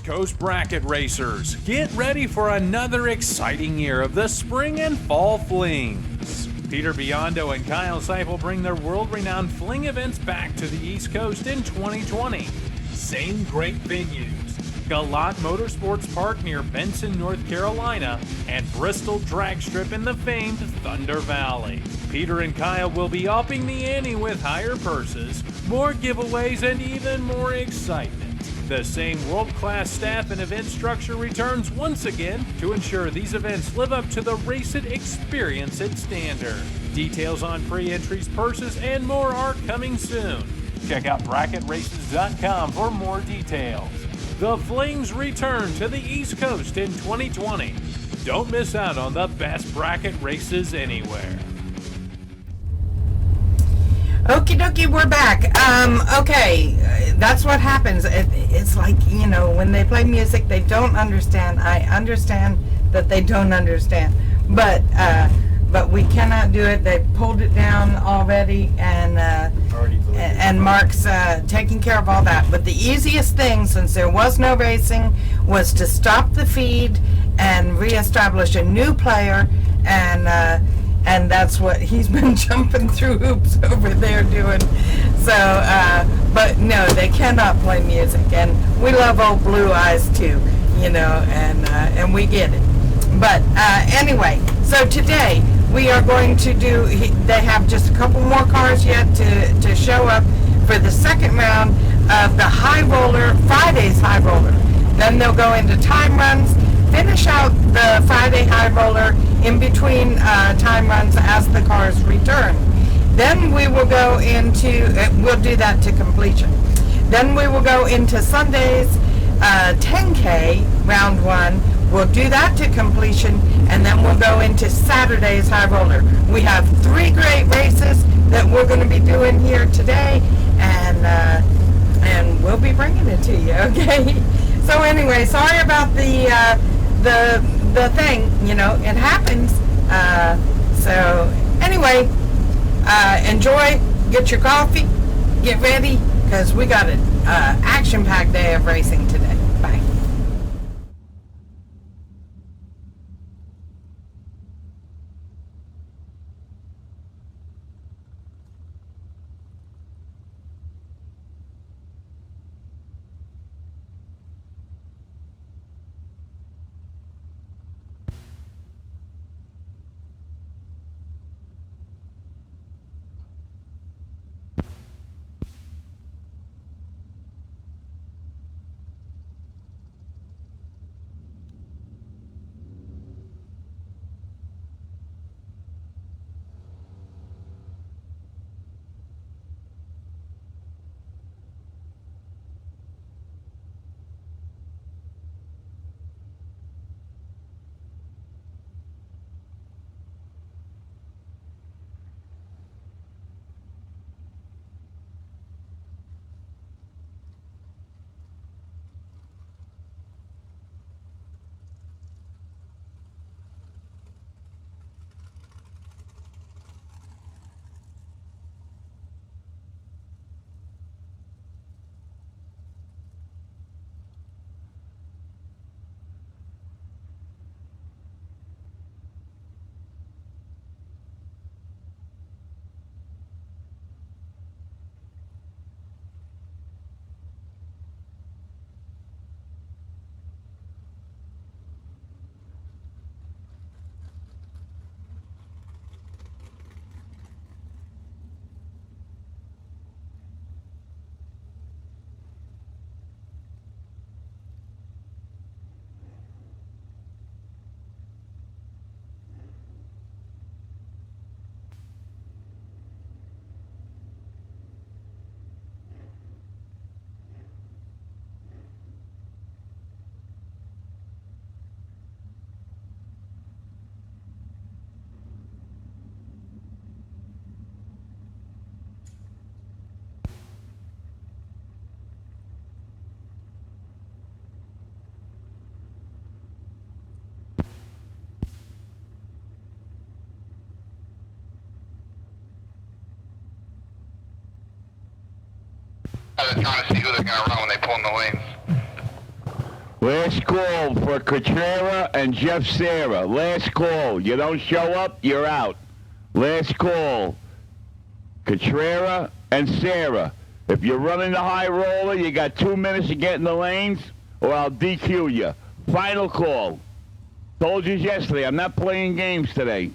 Coast bracket racers, get ready for another exciting year of the spring and fall flings. Peter Biondo and Kyle Seipel bring their world-renowned fling events back to the East Coast in 2020. Same great venues: Galat Motorsports Park near Benson, North Carolina, and Bristol Drag Strip in the famed Thunder Valley. Peter and Kyle will be upping the ante with higher purses, more giveaways, and even more excitement. The same world-class staff and event structure returns once again to ensure these events live up to the Race It Experience It standard. Details on pre-entries, purses, and more are coming soon. Check out bracketraces.com for more details. The Flings return to the East Coast in 2020. Don't miss out on the best bracket races anywhere. Okie dokie, we're back. Okay, that's what happens. It's like, you know, when they play music, they don't understand. I understand that they don't understand, but we cannot do it. They pulled it down already, and Mark's taking care of all that. But the easiest thing, since there was no racing, was to stop the feed and reestablish a new player, and that's what he's been jumping through hoops over there doing. So, but no, they cannot play music, and we love old Blue Eyes too, you know, and we get it. But anyway, so today we are going to do, they have just a couple more cars yet to show up for the second round of the High Roller, Friday's High Roller. Then they'll go into time runs, finish out the Friday High Roller in between time runs as the cars return. Then we will go into, we'll do that to completion. Then we will go into Sunday's 10K round one. We'll do that to completion, and then we'll go into Saturday's High Roller. We have 3 great races that we're going to be doing here today, and we'll be bringing it to you, okay? So anyway, sorry about the thing, you know, it happens. So anyway, enjoy, get your coffee, get ready, because we got an action-packed day of racing today. Bye. They're trying to see who they're going to run when they pull in the lanes. Last call for Katrera and Jeff Sarah. Last call. You don't show up, you're out. Last call. Katrera and Sarah. If you're running the high roller, you got 2 minutes to get in the lanes, or I'll DQ you. Final call. Told you yesterday, I'm not playing games today.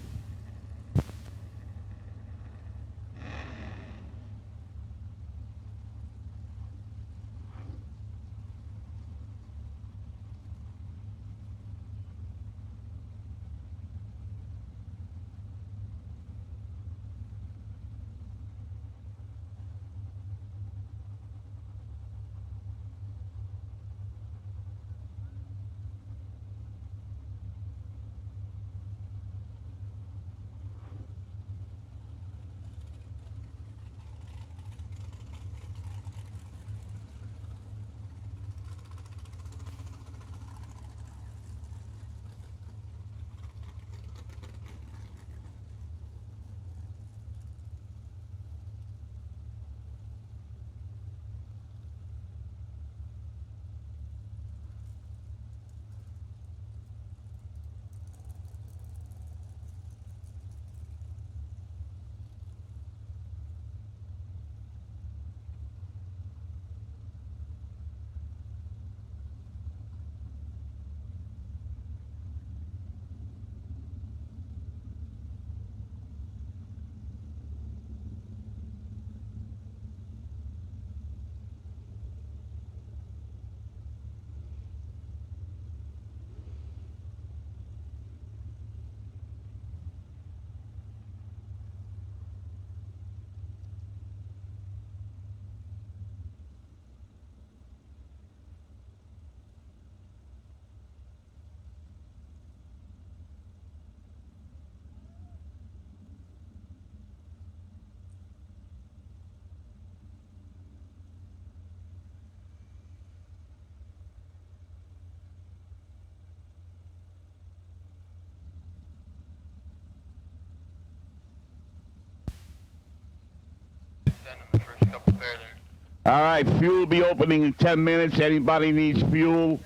All right, fuel will be opening in 10 minutes. Anybody needs fuel?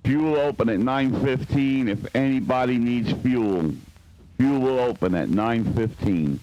Fuel open at 9:15. If anybody needs fuel, fuel will open at 9:15.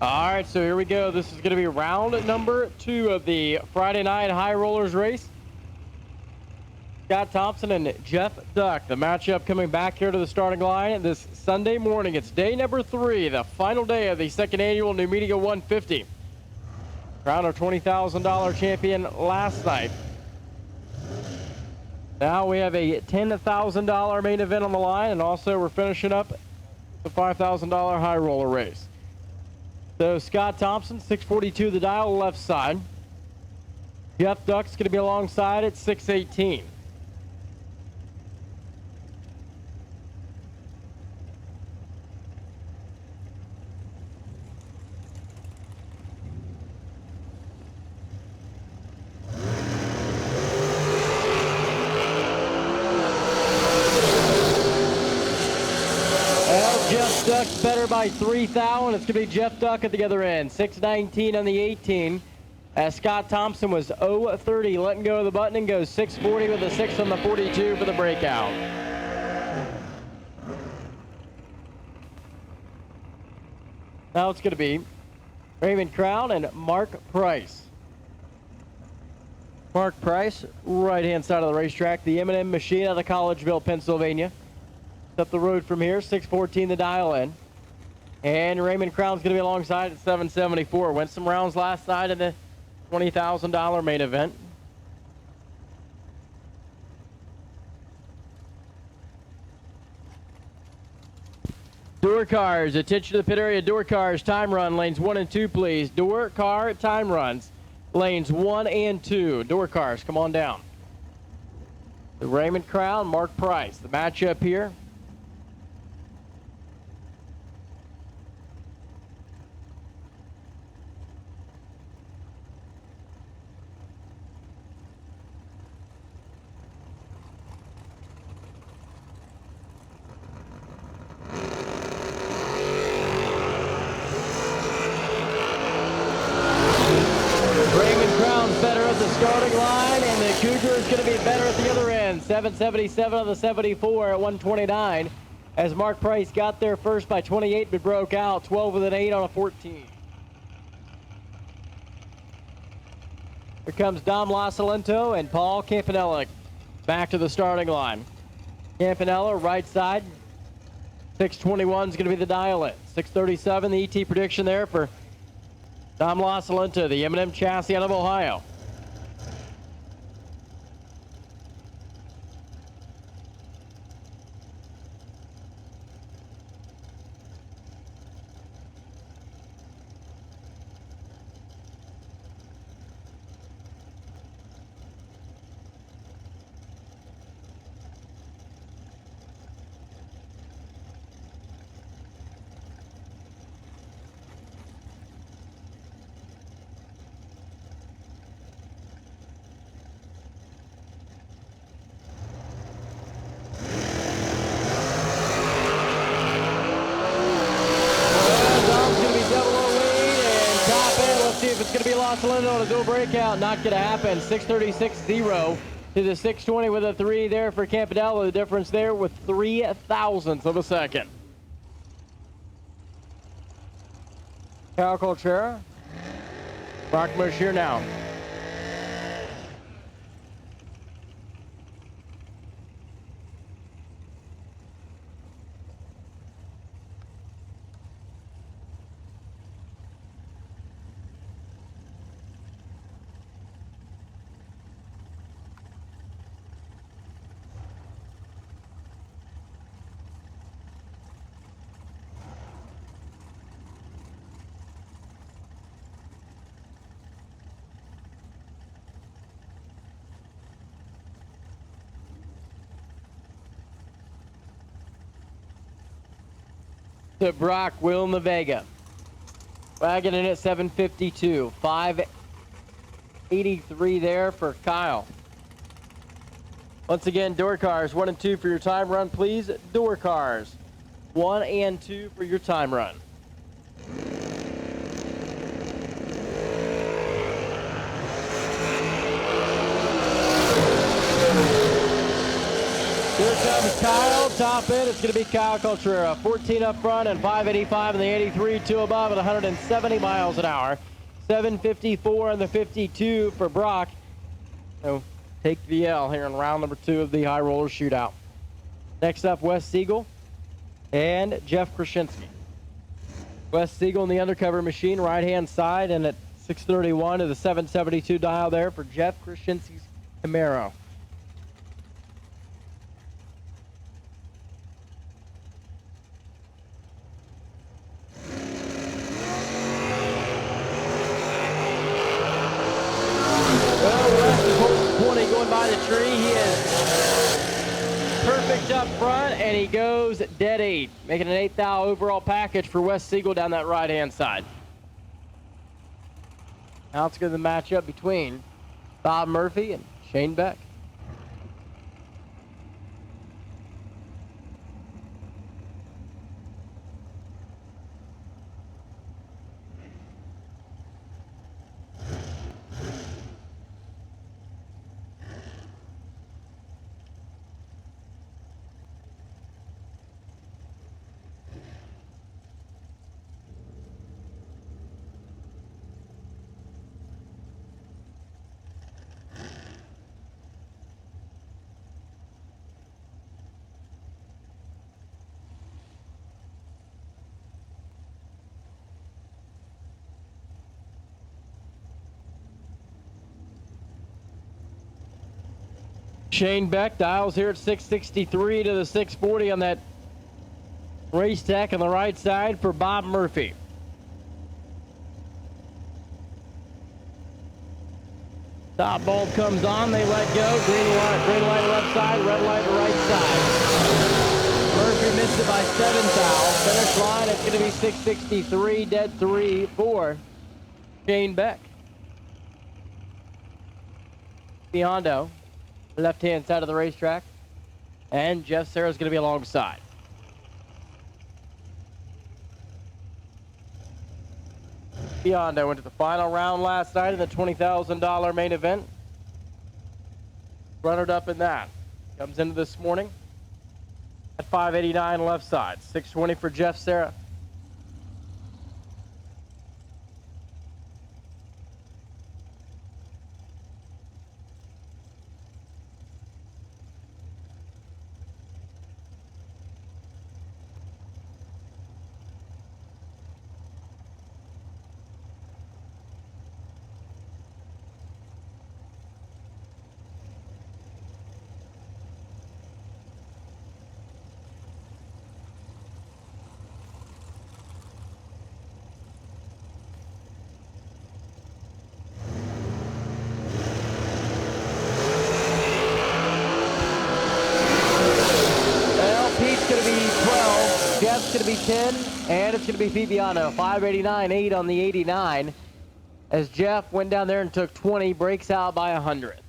All right, so here we go. This is going to be round number 2 of the Friday night high rollers race. Scott Thompson and Jeff Duck. The matchup coming back here to the starting line this Sunday morning. It's day number 3, the final day of the second annual Numidia 150. Crowned our $20,000 champion last night. Now we have a $10,000 main event on the line, and also we're finishing up the $5,000 high roller race. So Scott Thompson, 642 the dial, left side. Jeff Duck's going to be alongside at 618. Jeff Duck's better by 3 thou, and it's going to be Jeff Duck at the other end. 619 on the 18. As Scott Thompson was 0-30, letting go of the button and goes 640 with a 6 on the 42 for the breakout. Now it's going to be Raymond Crown and Mark Price. Mark Price, right-hand side of the racetrack. The M&M machine out of Collegeville, Pennsylvania. Up the road from here, 614 the dial in. And Raymond Crown's going to be alongside at 774. Went some rounds last night in the $20,000 main event. Door cars, attention to the pit area. Door cars, time run, lanes 1 and 2, please. Door car, time runs, lanes 1 and 2. Door cars, come on down. The Raymond Crown, Mark Price. The matchup here. Starting line, and the Cougar is going to be better at the other end. 777 on the 74 at 129. As Mark Price got there first by 28, but broke out 12 with an 8 on a 14. Here comes Dom Lasalento and Paul Campanella back to the starting line. Campanella, right side. 621 is going to be the dial-in. 637, the ET prediction there for Dom Lasalento, the M&M chassis out of Ohio. On a dual breakout, not going to happen. 636.0 to the 620 with a 3 there for Campanella. The difference there with 3 thousandths of a second. Cal Coltrera, Brock Moshier now. To Brock, Will Navega. Wagon in at 752. 583 there for Kyle. Once again, door cars 1 and 2 for your time run, please. Door cars 1 and 2 for your time run. Here comes Kyle, top end. It's going to be Kyle Coltrera. 14 up front and 585 in the 83, 2 above at 170 miles an hour. 754 in the 52 for Brock. So take the L here in round number 2 of the High Roller Shootout. Next up, Wes Siegel and Jeff Krasinski. Wes Siegel in the undercover machine, right-hand side, and at 631 to the 772 dial there for Jeff Krasinski's Camaro. Going by the tree, he is perfect up front, and he goes dead 8, making an 8th thou overall package for Wes Siegel down that right-hand side. Now let's go to the matchup between Bob Murphy and Shane Beck. Shane Beck dials here at 663 to the 640 on that race tech on the right side for Bob Murphy. Top bulb comes on, they let go. Green light left side, red light right side. Murphy missed it by 7 thou. Finish line, it's going to be 663, dead 3 for Shane Beck. Biondo, left-hand side of the racetrack. And Jeff Serra's going to be alongside. Biondo went to the final round last night in the $20,000 main event. Runnered up in that. Comes into this morning at 589 left side. 620 for Jeff Serra. Jeff's going to be 10, and it's going to be Pete Biondo. 589.8 on the 89. As Jeff went down there and took 20, breaks out by 100.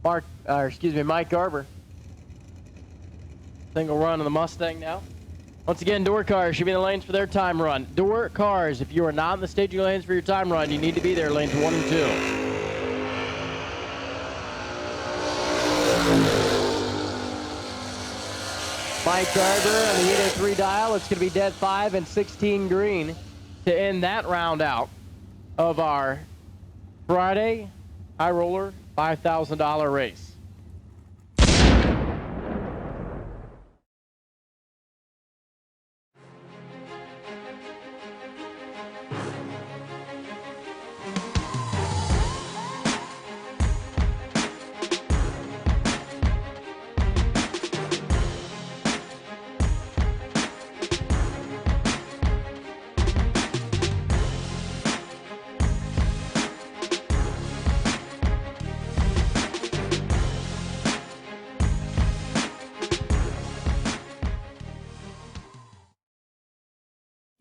Mike Garber. Single run on the Mustang now. Once again, door cars should be in the lanes for their time run. Door cars, if you are not in the staging lanes for your time run, you need to be there, lanes 1 and 2. Mike Garber on the 803 dial. It's going to be dead 5 and 16 green to end that round out of our Friday High Roller $5,000 race.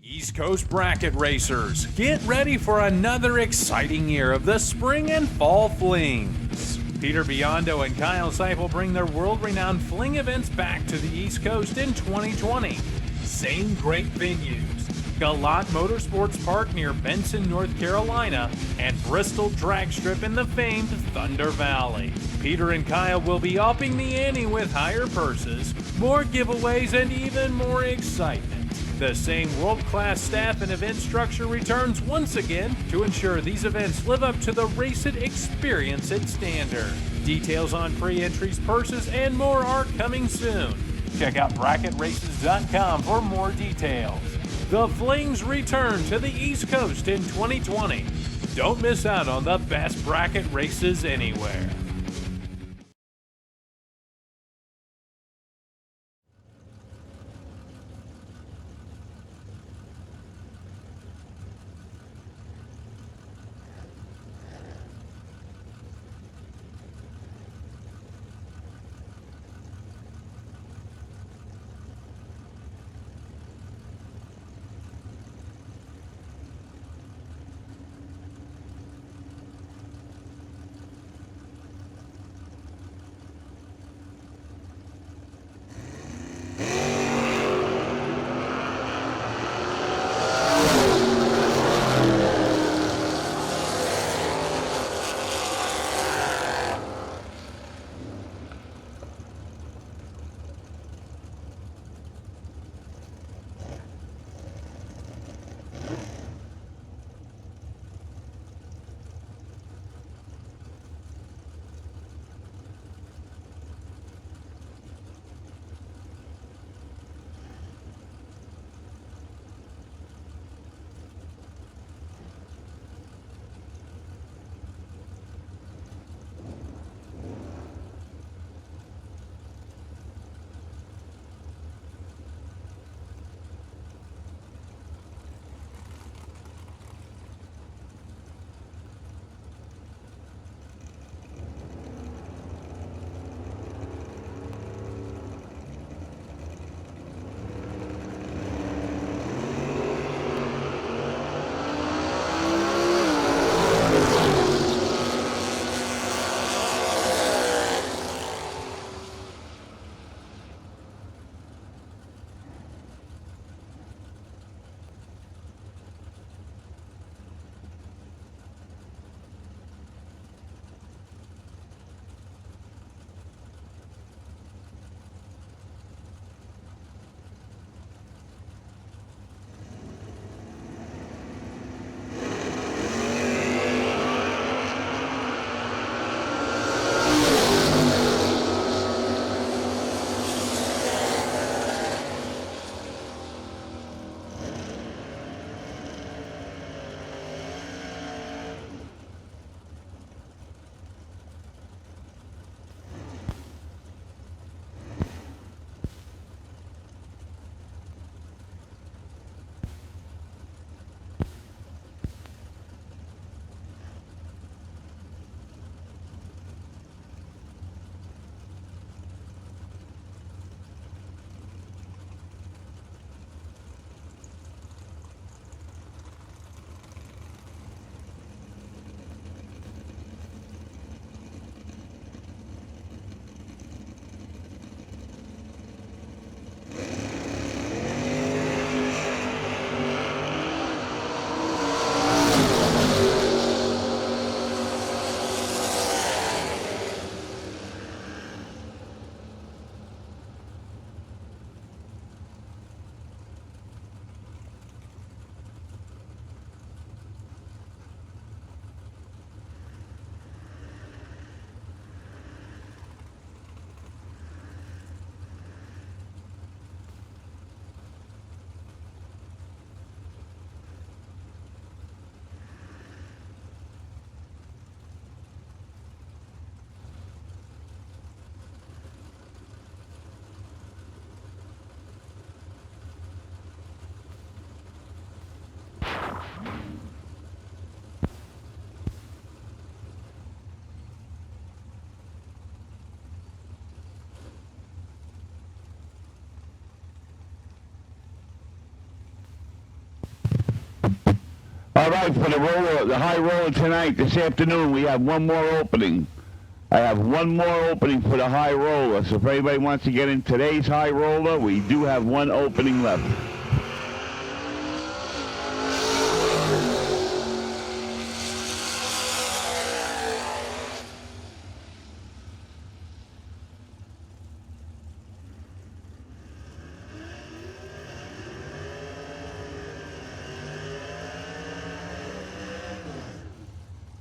East Coast Bracket Racers, get ready for another exciting year of the spring and fall flings. Peter Biondo and Kyle Seipel bring their world-renowned fling events back to the East Coast in 2020. Same great venues: Galat Motorsports Park near Benson, North Carolina, and Bristol Drag Strip in the famed Thunder Valley. Peter and Kyle will be upping the ante with higher purses, more giveaways, and even more excitement. The same world-class staff and event structure returns once again to ensure these events live up to the Race It Experience It standard. Details on pre-entries, purses, and more are coming soon. Check out bracketraces.com for more details. The Flings return to the East Coast in 2020. Don't miss out on the best bracket races anywhere. All right, for the high roller tonight, this afternoon, we have one more opening. I have one more opening for the high roller. So if anybody wants to get in today's high roller, we do have one opening left.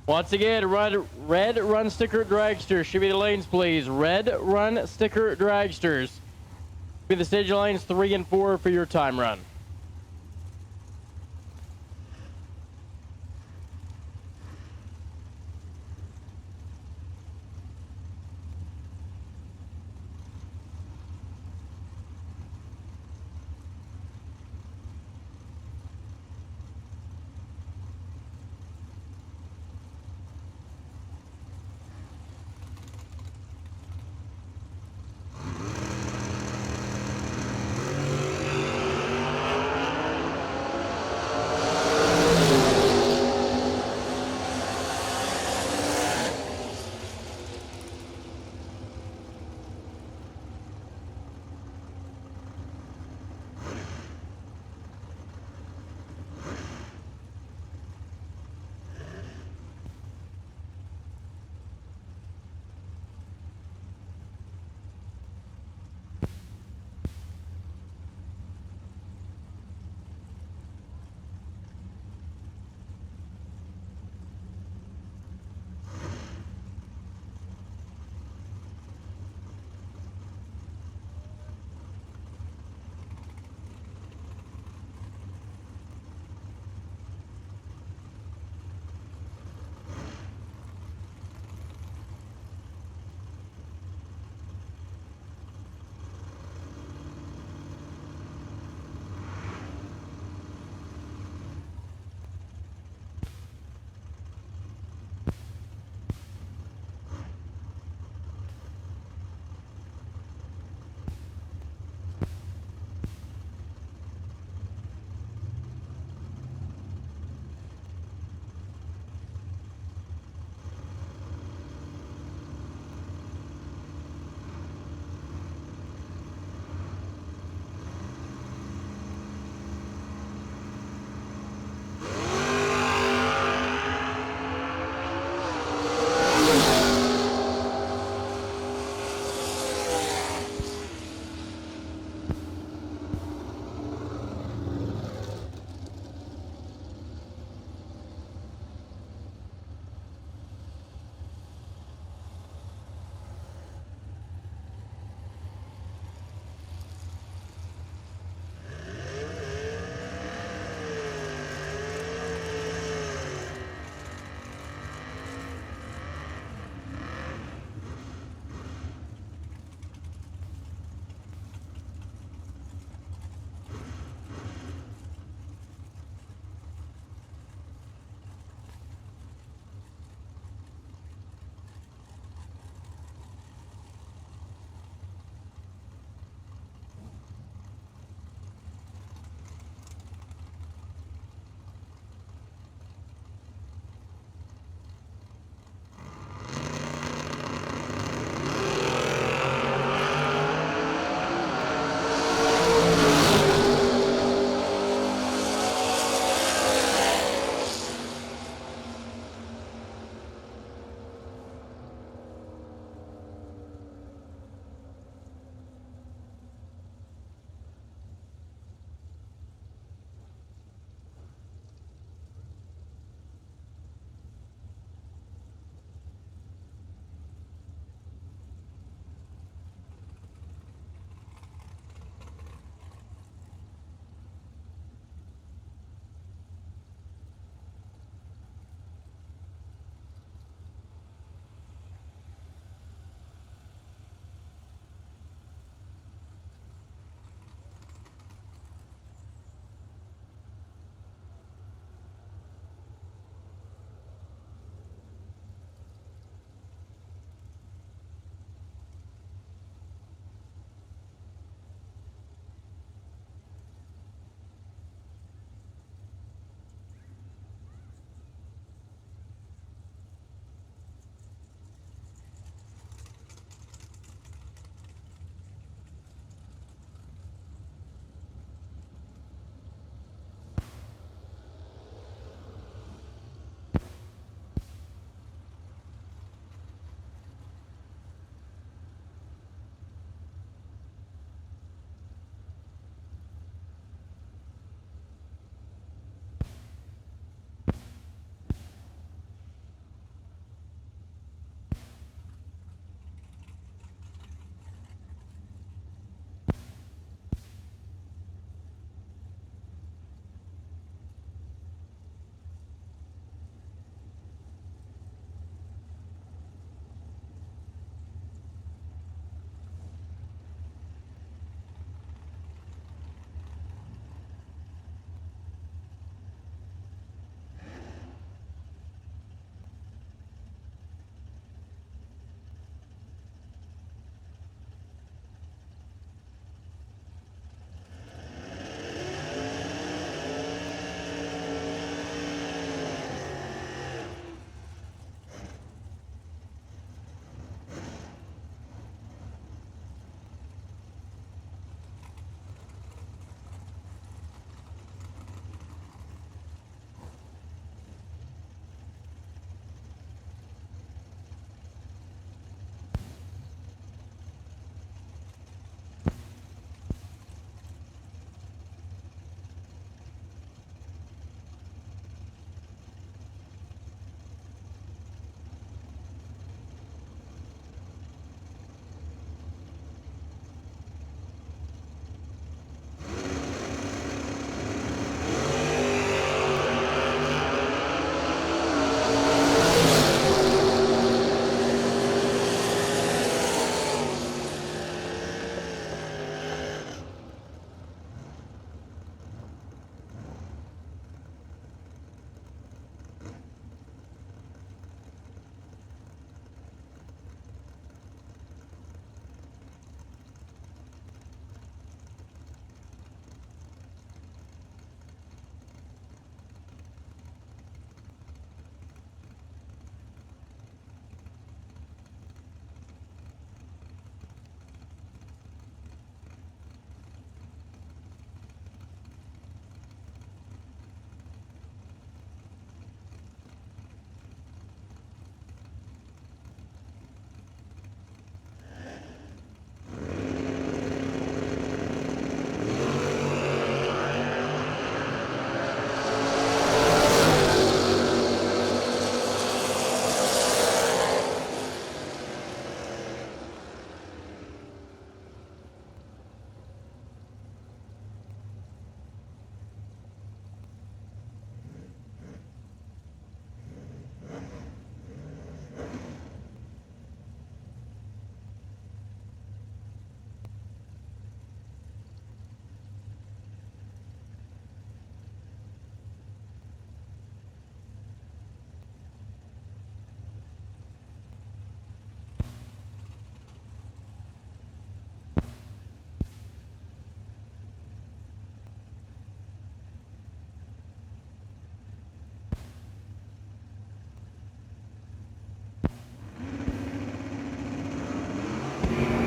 Once again, red run sticker dragsters should be the lanes, please. Red run sticker dragsters be the stage lanes 3 and 4 for your time run.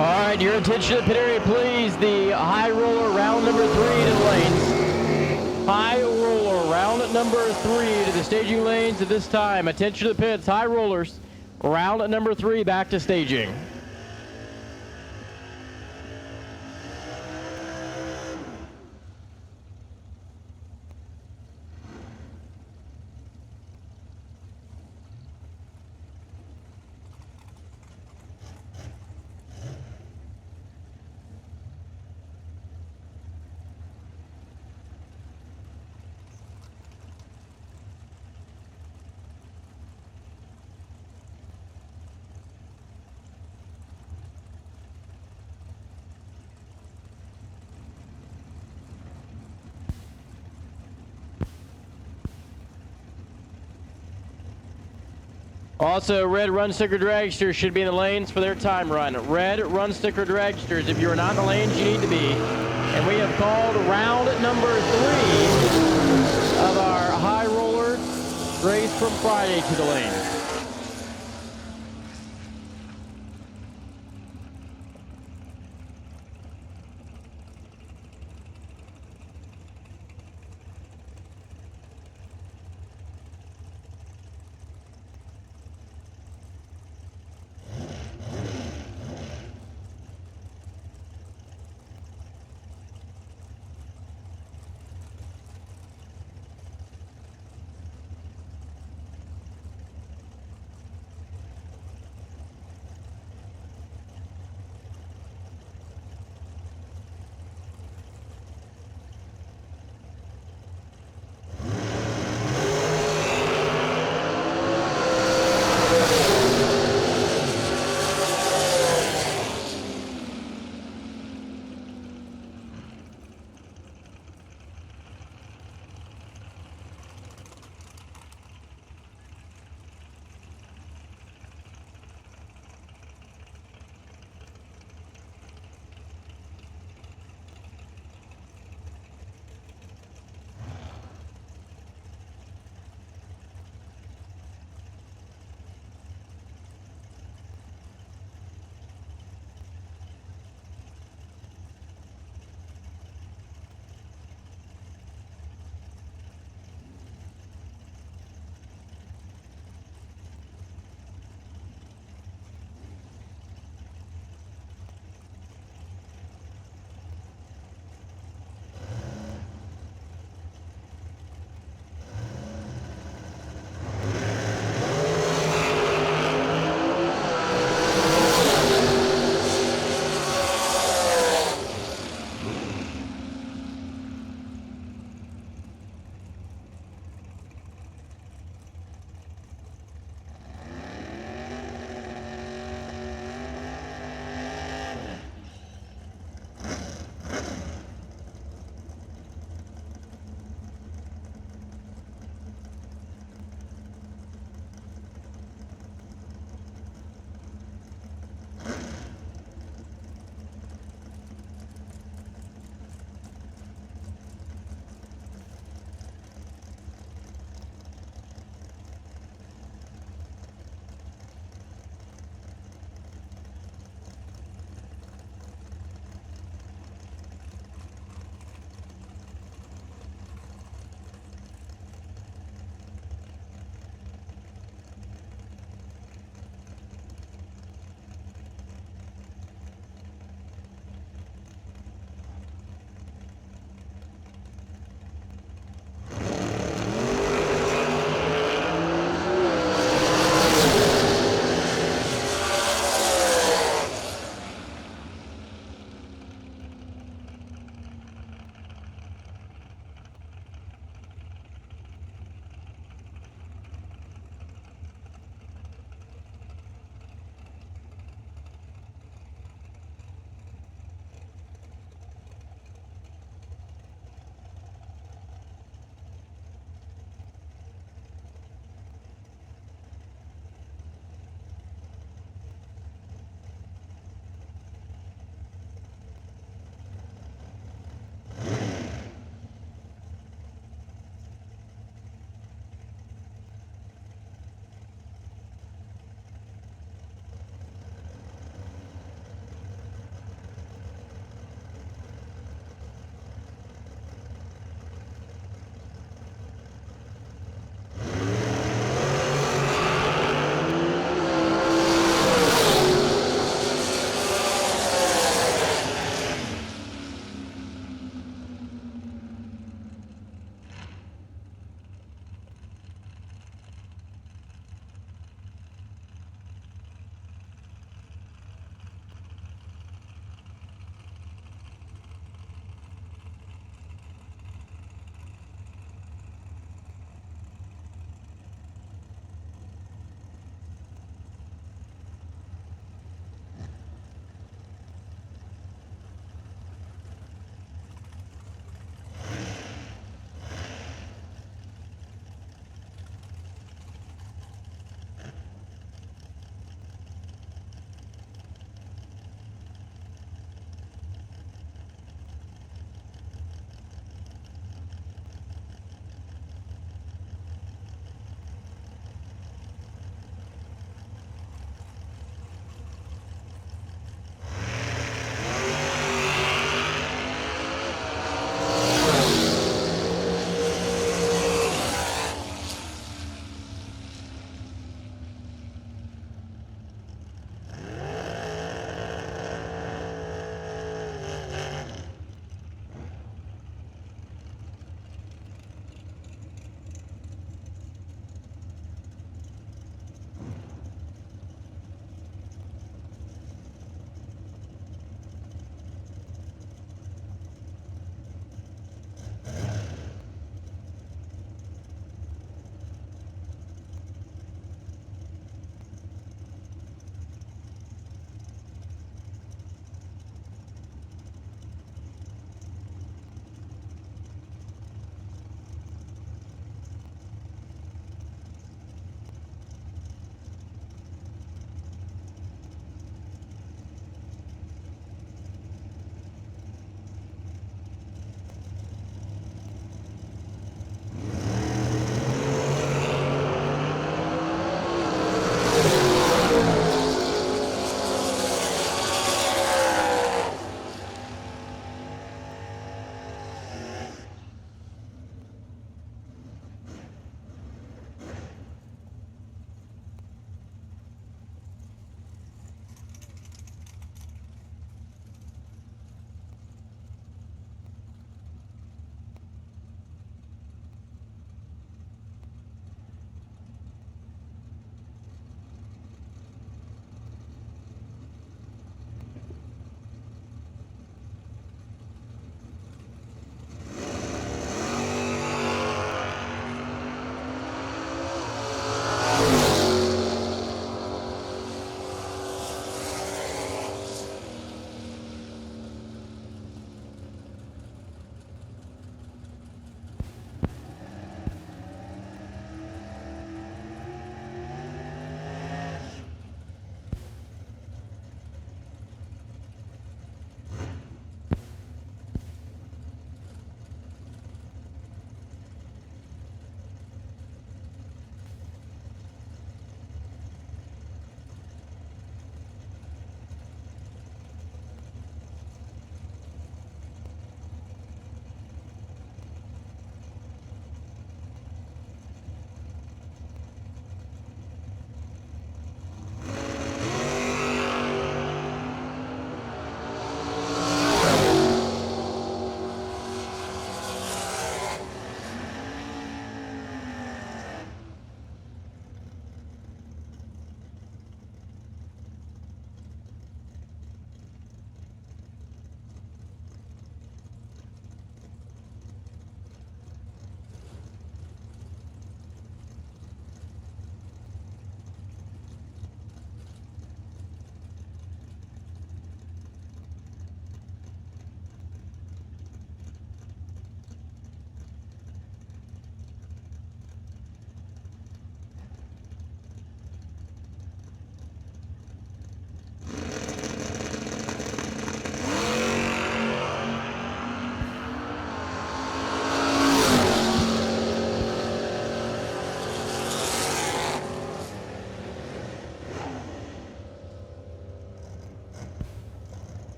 All right, your attention to the pit area, please. The high roller round number 3 to the lanes. High roller round number 3 to the staging lanes at this time. Attention to the pits, high rollers. Round number 3 back to staging. Also, red run sticker dragsters should be in the lanes for their time run. Red run sticker dragsters, if you are not in the lanes, you need to be. And we have called round number 3 of our high roller race from Friday to the lanes.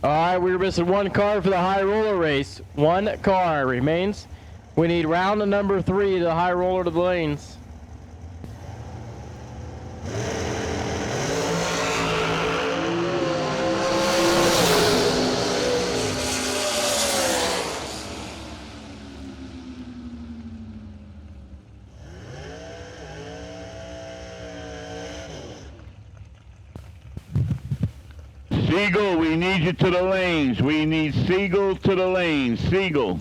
All right, we're missing one car for the high roller race. One car remains. We need round number 3 to the high roller to the lanes. Siegel, we need you to the lanes. We need Siegel to the lanes. Siegel.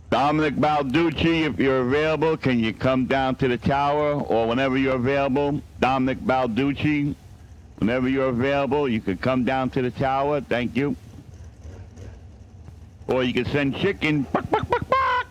Dominic Balducci, if you're available, can you come down to the tower, or whenever you're available? Dominic Balducci, whenever you're available, you could come down to the tower. Thank you. Or you could send chicken. Buck, buck, buck, buck.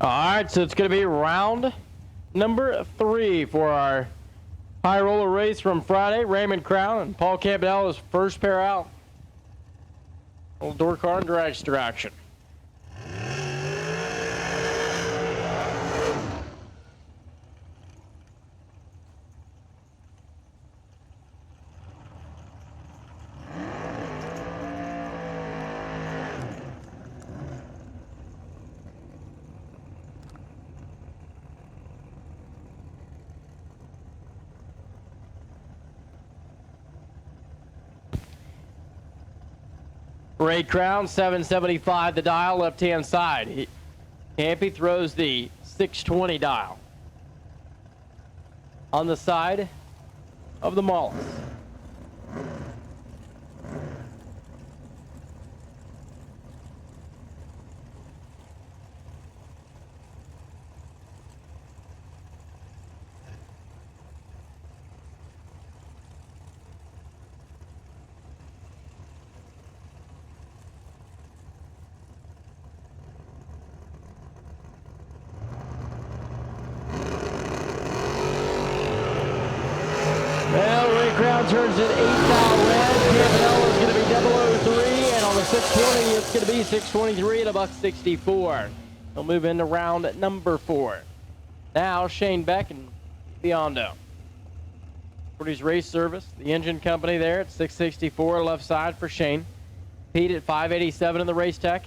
All right, so it's going to be round number 3 for our high roller race from Friday. Raymond Crown and Paul Campanella's first pair out. Little door car and dragster action. Ray Crown, 775 the dial, left-hand side. Campy throws the 620 dial. On the side of the Mollis. Turns it 8 dial red. Campbell is going to be 003, and on the 620, it's going to be 623 at $1.64. We'll move into round number 4. Now Shane Beck and Biondo. Forty's Race Service, the engine company there at 664 left side for Shane. Pete at 587 in the race tech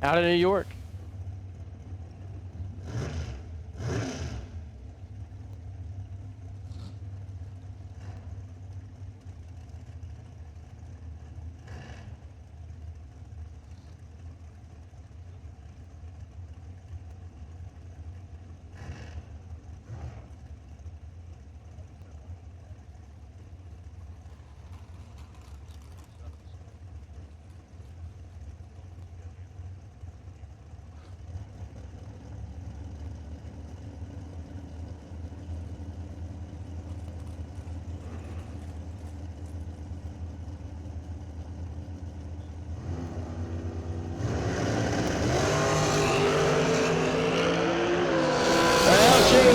out of New York.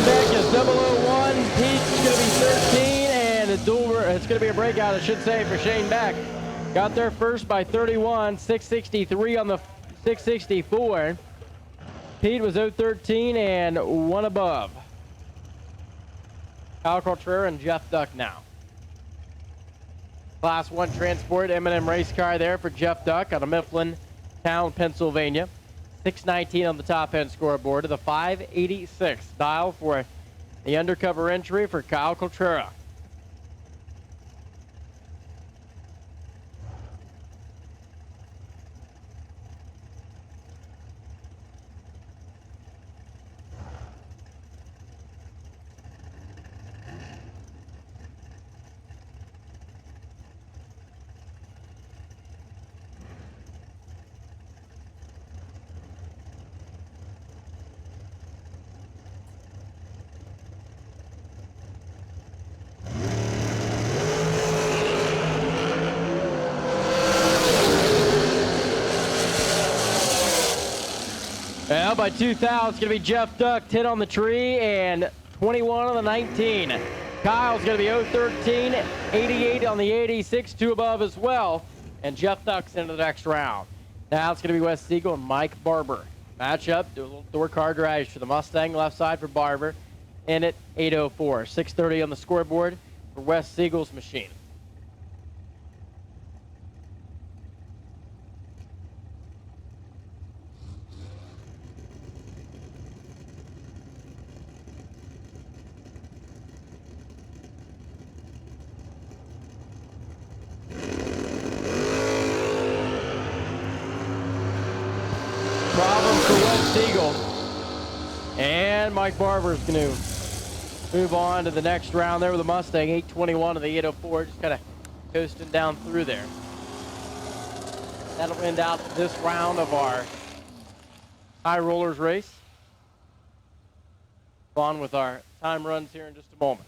Beck is 001. Pete's going to be 13, and it's going to be a breakout, I should say, for Shane Beck. Got there first by 31, 663 on the 664. Pete was 013 and 1 above. Kyle Coultrera and Jeff Duck now. Class 1 Transport M&M race car there for Jeff Duck out of Mifflin Town, Pennsylvania. 619 on the top end scoreboard to the 586 dial for the undercover entry for Kyle Coultrera. Well, by 2,000, it's going to be Jeff Duck, 10 on the tree, and 21 on the 19. Kyle's going to be 013, 88 on the 86, 2 above as well. And Jeff Duck's into the next round. Now it's going to be Wes Siegel and Mike Barber. Matchup, do a little door car drag for the Mustang, left side for Barber. In at 804, 630 on the scoreboard for Wes Siegel's machine. Siegel. And Mike Barber's going to move on to the next round there with the Mustang, 821 to the 804, just kind of coasting down through there. That'll end out this round of our high rollers race. On with our time runs here in just a moment.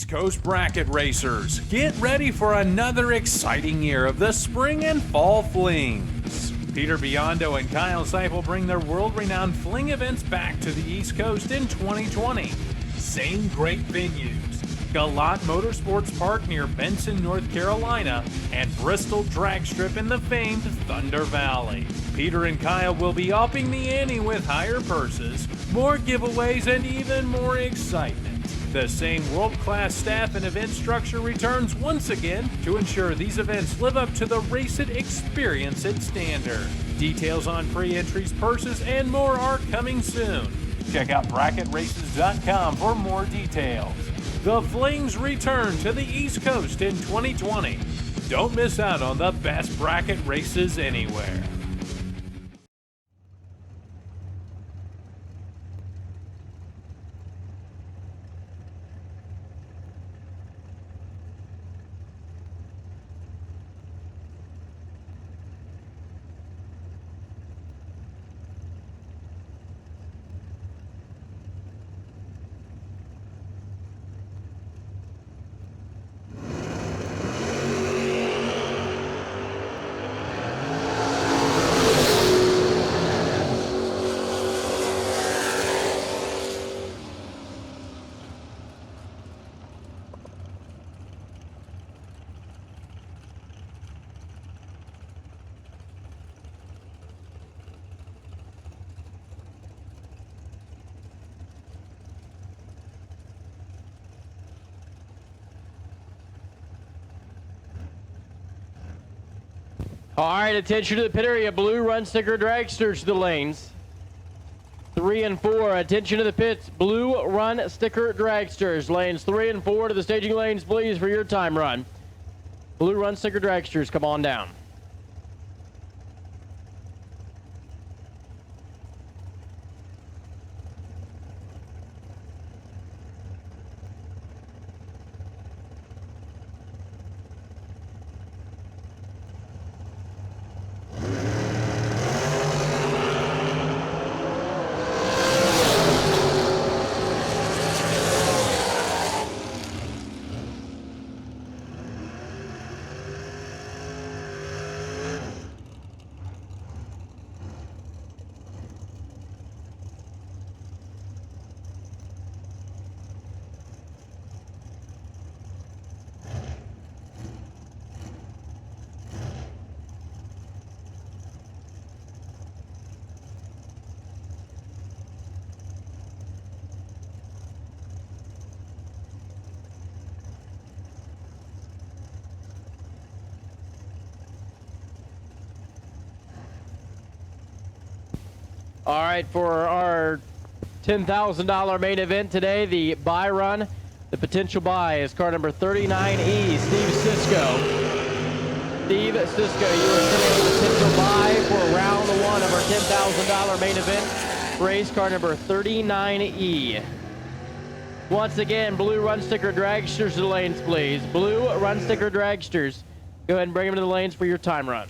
East Coast bracket racers, get ready for another exciting year of the spring and fall flings. Peter Biondo and Kyle Seipel bring their world-renowned fling events back to the East Coast in 2020. Same great venues: Galant Motorsports Park near Benson, North Carolina, and Bristol Drag Strip in the famed Thunder Valley. Peter and Kyle will be upping the ante with higher purses, more giveaways, and even more excitement. The same world-class staff and event structure returns once again to ensure these events live up to the Race It experience and standard. Details on pre-entries, purses, and more are coming soon. Check out bracketraces.com for more details. The Flings return to the East Coast in 2020. Don't miss out on the best bracket races anywhere. All right, attention to the pit area. Blue run sticker dragsters to the lanes. 3 and 4, attention to the pits. Blue run sticker dragsters. Lanes 3 and 4 to the staging lanes, please, for your time run. Blue run sticker dragsters, come on down. All right, for our $10,000 main event today, the buy run, the potential buy is car number 39E, Steve Cisco. Steve Cisco, you are sitting with a potential buy for round 1 of our $10,000 main event, race car number 39E. Once again, blue run sticker dragsters to the lanes, please. Blue run sticker dragsters. Go ahead and bring them to the lanes for your time run.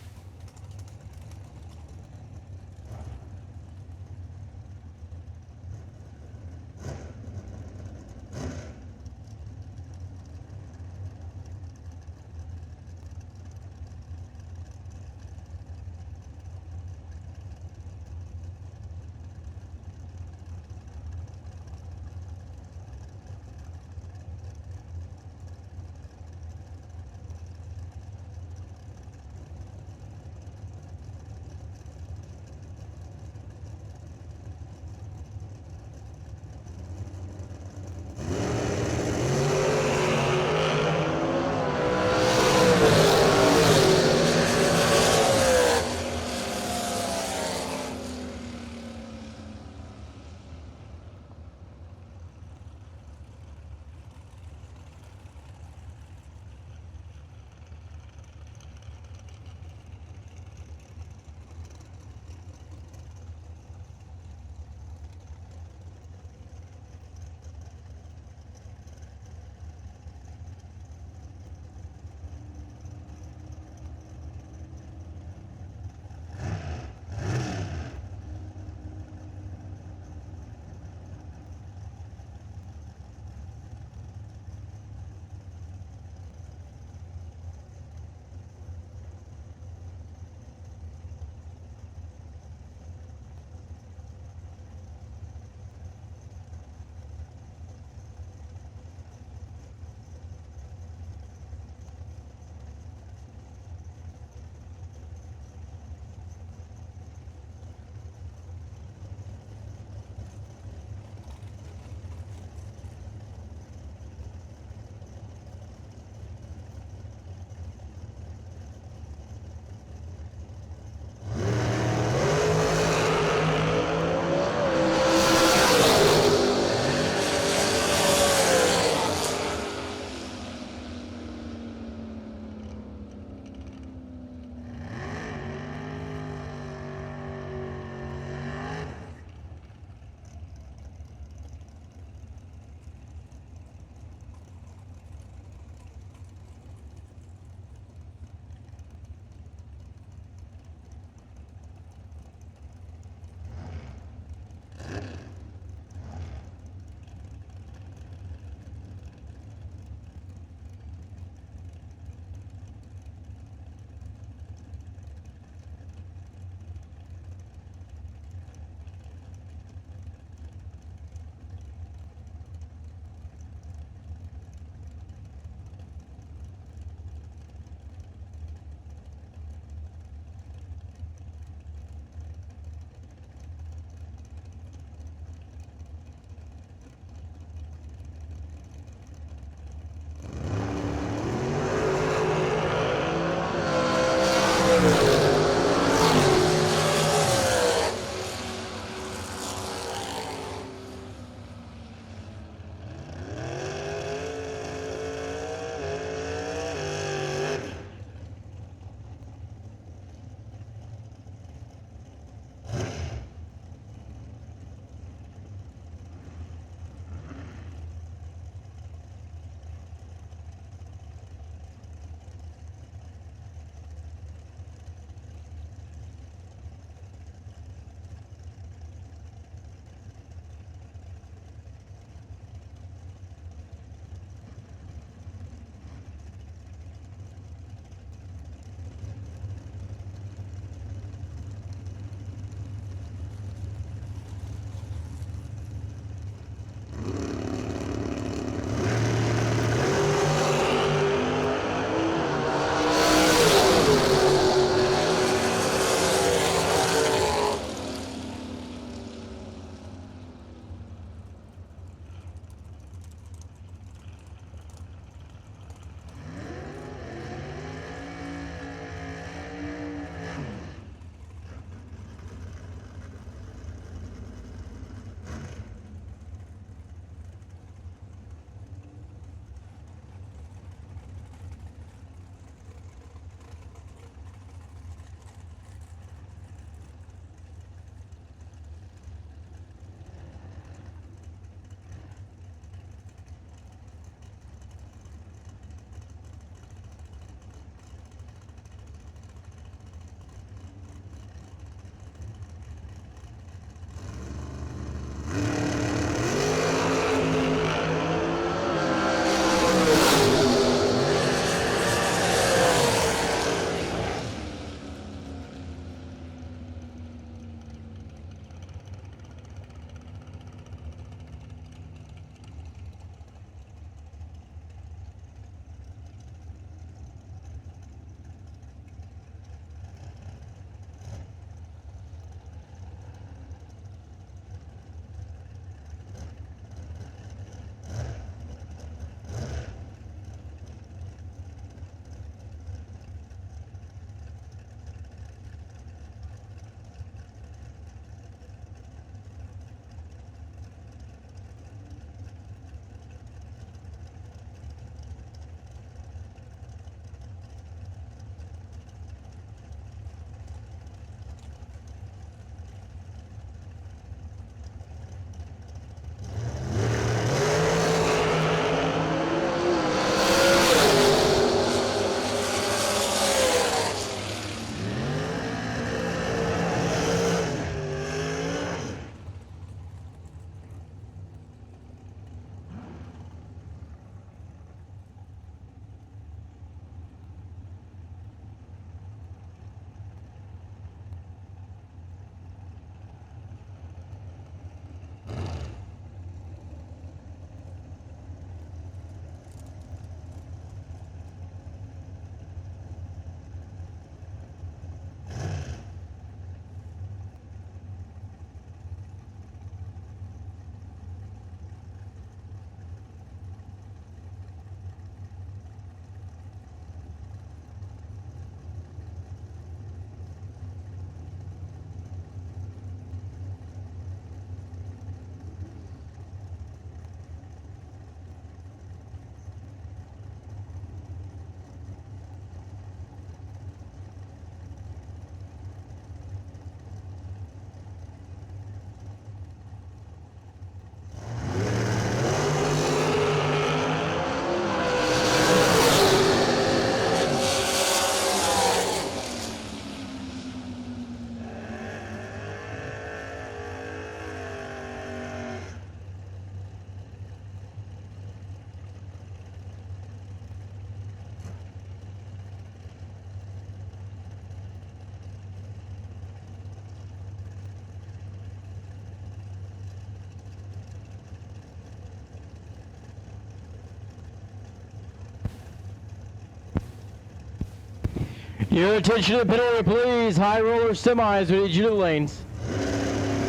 Your attention to the pit area, please. High roller semis, we need you to the lanes.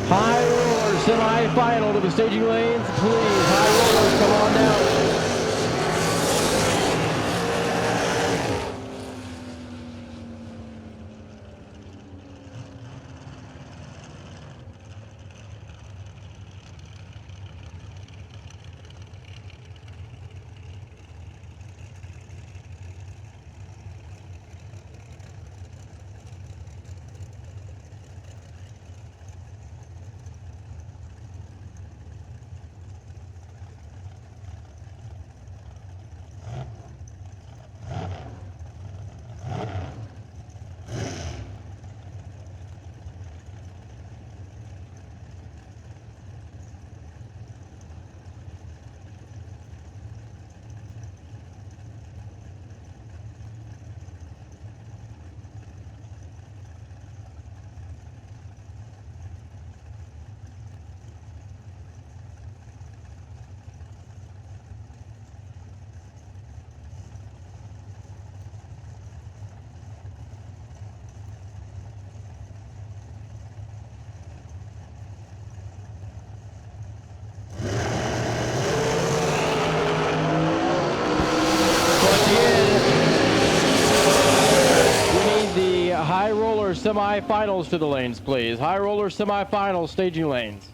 High roller semi-final to the staging lanes, please. High rollers, come on down. high roller semifinals to the lanes, please. High roller semifinals staging lanes.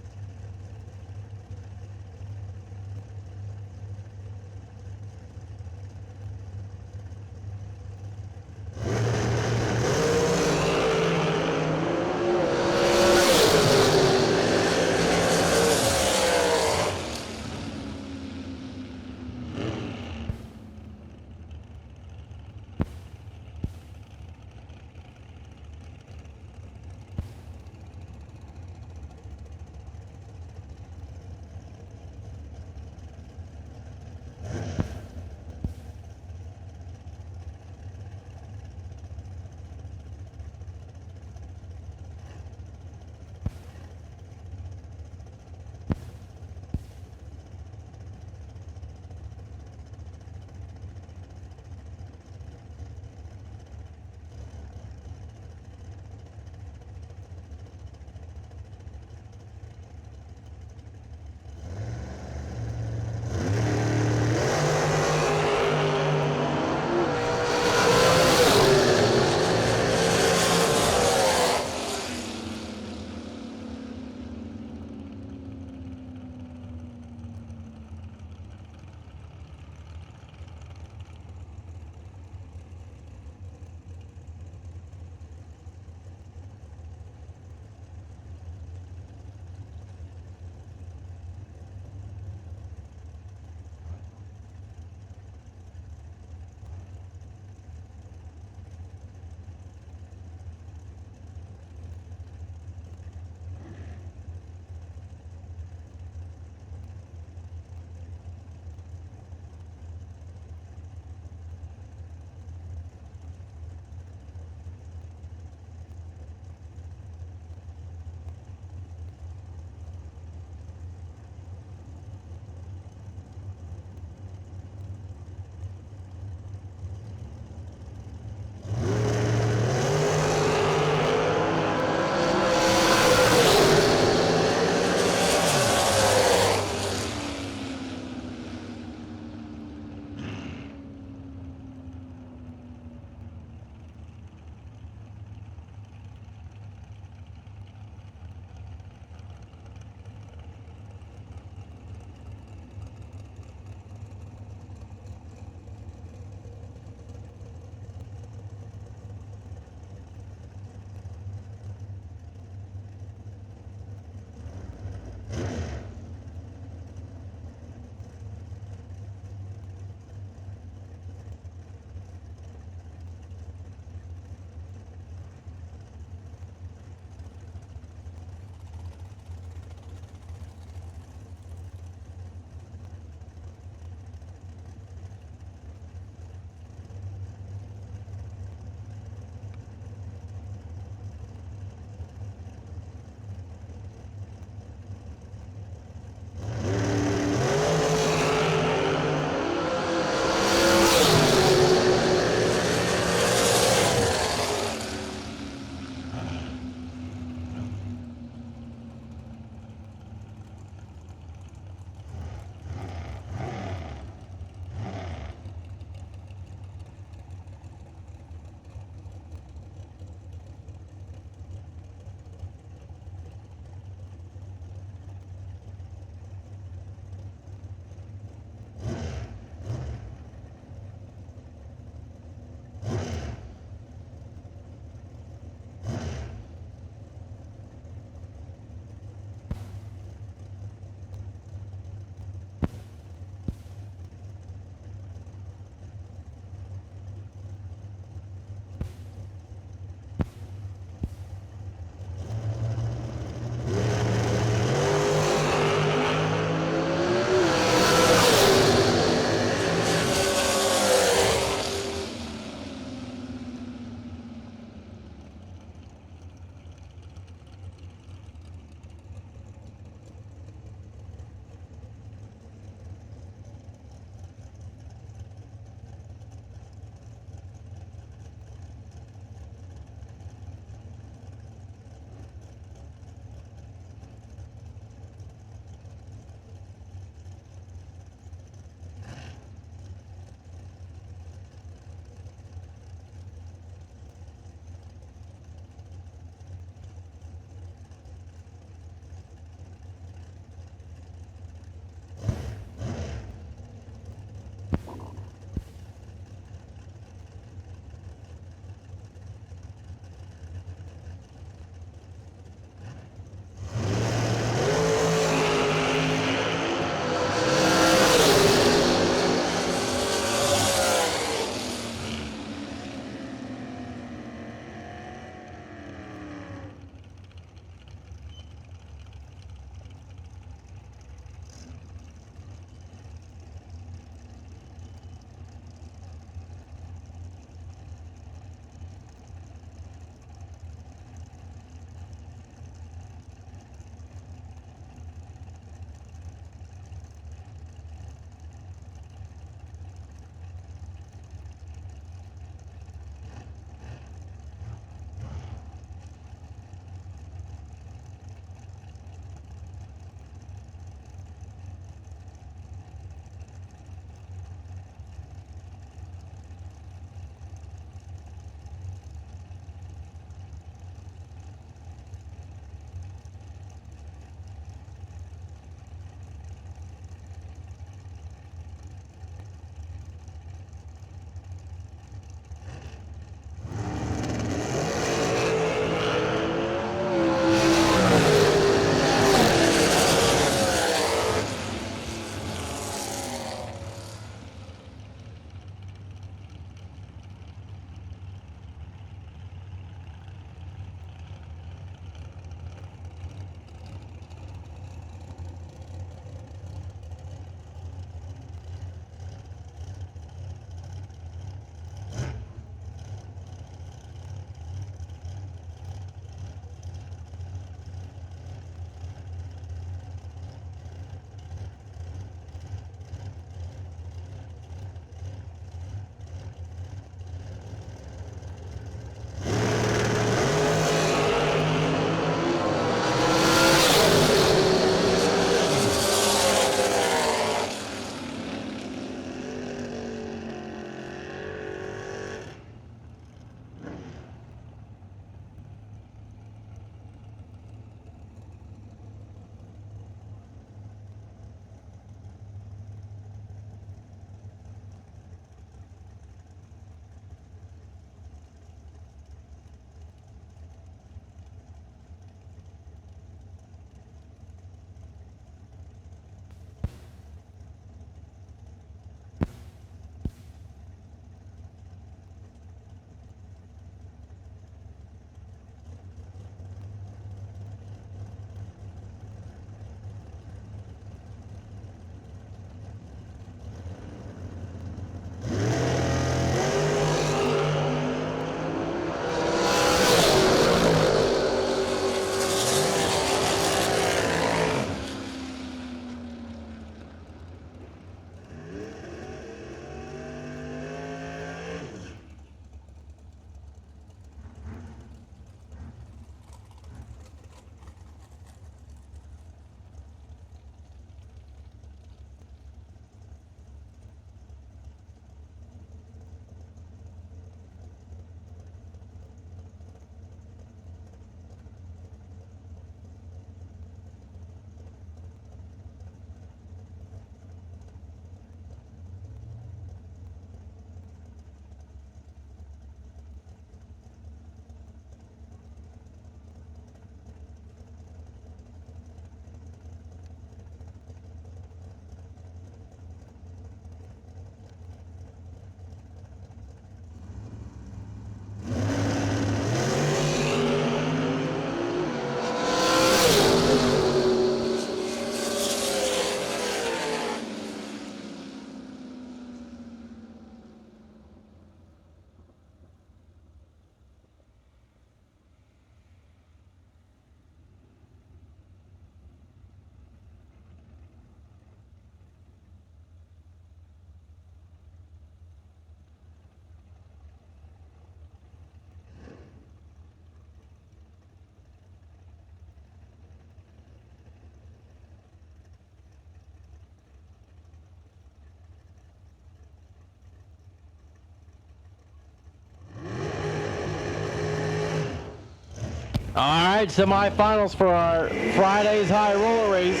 All right, semifinals for our Friday's high roller race.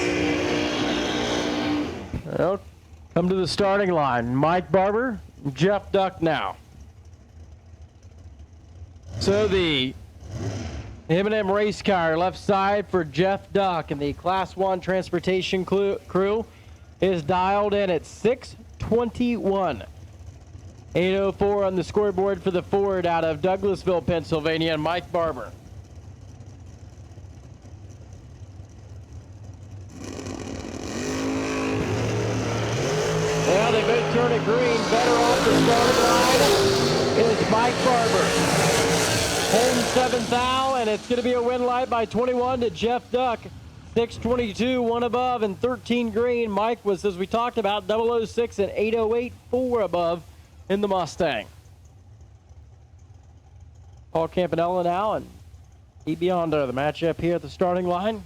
Well, come to the starting line. Mike Barber, Jeff Duck now. So the M&M race car left side for Jeff Duck and the Class 1 transportation crew is dialed in at 621. 804 on the scoreboard for the Ford out of Douglasville, Pennsylvania, and Mike Barber. Now they both turn it green. Better off the starting line is Mike Barber. Home 7th thou, and it's going to be a win light by 21 to Jeff Duck. 622, one above, and 13 green. Mike was, as we talked about, 006 and 808, 4 above in the Mustang. Paul Campanella now and Pete Biondo, the matchup here at the starting line.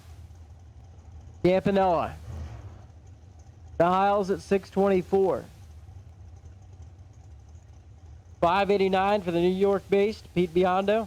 Campanella. Niles at 624. 589 for the New York-based Pete Biondo.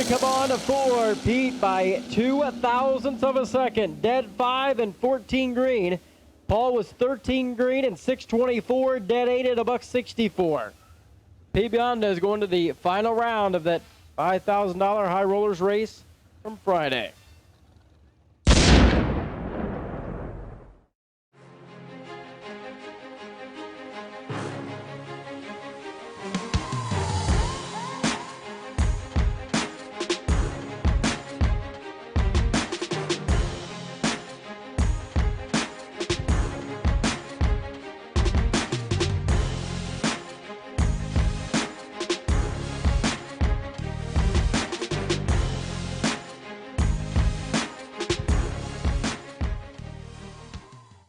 Come on to 4. Pete by 0.02 of a second. Dead 5 and 14 green. Paul was 13 green and 624. Dead 8 at $1.64. Pete Biondo is going to the final round of that $5,000 high rollers race from Friday.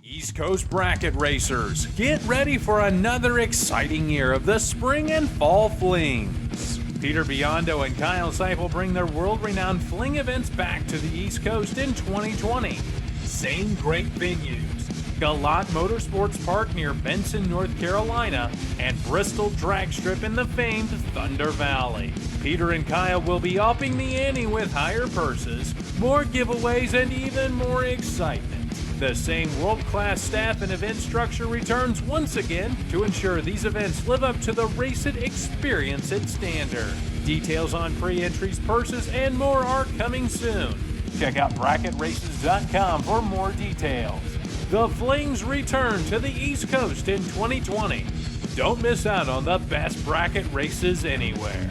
East Coast Bracket Racers, get ready for another exciting year of the spring and fall flings. Peter Biondo and Kyle Seipel bring their world-renowned fling events back to the East Coast in 2020. Same great venues: Galat Motorsports Park near Benson, North Carolina, and Bristol Drag Strip in the famed Thunder Valley. Peter and Kyle will be upping the ante with higher purses, more giveaways, and even more excitement. The same world-class staff and event structure returns once again to ensure these events live up to the Race It Experience It standard. Details on pre-entries, purses, and more are coming soon. Check out bracketraces.com for more details. The Flings return to the East Coast in 2020. Don't miss out on the best bracket races anywhere.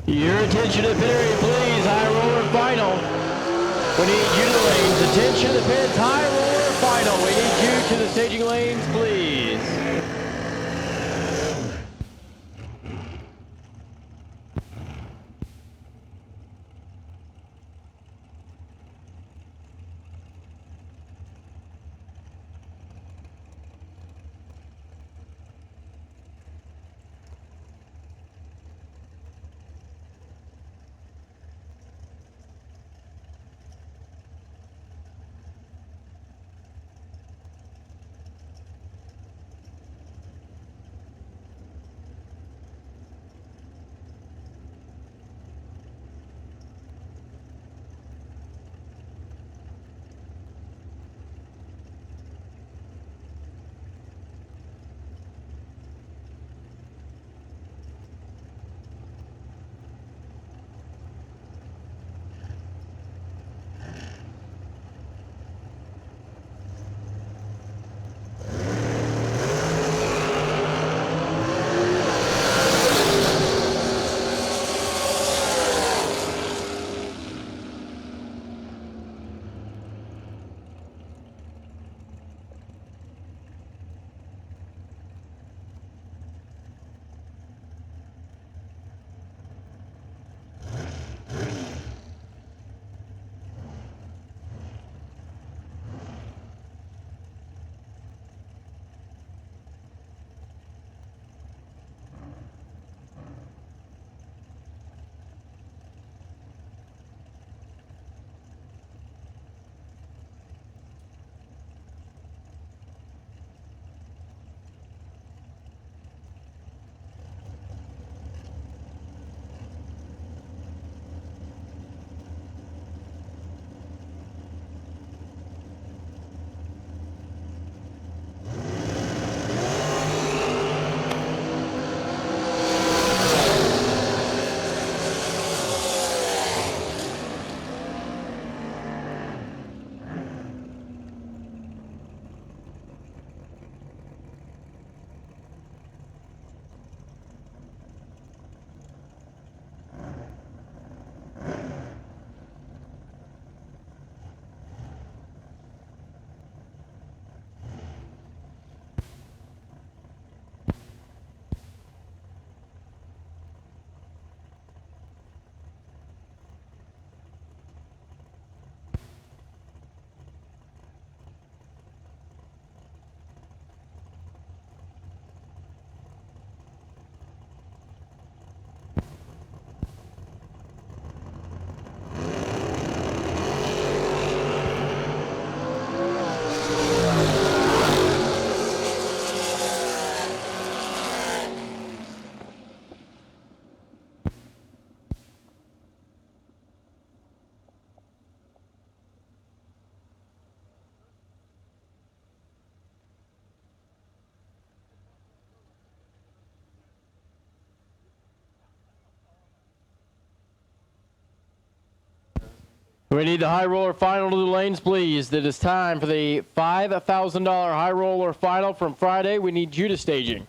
Your attention to pit area, please. High roller final. We need you to the lanes. Attention to the pits. High roller final. We need you to the staging lanes, please. We need the high roller final to the lanes, please. It is time for the $5,000 high roller final from Friday. We need you to staging.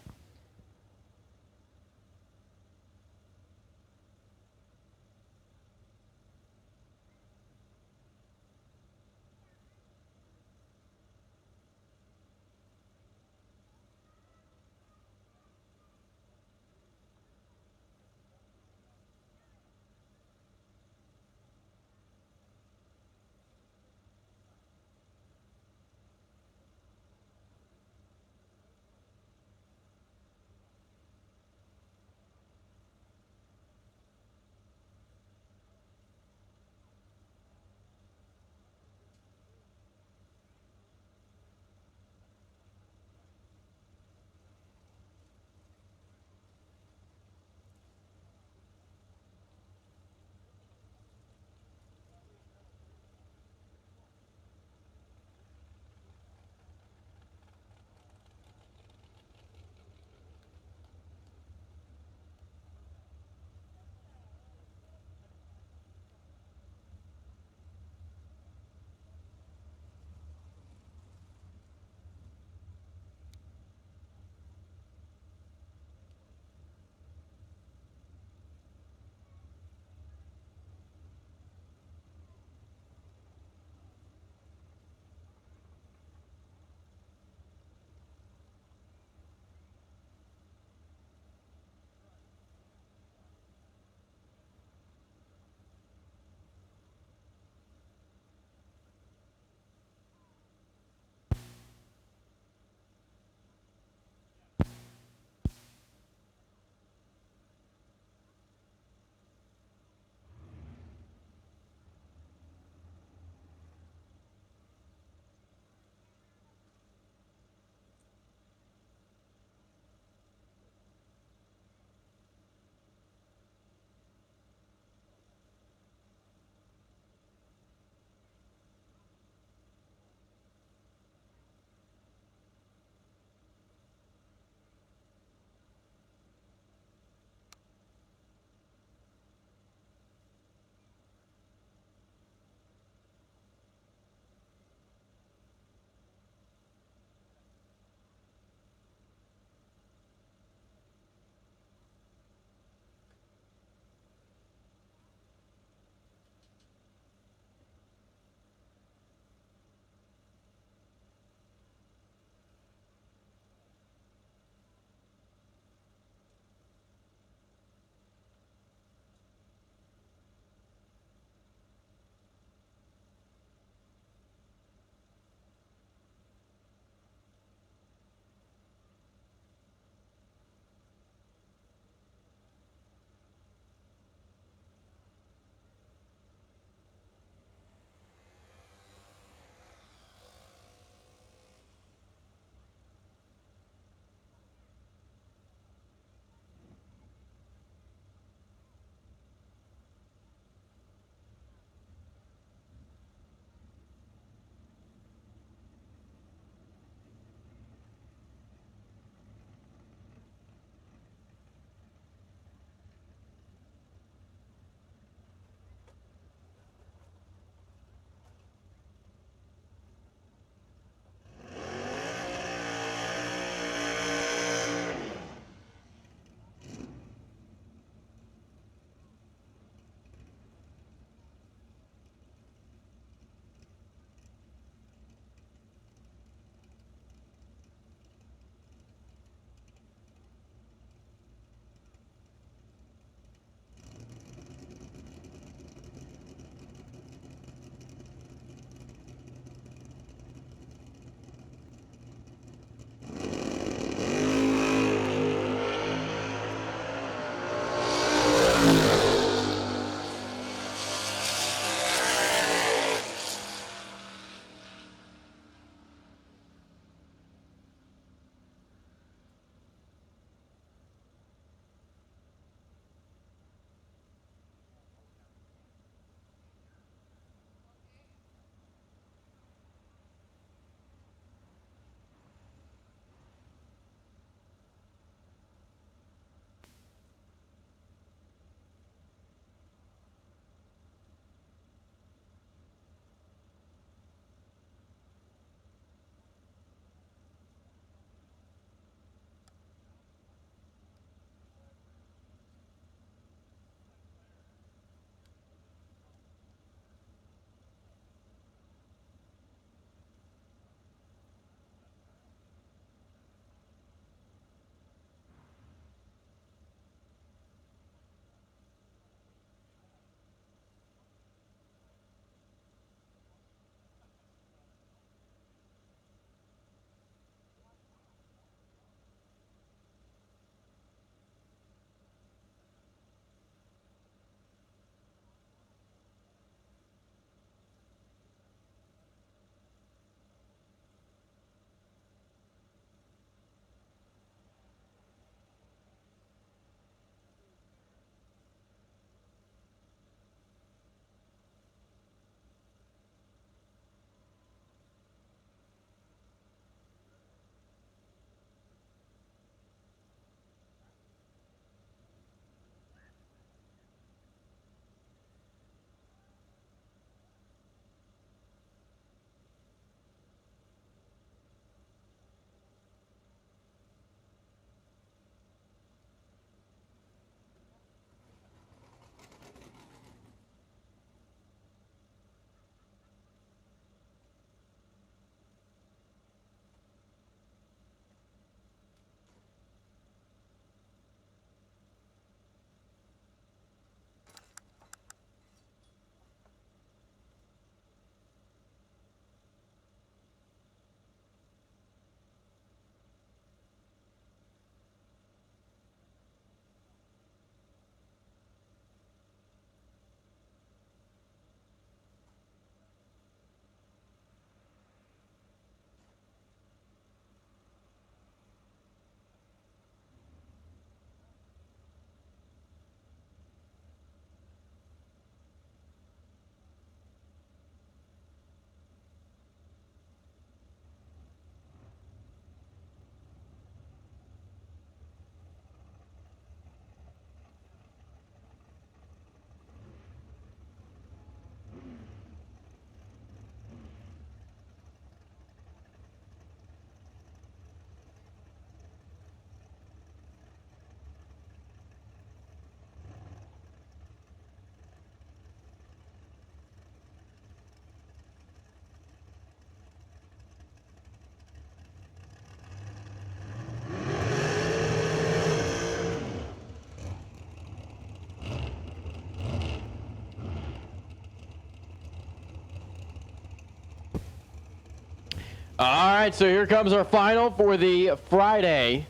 All right, so here comes our final for the Friday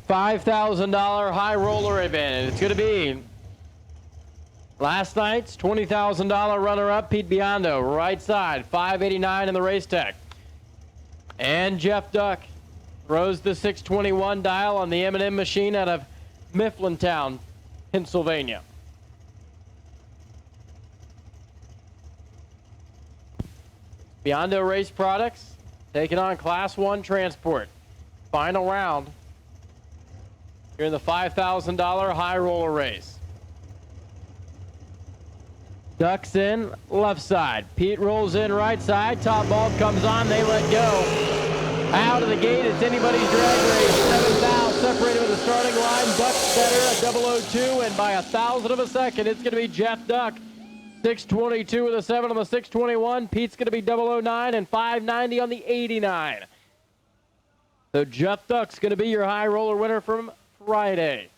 $5,000 high roller event. And it's going to be last night's $20,000 runner-up, Pete Biondo, right side, 589 in the race tech. And Jeff Duck throws the 621 dial on the M&M machine out of Mifflintown, Pennsylvania. Biondo Race Products taking on Class 1 Transport. Final round here in the $5,000 high roller race. Ducks in left side. Pete rolls in right side. Top bulb comes on. They let go. Out of the gate, it's anybody's drag race. 7th out, separated with the starting line. Ducks better, a 002, and by 1,000 of a second, it's going to be Jeff Duck. 622 with a 7 on the 621. Pete's going to be 009 and 590 on the 89. So Jeff Duck's going to be your high roller winner from Friday.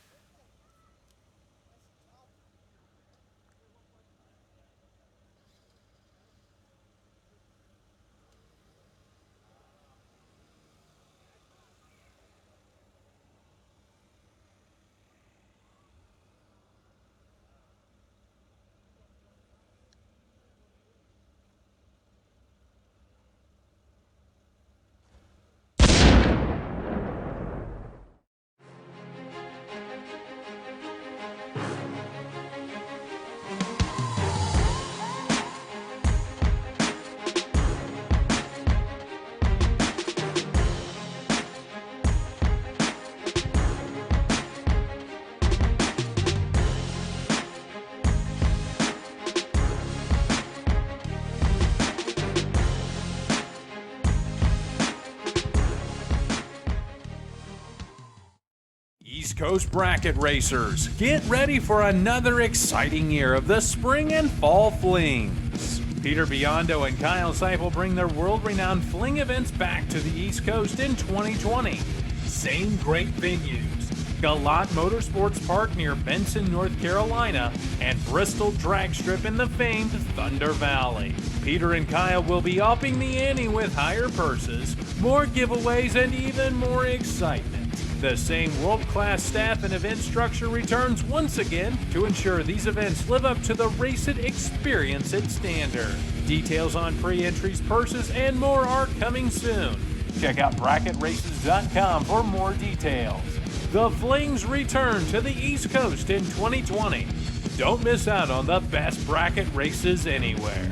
East Coast Bracket Racers, get ready for another exciting year of the spring and fall flings. Peter Biondo and Kyle Seipel bring their world-renowned fling events back to the East Coast in 2020. Same great venues: Galat Motorsports Park near Benson, North Carolina, and Bristol Drag Strip in the famed Thunder Valley. Peter and Kyle will be upping the ante with higher purses, more giveaways, and even more excitement. The same world-class staff and event structure returns once again to ensure these events live up to the Race It Experience It standard. Details on pre-entries, purses, and more are coming soon. Check out bracketraces.com for more details. The Flings return to the East Coast in 2020. Don't miss out on the best bracket races anywhere.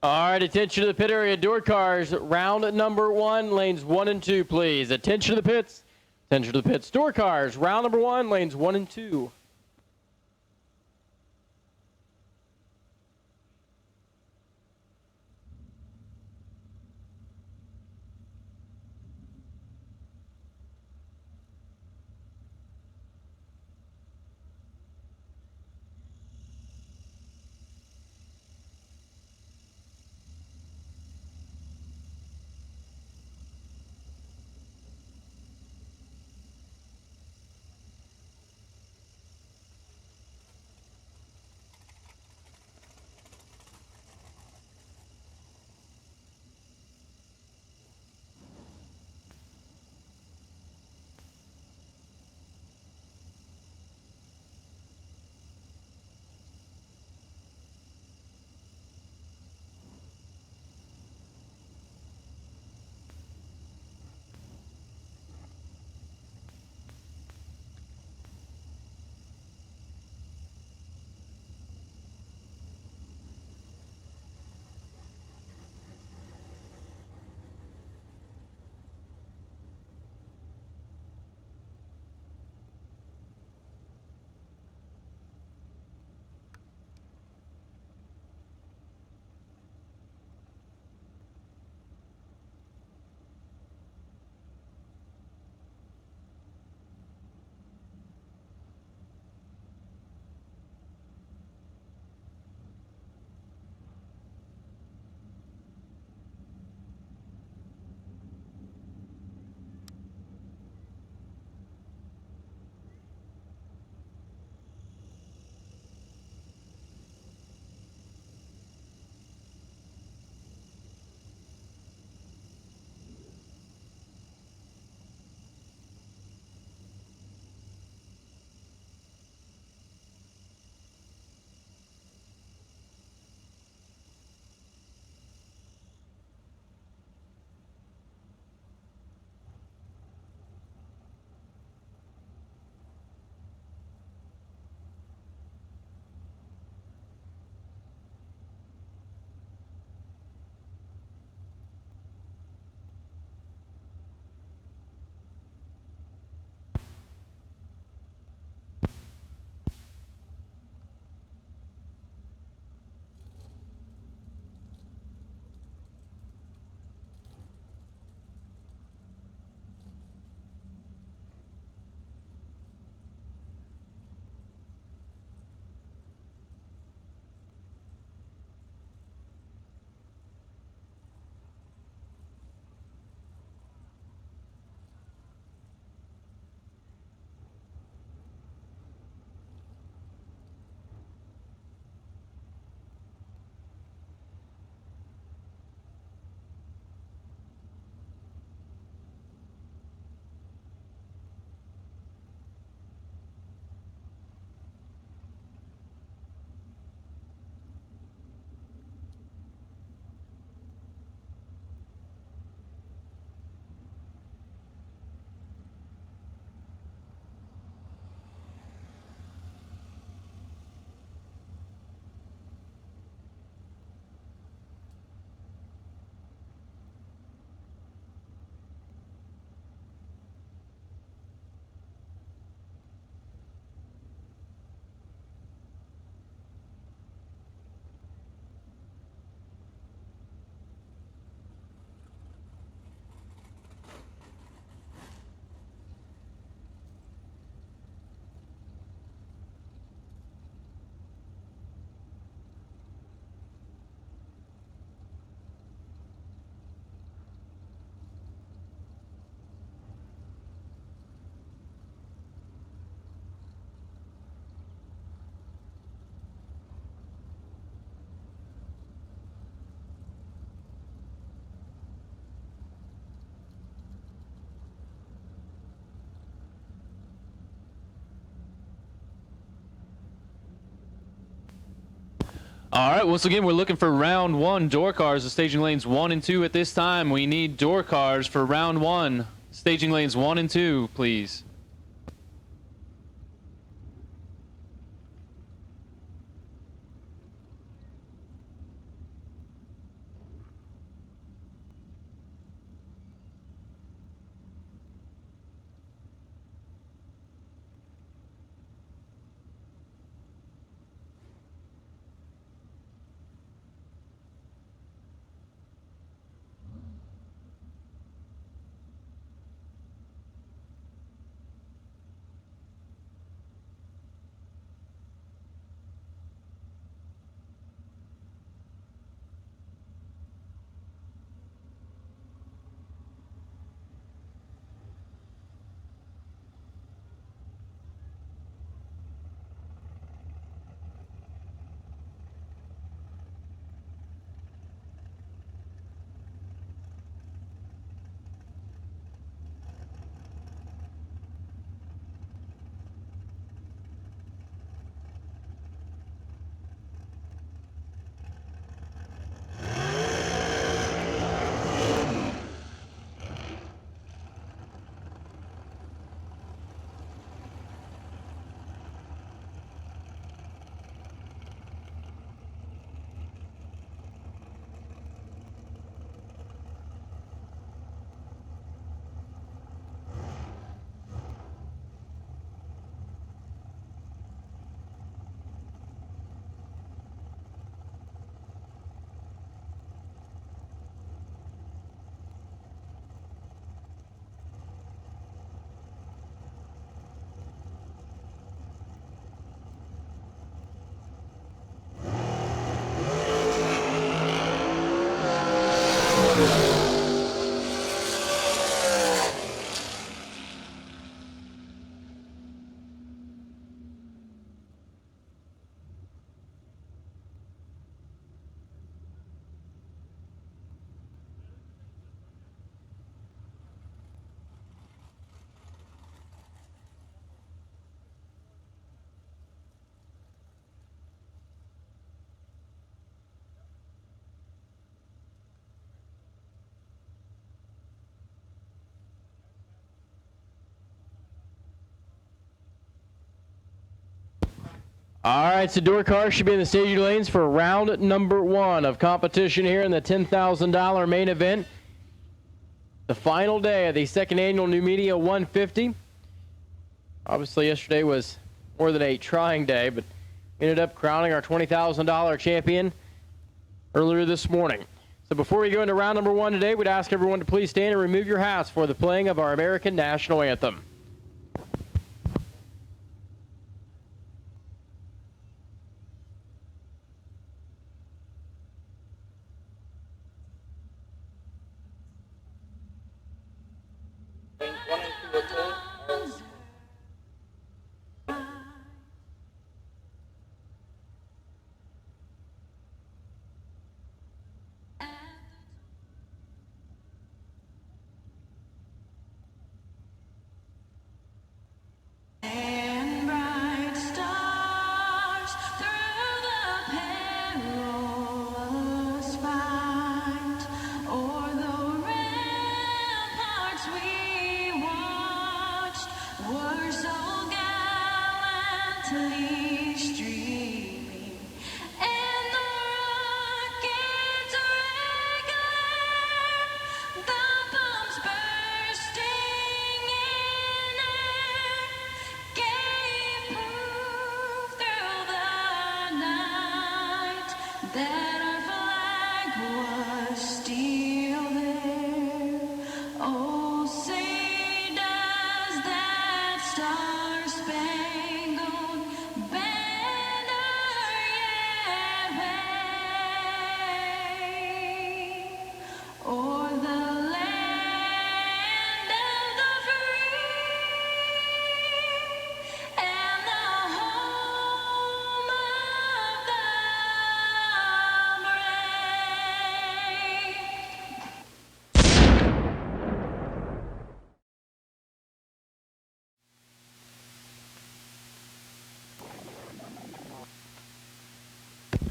All right, attention to the pit area door cars. Round number 1, lanes 1 and 2, please. Attention to the pits. Attention to the pits. Door cars. Round number 1, lanes 1 and 2. All right, once again, we're looking for round one door cars, the staging lanes 1 and 2 at this time. We need door cars for round one, staging lanes 1 and 2, please. All right, so door cars should be in the staging lanes for round number one of competition here in the $10,000 main event. The final day of the second annual Numidia 150. Obviously, yesterday was more than a trying day, but we ended up crowning our $20,000 champion earlier this morning. So before we go into round number one today, we'd ask everyone to please stand and remove your hats for the playing of our American national anthem.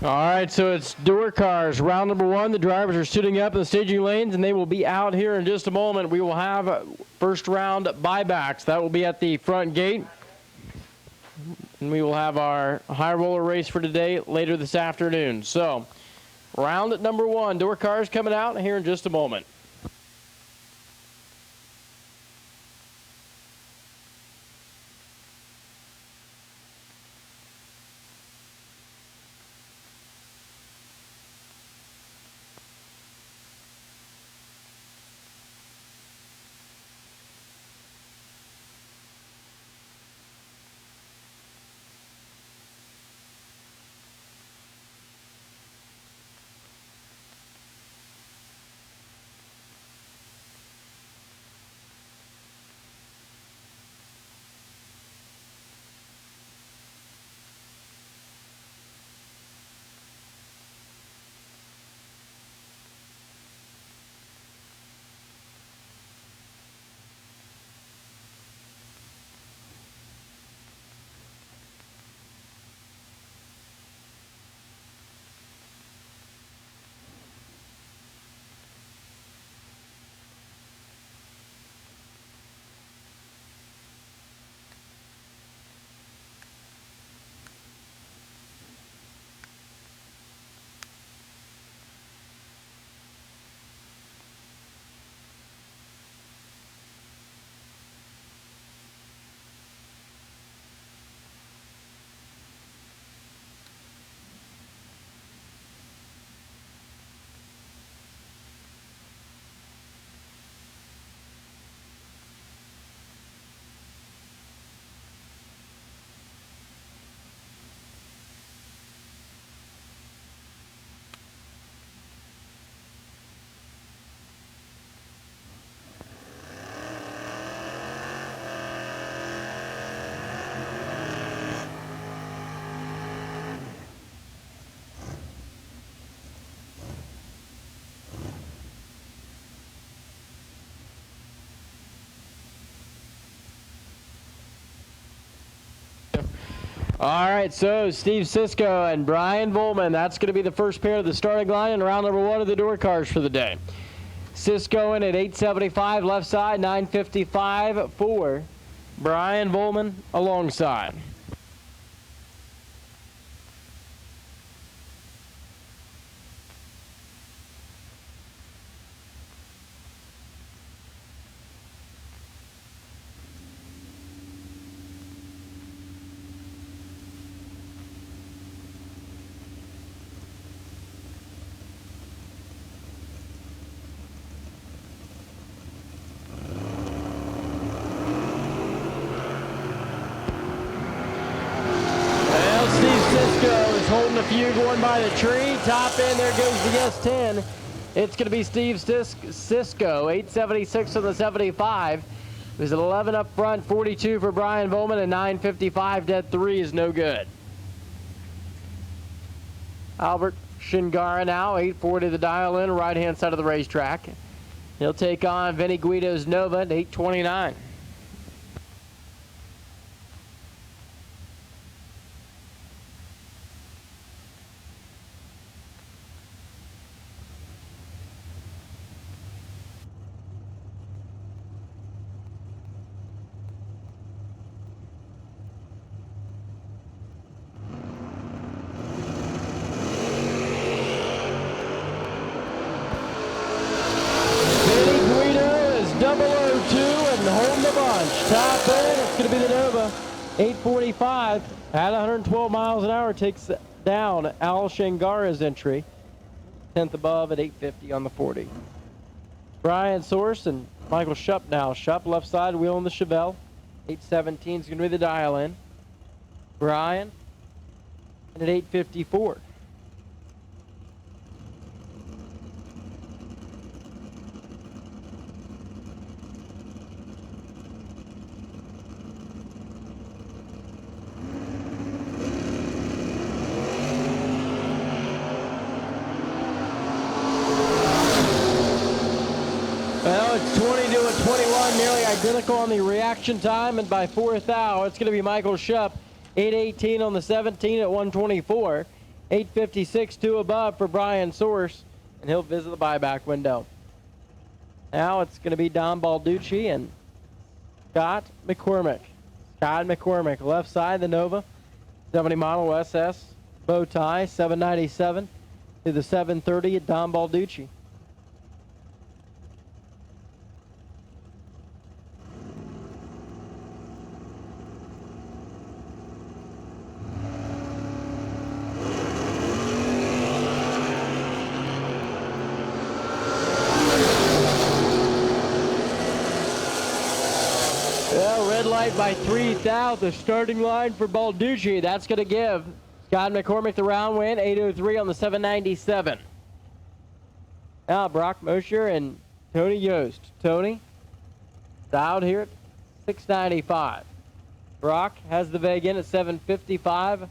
All right, so it's door cars. Round number 1. The drivers are suiting up in the staging lanes, and they will be out here in just a moment. We will have first round buybacks. That will be at the front gate. And we will have our high roller race for today later this afternoon. So, round number 1. Door cars coming out here in just a moment. All right, so Steve Sisko and Brian Volman, that's going to be the first pair of the starting line in round number 1 of the door cars for the day. Sisko in at 875 left side, 955 for Brian Volman alongside. Holding a few going by the tree. Top end, there goes the S10. It's going to be Steve Sisko, 876 on the 75. There's an 11 up front, 42 for Brian Volman, and 955 dead 3 is no good. Albert Shingara now, 840 the dial in, right-hand side of the racetrack. He'll take on Vinny Guido's Nova at 829. Top end, it's going to be the Nova. 845 at 112 miles an hour takes down Al Shangara's entry. 10th above at 850 on the 40. Brian Source and Michael Shupp now. Shupp left side wheeling the Chevelle. 817 is going to be the dial in. Brian and at 854. Well, it's 20 to a 21, nearly identical on the reaction time, and by fourth hour, it's going to be Michael Shupp, 818 on the 17 at 124. 856, 2 above for Brian Source, and he'll visit the buyback window. Now it's going to be Don Balducci and Scott McCormick. Scott McCormick, left side, the Nova, 70 model SS, bow tie, 797 to the 730 at Don Balducci. Red light by 3 south, the starting line for Balducci. That's going to give Scott McCormick the round win, 803 on the 797. Now Brock Mosher and Tony Yost. Tony, out here at 695. Brock has the veg in at 755.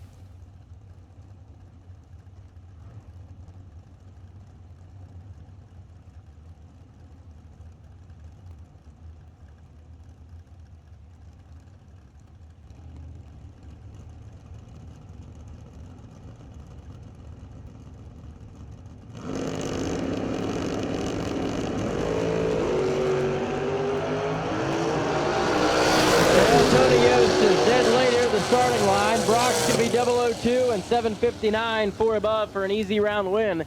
Starting line. Brock's going to be 002 and 759, 4 above for an easy round win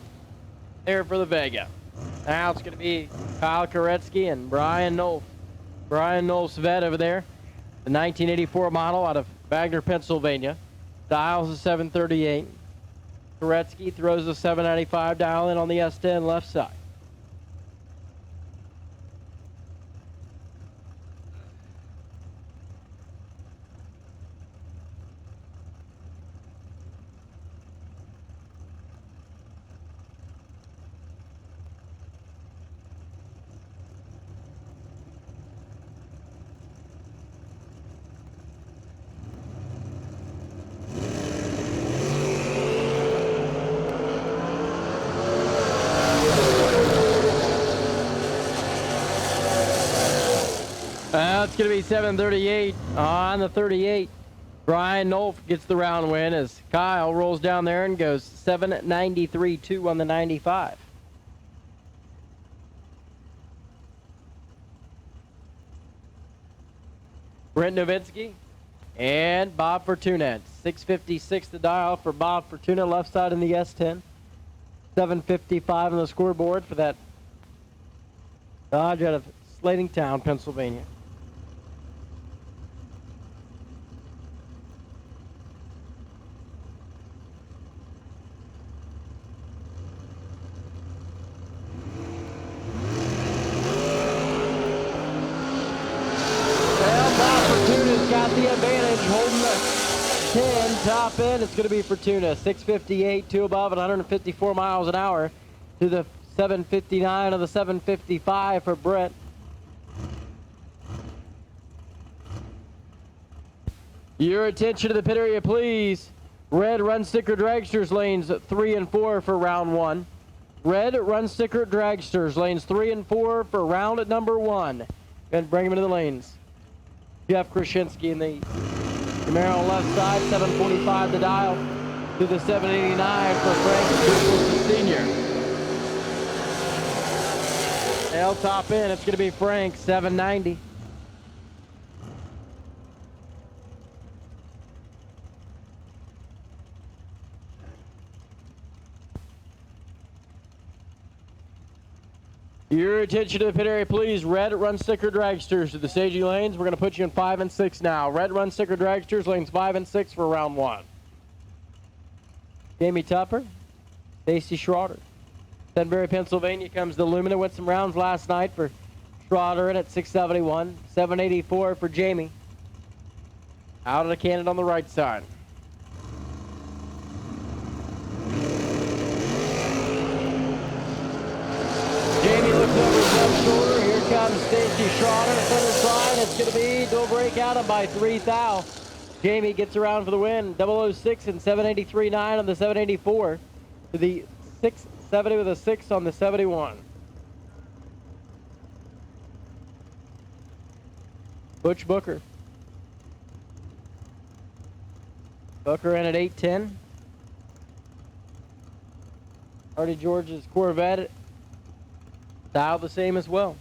there for the Vega. Now it's going to be Kyle Koretsky and Brian Nolf. Brian Nolf's vet over there, the 1984 model out of Wagner, Pennsylvania. Dials a 738. Koretsky throws a 795 dial in on the S10 left side. It's going to be 738 on the 38. Brian Nolf gets the round win as Kyle rolls down there and goes 793-2 on the 95. Brent Nowitzki and Bob Fortuna. 656 the dial for Bob Fortuna, left side in the S10. 755 on the scoreboard for that Dodge out of Slatingtown, Pennsylvania. Got the advantage, holding the 10 top end. It's going to be Fortuna. 658, 2 above at 154 miles an hour to the 759 of the 755 for Brett. Your attention to the pit area, please. Red Run Sticker Dragsters lanes 3 and 4 for round 1. Red Run Sticker Dragsters lanes 3 and 4 for round number 1. And bring them into the lanes. Jeff Krasinski in the Camaro left side, 745 the dial to the 789 for Frank Senior. L top in, it's going to be Frank, 790. Your attention to the pit area, please. Red Run Sticker Dragsters to the staging lanes. We're going to put you in 5 and 6 now. Red Run Sticker Dragsters, lanes 5 and 6 for round 1. Jamie Tupper, Stacy Schroeder. Sunbury, Pennsylvania comes to Lumina. Went some rounds last night for Schroeder in at 671. 784 for Jamie. Out of the cannon on the right side. Jamie looks over his left shoulder. Here comes Stacy Schroeder, center side. It's going to be dual breakout by 3 thou. Jamie gets around for the win. 006 and 783.9 on the 784 to the 670 with a 6 on the 71. Butch Booker. Booker in at 810. Artie George's Corvette, style the same as well.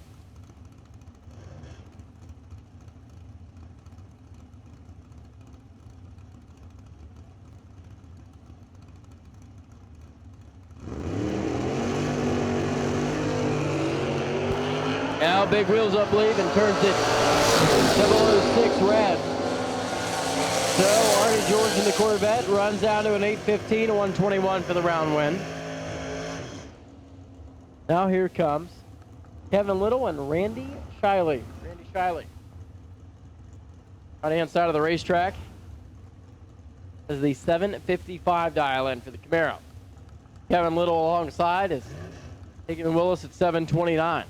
Now big wheels up lead and turns it 706 red. So Artie George in the Corvette runs down to an 815, a 121 for the round win. Now here comes Kevin Little and Randy Shiley. Randy Shiley. Right hand side of the racetrack is the 755 dial in for the Camaro. Kevin Little alongside is taking Willis at 729.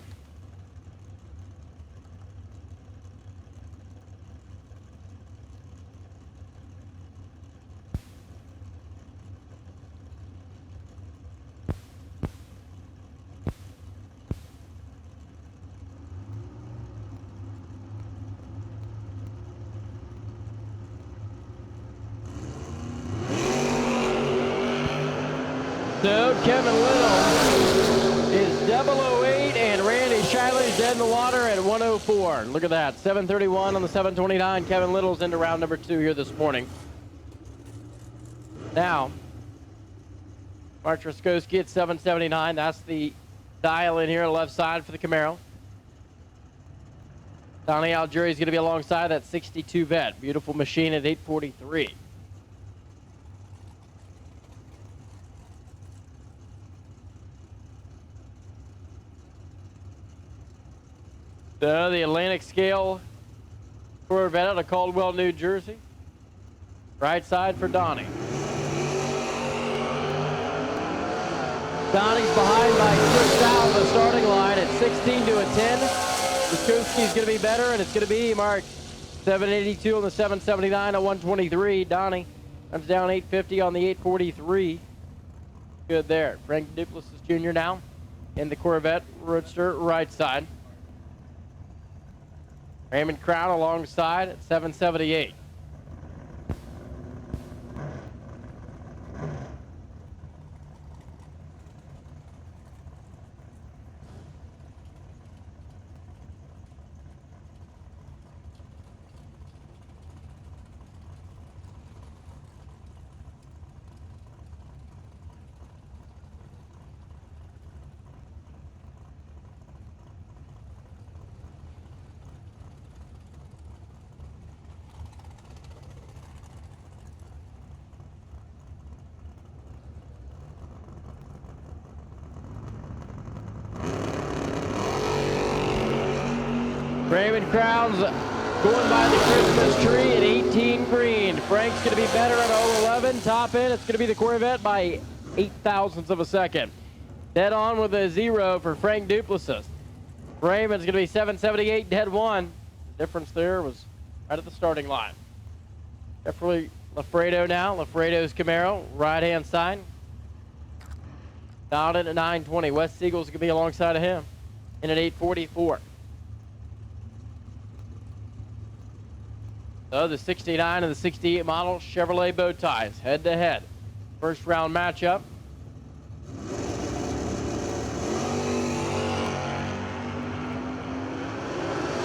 So Kevin Little is 008 and Randy Shiley's dead in the water at 104. Look at that, 731 on the 729. Kevin Little's into round number 2 here this morning. Now, Mark Truskowski at 779. That's the dial in here, left side for the Camaro. Donnie Algieri is going to be alongside that 62 vet. Beautiful machine at 843. So the Atlantic Scale Corvette out of Caldwell, New Jersey. Right side for Donnie. Donnie's behind by 6 out the starting line at 16 to a 10. Truskowski's going to be better, and it's going to be Mark 782 on the 779 at 123. Donnie comes down 850 on the 843. Good there. Frank Duplessis Jr. now in the Corvette Roadster right side. Raymond Crown alongside at 778. Raymond Crown's going by the Christmas tree at 18 green. Frank's going to be better at 011. Top end, it's going to be the Corvette by 8 thousandths of a second. Dead on with a 0 for Frank Duplessis. Raymond's going to be 778, dead 1. The difference there was right at the starting line. Definitely Lafredo now. Lafredo's Camaro, right-hand side. Down at 920. Wes Siegel's going to be alongside of him in at 844. So the 69 and the 68 model Chevrolet bow ties head to head. First round matchup.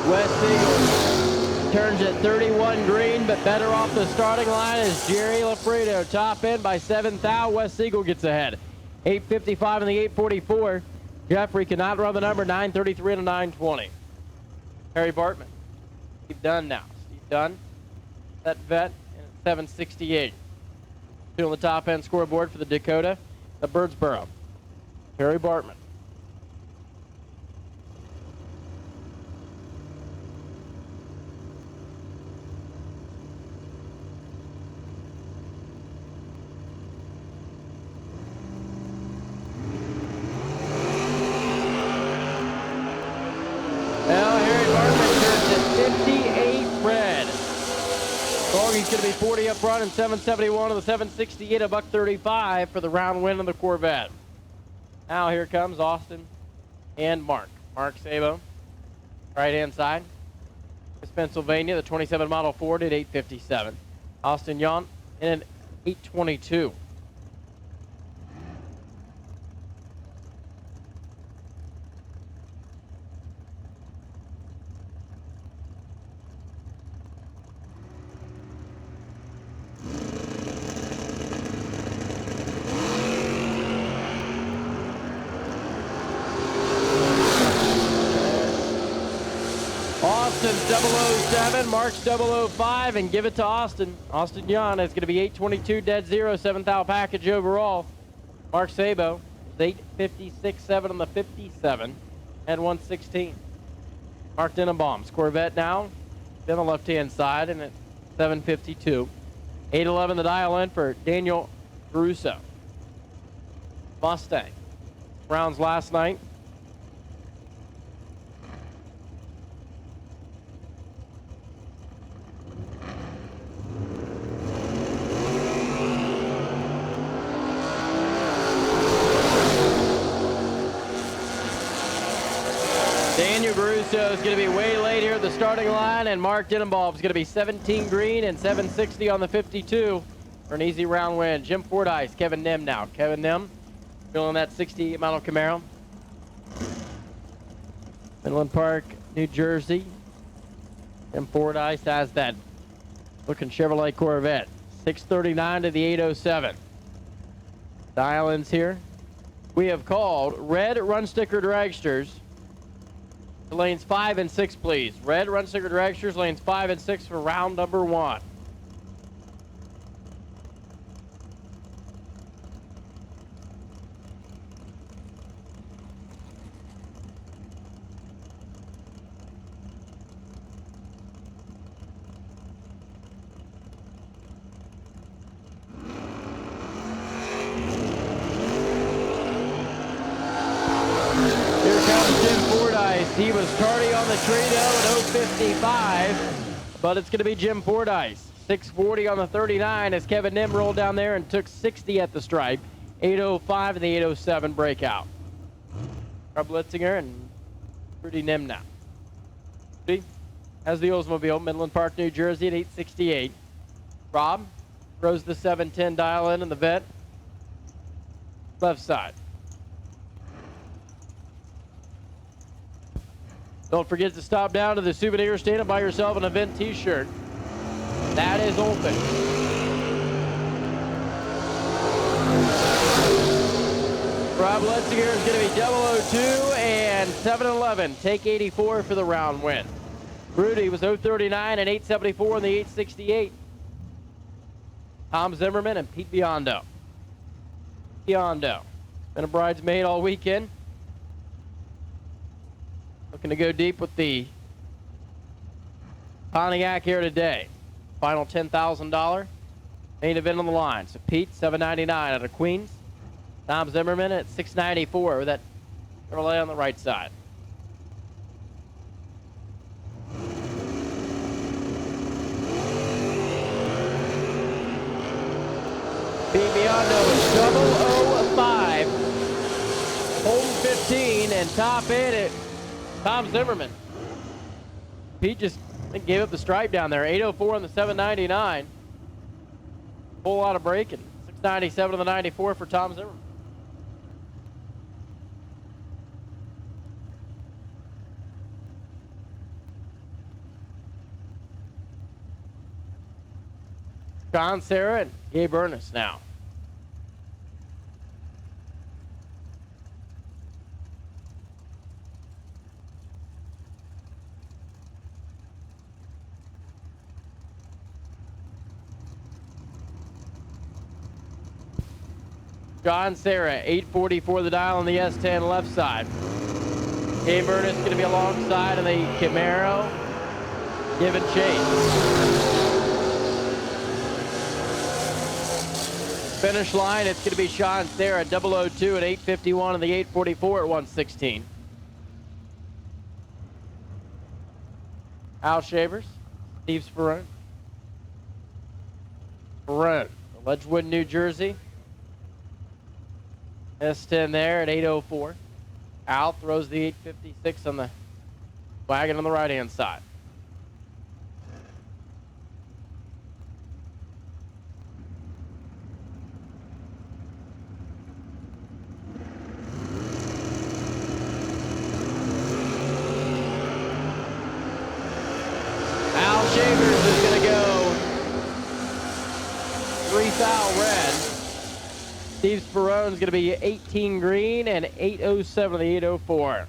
Wes Siegel turns at 31 green, but better off the starting line is Jerry Lafredo. Top end by 7 thou. Wes Siegel gets ahead. 855 in the 844. Jeffrey cannot run the number 933 and a 920. Harry Bartman. Steve Dunn now. Steve Dunn. That vet in 768. Two on the top end scoreboard for the Dakota, the Birdsboro. Harry Bartman. Now Harry Bartman turns at 58 red. He's going to be 40 up front and 771 on the 768, a $135 for the round win of the Corvette. Now here comes Austin and Mark. Mark Sabo, right-hand side. It's Pennsylvania, the 27 model Ford at 857. Austin Yon in an 822. Thompson's 007, Mark's 005, and give it to Austin. Austin Young, it's going to be 822 dead zero, 7th out package overall. Mark Sabo, 856.7 on the 57, and 116. Mark Denenbaum's Corvette now, on the left-hand side, and at 752. 811 the dial in for Daniel Caruso. Mustang. Rounds last night. Daniel Caruso is going to be way late here at the starting line, and Mark Denenbaum is going to be 17 green and 760 on the 52 for an easy round win. Jim Fordyce, Kevin Nim now. Kevin Nim feeling that 68 model Camaro. Midland Park, New Jersey. Jim Fordyce has that looking Chevrolet Corvette. 639 to the 807. Dial-ins here. We have called red run sticker dragsters. Lanes 5 and 6, please. Red run sticker dragsters, lanes 5 and 6 for round number 1. He was tardy on the Trito at 055, but it's going to be Jim Fordyce. 640 on the 39 as Kevin Nim rolled down there and took 60 at the stripe. 805 and the 807 breakout. Rob Blitzinger and Rudy Nim now. See, has the Oldsmobile, Midland Park, New Jersey at 868. Rob throws the 710 dial in the vet. Left side. Don't forget to stop down to the souvenir stand and buy yourself an event t-shirt. That is open. Rob Letzinger is going to be 002 and 711. Take 84 for the round win. Rudy was 039 and 874 in the 868. Tom Zimmerman and Pete Biondo. Biondo. Been a bridesmaid all weekend. Looking to go deep with the Pontiac here today. Final $10,000. Main event on the line. So Pete, $799 out of Queens. Tom Zimmerman at $694 with that Chevrolet on the right side. Pete Biondo is 005. Home 15 and top in it. Tom Zimmerman. Pete just gave up the stripe down there. 804 on the 799. Whole lot of braking. 697 on the 94 for Tom Zimmerman. John Sarah and Gabe Ernest now. John Sarah, 844 the dial on the S10 left side. Gabe Ernest going to be alongside of the Camaro. Give and chase. Finish line, it's going to be Sean Sarah, 002 at 851 and the 844 at 116. Al Shavers, Steve Sperone. Sperone, Ledgewood, New Jersey. S10 there at 804. Al throws the 856 on the wagon on the right-hand side. Al Shavers is going to go 3,000 red. Steve Sperone is going to be 18 green and 807 on the 804.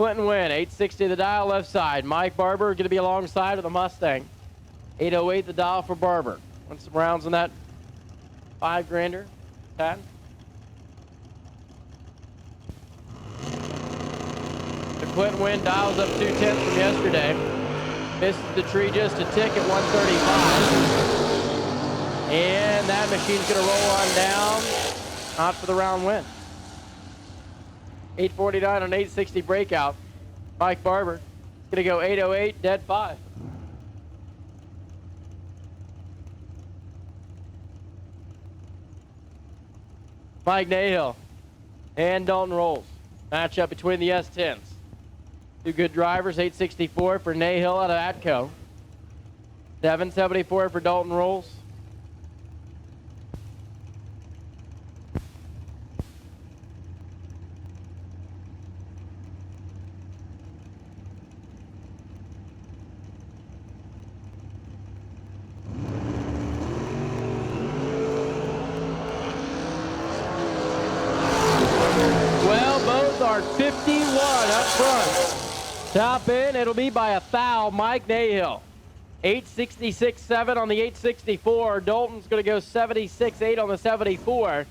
Clinton Wynn, 860 the dial left side. Mike Barber going to be alongside of the Mustang. 808 the dial for Barber. Want some rounds on that 5 grander, 10. The Clinton Wynn dials up 2/10 from yesterday. Misses the tree just a tick at 135. And that machine's going to roll on down. Not for the round win. 849 on 860 breakout. Mike Barber is going to go 808, dead 5. Mike Nahill and Dalton Rolls. Matchup between the S10s. Two good drivers, 864 for Nahill out of Atco. 774 for Dalton Rolls. Well, both are 51 up front. Top in, it'll be by a foul, Mike Nahill. 866.7 on the 864. Dalton's going to go 76.8 on the 74. And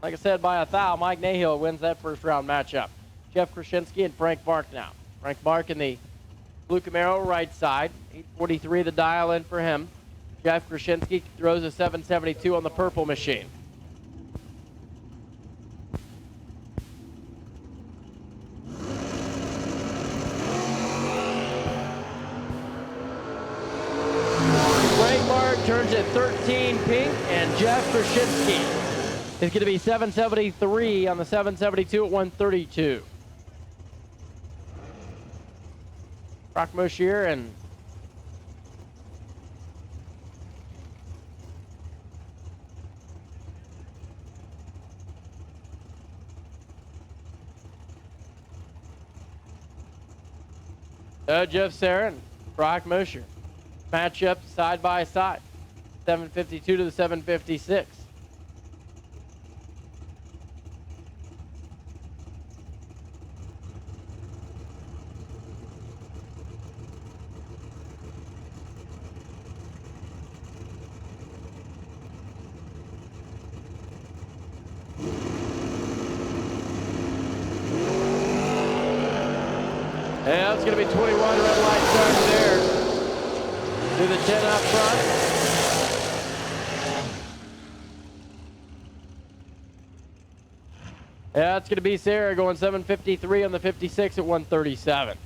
like I said, by a foul, Mike Nahill wins that first round matchup. Jeff Krasinski and Frank Mark now. Frank Mark in the blue Camaro right side. 843 the dial in for him. Jeff Krasinski throws a 772 on the purple machine. Turns at 13 pink, and Jeff Krasinski is going to be 773 on the 772 at 132. Brock Moshier and Jeff Sarah and Brock Moshier match up side by side. 752 to the 756. Yeah, it's going to be 21 red light starting there. Do the 10 up front. Yeah, it's going to be Sarah going 753 on the 56 at 137.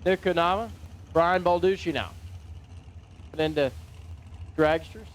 Nick Konama, Brian Balducci now. And into dragsters.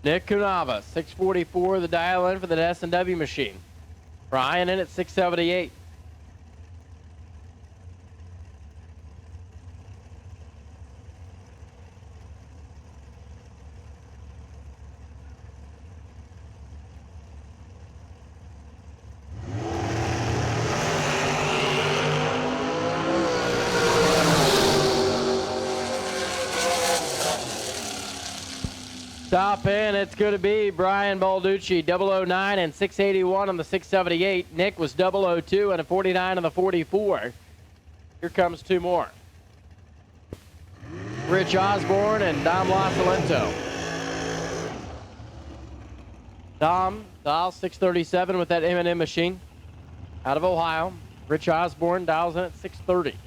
Nick Kunava, 644, the dial in for the S&W machine. Brian in at 678. Top in, it's going to be Brian Balducci, 009 and 681 on the 678. Nick was 002 and a 49 on the 44. Here comes two more. Rich Osborne and Dom Lasalento. Dom, dial 637 with that M&M machine out of Ohio. Rich Osborne dials in at 630.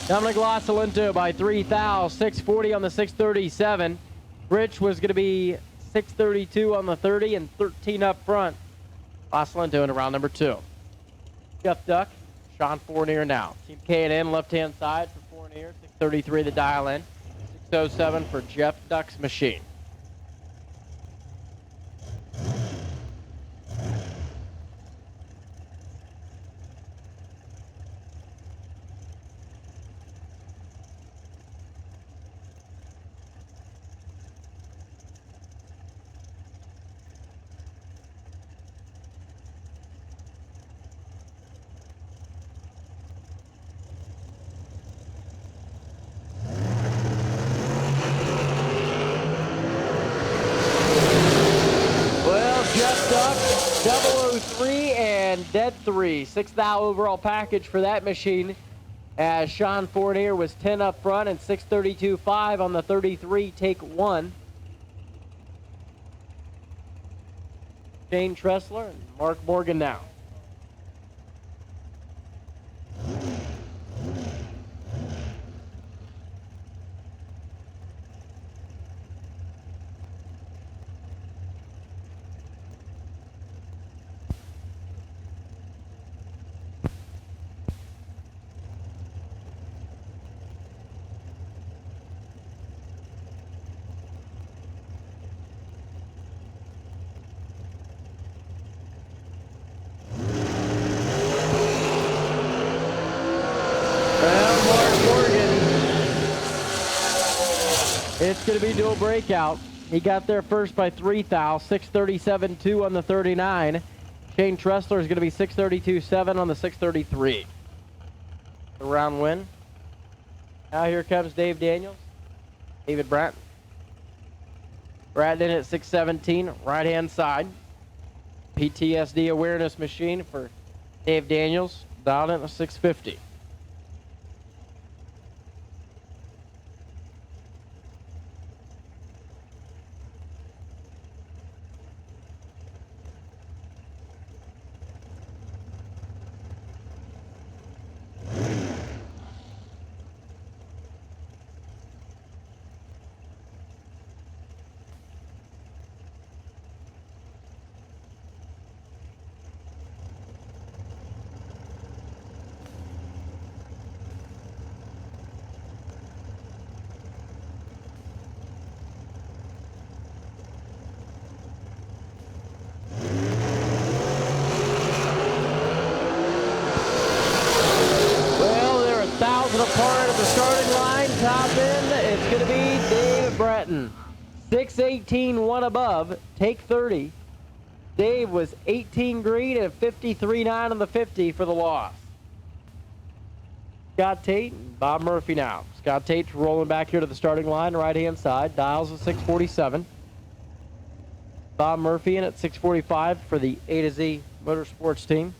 Dominic Lasalento by 3 thou, 640 on the 637. Rich was going to be 632 on the 30 and 13 up front. Lasalento in round number 2. Jeff Duck, Sean Fournier now. Team K&N left-hand side for Fournier, 633 the dial in, 607 for Jeff Duck's machine. Jeff Duck, 003 and dead 3. 6 thou overall package for that machine, as Sean Fournier was 10 up front and 632.5 on the 33, take 1. Shane Tressler and Mark Morgan now. It's going to be dual breakout. He got there first by 3 thou, 637.2 on the 39. Shane Tressler is going to be 632.7 on the 633. The round win. Now here comes Dave Daniels, David Bratton. Bratton in at 617, right-hand side. PTSD awareness machine for Dave Daniels, dialed in at 650. Apart at the starting line, top end, it's going to be Dave Bratton. 618, one above, take 30. Dave was 18 green and 53.9 on the 50 for the loss. Scott Tate and Bob Murphy now. Scott Tate rolling back here to the starting line, right-hand side, dials at 647. Bob Murphy in at 645 for the A to Z Motorsports team.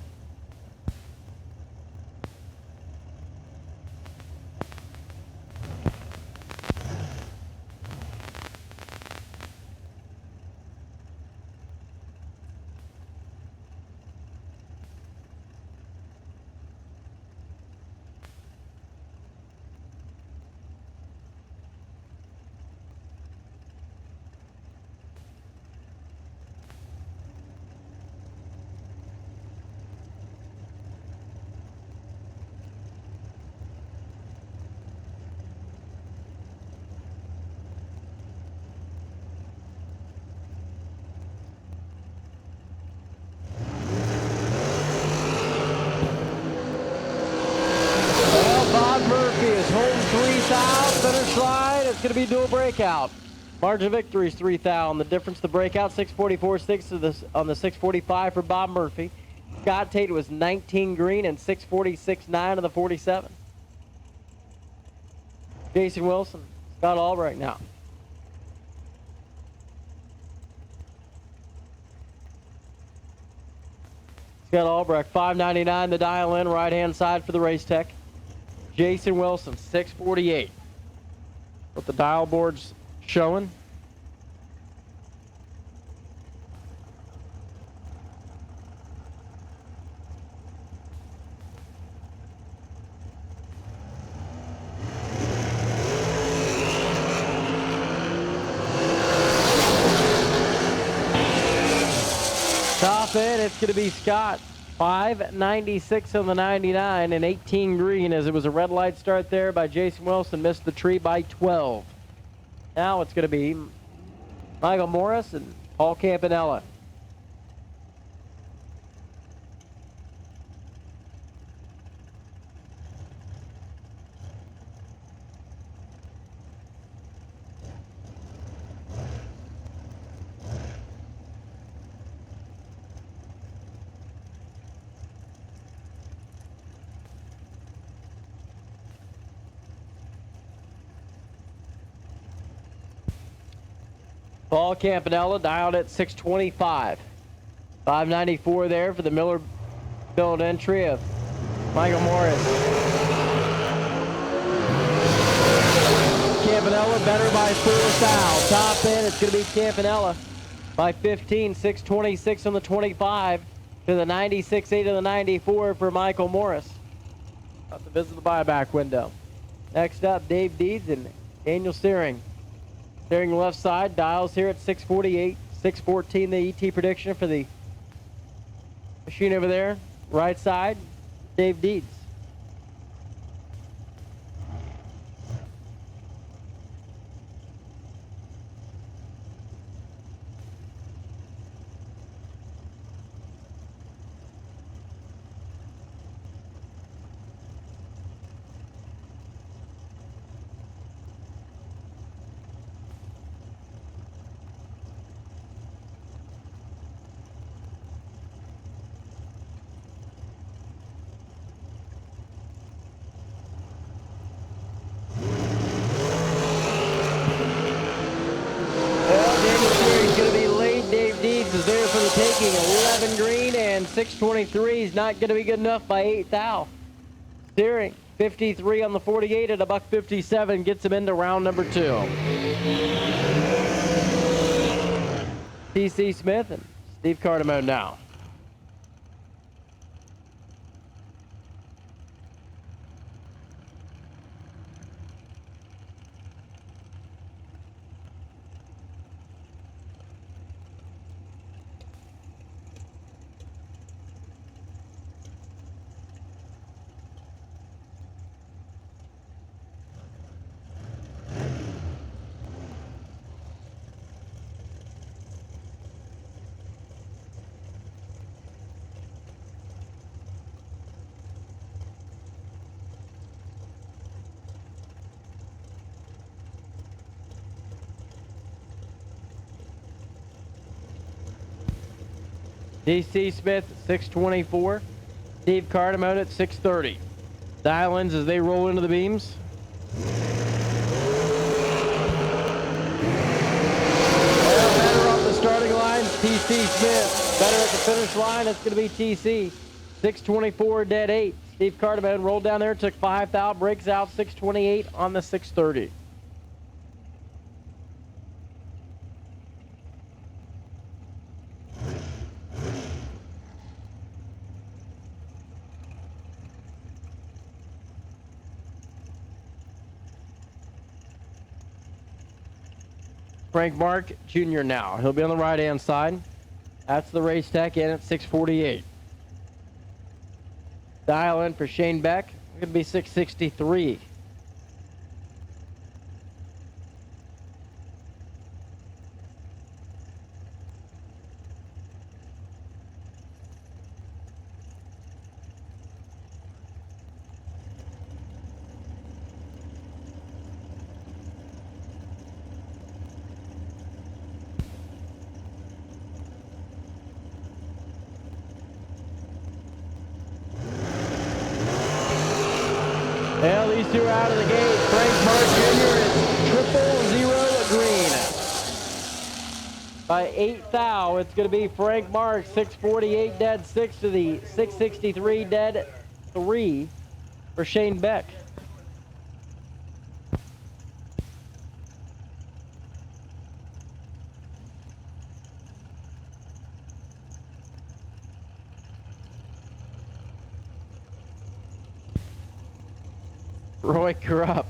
Finish line, it's going to be dual breakout. Margin of victory is 3 thou. The difference, the breakout, 644.6 on the 645 for Bob Murphy. Scott Tate was 19 green and 646.9 on the 47. Jason Wilson, Scott Albright now. Scott Albrecht, 599 the dial in, right-hand side for the Race Tech. Jason Wilson, 648. What the dial board's showing. top end, it's going to be Scott. 596 on the 99 and 18 green, as it was a red light start there by Jason Wilson. Missed the tree by 12. Now it's going to be Michael Morris and Paul Campanella. Paul Campanella dialed at 625. 594 there for the Miller build entry of Michael Morris. Campanella better by 4 thou. Top end, it's going to be Campanella by 15. 626 on the 25 to the 96.8 of the 94 for Michael Morris. About to visit the buyback window. Next up, Dave Deeds and Daniel Searing. Steering left side, dials here at 648, 614, the ET prediction for the machine over there. Right side, Dave Deeds. Is there for the taking. 11 green and 623 is not going to be good enough by 8 thou. Steering 53 on the 48 at $157 gets him into round number 2. TC Smith and Steve Cardamone now. DC Smith at 624. Steve Cardamone at 630. Dial-ins as they roll into the beams. Better off the starting line, TC Smith. Better at the finish line, it's going to be TC. 624, dead 8. Steve Cardamone rolled down there, took 5 thou, breaks out 628 on the 630. Frank Mark Jr. now. He'll be on the right-hand side. That's the race tech in at 648. Dial in for Shane Beck. It's going to be 663. Well, these two are out of the gate. Frank Mark Jr. is 000 green. By 8 thou, it's going to be Frank Mark, 648 dead 6 to the 663 dead 3 for Shane Beck. Roy Krupp.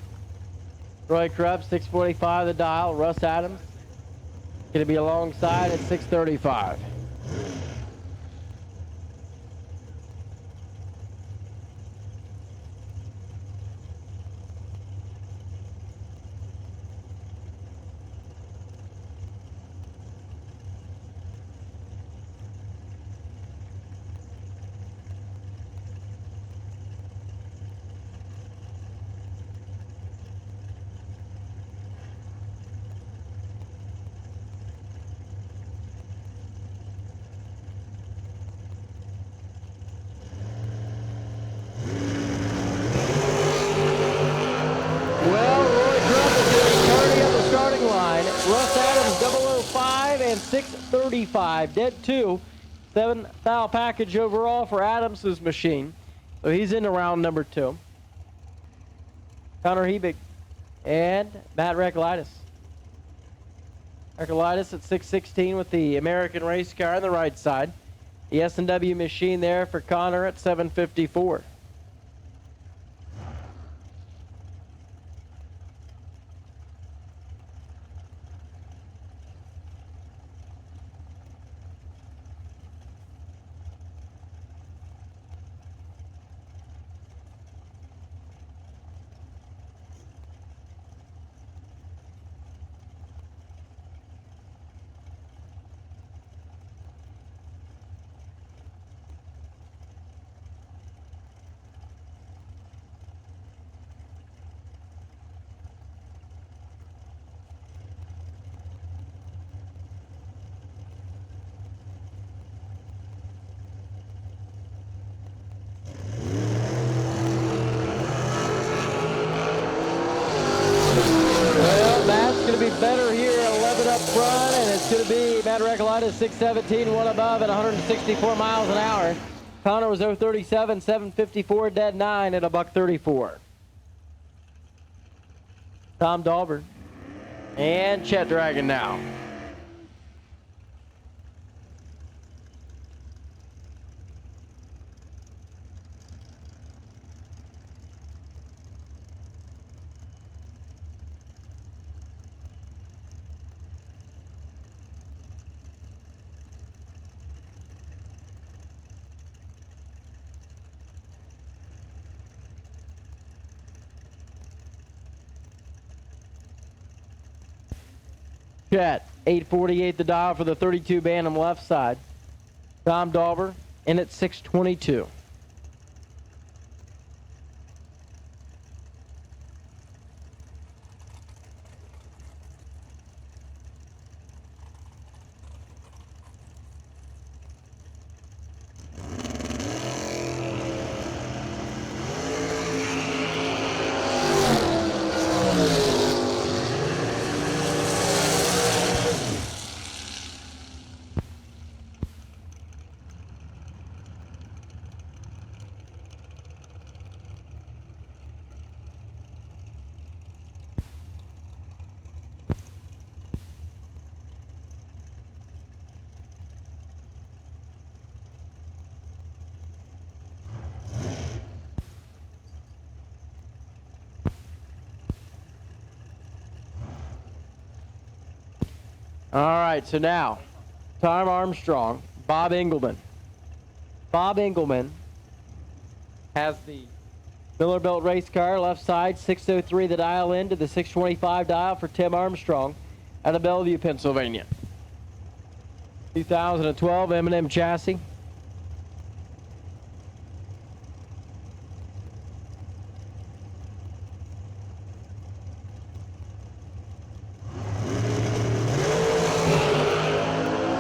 Roy Krupp, 645 the dial. Russ Adams going to be alongside at 635. 35. Dead 2. 7 foul package overall for Adams's machine. So he's into round number 2. Connor Hebig and Matt Recklitis. Recklitis at 616 with the American race car on the right side. The S&W machine there for Connor at 754. Better here at 11 up front, and it's going to be Matt Recklitis 617, one above at 164 miles an hour. Connor was 037, 754, dead 9 at $134. Tom Dahlberg and Chet Dragon now. Chet, 848 the dial for the 32 Bantam left side. Tom Dauber in at 622. All right, so now, Tom Armstrong, Bob Engelman. Bob Engelman has the Miller-Built race car, left side, 603 the dial in to the 625 dial for Tim Armstrong out of Bellevue, Pennsylvania. 2012 M&M chassis.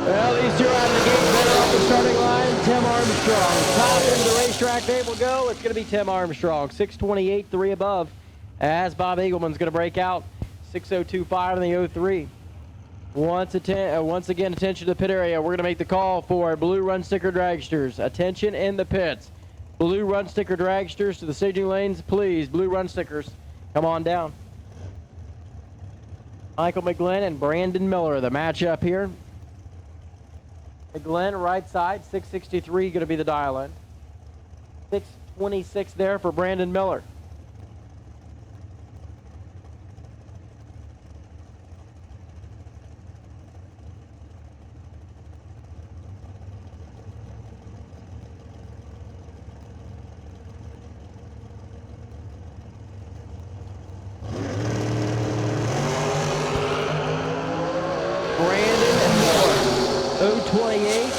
Well, these two are out of the gate, better off the starting line. Tim Armstrong. Top into the racetrack they will go. It's going to be Tim Armstrong. 628, 3 above. As Bob Engelman's going to break out. 6025 in the 03. Once again, attention to the pit area. We're going to make the call for blue run sticker dragsters. Attention in the pits. Blue run sticker dragsters to the staging lanes, please. Blue run stickers. Come on down. Michael McGlynn and Brandon Miller, the matchup here. McGlynn, right side, 663 going to be the dial in. 626 there for Brandon Miller. Brandon Miller, 028.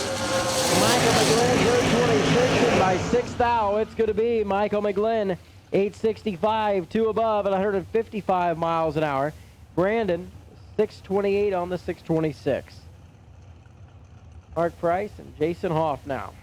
Michael McGlynn, 026, and by 6 thou, it's going to be Michael McGlynn, 865, 2 above at 155 miles an hour. Brandon, 628 on the 626. Mark Price and Jason Hoff now.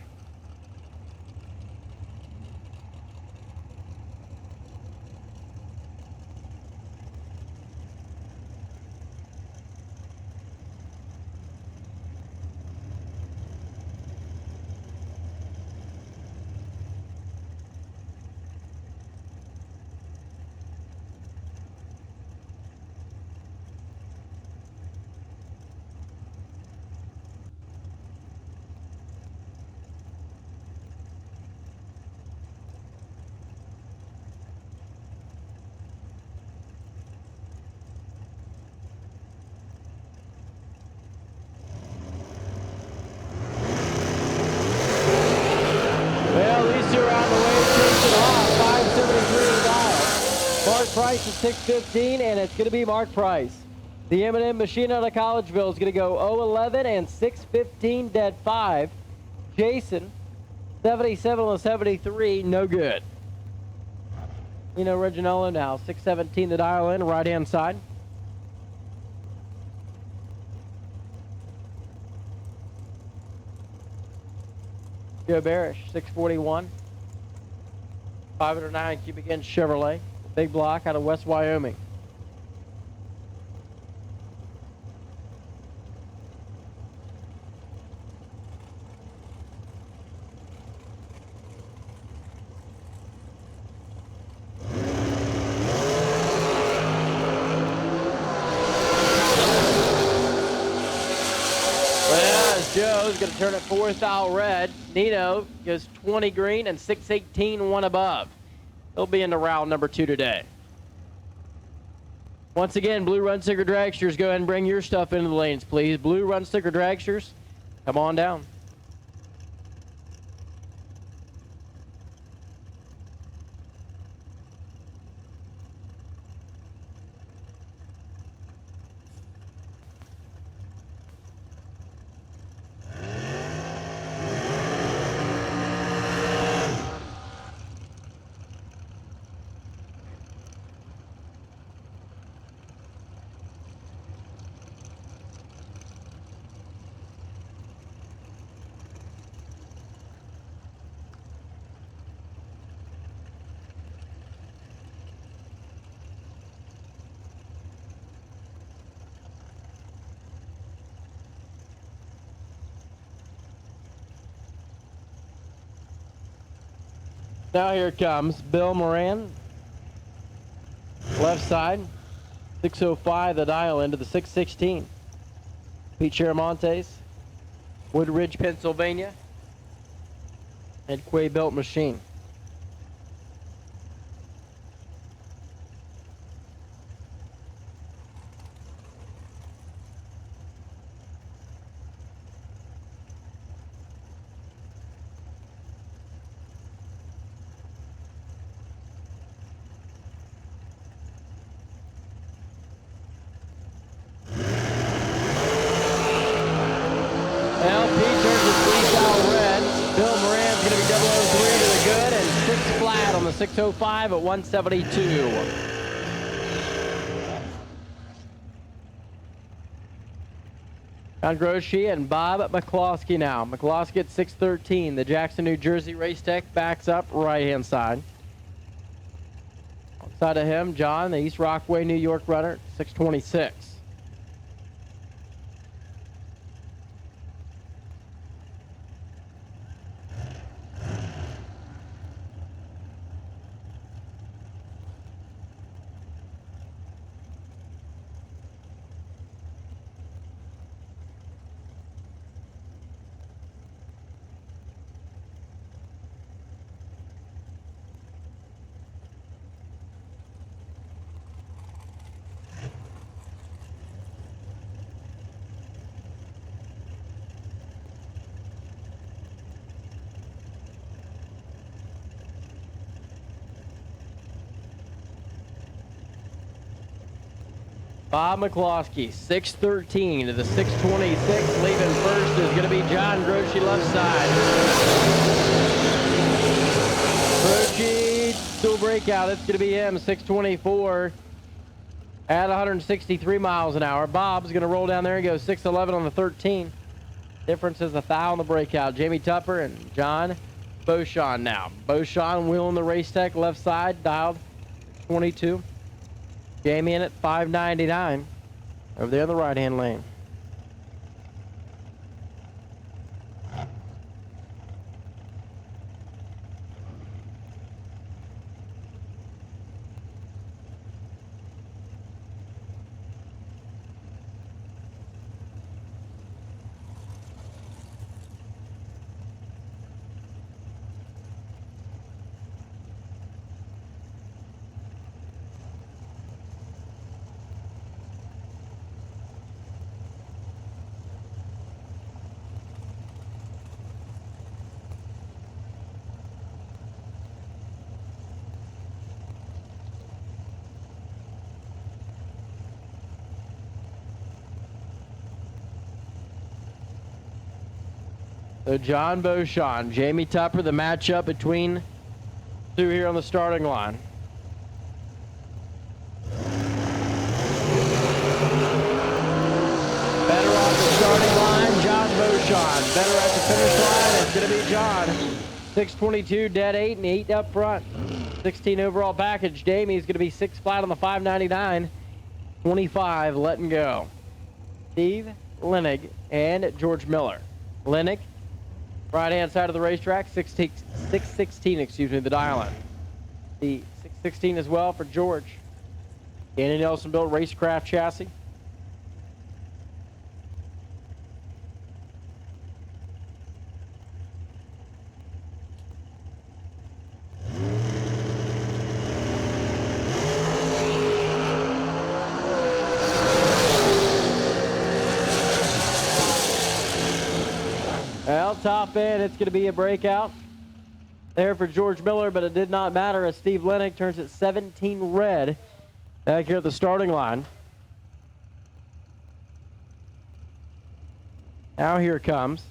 Mark Price at 6:15, and it's going to be Mark Price. The M&M machine out of Collegeville is going to go 0-11 and 6:15 dead 5. Jason, 77 on 73, no good. Reginello now, 6:17 to dial in, right-hand side. Joe Barish, 6:41. 509 cubic inch Chevrolet. Big block out of West Wyoming. Joe's going to turn it 4th out red. Nino goes 20 green and 6:18 one above. He'll be into round number 2 today. Once again, blue run sticker dragsters, go ahead and bring your stuff into the lanes, please. Blue run sticker dragsters, come on down. Now here comes Bill Moran. Left side, 6:05 the dial into the 6:16. Pete Chiramontes, Woodridge, Pennsylvania, and Quay Built Machine. Bill Moran's going to be 003 to the good and 6 flat on the 6:05 at 172. John Groshi and Bob McCloskey now. McCloskey at 6:13. The Jackson, New Jersey Race Tech backs up right-hand side. Outside of him, John, the East Rockaway, New York runner, 6:26. Bob McCloskey, 6:13 to the 6:26. Leaving first is going to be John Groshi left side. Groshi, dual breakout. It's going to be him, 6:24 at 163 miles an hour. Bob's going to roll down there and go 6:11 on the 13. Difference is 1,000 on the breakout. Jamie Tupper and John Beauchamp now. Beauchamp wheeling the Race Tech left side, dialed 22. Jamie in at 599 over there in the right-hand lane. So John Beauchamp, Jamie Tupper, the matchup between two here on the starting line. Better off the starting line, John Beauchamp. Better at the finish line, it's going to be John. 622, dead 8, and 8 up front. 16 overall package. Jamie's going to be 6 flat on the 599. 25 letting go. Steve Lenig and George Miller. Lenig, right-hand side of the racetrack, 616, excuse me, the dial-in. The 616 as well for George. Danny Nelson built racecraft chassis. Well, top end, it's going to be a breakout there for George Miller, but it did not matter as Steve Lenig turns it 17 red back here at the starting line. Now here comes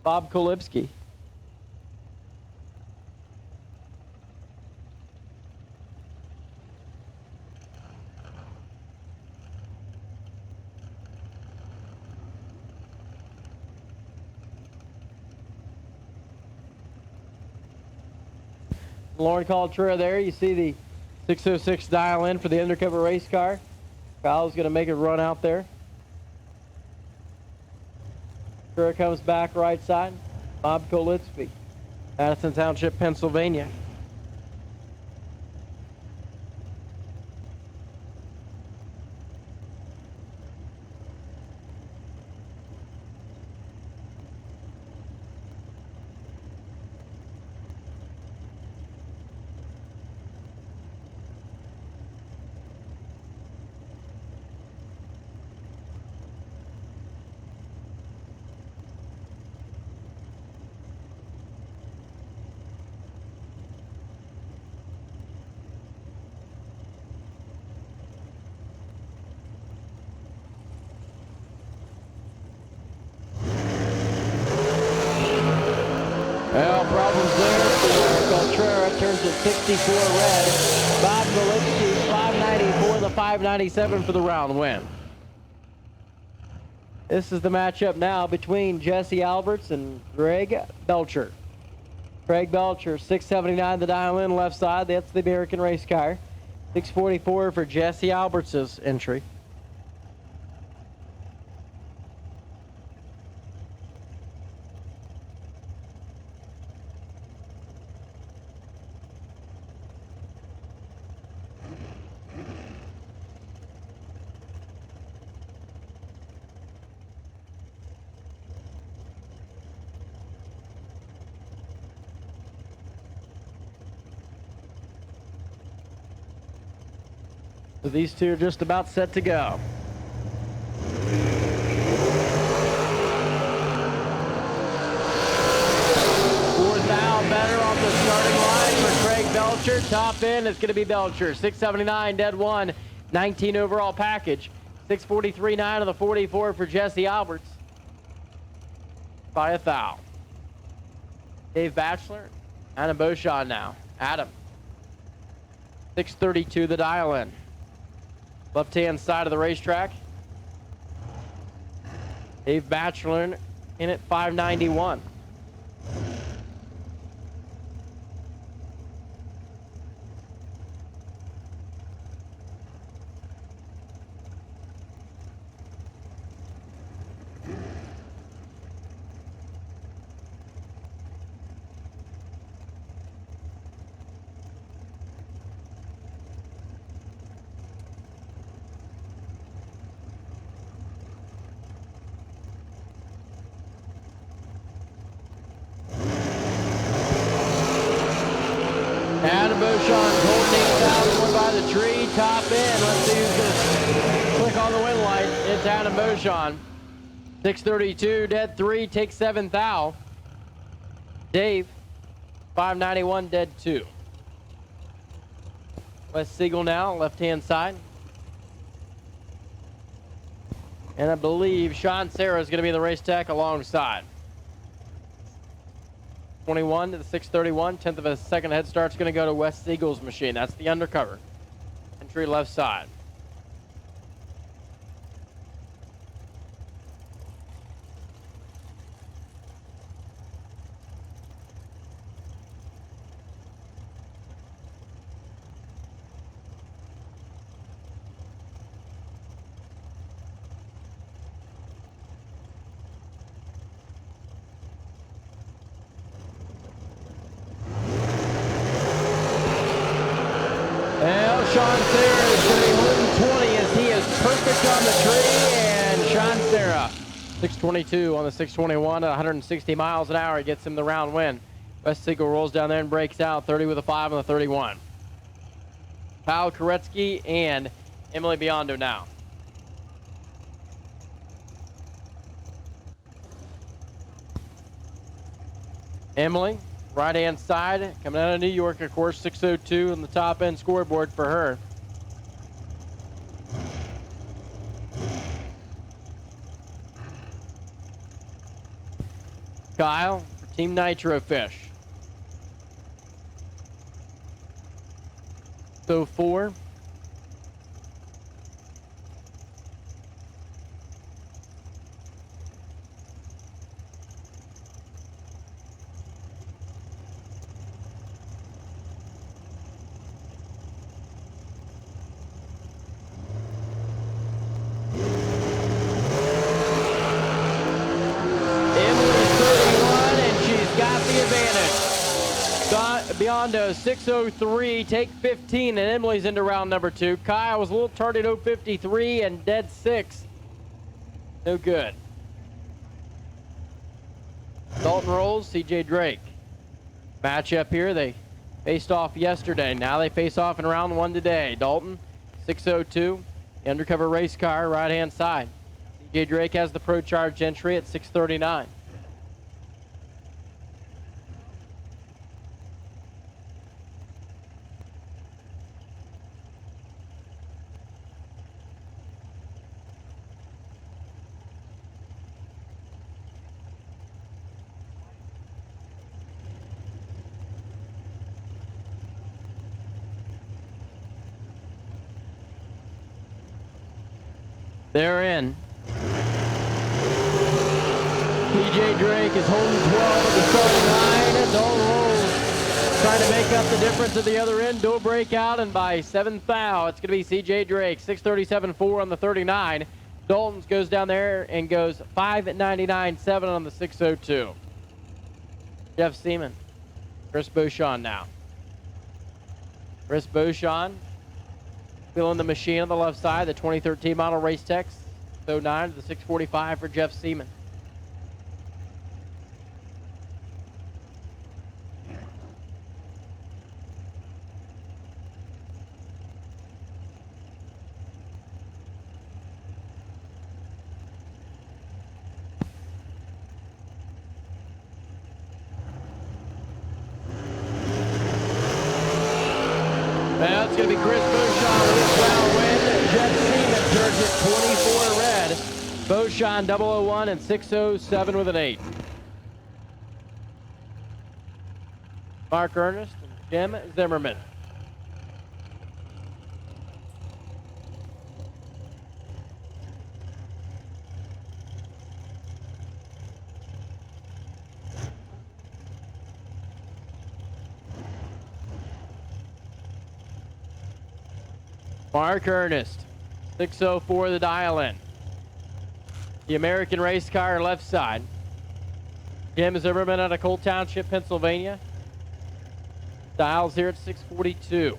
Bob Kolipski. Lauren Coltrera there. You see the 606 dial in for the undercover race car. Kyle's going to make a run out there. Coltrera comes back right side. Bob Kolitsky, Madison Township, Pennsylvania. Well, problems there for Coltrera. Turns it 64 red. Bob Golitsky, 594, the 597 for the round win. This is the matchup now between Jesse Alberts and Greg Belcher. Greg Belcher, 679 the dial in left side. That's the American race car. 644 for Jesse Alberts' entry. So these two are just about set to go. Fourth out, better off the starting line for Craig Belcher. Top end is going to be Belcher. 679, dead one. 19 overall package. 643.9 of the 44 for Jesse Alberts. By a thou. Dave Batchelor. Adam Beauchamp now. Adam. 632 the dial in. Left-hand side of the racetrack. Dave Batchelor in at 591. Adam Beauchamp holding it down, going by the tree, top in. Let's see who's going to click on the win light. It's Adam Beauchamp. 632, dead 3, take 7 thou. Dave, 591, dead 2. Wes Siegel now, left-hand side. And I believe Sean Sarah is going to be the race tech alongside. 21 to the 631. 10th of a second head start's going to go to Wes Siegel's machine. That's the undercover. Entry left side. Well, Sean Sarah is going to be holding 20 as he is perfect on the tree. And Sean Sarah, 622 on the 621 at 160 miles an hour. He gets him the round win. Wes Siegel rolls down there and breaks out 30 with a 5 on the 31. Kyle Koretsky and Emily Biondo now. Emily, right-hand side, coming out of New York, of course, 602 on the top-end scoreboard for her. Kyle for Team Nitro Fish. So 4. Biondo 603, take 15, and Emily's into round number 2. Kyle was a little tardy at 053 and dead 6. No good. Dalton rolls, CJ Drake. Match up here, they faced off yesterday. Now they face off in round 1 today. Dalton, 602, the undercover race car, right-hand side. CJ Drake has the Pro Charge entry at 639. They're in. PJ Drake is holding 12 at the starting 9. Dalton rolls, trying to make up the difference at the other end. Dual breakout, and by 7th thou, it's going to be CJ Drake. 637.4 on the 39. Dalton's goes down there and goes 599.7 on the 602. Jeff Seaman. Chris Beauchamp now. Chris Beauchamp filling the machine on the left side, the 2013 model Race Tech 09 to the 645 for Jeff Seaman. Well, it's going to be Chris Beauchamp with this round win. Jeff Seaman turns it 24 red. Beauchamp 001 and 607 with an 8. Mark Ernest and Jim Zimmerman. Mark Ernest, 604 the dial in. The American race car left side. Jim Zimmerman out of Cole Township, Pennsylvania. Dials here at 642.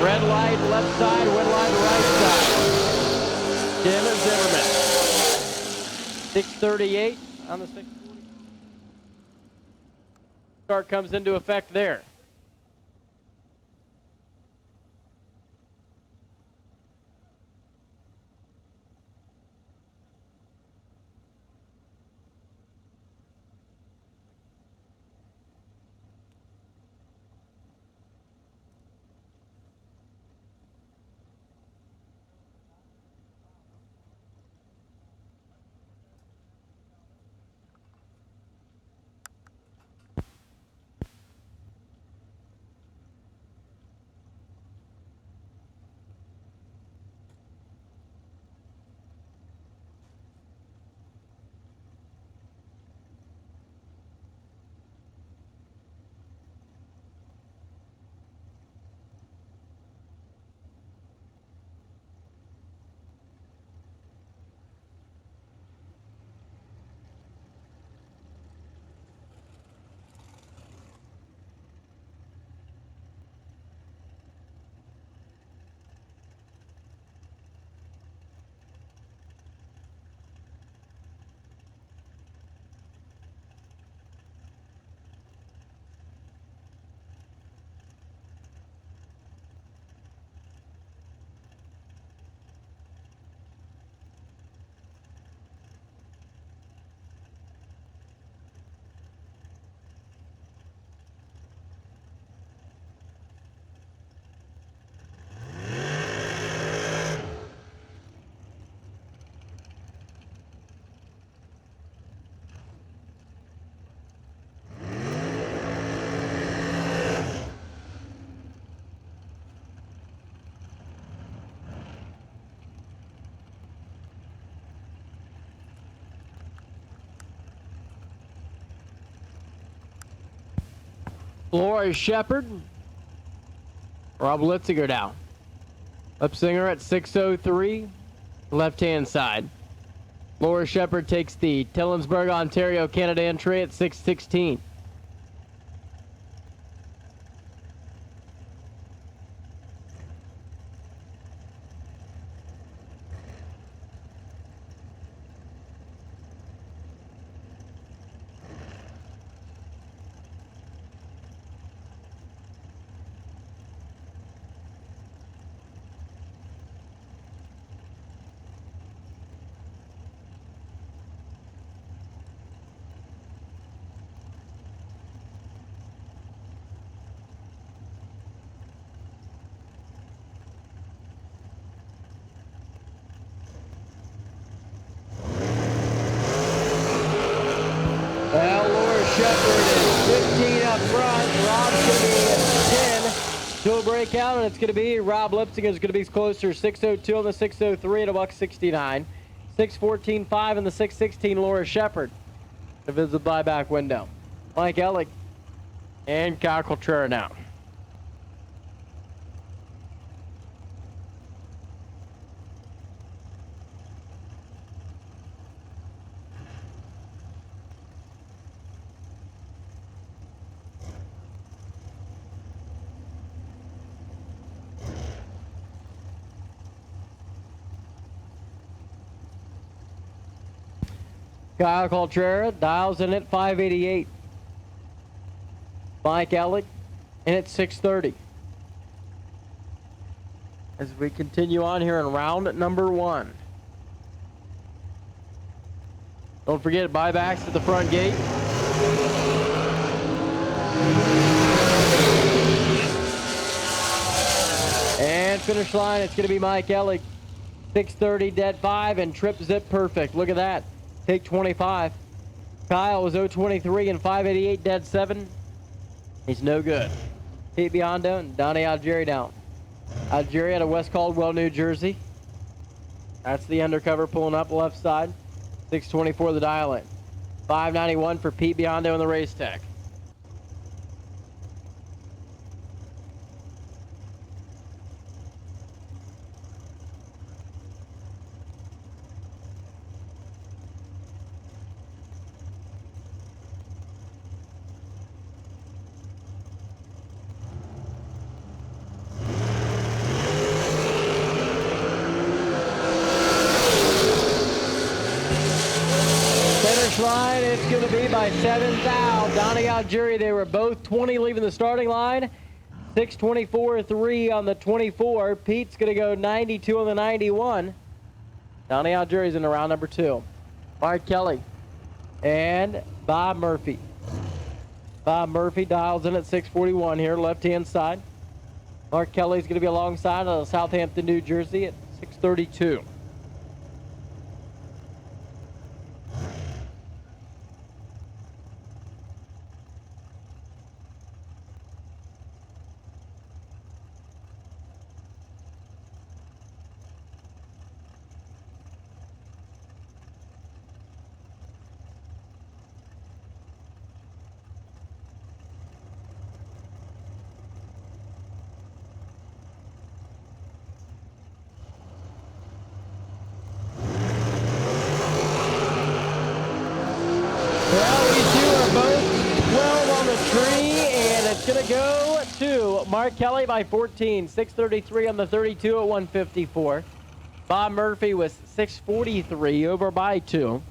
Red light left side, red light right side. Jim Zimmerman. 638 on the 640. Start comes into effect there. Laura Shepard. Rob Litzinger now. Lipsinger at 6:03, left-hand side. Laura Shepard takes the Tillensburg, Ontario, Canada entry at 6:16. Well, Laura Shepard is 15 up front. Rob's going to be at 10 to a breakout, and it's going to be Rob Lipsing is going to be closer. 6:02 on the 6:03 at $1.69. 6:14.5 in the 6:16. Laura Shepard. To visit the buyback window. Mike Ellick and Kyle Contreras now. Kyle Contreras dials in at 588. Mike Ellick in at 630. As we continue on here in round number 1. Don't forget buybacks at the front gate. And finish line, it's going to be Mike Ellick. 630 dead 5 and trip zip perfect. Look at that. Take 25. Kyle was 023 and 588 dead 7. He's no good. Pete Biondo and Donnie Algieri down. Algieri out of West Caldwell, New Jersey. That's the undercover pulling up left side. 624 the dial in. 591 for Pete Biondo in the race tech. Line, it's going to be by 7 thou. Donnie Algieri, they were both 20 leaving the starting line. 6:24.3 on the 24. Pete's going to go 92 on the 91. Donnie Algieri's in round number 2. Mark Kelly and Bob Murphy. Bob Murphy dials in at 6:41 here, left-hand side. Mark Kelly's going to be alongside of Southampton, New Jersey at 6:32. Gonna go to Mark Kelly by 14. 6:33 on the 32 at 154. Bob Murphy was 6:43 over by 2.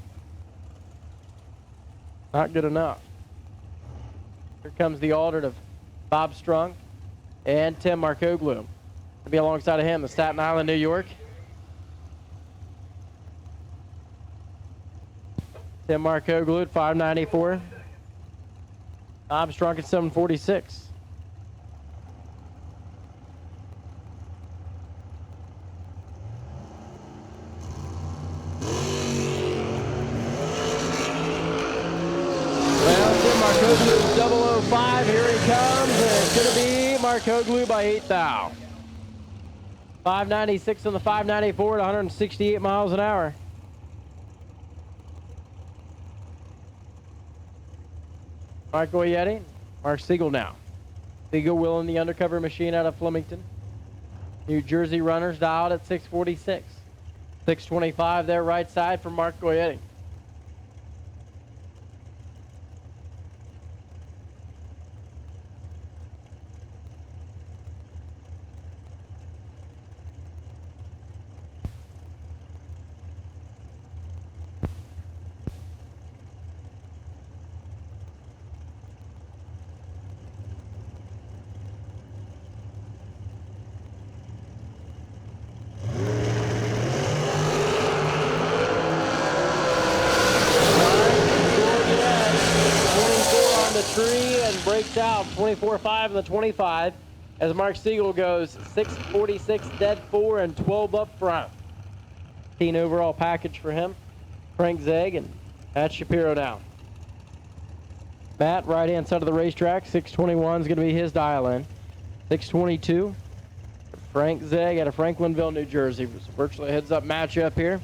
Not good enough. Here comes the alternate of Bob Strunk and Tim Markoglu. To be alongside of him, the Staten Island, New York. Tim Markoglu at 594. Bob Strunk at 746. Well, Tim Markoglu is 005. Here he comes, and it's going to be Markoglu by 8 thou. 596 on the 594 at 168 miles an hour. Mark Goyetti, Mark Siegel now. Siegel willing the undercover machine out of Flemington. New Jersey runners dialed at 646. 625 there right side for Mark Goyetti. Tree and breaks out 24.5 in the 25 as Mark Siegel goes 6:46 dead 4 and 12 up front. 15 overall package for him. Frank Zegg and Matt Shapiro down. Matt, right hand side of the racetrack, 621 is going to be his dial in. 622. Frank Zegg out of Franklinville, New Jersey. It's virtually a heads up matchup here.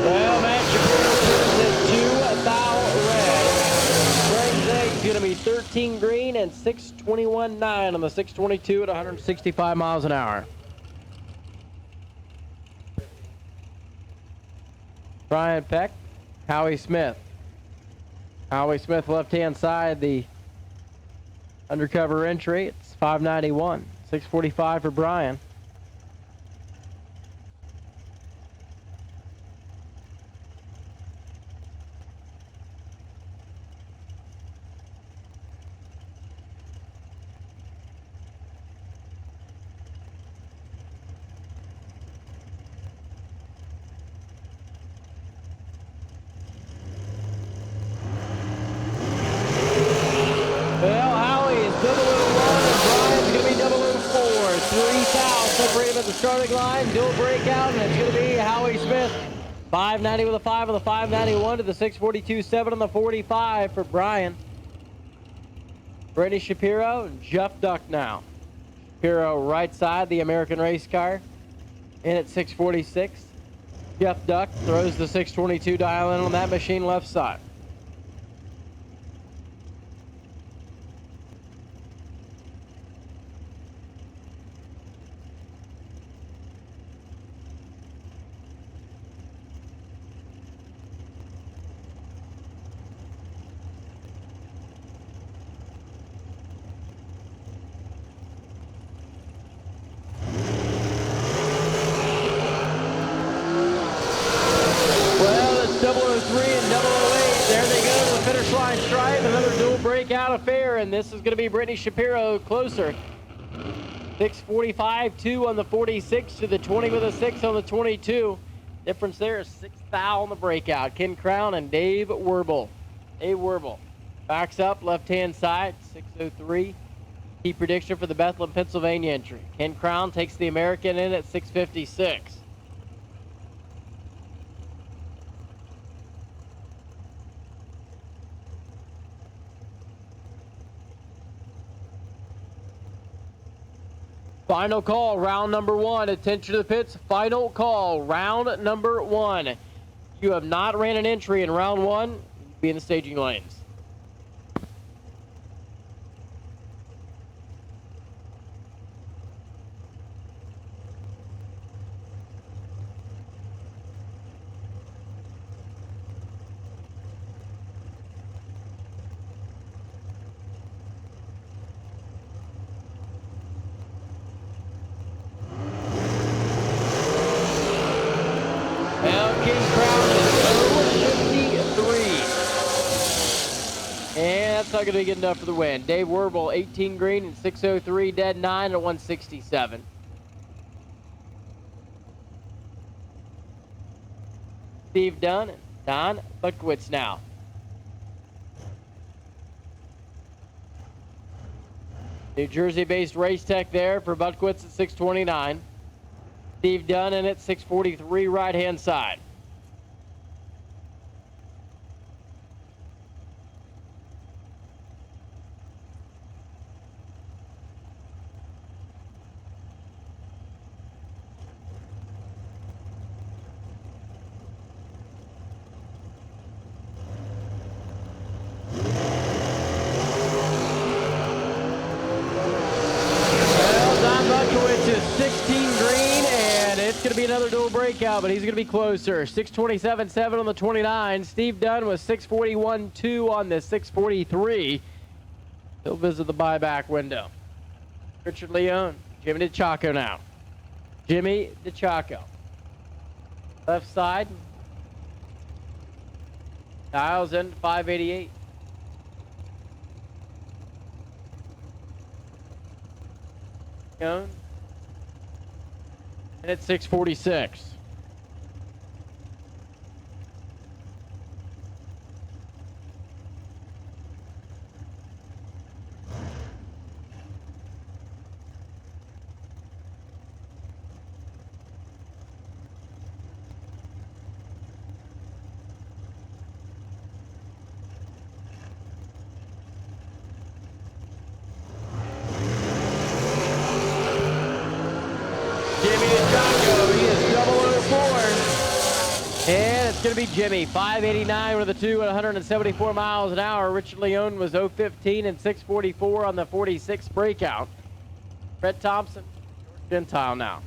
Well, Matt Shapiro turns it 2 thou red. Frank Zegg's going to be 13 green and 6:21.9 on the 622 at 165 miles an hour. Brian Peck, Howie Smith. Howie Smith left-hand side, the undercover entry. It's 591, 645 for Brian. Well, Howie is 001 and Brian's going to be 004. 3 fouls separated at the starting line. Dual breakout, and it's going to be Howie Smith. 590 with a 5 on the 591 to the 642.7 on the 45 for Brian. Brittany Shapiro and Jeff Duck now. Shapiro right side, the American race car. In at 646. Jeff Duck throws the 622 dial in on that machine left side. Well, it's 003 and 008. There they go to the finish line stripe. Another dual breakout affair, and this is going to be Brittany Shapiro closer. 645, 2 on the 46 to the 20 with a 6 on the 22. Difference there is 6 thou on the breakout. Ken Crown and Dave Werble. Dave Werble backs up left-hand side, 603. Key prediction for the Bethlehem, Pennsylvania entry. Ken Crown takes the American in at 656. Final call, round number 1. Attention to the pits. Final call, round number 1. You have not ran an entry in round 1. Be in the staging lanes. King Crown is 053. And that's not going to be good enough for the win. Dave Werble, 18 green and 603, dead 9 at 167. Steve Dunn and Don Butkowitz now. New Jersey-based race tech there for Butkwitz at 629. Steve Dunn in at 643 right-hand side. Is 16 green, and it's going to be another dual breakout, but he's going to be closer. 627.7 on the 29. Steve Dunn was 641.2 on the 643. He'll visit the buyback window. Richard Leone, Jimmy DeChaco now. Jimmy DeChaco. Left side. Dials in 588. Leone. And it's 646. And it's going to be Jimmy, 589 with a 2 at 174 miles an hour. Richard Leone was 015 and 644 on the 46 breakout. Brett Thompson, George Gentile now.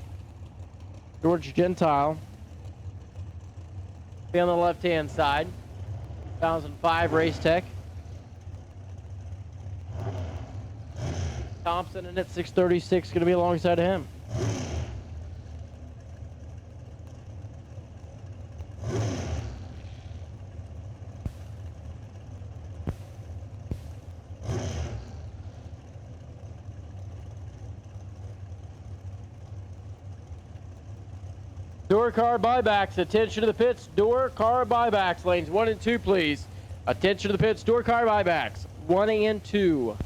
George Gentile be on the left-hand side. 2005 Race Tech. Thompson in at 636, going to be alongside of him. Door car buybacks, attention to the pits, door car buybacks, lanes 1 and 2, please. Attention to the pits, door car buybacks, 1 and 2.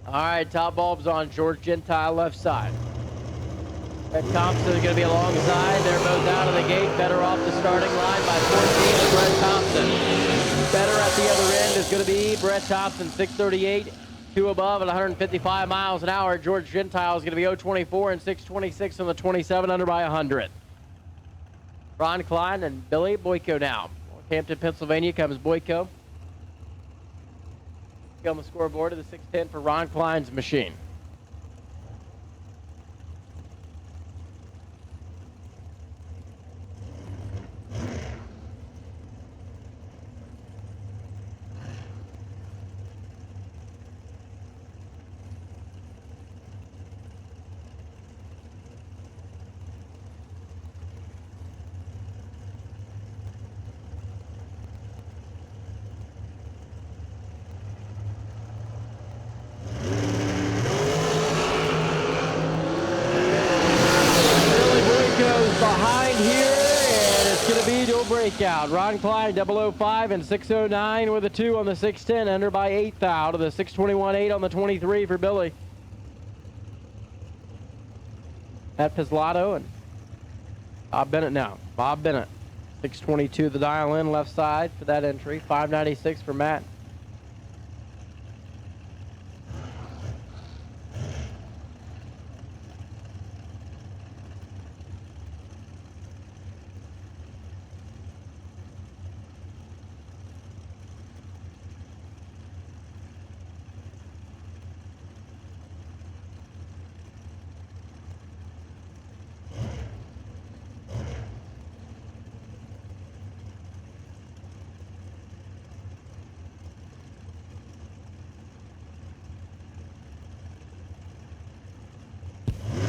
All right, top bulbs on George Gentile left side. Brett Thompson is going to be alongside. They're both out of the gate. Better off the starting line by 14 is Brett Thompson. Better at the other end is going to be Brett Thompson, 638, 2 above at 155 miles an hour. George Gentile is going to be 024 and 626 on the 27 under by 100. Ron Klein and Billy Boyko now. Northampton, Pennsylvania comes Boyko. On the scoreboard of the 610 for Ron Klein's machine. Behind here, and it's going to be dual breakout. Ron Klein, 005 and 609 with a 2 on the 610, under by 8th out of the 621.8 on the 23 for Billy. Matt Pizzolatto and Bob Bennett now. Bob Bennett, 622 the dial in left side for that entry. 596 for Matt.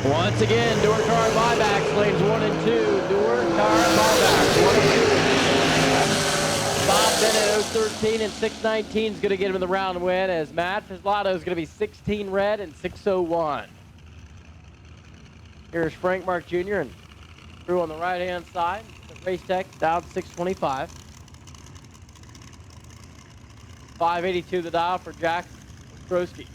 Once again, door car buybacks, lanes 1 and 2. Door car buybacks, 1 and 2. Bob been at 013 and 619 is going to get him in the round win as Matt Fislato is going to be 16 red and 601. Here's Frank Mark Jr. and crew on the right-hand side. The race tech down 625. 582 the dial for Jack Ostrowski.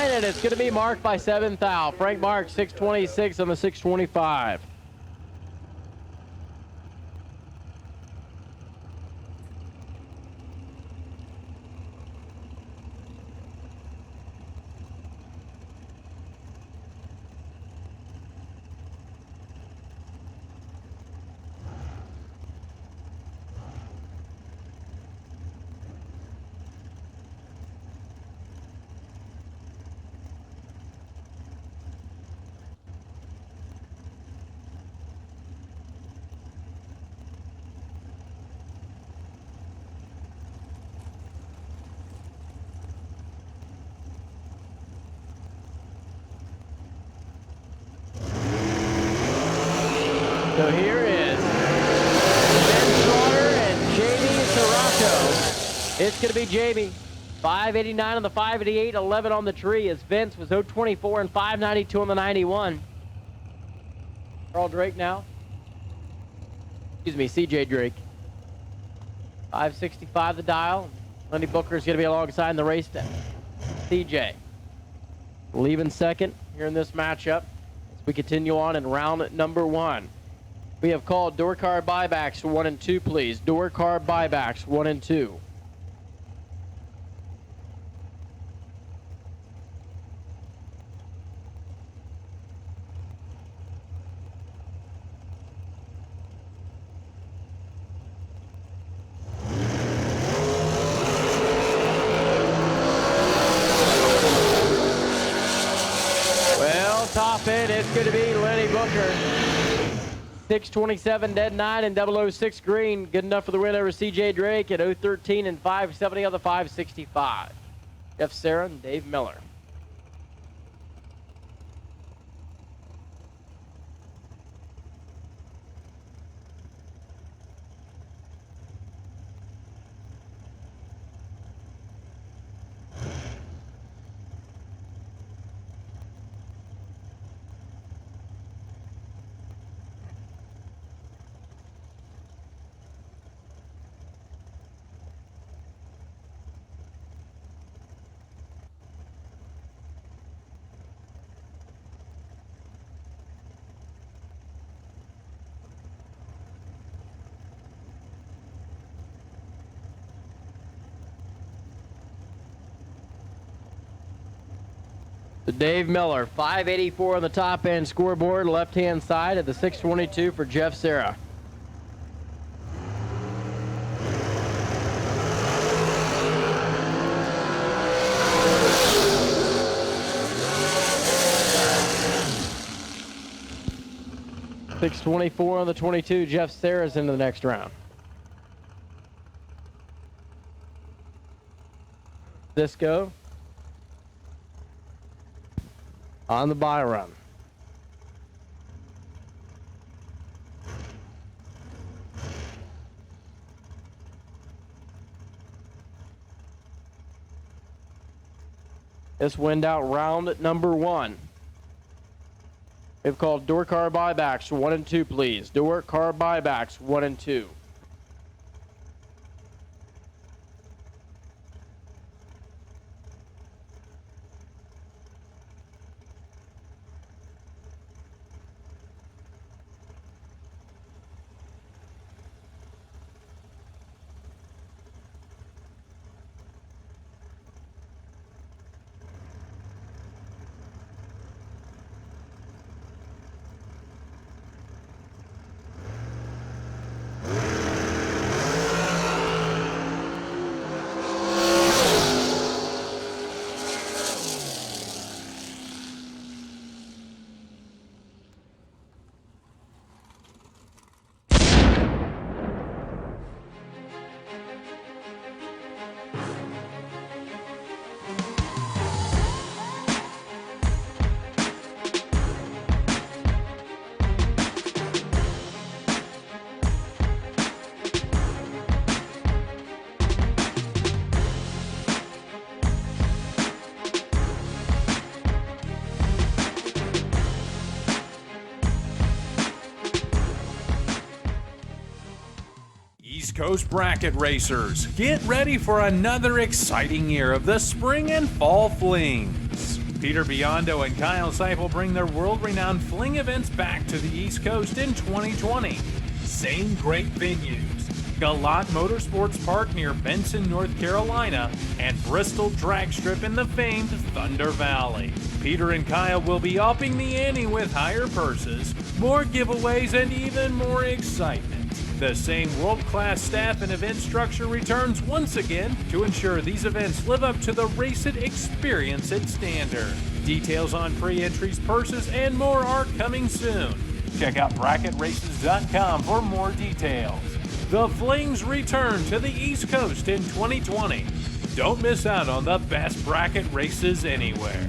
And it's going to be marked by 7th out. Frank Mark, 626 on the 625. So here is Ben Slaughter and Jamie Serato. It's going to be Jamie. 589 on the 588, 11 on the tree as Vince was 024 and 592 on the 91. Carl Drake now. Excuse me, CJ Drake. 565 the dial. Lenny Booker is going to be alongside in the race day. CJ leaving second here in this matchup as we continue on in round number 1. We have called door card buybacks 1 and 2, please. Door card buybacks 1 and 2. Well, top end, it's going to be Lenny Booker. 627 dead 9 and 006 green. Good enough for the win over CJ Drake at 013 and 570 on the 565. Jeff Sarah and Dave Miller. Dave Miller, 584 on the top end scoreboard, left-hand side at the 622 for Jeff Sarah. $624 on the 22, Jeff Sarah's into the next round. Cisco on the buy run. This wind out round number 1. We've called door car buybacks 1 and 2, please. Door car buybacks 1 and 2. East Coast bracket racers, get ready for another exciting year of the spring and fall flings. Peter Biondo and Kyle Seipel bring their world-renowned fling events back to the East Coast in 2020. Same great venues: Galat Motorsports Park near Benson, North Carolina, and Bristol Drag Strip in the famed Thunder Valley. Peter and Kyle will be upping the ante with higher purses, more giveaways, and even more excitement. The same world-class staff and event structure returns once again to ensure these events live up to the Race It Experience It standard. Details on pre-entries, purses, and more are coming soon. Check out bracketraces.com for more details. The Flings return to the East Coast in 2020. Don't miss out on the best bracket races anywhere.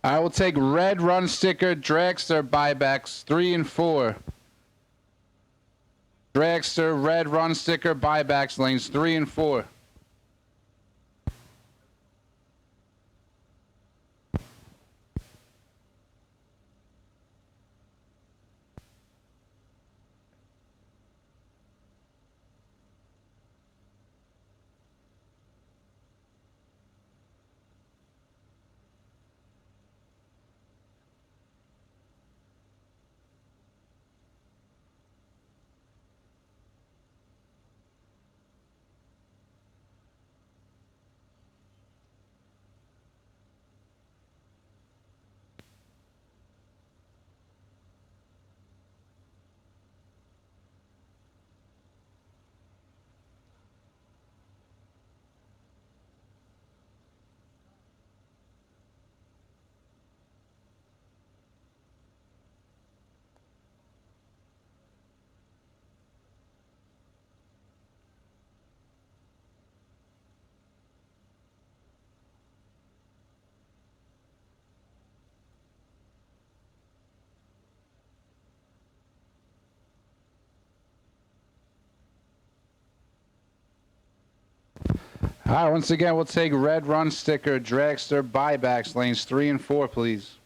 I will take red run sticker, dragster buybacks 3 and 4. Dragster red run sticker buybacks lanes 3 and 4. All right, once again, we'll take red run sticker, dragster buybacks lanes 3 and 4, please.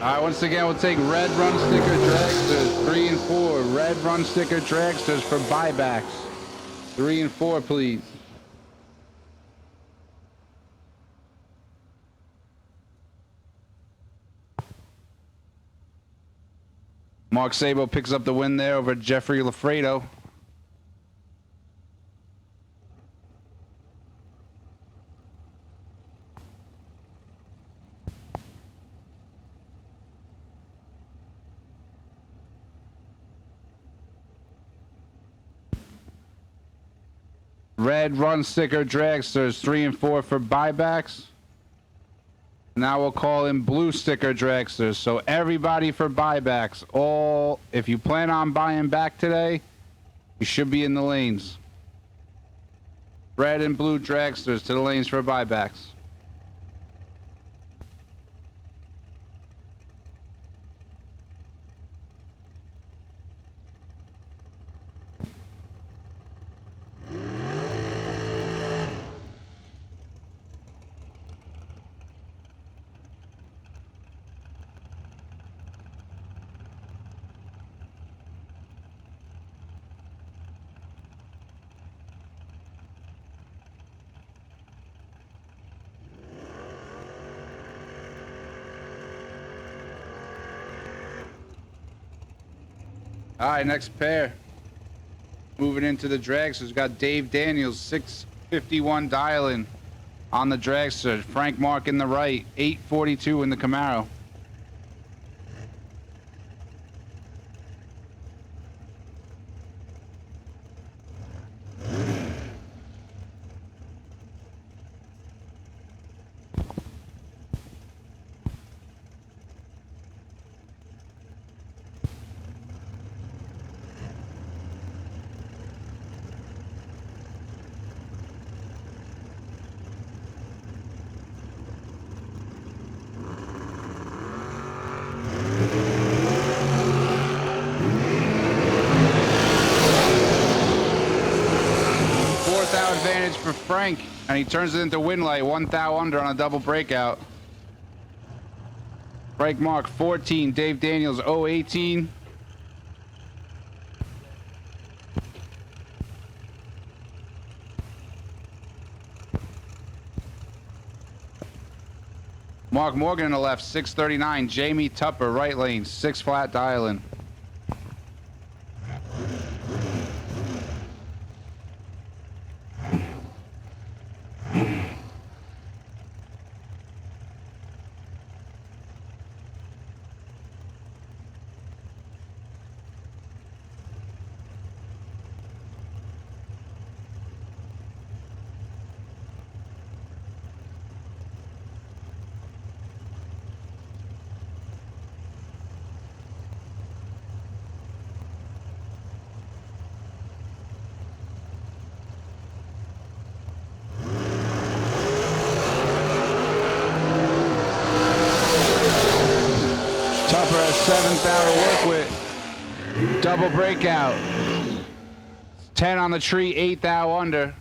All right, once again, we'll take red run sticker dragsters, 3 and 4. Red run sticker dragsters for buybacks. 3 and 4, please. Mark Sabo picks up the win there over Jeffrey Lafredo. Red run sticker dragsters, 3 and 4 for buybacks. Now we'll call in blue sticker dragsters. So everybody for buybacks. All, if you plan on buying back today, you should be in the lanes. Red and blue dragsters to the lanes for buybacks. All right, next pair. Moving into the dragsters, we've got Dave Daniels, 651 dialing on the dragster. Frank Mark in the right, 842 in the Camaro. Advantage for Frank, and he turns it into win light, 1 thou under on a double breakout. Frank Mark 14, Dave Daniels 018. Mark Morgan in the left, 639. Jamie Tupper, right lane, 6 flat dialing. Tupper has 7th hour to work with. Double breakout. 10 on the tree, 8th hour under.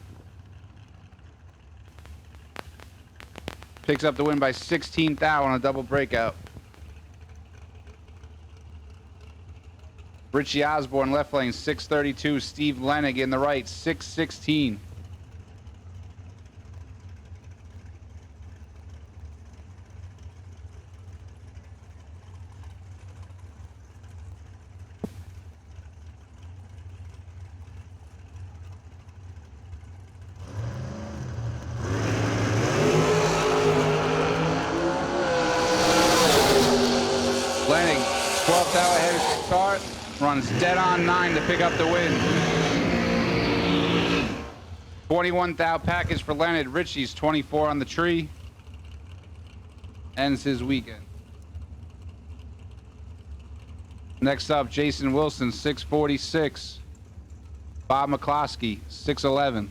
Picks up the win by 16th hour on a double breakout. Richie Osborne left lane, 632. Steve Lenig in the right, 616. Lenig, 12th hour ahead of start, runs dead on 9 to pick up the win. 21 thou package for Leonard. Richie's 24 on the tree. Ends his weekend. Next up, Jason Wilson, 646. Bob McCloskey, 611.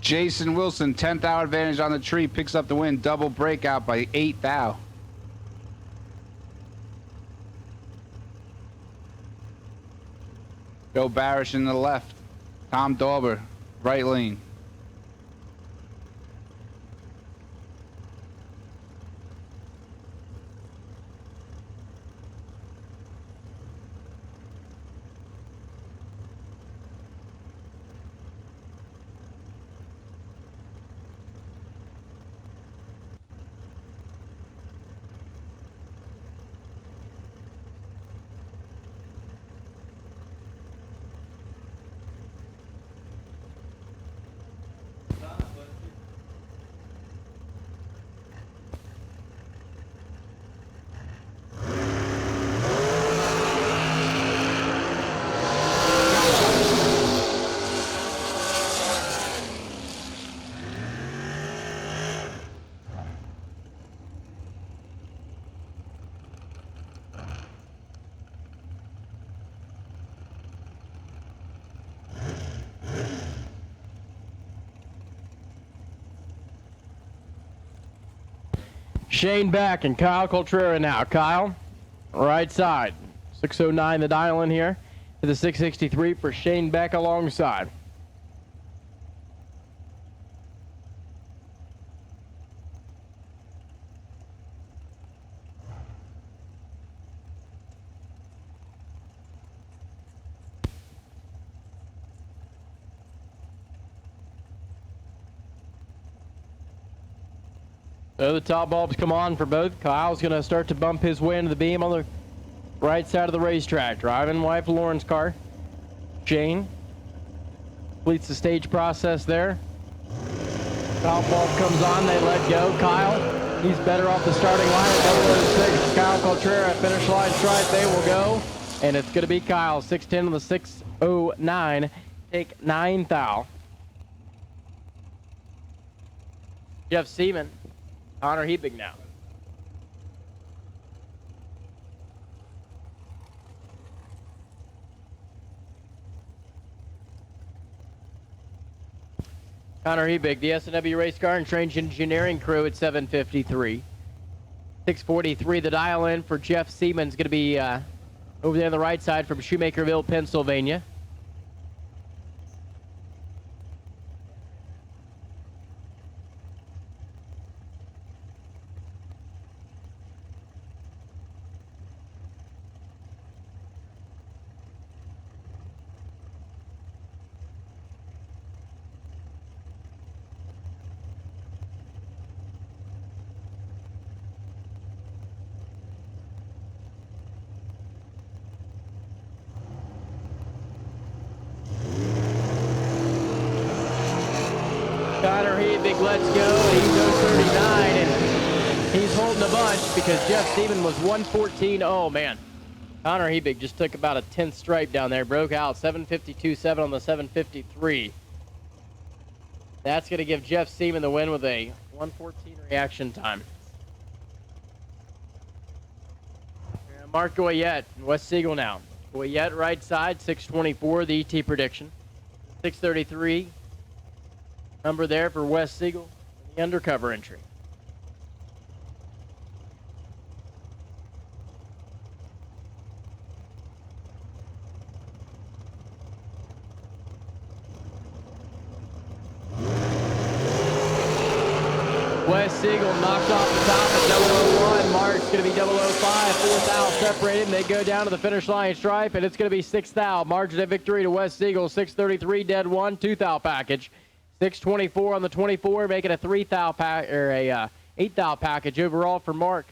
Jason Wilson, 10th thou advantage on the tree, picks up the win. Double breakout by 8 thou. Joe Barish in the left. Tom Dauber, right lane. Shane Beck and Kyle Coltrera now. Kyle, right side. 609 the dial in here to the 663 for Shane Beck alongside. So the top bulbs come on for both. Kyle's going to start to bump his way into the beam on the right side of the racetrack. Driving wife Lauren's car. Shane completes the stage process there. Top bulb comes on. They let go. Kyle, he's better off the starting line at 006. Kyle Coltrera, finish line stripe. They will go. And it's going to be Kyle. 610 on the 609. Take 9 thou. Jeff Seaman. Connor Hebig now. Connor Hebig, the S&W race car and Strange Engineering crew at 753. 643, the dial in for Jeff Seaman's going to be over there on the right side from Shoemakerville, Pennsylvania. Connor Hebig lets go. He's 039 and he's holding a bunch because Jeff Seaman was 114. Oh man. Connor Hebig just took about a 10th stripe down there. Broke out 752.7 on the 753. That's going to give Jeff Seaman the win with a 114 reaction time. Mark Goyette, West Siegel now. Goyette right side, 624, the ET prediction. 633. Number there for West Siegel, the undercover entry. West Siegel knocked off the top at 001. Mark's going to be 005. 4 thou separated, and they go down to the finish line stripe, and it's going to be 6 thou. Margin of victory to West Siegel. 633 dead 1, 2 thou package. 624 on the 24, making a 3 thou pack or a 8 thou package overall for Mark.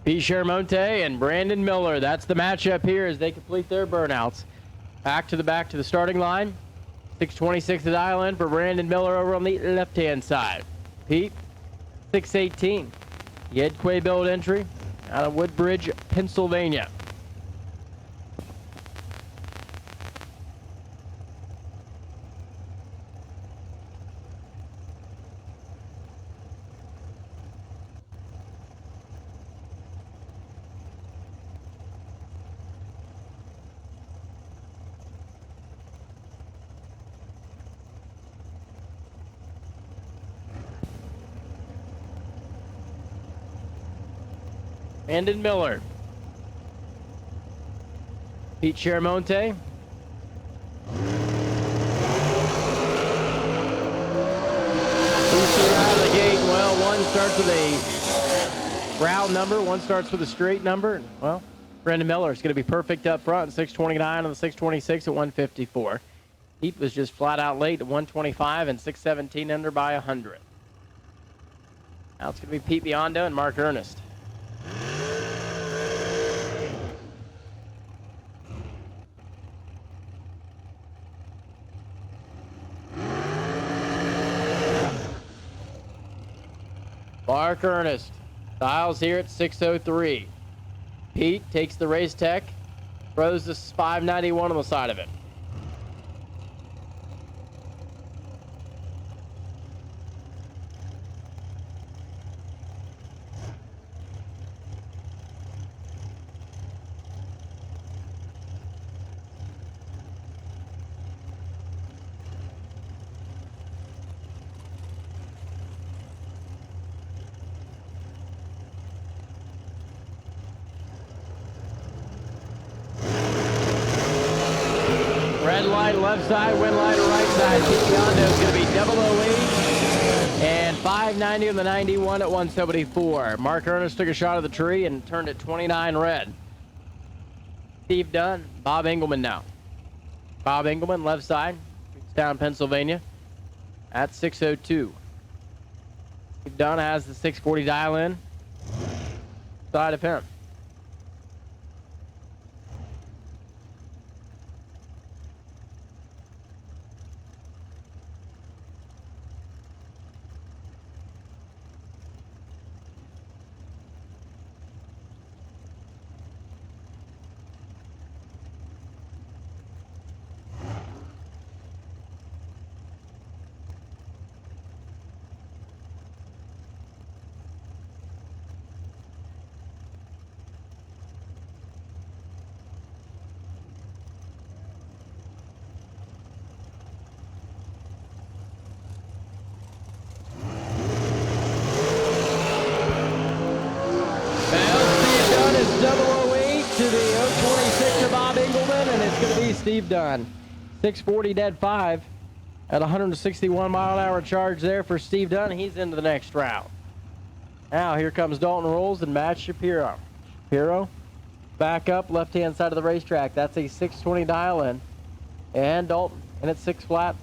Pete Shermonte and Brandon Miller. That's the matchup here as they complete their burnouts. Back to the starting line. 626 to dial in for Brandon Miller over on the left-hand side. Pete, 618. Yedquay build entry out of Woodbridge, Pennsylvania. Brandon Miller. Pete Shermonte. Booster out of the gate. Well, one starts with a round number, one starts with a straight number. Well, Brandon Miller is going to be perfect up front. 629 on the 626 at 154. Pete was just flat out late at 125 and 617 under by 100. Now it's going to be Pete Biondo and Mark Ernest. Mark Ernest dials here at 603. Pete takes the race tech, throws this 591 on the side of it. Red light left side, wind light right side. Pete Biondo is going to be 008 and 590 on the 91 at 174. Mark Ernest took a shot of the tree and turned it 29 red. Steve Dunn, Bob Engelman now. Bob Engelman left side, down Pennsylvania at 602. Steve Dunn has the 640 dial in side of him. Steve Dunn. 640 dead 5 at 161 mile an hour charge there for Steve Dunn. He's into the next round. Now here comes Dalton Rolls and Matt Shapiro. Shapiro back up left hand side of the racetrack. That's a 620 dial in. And Dalton in at 6 flat.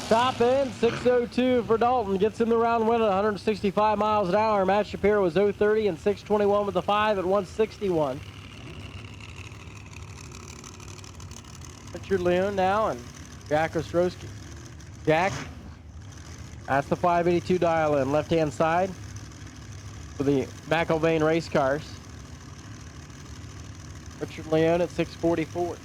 Top end, 602 for Dalton. Gets in the round win at 165 miles an hour. Matt Shapiro was 030 and 621 with the 5 at 161. Richard Leone now and Jack Ostrowski. Jack, that's the 582 dial in. Left hand side for the McIlvain race cars. Richard Leone at 644.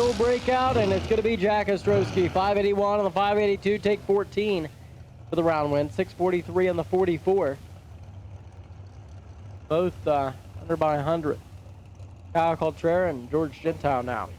fuel breakout, and it's going to be Jack Ostrowski. 581 on the 582, take 14 for the round win. 643 on the 44. Both under by 100. Kyle Coltrera and George Gentile now.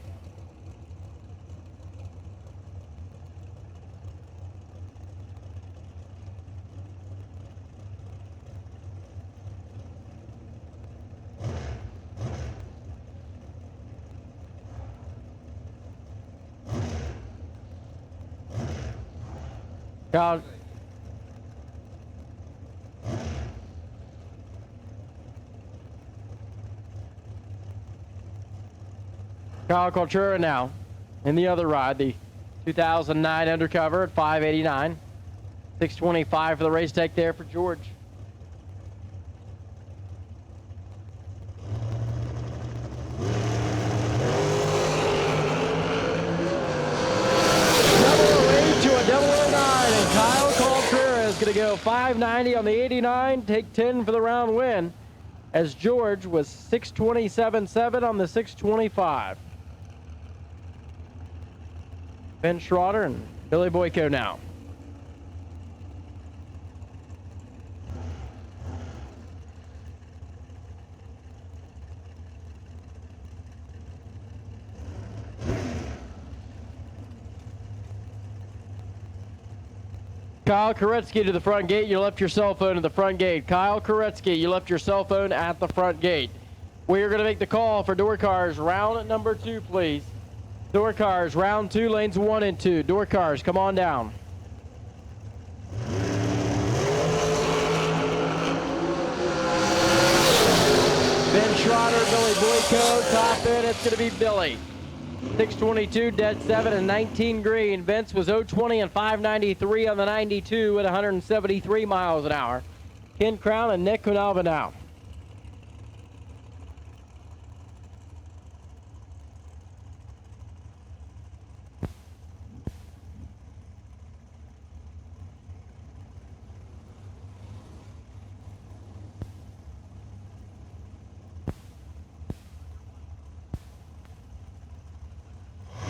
Kyle Coltrera now in the other ride, the 2009 Undercover at 589. 625 for the race tech there for George. Kyle Coltrera is going to go 590 on the 89, take 10 for the round win, as George was 627.7 on the 625. Ben Schroeder and Billy Boyko now. Kyle Koretsky to the front gate. You left your cell phone at the front gate. Kyle Koretsky, you left your cell phone at the front gate. We are going to make the call for door cars round number 2, please. Door cars round 2, lanes 1 and 2. Door cars, come on down. Ben Schroeder, Billy Boyko, top end, it's going to be Billy. 622, dead 7 and 19 green. Vince was 020 and 593 on the 92 at 173 miles an hour. Ken Crown and Nick Kunalva now.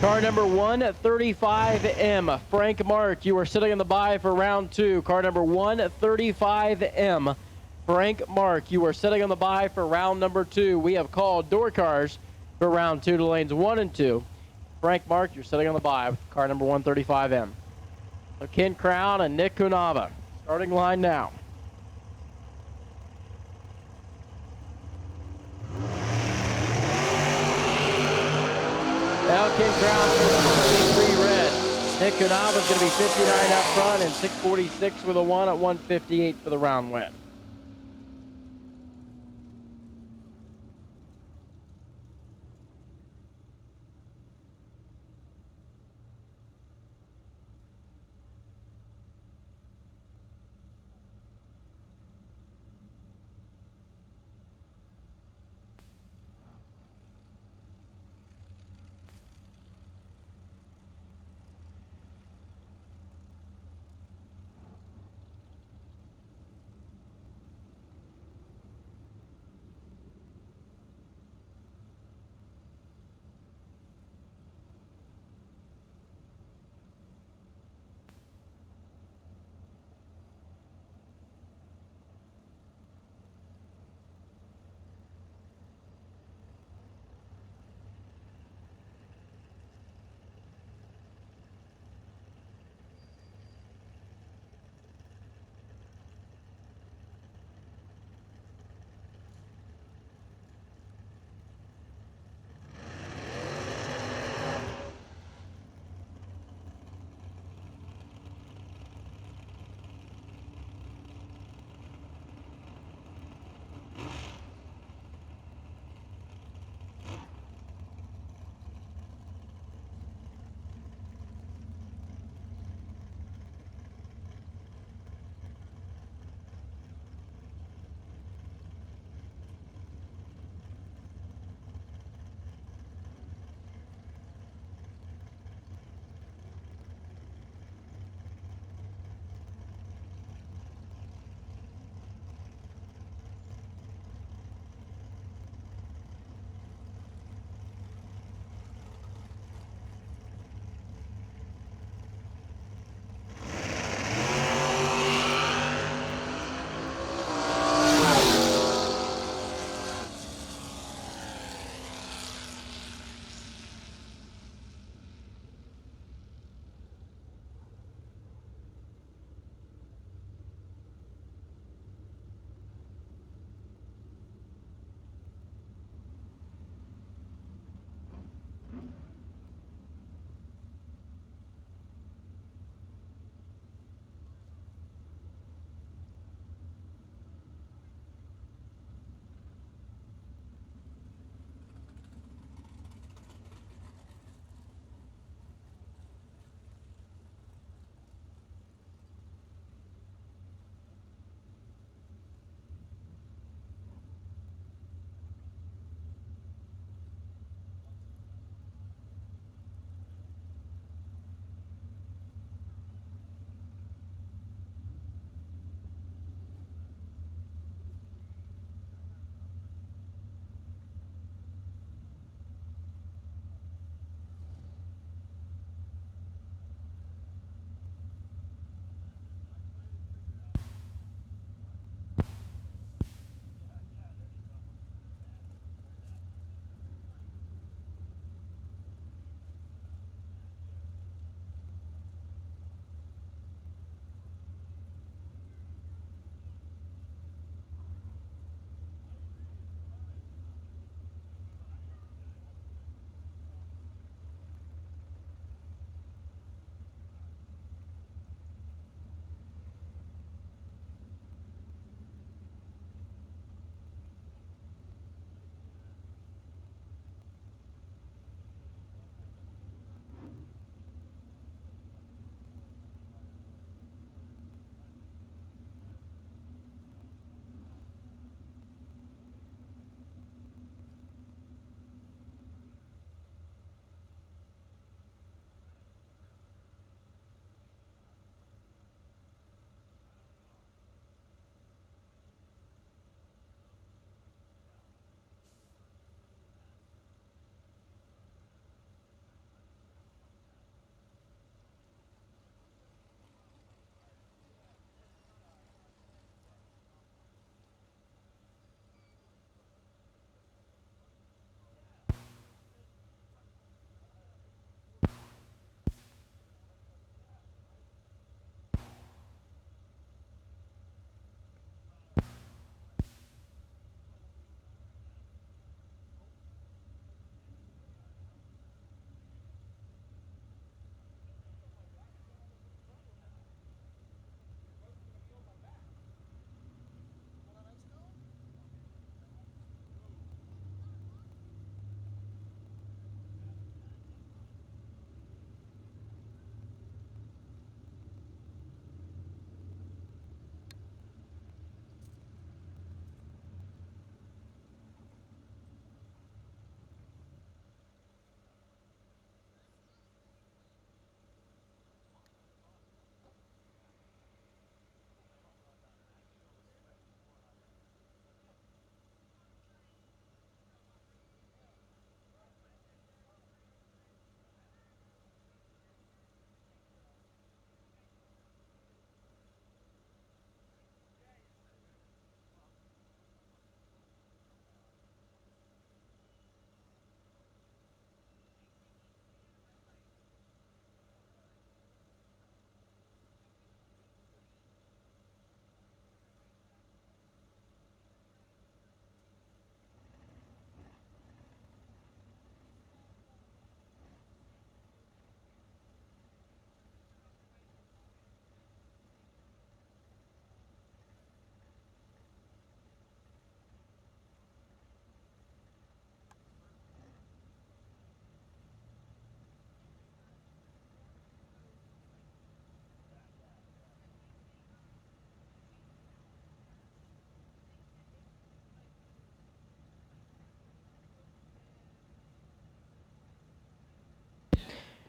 Car number 135M, Frank Mark, you are sitting on the bye for round 2. Car number 135M, Frank Mark, you are sitting on the bye for round number 2. We have called door cars for round 2 to lanes 1 and 2. Frank Mark, you're sitting on the bye with car number 135M. So Ken Crown and Nick Kunava, starting line now. Now Ken Crown is 53 red. Nick Kunava is going to be 59 up front and 646 with a 1 at 158 for the round win.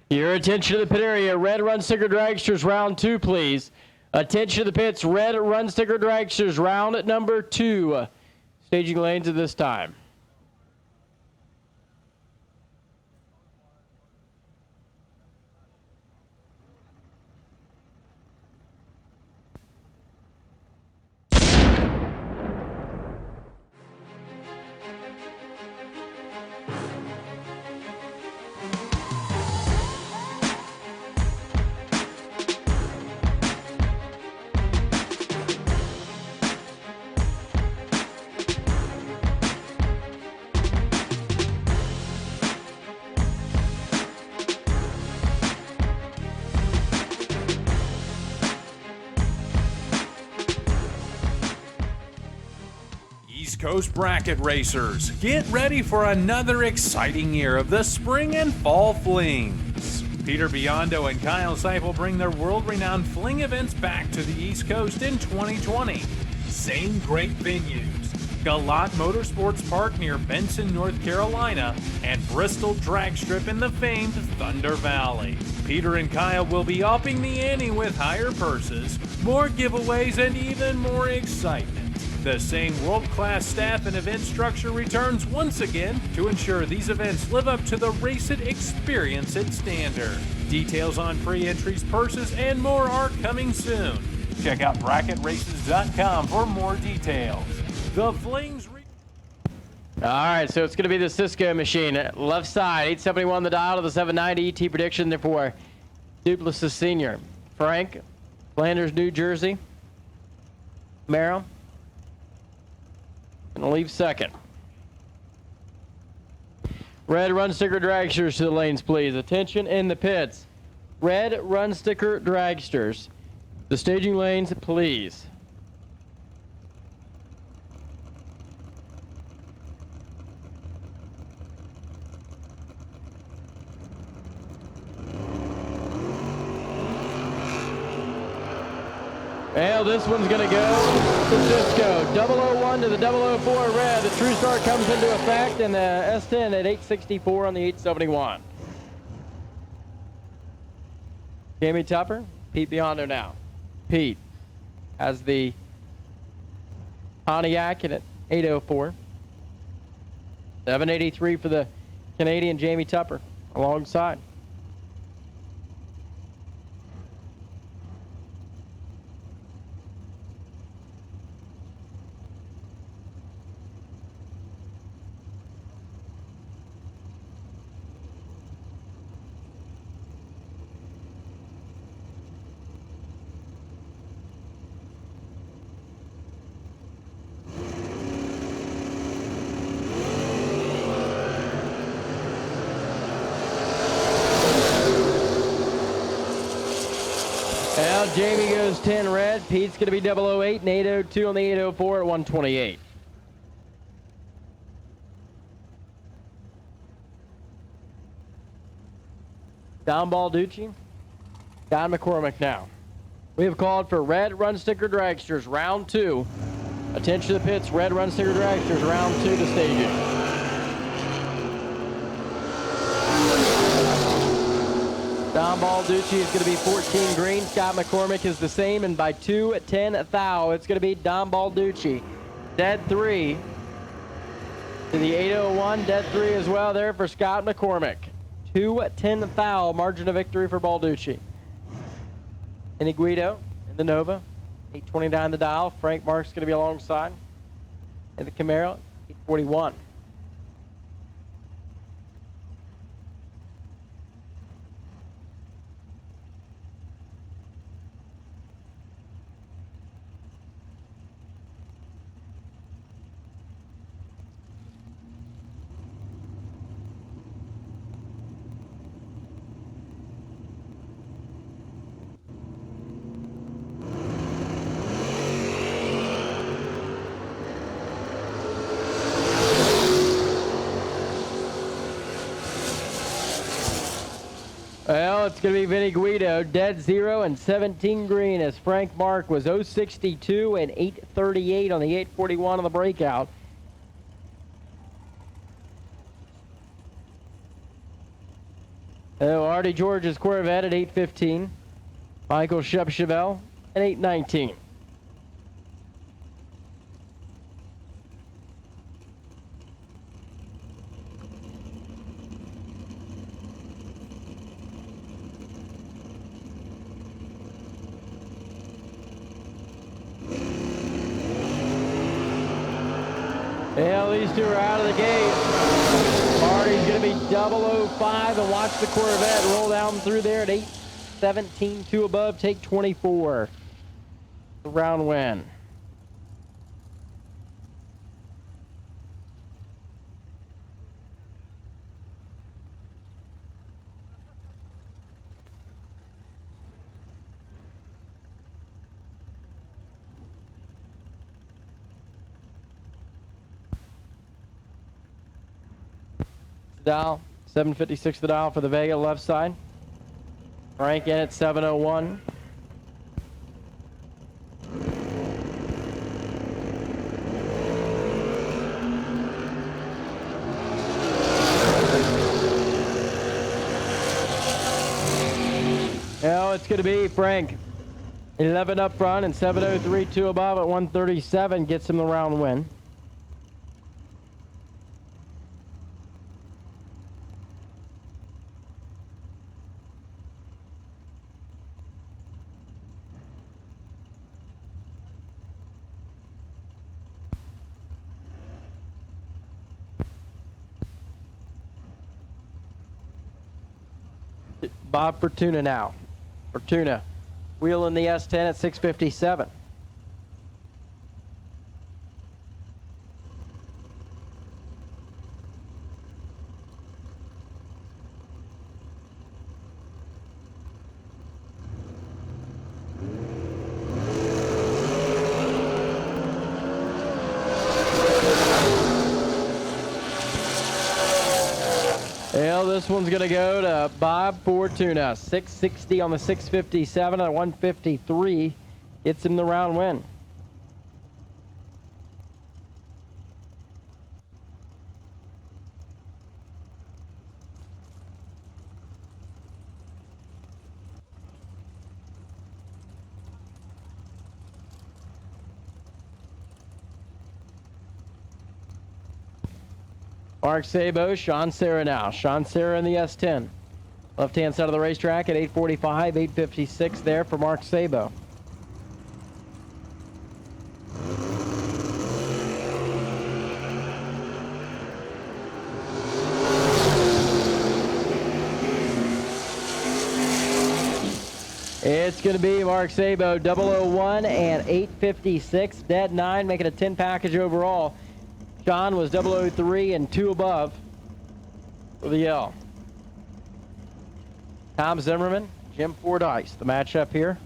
Your attention to the pit area. Red run sticker dragsters, round 2, please. Attention to the pits. Red run sticker dragsters, round number 2. Staging lanes at this time. East Coast Bracket Racers, get ready for another exciting year of the spring and fall flings. Peter Biondo and Kyle Seipel bring their world-renowned fling events back to the East Coast in 2020. Same great venues: Galat Motorsports Park near Benson, North Carolina, and Bristol Drag Strip in the famed Thunder Valley. Peter and Kyle will be upping the ante with higher purses, more giveaways, and even more excitement. The same world-class staff and event structure returns once again to ensure these events live up to the Race It experience and standard. Details on pre-entries, purses, and more are coming soon. Check out bracketraces.com for more details. The Flings. All right, so it's going to be the Cisco machine. Left side, 871 the dial to the 790 ET prediction there for Duplessis Sr. Frank, Flanders, New Jersey. Merrill. Gonna leave second. Red run sticker dragsters to the lanes, please. Attention in the pits. Red run sticker dragsters. The staging lanes, please. Well, this one's going to go to Cisco. 001 to the 004 red. The true start comes into effect, and the S10 at 864 on the 871. Jamie Tupper, Pete Biondo now. Pete has the Pontiac at 804. 783 for the Canadian Jamie Tupper alongside. Well, Jamie goes 10 red. Pete's going to be 008 and 802 on the 804 at 128. Don Balducci, Don McCormick now. We have called for red run sticker dragsters, round 2. Attention to the pits, red run sticker dragsters, round 2 to staging. Don Balducci is going to be 14 green. Scott McCormick is the same, and by 2-10 thou, it's going to be Don Balducci. Dead 3 to the 801. Dead 3 as well there for Scott McCormick. 2-10 thou, margin of victory for Balducci. Annie Guido in the Nova. 829 the dial. Frank Mark's going to be alongside. In the Camaro, 841. Well, it's going to be Vinny Guido, dead 0 and 17 green, as Frank Mark was 062 and 838 on the 841 on the breakout. Artie George's Corvette at 8:15. Michael Chevelle at 8:19. Yeah, these two are out of the gate. Marty's going to be 005 and watch the Corvette roll down through there at 8:17, 2 above, take 24. The round win. Dial 756 the dial for the Vega left side. Frank in at 701. Now it's going to be Frank 11 up front and 703 2 above at 137 gets him the round win. Bob Fortuna now. Fortuna wheeling the S10 at 657. Well, this one's going to go to Bob Fortuna. 660 on the 657 at 153. Gets him the round win. Mark Sabo, Sean Serra now. Sean Serra in the S10. Left-hand side of the racetrack at 845, 856 there for Mark Sabo. It's going to be Mark Sabo, 001 and 856. Dead 9, making a 10 package overall. Sean was 003 and 2 above for the L. Tom Zimmerman, Jim Fordyce, the matchup here.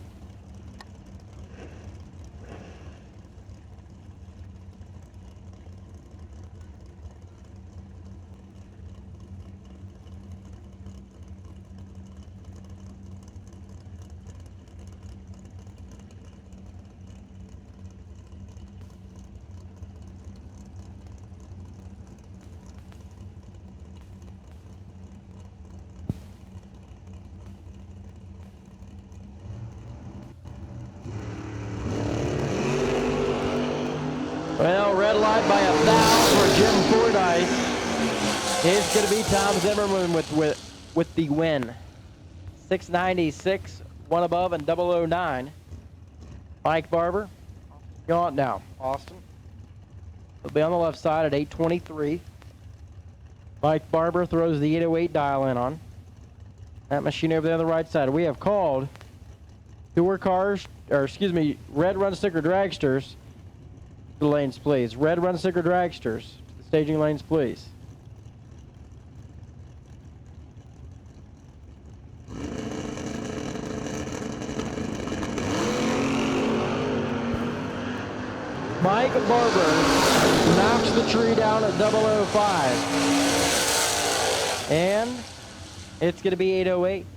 Well, red light by a foul for Jim Fordyce. It's going to be Tom Zimmerman with the win. 696, 1 above, and 009. Mike Barber, gaunt now. Austin. He'll be on the left side at 823. Mike Barber throws the 808 dial in on. That machine over there on the right side. We have called tour cars, or excuse me, red run sticker dragsters. The lanes, please. Red run sticker dragsters to the staging lanes, please. Mike Barber knocks the tree down at 005. And it's going to be 808.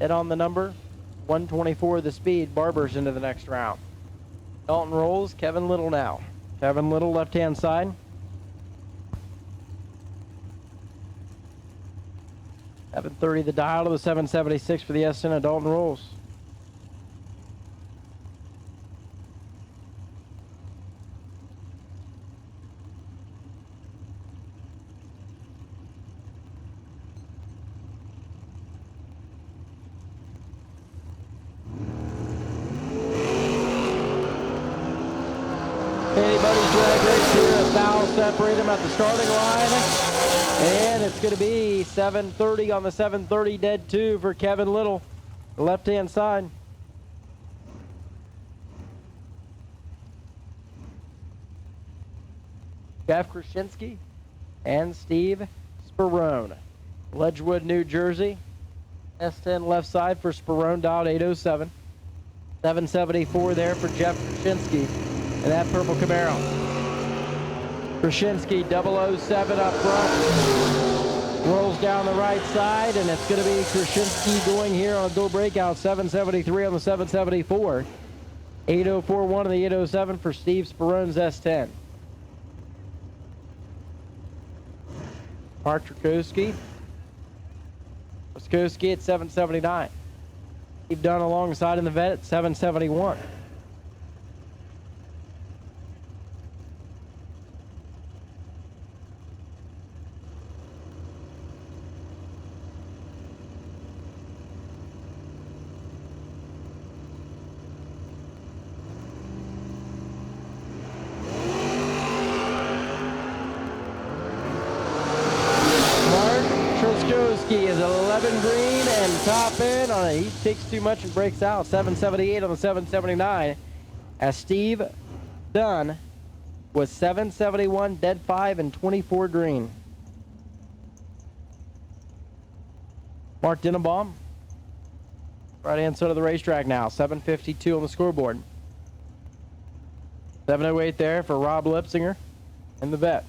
And on the number, 124 the speed. Barber's into the next round. Dalton rolls, Kevin Little now. Kevin Little, left-hand side. 730 the dial to the 776 for the S10 of Dalton rolls. Anybody's drag race here, a foul separate them at the starting line. And it's going to be 730 on the 730 dead 2 for Kevin Little, the left-hand side. Jeff Krasinski and Steve Sperone. Ledgewood, New Jersey. S10 left side for Sperone, dialed 807. 774 there for Jeff Krasinski and that purple Camaro. Krasinski 007 up front. Rolls down the right side, and it's going to be Krasinski going here on a dual breakout. 773 on the 774. 8041 on the 807 for Steve Sperone's S10. Mark Trukowski. Trukowski at 779. Steve Dunn alongside in the vet at 771. Is 11 green and top in on it. He takes too much and breaks out. 778 on the 779. As Steve Dunn was 771, dead 5 and 24 green. Mark Dinenbaum, right hand side of the racetrack now. 752 on the scoreboard. 708 there for Rob Lipsinger in the vet.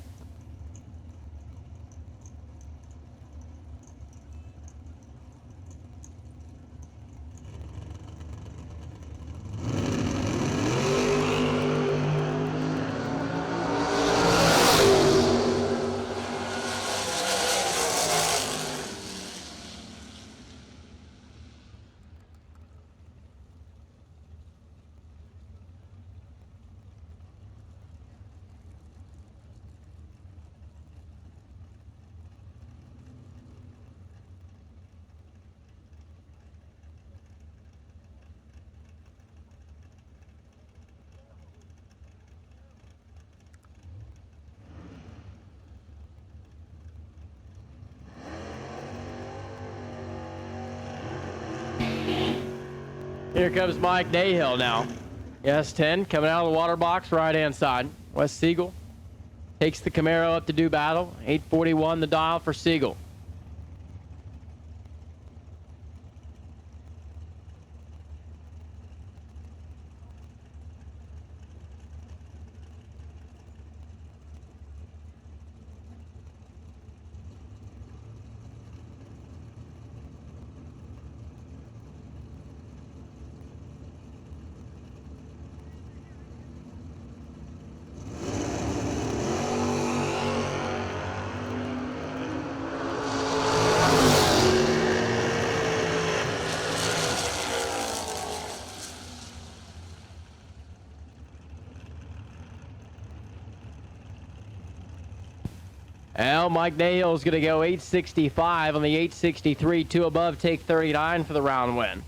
Here comes Mike Nahill now. Yes, 10 coming out of the water box, right hand side. Wes Siegel takes the Camaro up to do battle. 841 the dial for Siegel. Well, Mike Nahill is going to go 865 on the 863. 2 above, take 39 for the round win.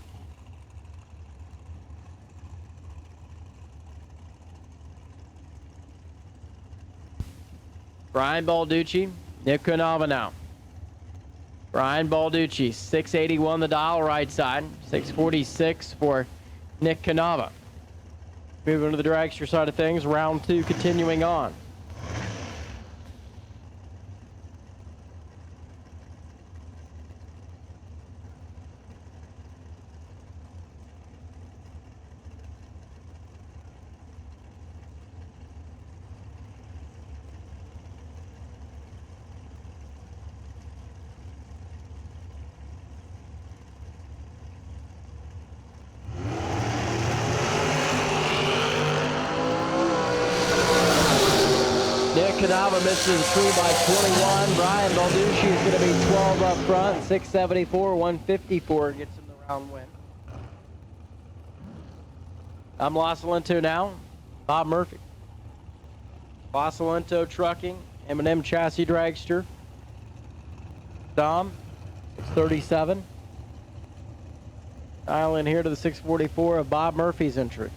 Brian Balducci, Nick Canava now. Brian Balducci, 681 the dial, right side. 646 for Nick Canava. Moving to the dragster side of things, round 2 continuing on. Nava misses the tree by 21. Brian Balducci is going to be 12 up front. 674, 154 gets him the round win. I'm Los Alento now. Bob Murphy. Los Alento Trucking, M&M Chassis Dragster. Dom, 637. Dial in here to the 644 of Bob Murphy's entry.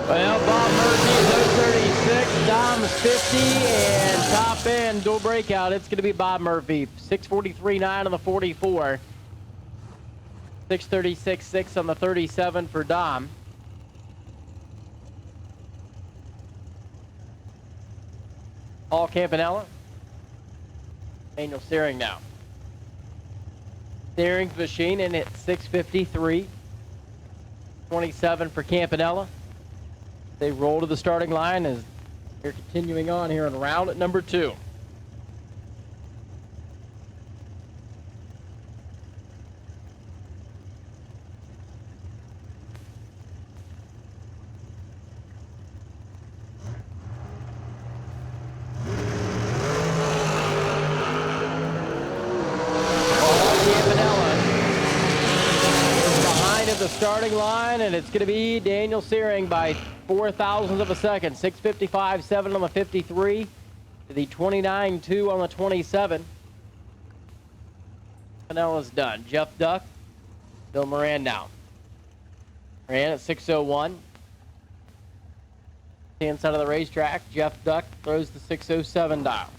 Well, Bob Murphy is 036, Dom's 50, and top end dual breakout. It's going to be Bob Murphy. 643.9 on the 44. 636.6 on the 37 for Dom. Paul Campanella. Daniel Searing now. Searing's machine in at 653. 27 for Campanella. They roll to the starting line as they're continuing on here in round number 2. The starting line, and it's going to be Daniel Searing by 0.04 of a second. 655.7 on the 53 to the 29.2 on the 27. Canella's done. Jeff Duck, Bill Moran now. Moran at 601. Inside of the racetrack, Jeff Duck throws the 607 dial.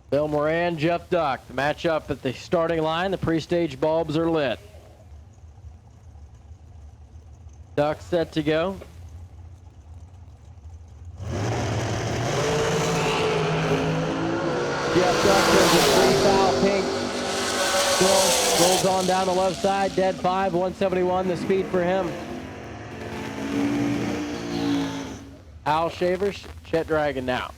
Bill Moran, Jeff Duck. The matchup at the starting line. The pre-stage bulbs are lit. Duck set to go. Jeff Duck does a 3-foul pink. Still rolls on down the left side. Dead 5, 171 the speed for him. Al Shavers, Chet Dragon now.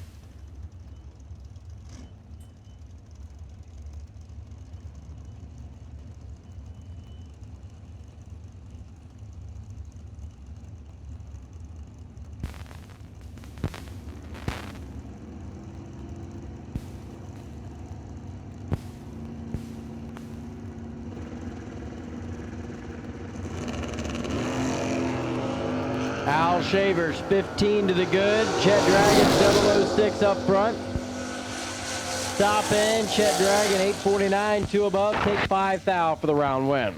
Al Shavers, 15 to the good. Chet Dragon, 006 up front. Stop in, Chet Dragon, 849, 2 above. Take 5 thou for the round win.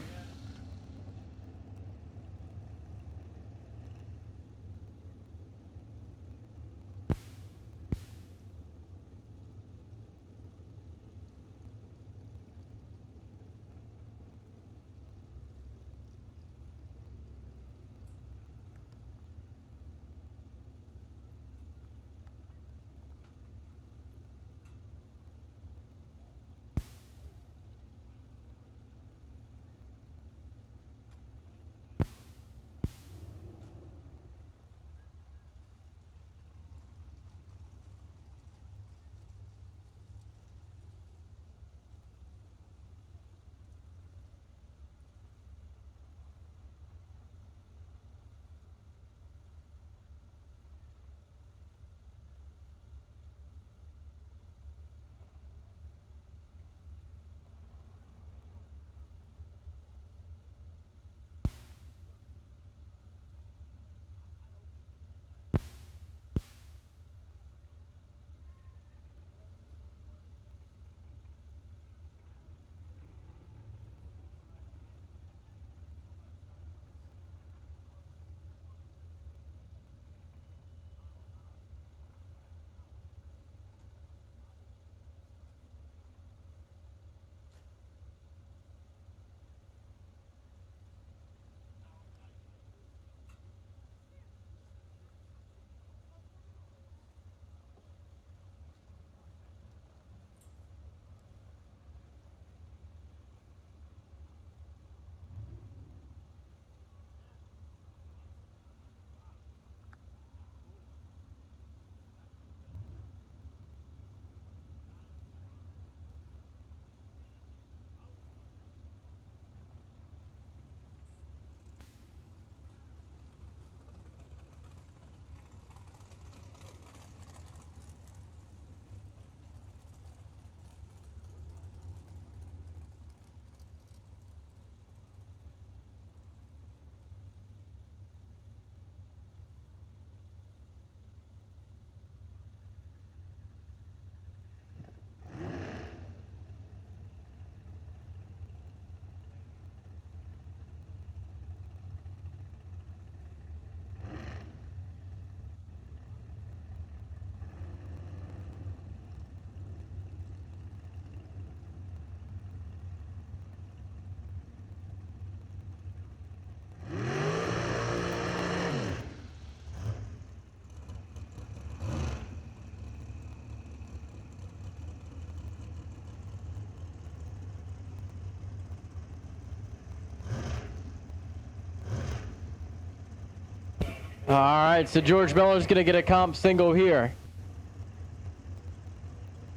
All right, so George Miller's going to get a comp single here.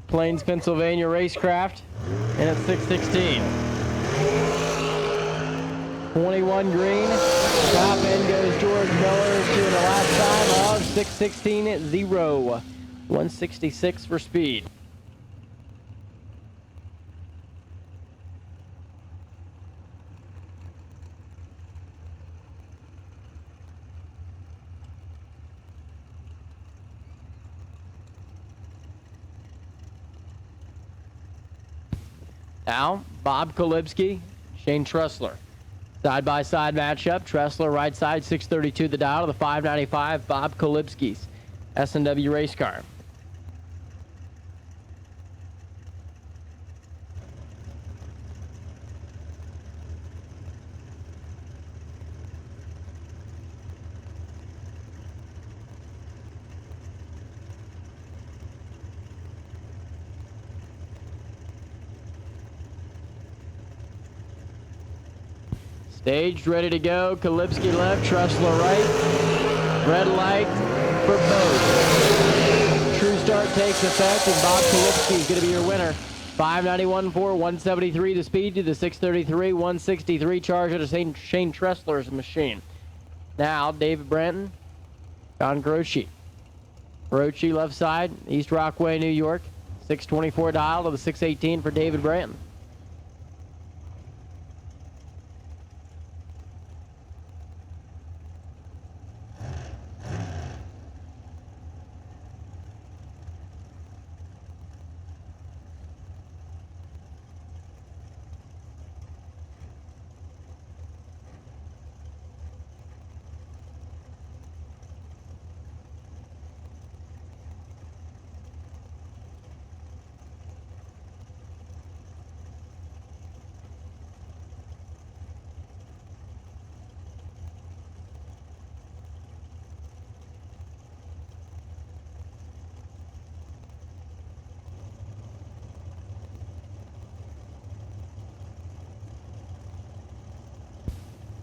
Plains, Pennsylvania Racecraft, and it's 616. 21 green. Top end goes George Miller to the last time of 616.0. 166 for speed. Now, Bob Kolibsky, Shane Tressler. Side-by-side matchup. Tressler right side, 632 the dial to the 595. Bob Kolibsky's S&W race car. Staged, ready to go. Kolibsky left, Tressler right. Red light for both. True start takes effect, and Bob Kolibsky is going to be your winner. 591.4, 173 to speed to the 633, 163 charge at a Shane Tressler's machine. Now, David Branton, John Groce. Groce left side, East Rockaway, New York. 624 dial to the 618 for David Branton.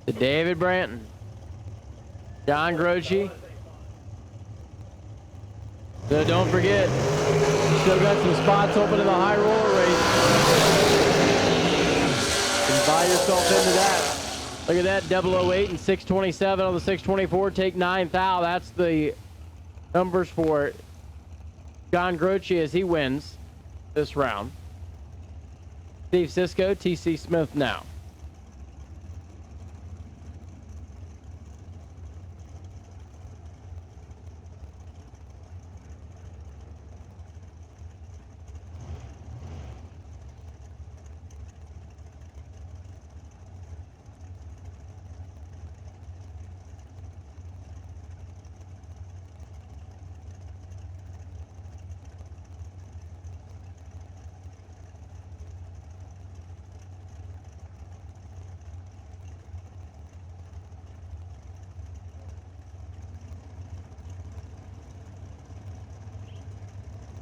To David Branton, John Groce. So don't forget, still got some spots open in the high roller race. And buy yourself into that. Look at that, 008 and 627 on the 624. Take 9 thou. That's the numbers for John Groce as he wins this round. Steve Cisco, TC Smith now.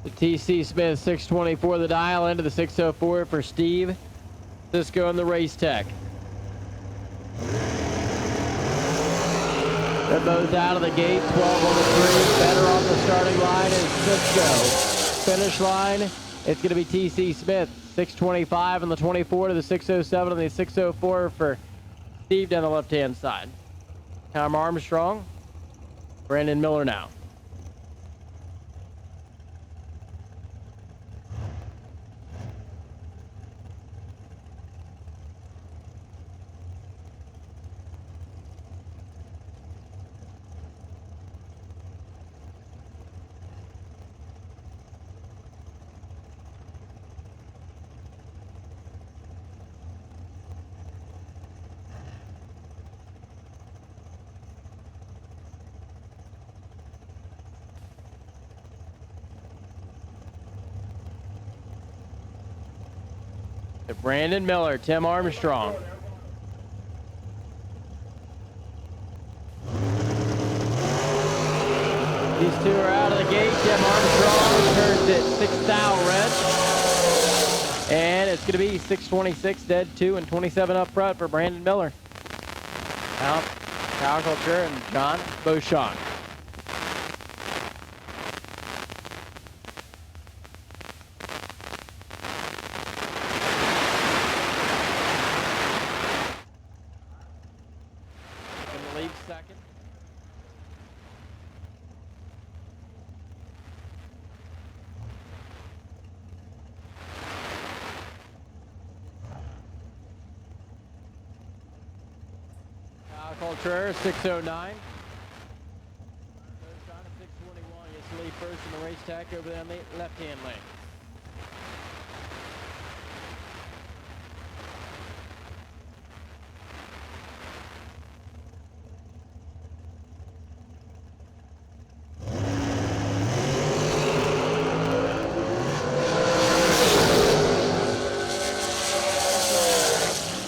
The TC Smith 624 the dial into the 604 for Steve Cisco and the Race Tech. They're both out of the gate, 12 on the 3. Better off the starting line is Cisco. Finish line, it's going to be TC Smith 625 on the 24 to the 607 on the 604 for Steve down the left-hand side. Tom Armstrong, Brandon Miller now. To Brandon Miller, Tim Armstrong. These two are out of the gate. Tim Armstrong turns it 6 thou red. And it's going to be 626 dead 2 and 27 up front for Brandon Miller. Out Kyle Contreras and John Beauchamp. In the lead second. Kyle Contreras, 609. Beauchamp at 621. Gets the lead first in the race tack over there on the left-hand lane.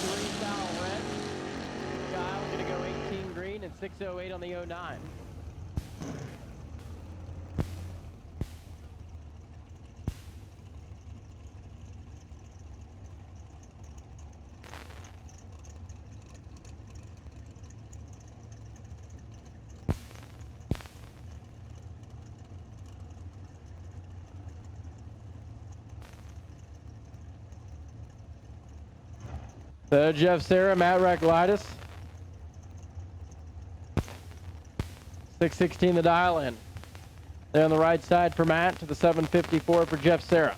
Green foul red. Kyle gonna go 18 green and 608 on the 09. So Jeff Sarah, Matt Recklitis. 616 the dial in. There on the right side for Matt to the 754 for Jeff Sarah.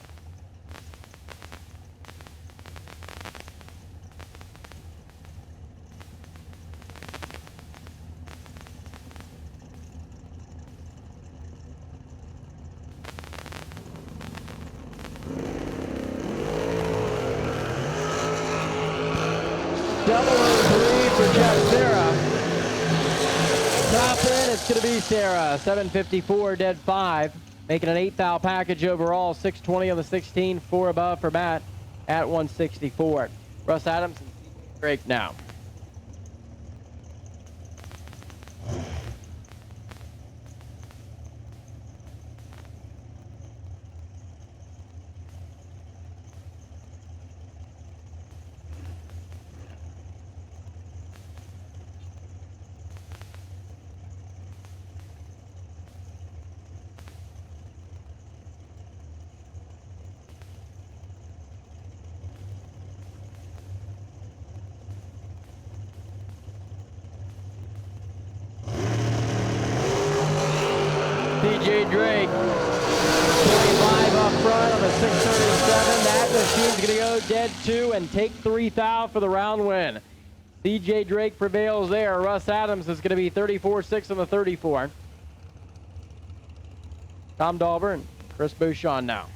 Double 03 for Jeff Sarah. Top in, it's going to be Sarah. 754, dead 5. Making an 8 thou package overall. 620 on the 16, 4 above for Matt at 164. Russ Adams and Drake now. PJ Drake, 25 up front on the 637. That machine's going to go dead 2 and take 3 thou for the round win. CJ Drake prevails there. Russ Adams is going to be 34-6 on the 34. Tom Dauber and Chris Beauchamp now.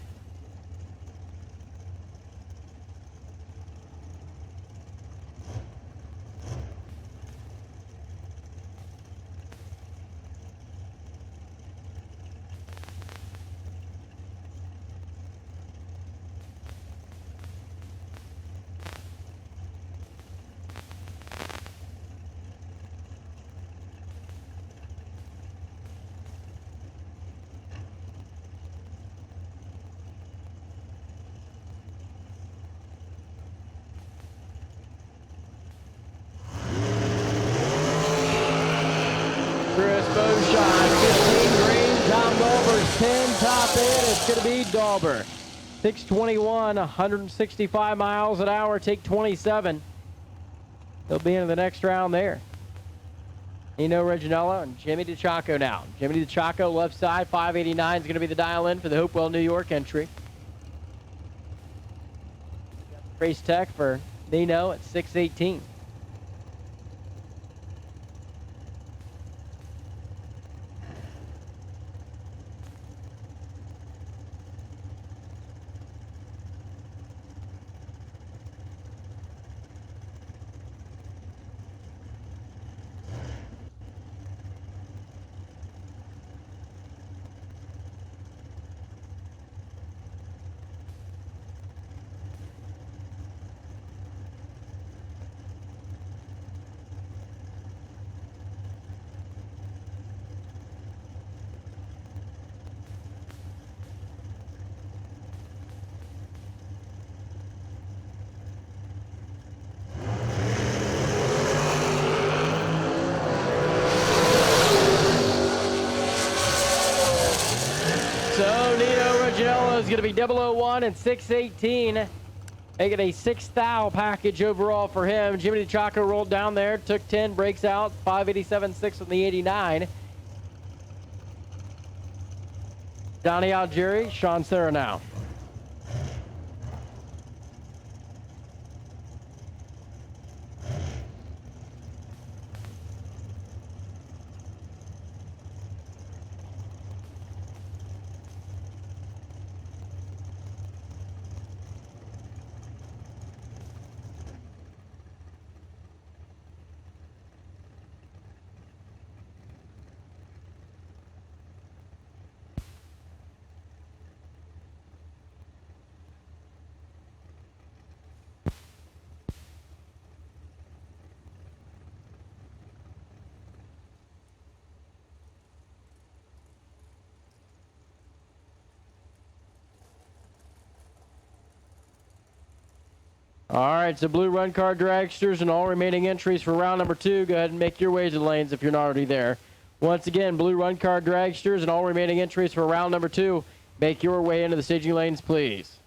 Chris Beauchamp, 15 green, Tom Dauber's 10, top in, it's going to be Dauber. 621, 165 miles an hour, take 27. He'll be into the next round there. Nino Reginella and Jimmy DeChaco now. Jimmy DeChaco, left side, 589 is going to be the dial-in for the Hopewell, New York entry. Race tech for Nino at 618. 001 and 618. Making a 6,000 package overall for him. Jimmy DeChaco rolled down there, took 10, breaks out, 587.6 on the 89. Donnie Algieri, Sean Serra now. All right, so blue run card dragsters and all remaining entries for round number 2. Go ahead and make your way to the lanes if you're not already there. Once again, blue run card dragsters and all remaining entries for round number 2. Make your way into the staging lanes, please.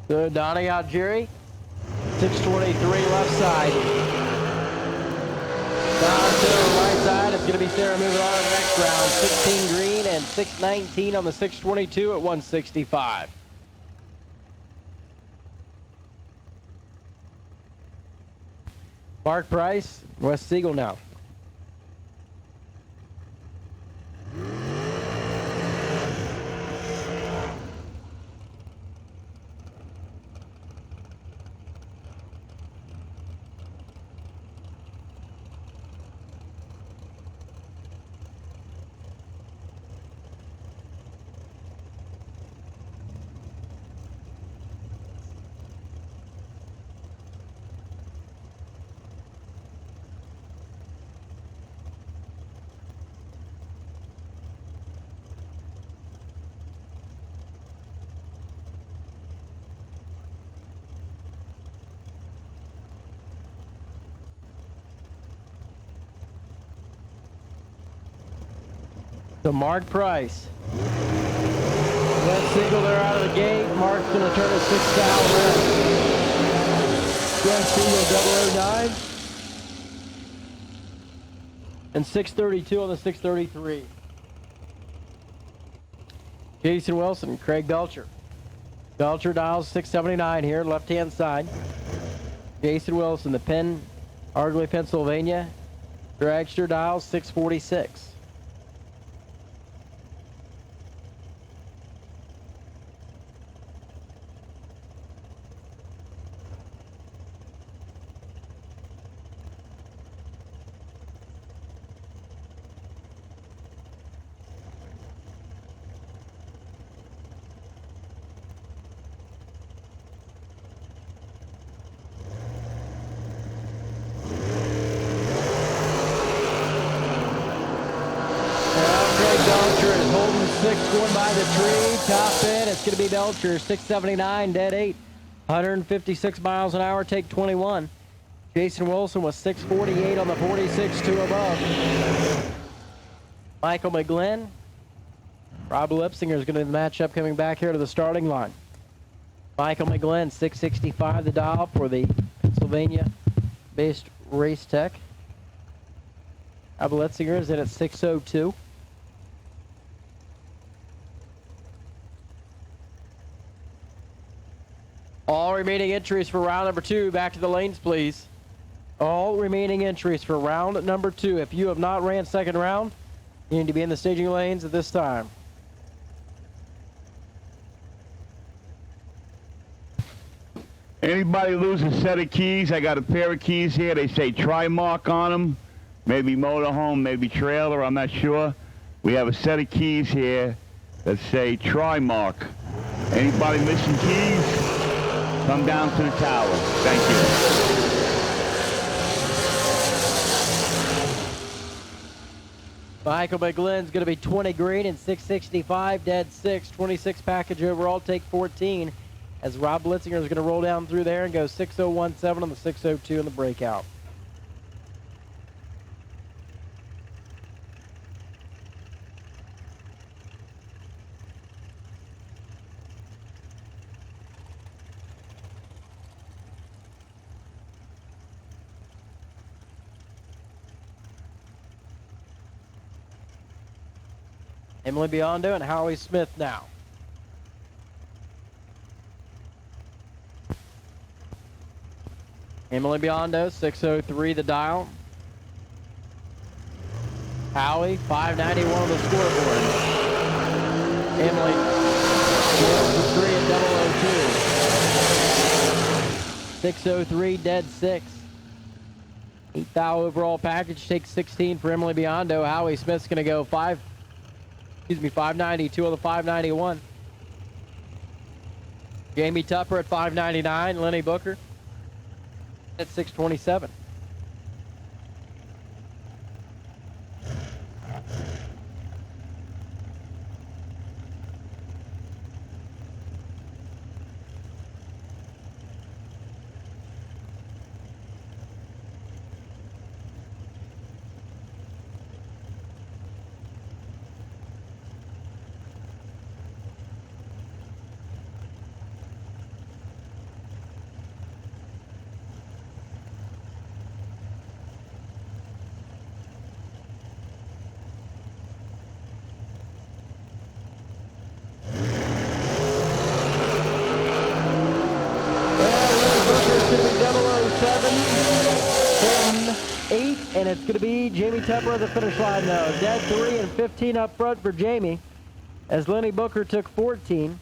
So Donnie Algieri, 623 left side. Down to the right side, it's going to be Sarah moving on to the next round. 16 green and 619 on the 622 at 165. Mark Price, West Siegel now. So Mark Price. Let's single there out of the gate. Mark's going to turn a 6,000. Yes, single 009. And 632 on the 633. Jason Wilson, Craig Belcher. Belcher dials 679 here, left-hand side. Jason Wilson, the Penn, Ardley, Pennsylvania. Dragster dials 646. 6 going by the tree. Top end, it's going to be Belcher. 679, dead 8. 156 miles an hour, take 21. Jason Wilson was 648 on the 46, 2 above. Michael McGlynn. Rob Lipsinger is going to be the matchup coming back here to the starting line. Michael McGlynn, 665 the dial for the Pennsylvania-based Race Tech. Rob Lipsinger is in at 602. All remaining entries for round number 2. Back to the lanes, please. All remaining entries for round number 2. If you have not ran second round, you need to be in the staging lanes at this time. Anybody lose a set of keys? I got a pair of keys here. They say Trimark on them. Maybe motorhome, maybe trailer, I'm not sure. We have a set of keys here that say Trimark. Anybody missing keys? Come down to the tower. Thank you. Michael McGlynn's going to be 20 green and 665, dead 6, 26 package overall, take 14. As Rob Blitzinger is going to roll down through there and go 6017 on the 602 in the breakout. Emily Biondo and Howie Smith now. Emily Biondo, 603 the dial. Howie, 591 on the scoreboard. Emily, 3 at 002. 603, dead 6. 8,000 overall package, takes 16 for Emily Biondo. Howie Smith's going to go 592 on the 591. Jamie Tupper at 599. Lenny Booker at 627. And it's going to be Jamie Tupper at the finish line now. Dead 3 and 15 up front for Jamie. As Lenny Booker took 14.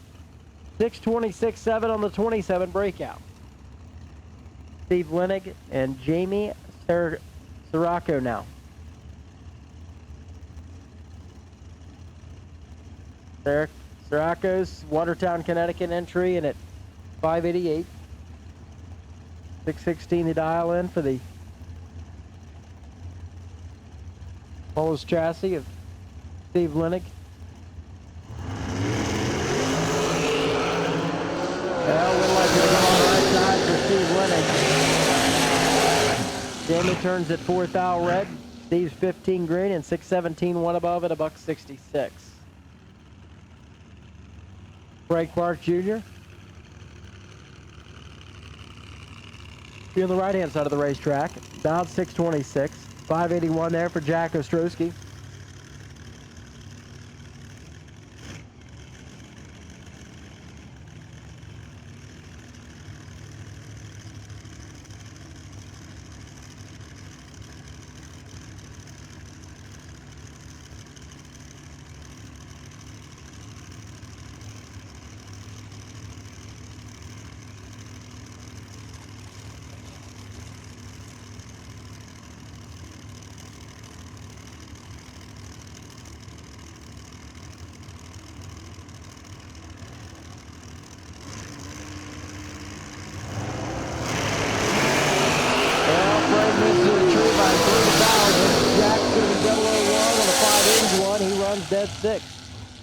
626.7 on the 27 breakout. Steve Lenig and Jamie Sirocco now. Sirocco's Watertown, Connecticut entry and at 588. 616 the dial in for the Polo's chassis of Steve Lenig. Well, would like to come on the right side for Steve Lenig. Jamie turns at 4,000 red. Steve's 15 green and 617 one above at $1.66. Frank Clark Jr. Be on the right-hand side of the racetrack. Down 626. 581 there for Jack Ostrowski. Dead 6.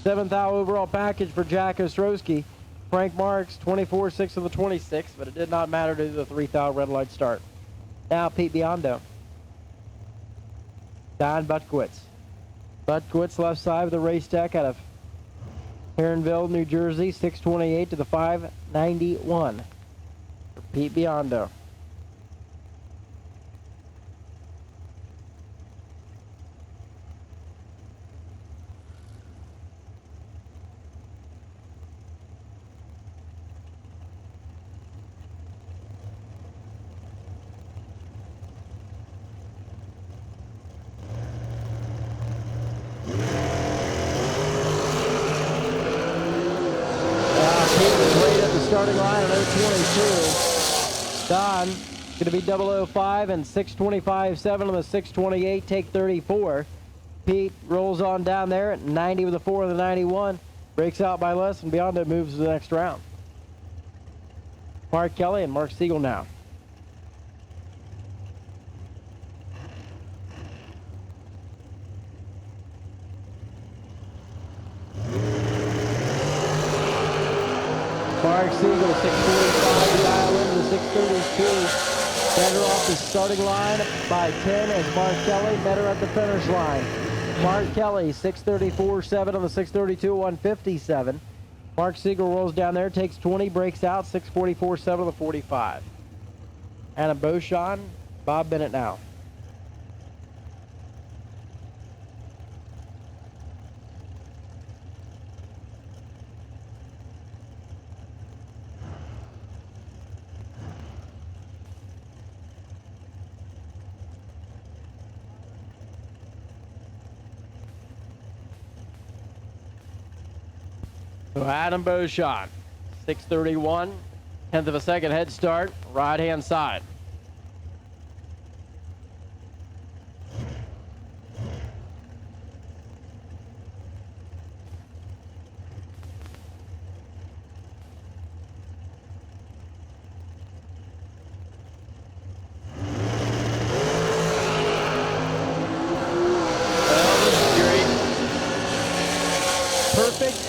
7th out overall package for Jack Ostrowski. Frank Marks, 24-6 of the 26, but it did not matter due to the 3,000 red light start. Now Pete Biondo. Don Butkowitz. Butkowitz left side of the race deck out of Heronville, New Jersey, 628 to the 591 for Pete Biondo. Starting line at 022. Don going to be 005 and 625.7 on the 628, take 34. Pete rolls on down there at 90 with a 4 of the 91. Breaks out by less and Biondo moves to the next round. Mark Kelly and Mark Siegel now. Mark Siegel, 645, dial into the 632. Better off the starting line by 10 as Mark Kelly, better at the finish line. Mark Kelly, 634.7 on the 632, 157. Mark Siegel rolls down there, takes 20, breaks out, 644.7 on the 45. Anna Beauchamp, Bob Bennett now. So Adam Beauchamp, 631, 10th of a second head start, right hand side.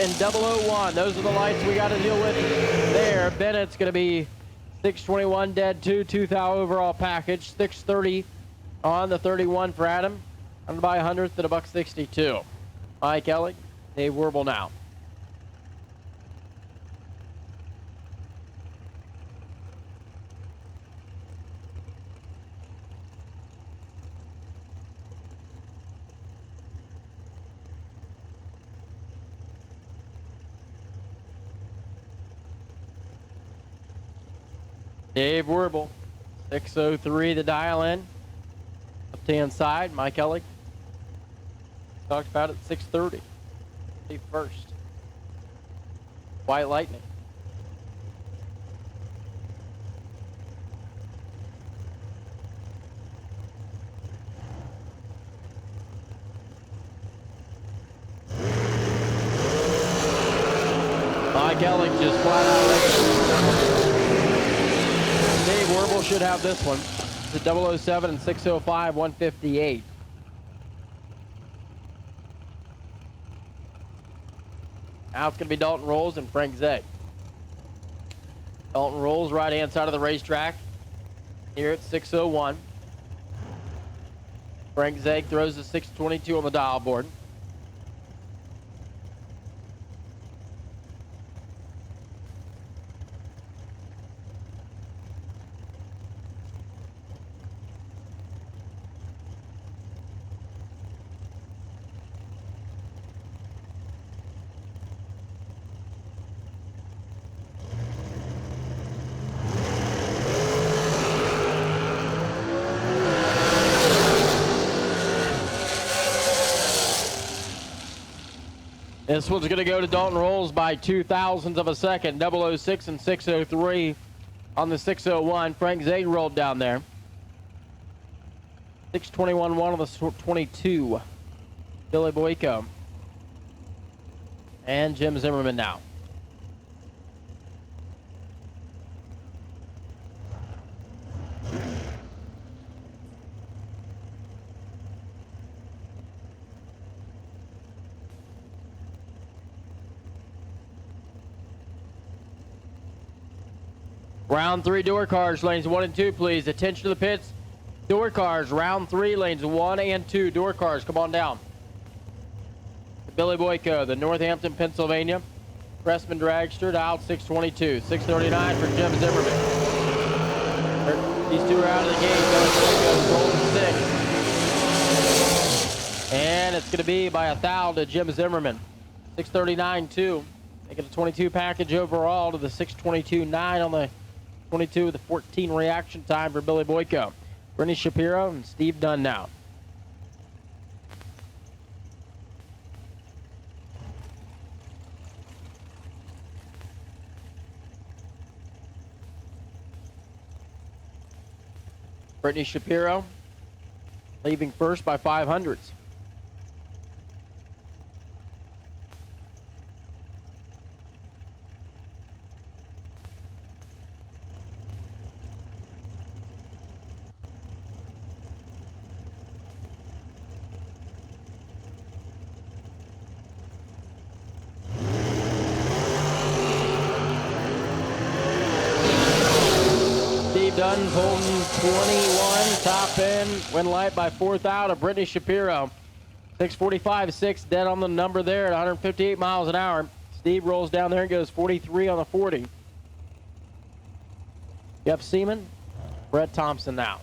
And 001. Those are the lights we got to deal with there. Bennett's going to be 621 dead 2,000 overall package. 630 on the 31 for Adam. Under by 100th at $162. Mike Ellick, Dave Werble now. Dave Werble, 603 the dial in. Left hand side, Mike Ellick. Talked about it, 630. See first. White Lightning. Mike Ellick just flat out. Dave Werble should have this one. It's a 007 and 605, 158. Now it's going to be Dalton Rolls and Frank Zegg. Dalton Rolls, right hand side of the racetrack. Here at 601. Frank Zegg throws the 622 on the dial board. This one's going to go to Dalton Rolls by 0.02 of a second. 006 and 603 on the 601. Frank Zegg rolled down there. 621-1 on the 22. Billy Boyko. And Jim Zimmerman now. Round 3 door cars, lanes 1 and 2, please. Attention to the pits. Door cars, round 3, lanes 1 and 2. Door cars, come on down. Billy Boyko, the Northampton, Pennsylvania Pressman Dragster, dialed 622. 639 for Jim Zimmerman. These two are out of the gate. Goes Golden 6. And it's going to be by a foul to Jim Zimmerman. 639-2. Making a 22 package overall to the 622-9 on the 22 with the 14 reaction time for Billy Boyko. Brittany Shapiro and Steve Dunn now. Brittany Shapiro leaving first by 500s. Dunn's holding 21, top end, win light by 4th out of Brittany Shapiro. 6:45.6 dead on the number there at 158 miles an hour. Steve rolls down there and goes 43 on the 40. Jeff Seaman, Brett Thompson now.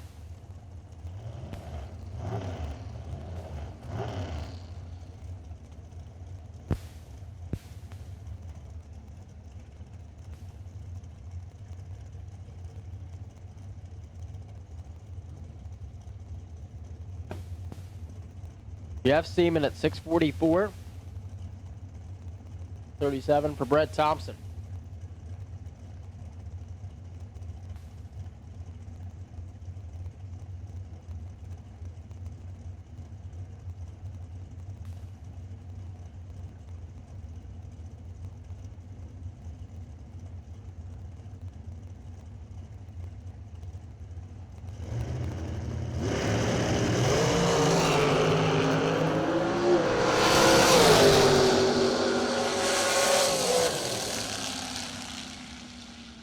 Jeff Seaman at 6:44. 37 for Brett Thompson.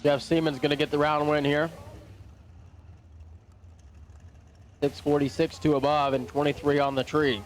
Jeff Seaman's going to get the round win here. 6:46 to above and 23 on the tree.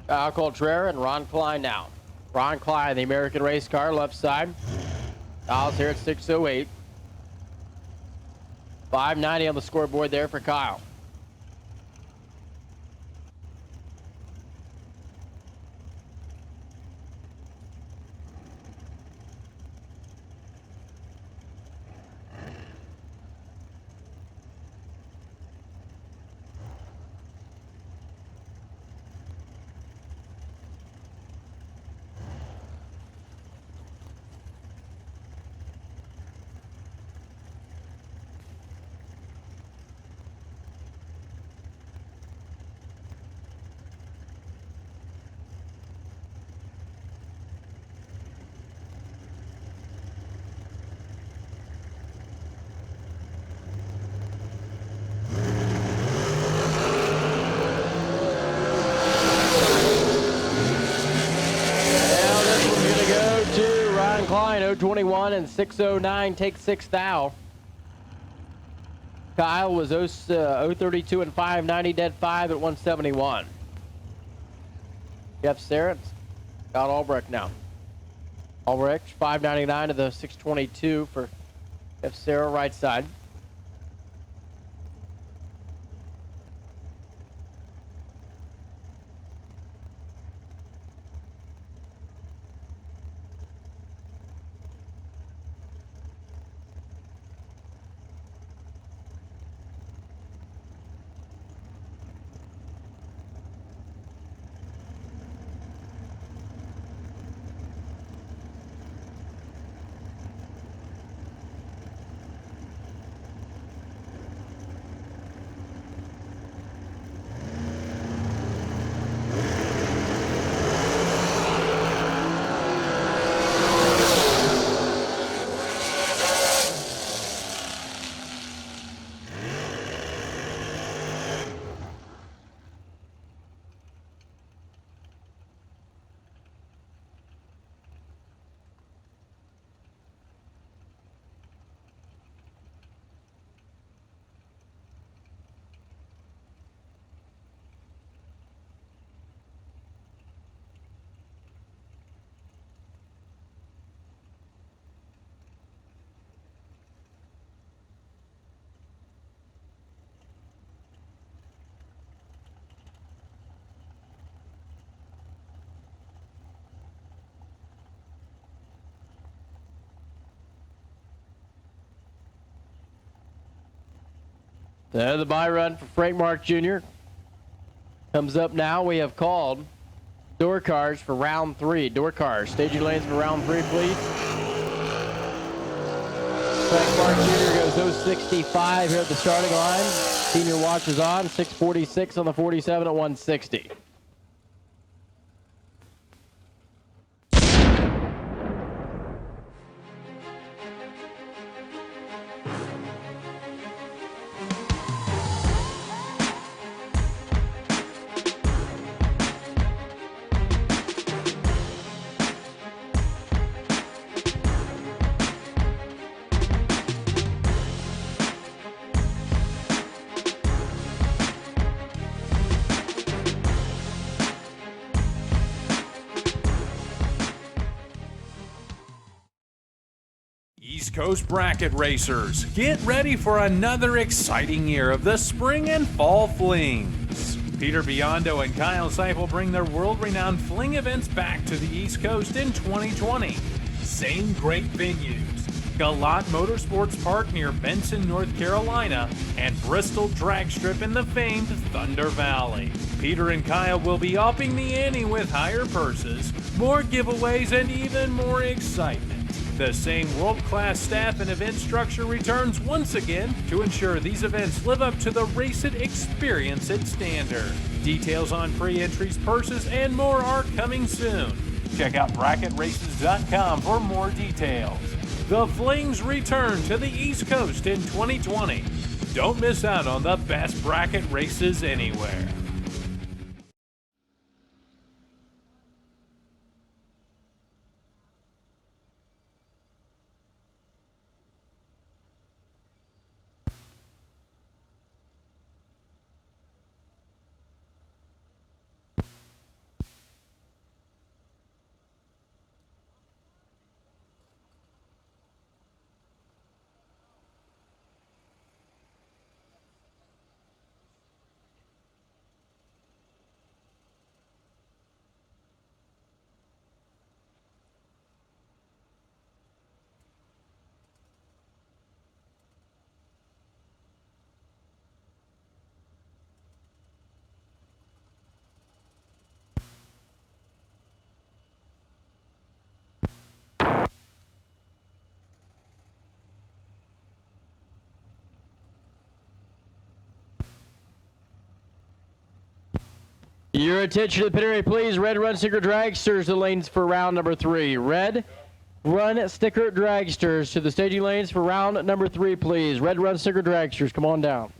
Al Coltrera and Ron Klein now. Ron Klein, the American race car, left side. Kyle's here at 6:08. 590 on the scoreboard there for Kyle. Klein, 021 and 609, take 6th thou. Kyle was 032 and 590, dead 5 at 171. Jeff Sarrett, Scott Albrecht now. Albrecht, 599 to the 622 for Jeff Sarrett, right side. The bye run for Frank Mark Jr. comes up now. We have called door cars for round 3. Door cars, staging lanes for round 3, please. Frank Mark Jr. goes 065 here at the starting line. Senior watch is on, 646 on the 47 at 160. East Coast Bracket Racers, get ready for another exciting year of the spring and fall flings. Peter Biondo and Kyle Seipel bring their world-renowned fling events back to the East Coast in 2020. Same great venues: Galat Motorsports Park near Benson, North Carolina, and Bristol Drag Strip in the famed Thunder Valley. Peter and Kyle will be upping the ante with higher purses, more giveaways, and even more excitement. The same world-class staff and event structure returns once again to ensure these events live up to the Race It experience and standard. Details on pre-entries, purses, and more are coming soon. Check out bracketraces.com for more details. The Flings return to the East Coast in 2020. Don't miss out on the best bracket races anywhere. Your attention to the pit area, please. Red Run Sticker Dragsters, the lanes for round number 3. Red Run Sticker Dragsters to the staging lanes for round number 3, please. Red Run Sticker Dragsters, come on down.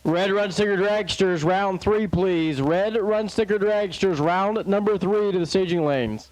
Red Run Sticker Dragsters, round 3, please. Red Run Sticker Dragsters, round number 3 to the staging lanes.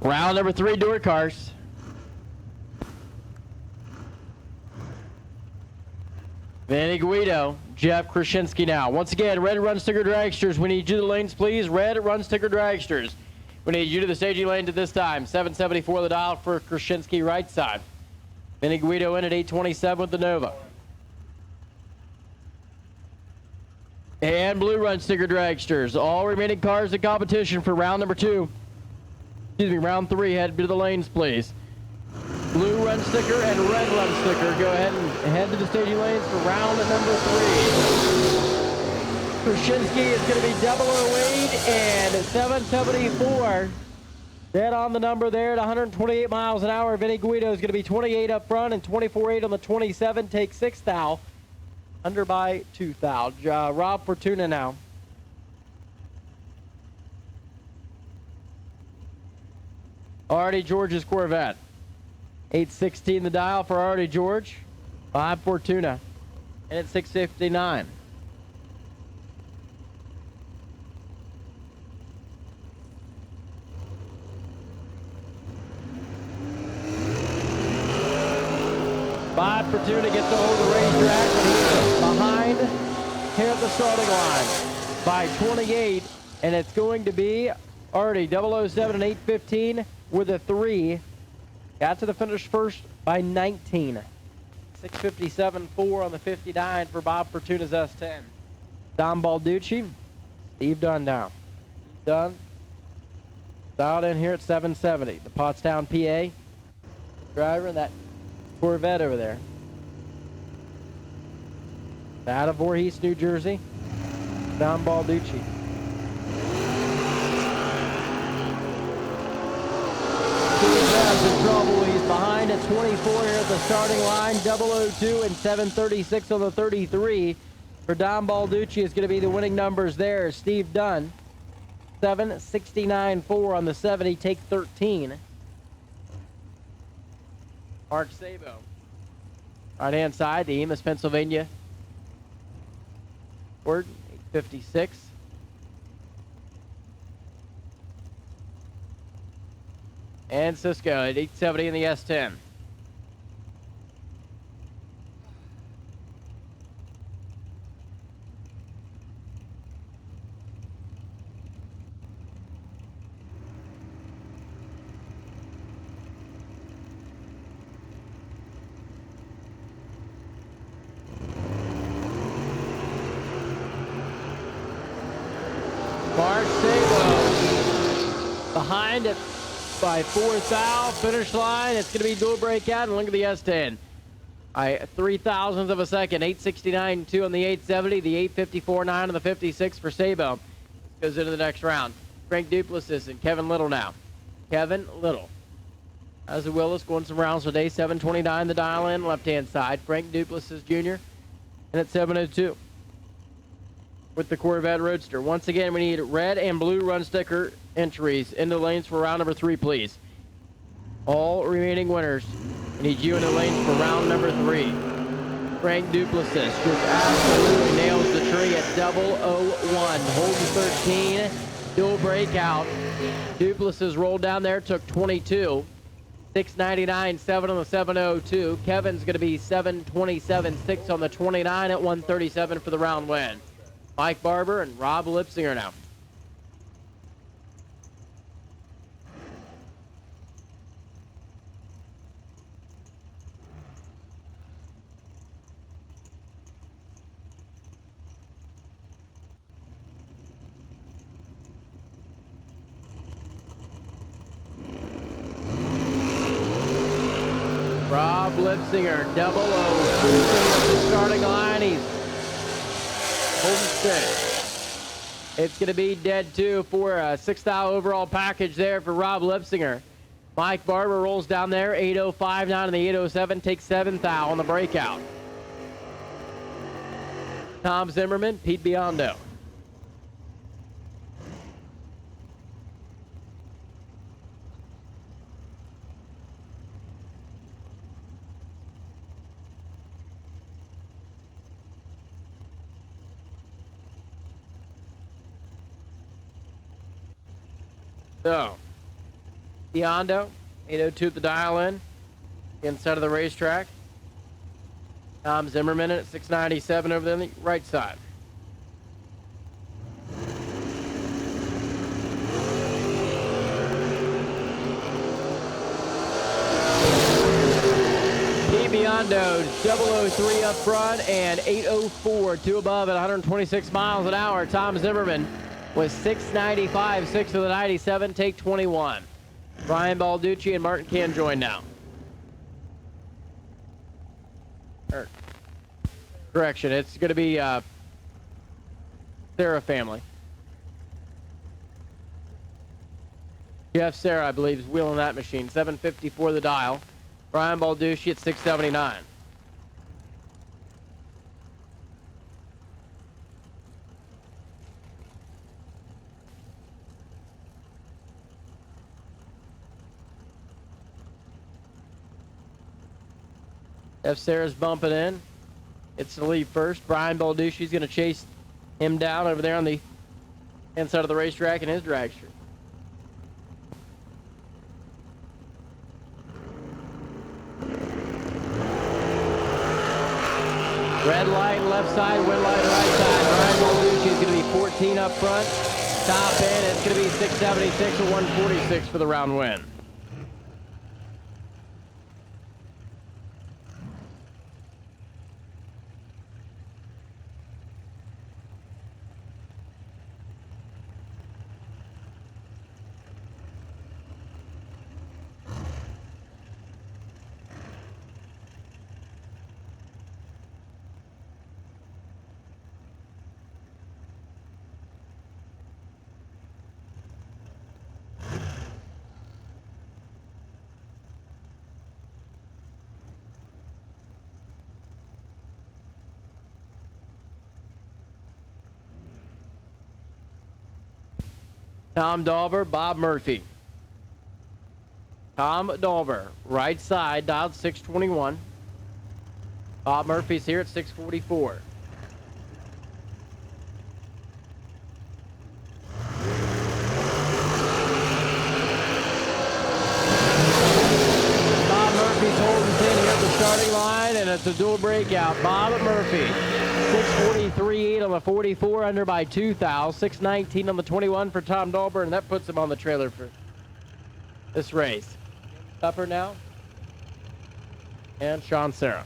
Round number 3, door cars. Vanny Guido, Jeff Krasinski now. Once again, Red Run Sticker Dragsters, we need you to the lanes, please. Red Run Sticker Dragsters. We need you to the staging lanes at this time. 774 the dial for Krasinski right side. Vanny Guido in at 827 with the Nova. And Blue Run Sticker Dragsters. All remaining cars in competition for round number 2. Excuse me, round 3, head to the lanes, please. Blue Run Sticker and Red Run Sticker. Go ahead and head to the staging lanes for round number 3. Krasinski is going to be 008 and 774. Dead on the number there at 128 miles an hour. Vinny Guido is going to be 28 up front and 24.8 on the 27. Take 6 thou. Under by 2 thou. Rob Fortuna now. Artie George's Corvette. 816 the dial for Artie George. 5 Fortuna. And at 659. Bob Fortuna gets to hold the racetrack, and he is behind here at the starting line by 28, and it's going to be Artie 007 and 815 with a 3. Got to the finish first by 19. 657.4 on the 59 for Bob Fortuna's S10. Don Balducci, Steve Dunn down. Dunn dialed in here at 770. The Pottstown, PA driver in that Corvette over there. Out of Voorhees, New Jersey, Don Balducci. Steve's in trouble. He's behind at 24 here at the starting line. 002 and 736 on the 33. For Don Balducci is going to be the winning numbers there. Steve Dunn, 769.4 on the 70. Take 13. Mark Sabo. Right-hand side, the Emus, Pennsylvania. Ford, 856. And Cisco at 870 in the S10. Mark Sabo behind it by 4 thou. Finish line, it's going to be dual breakout, and look at the S10. 3 thousandths of a second. 869.2 on the 870, the 854.9 on the 56 for Sabo. Goes into the next round. Frank Duplessis and Kevin Little now. Kevin Little. Ozzie Willis going some rounds today. 729 the dial in, left-hand side. Frank Duplessis Jr. And at 702 with the Corvette Roadster. Once again, we need red and blue run sticker entries into lanes for round number 3, please. All remaining winners, I need you in the lanes for round number 3. Frank Duplessis just absolutely nails the tree at 001. Holds 13. Dual breakout. Duplessis rolled down there, took 22. 699.7 on the 702. Kevin's going to be 727.6 on the 29 at 137 for the round win. Mike Barber and Rob Lipsinger now. Rob Lipsinger, 00, cruising at the starting line. He's holding steady. It's going to be dead 2 for a 6,000 overall package there for Rob Lipsinger. Mike Barber rolls down there, 805.9 on the 807, takes 7,000 on the breakout. Tom Zimmerman, Pete Biondo. So, Biondo, 802 at the dial-in, inside of the racetrack. Tom Zimmerman at 697 over there on the right side. Pete Biondo, 003 up front and 804, 2 above at 126 miles an hour. Tom Zimmerman was 695, 6 of the 97, take 21. Brian Balducci and Martin Can join now. Correction, it's going to be Sarah family. Jeff Sarah, I believe, is wheeling that machine. 754 the dial. Brian Balducci at 679. F. Sarah's bumping in. It's the lead first. Brian Balducci's going to chase him down over there on the inside of the racetrack in his dragster. Red light left side, red light right side. Brian Balducci's going to be 14 up front. Top in, it's going to be 676 or 146 for the round win. Tom Dauber, Bob Murphy. Tom Dauber, right side, dialed 621. Bob Murphy's here at 644. Bob Murphy's holding 10 here at the starting line, and it's a dual breakout. Bob Murphy, 643.8 on the 44, under by 2,000. 619 on the 21 for Tom Dauber, and that puts him on the trailer for this race. Upper now, and Sean Serra.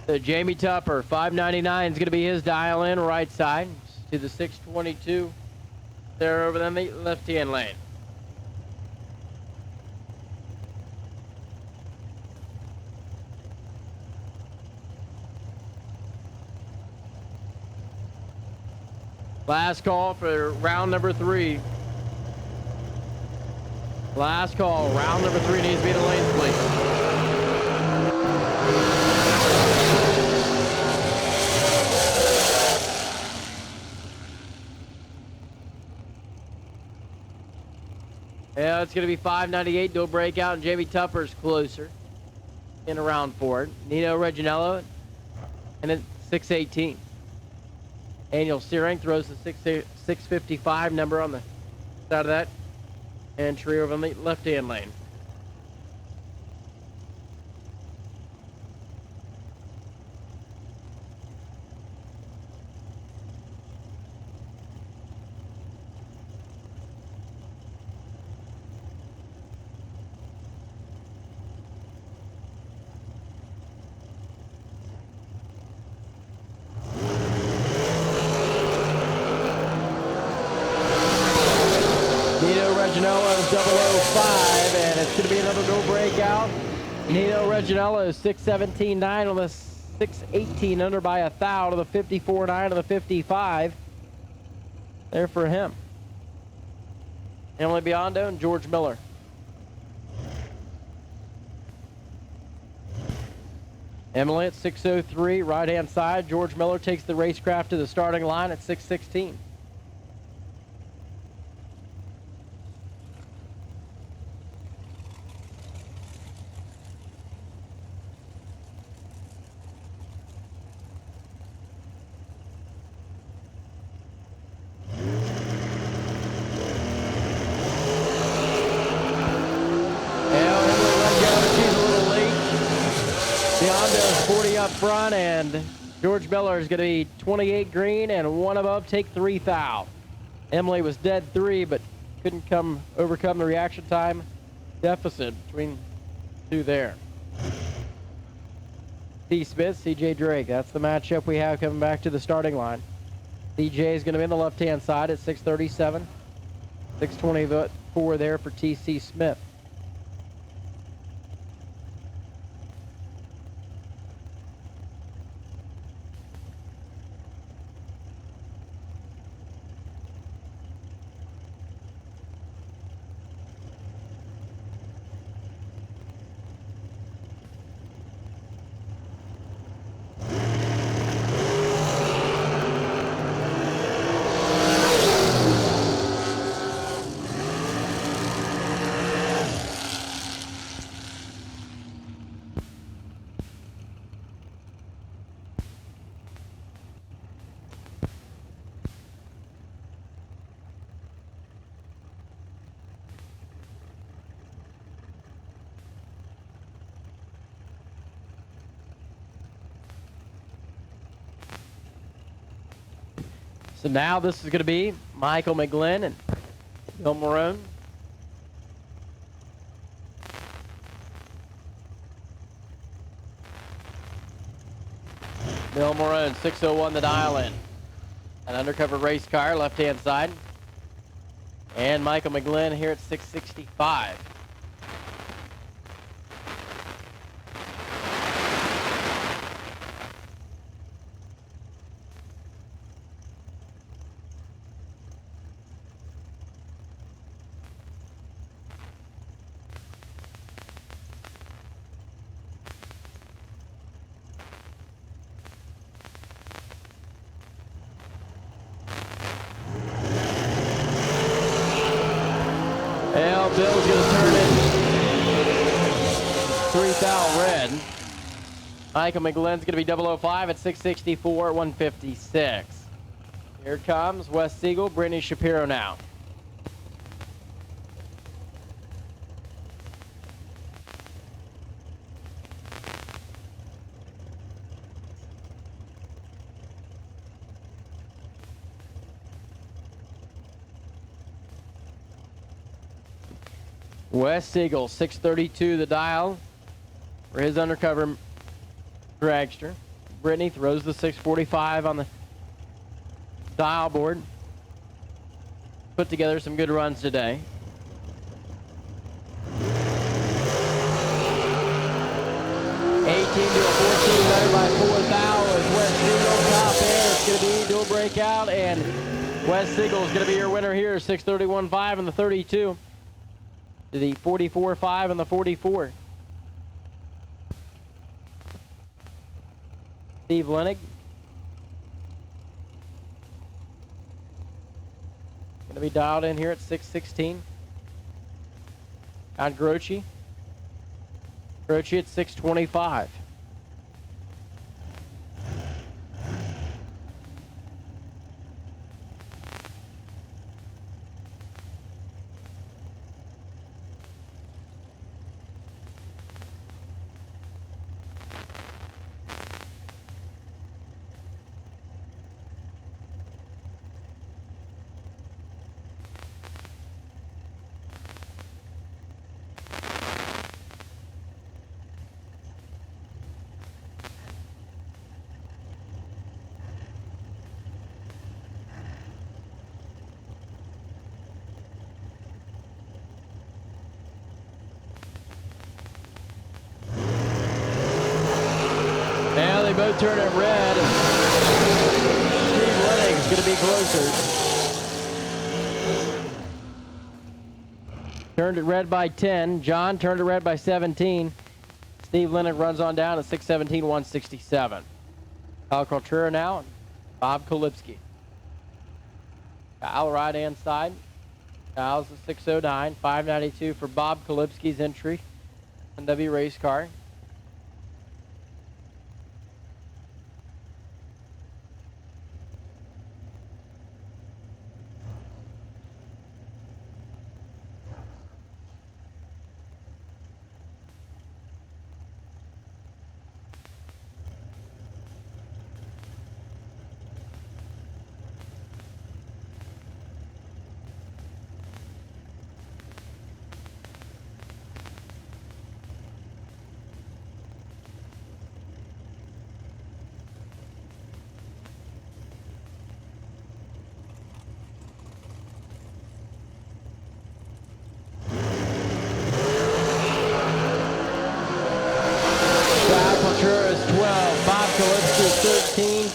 So Jamie Tupper, 599 is going to be his dial in right side. to the 622. They're over in the left-hand lane. Last call for round number 3. Last call, round number 3 needs to be in the lanes, please. Yeah, it's going to be 598. Do a breakout, and Jamie Tupper's closer in around 4. Nino Reginello, and at 618. Annual Steering throws the 655 number on the side of that. And Tree over on the left-hand lane. Reginello 005, and it's going to be another no breakout. Nino Reginello 617.9 on the 618 under by 1,000 to the 54.9 on the 55. There for him. Emily Biondo and George Miller. Emily at 603, right-hand side. George Miller takes the racecraft to the starting line at 616. Up front, and George Miller is going to be 28 green and 1 above, take 3 thou. Emily was dead 3, but couldn't overcome the reaction time deficit between 2 there. C. Smith, CJ Drake. That's the matchup we have coming back to the starting line. CJ is going to be on the left-hand side at 637. 624 there for TC Smith. So now this is going to be Michael McGlynn and Bill Marone. Bill Marone, 601 the dial in. An undercover race car, left-hand side. And Michael McGlynn here at 665. Well, Bill's going to turn it 3 thou red. Michael McGlynn's going to be 005 at 664 at 156. Here comes Wes Siegel, Brittany Shapiro now. Wes Siegel, 632 the dial for his undercover dragster. Brittany throws the 645 on the dial board. Put together some good runs today. To a 14 better by 4,000. West Siegel top there. It's going to be dual breakout, and West Siegel is going to be your winner here. 631.5 in the 32 to the 44.5 in the 44. Steve Lenig. Going to be dialed in here at 616. On Grochi. Grochi at 625. Now they both turn it red. Steve Lennox going to be closer. Turned it red by 10. John turned it red by 17. Steve Lennox runs on down at 617, 167. Kyle Contreras now, and Bob Kolipski. Kyle right hand side. Kyle's a 609, 592 for Bob Kolipski's entry. NW race car.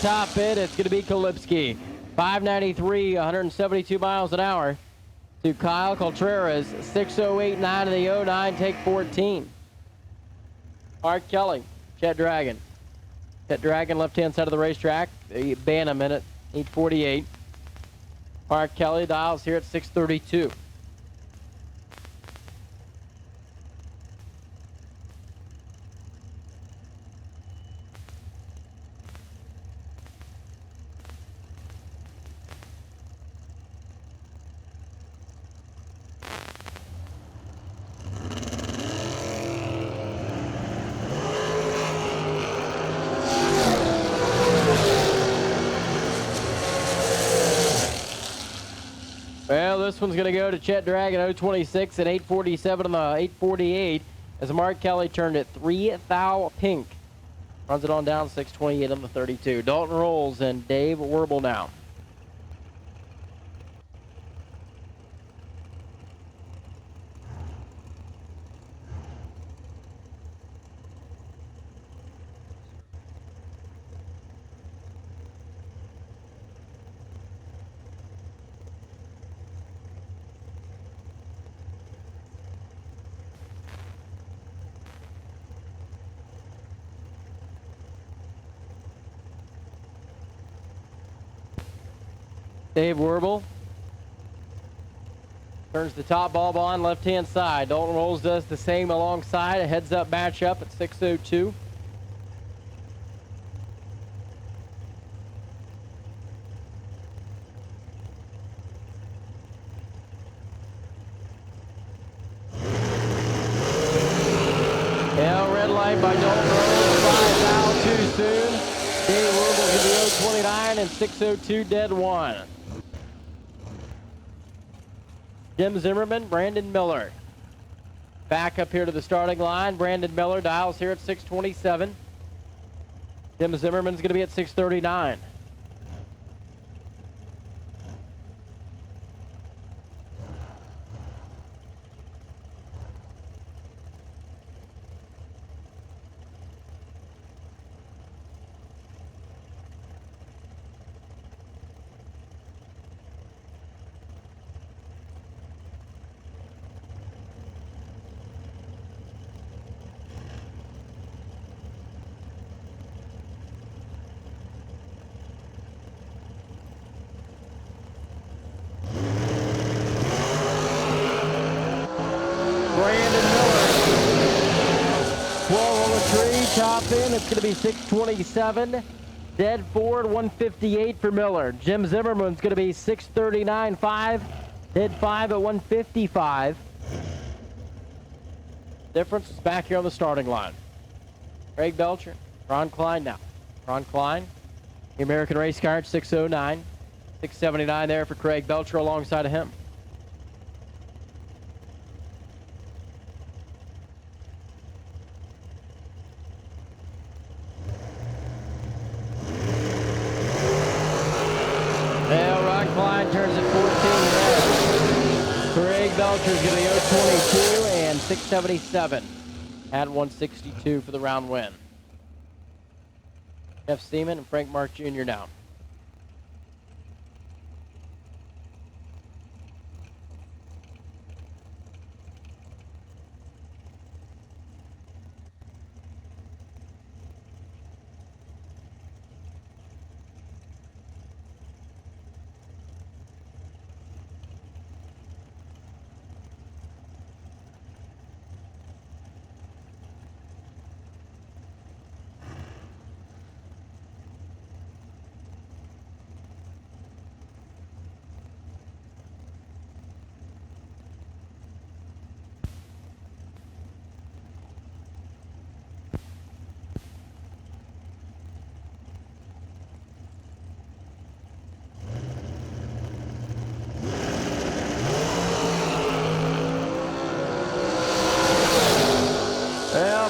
Top bid, it's going to be Kolipski. 593, 172 miles an hour to Kyle Contreras. 608.9 in the 09, take 14. Mark Kelly, Chet Dragon. Chet Dragon, left-hand side of the racetrack. They ban him in at 848. Mark Kelly dials here at 632. Well, this one's going to go to Chet Dragon, 026 at 847 on the 848 as Mark Kelly turned it 3,000 pink. Runs it on down 628 on the 32. Dalton Rolls and Dave Werble now. Dave Werble turns the top bulb on left-hand side. Dalton Rolls does the same alongside. A heads-up matchup at 6:02. Red light by Dalton Rolls. 5 too soon. Dave Werble to the 029 and 6:02 dead one. Jim Zimmerman, Brandon Miller. Back up here to the starting line. Brandon Miller dials here at 627. Jim Zimmerman's going to be at 639. top end, it's going to be 627. Dead Ford, 158 for Miller. Jim Zimmerman's going to be 639.5. Dead 5 at 155. Difference is back here on the starting line. Craig Belcher, Ron Klein now. Ron Klein, the American race car at 609. 679 there for Craig Belcher alongside of him. Well, Ron Klein turns at 14 red. Craig Belcher's going to be 022 and 677 at 162 for the round win. Jeff Seaman and Frank Mark Jr. now.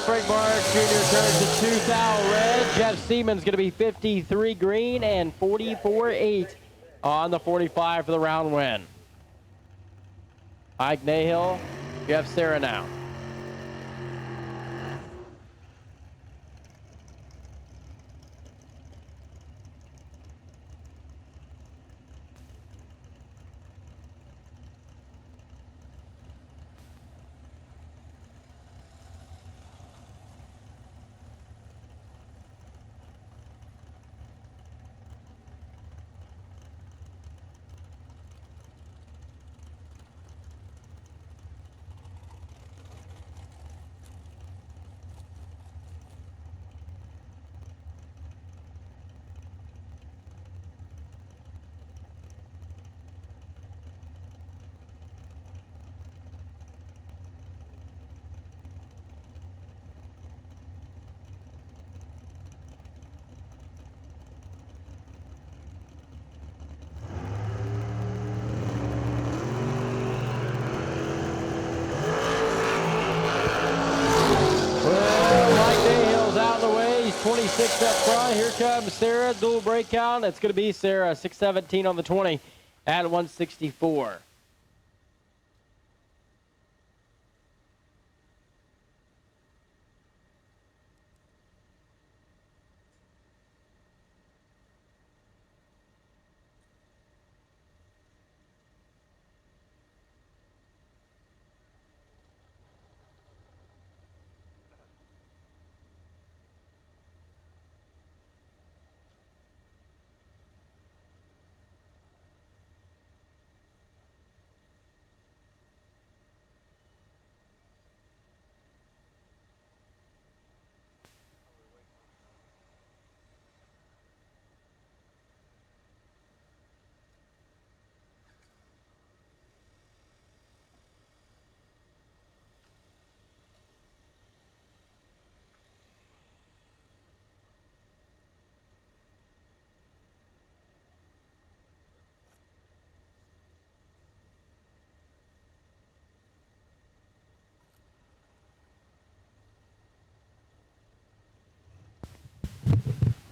Frank Mark Jr. turns to 2,000 red. Jeff Seaman's going to be 53 green and 44.8 on the 45 for the round win. Mike Nahill, Jeff Serra now. Well, Mike Nahill's out of the way. He's 26 up front. Here comes Sarah. Dual brake count. It's going to be Sarah. 617 on the 20 at 164.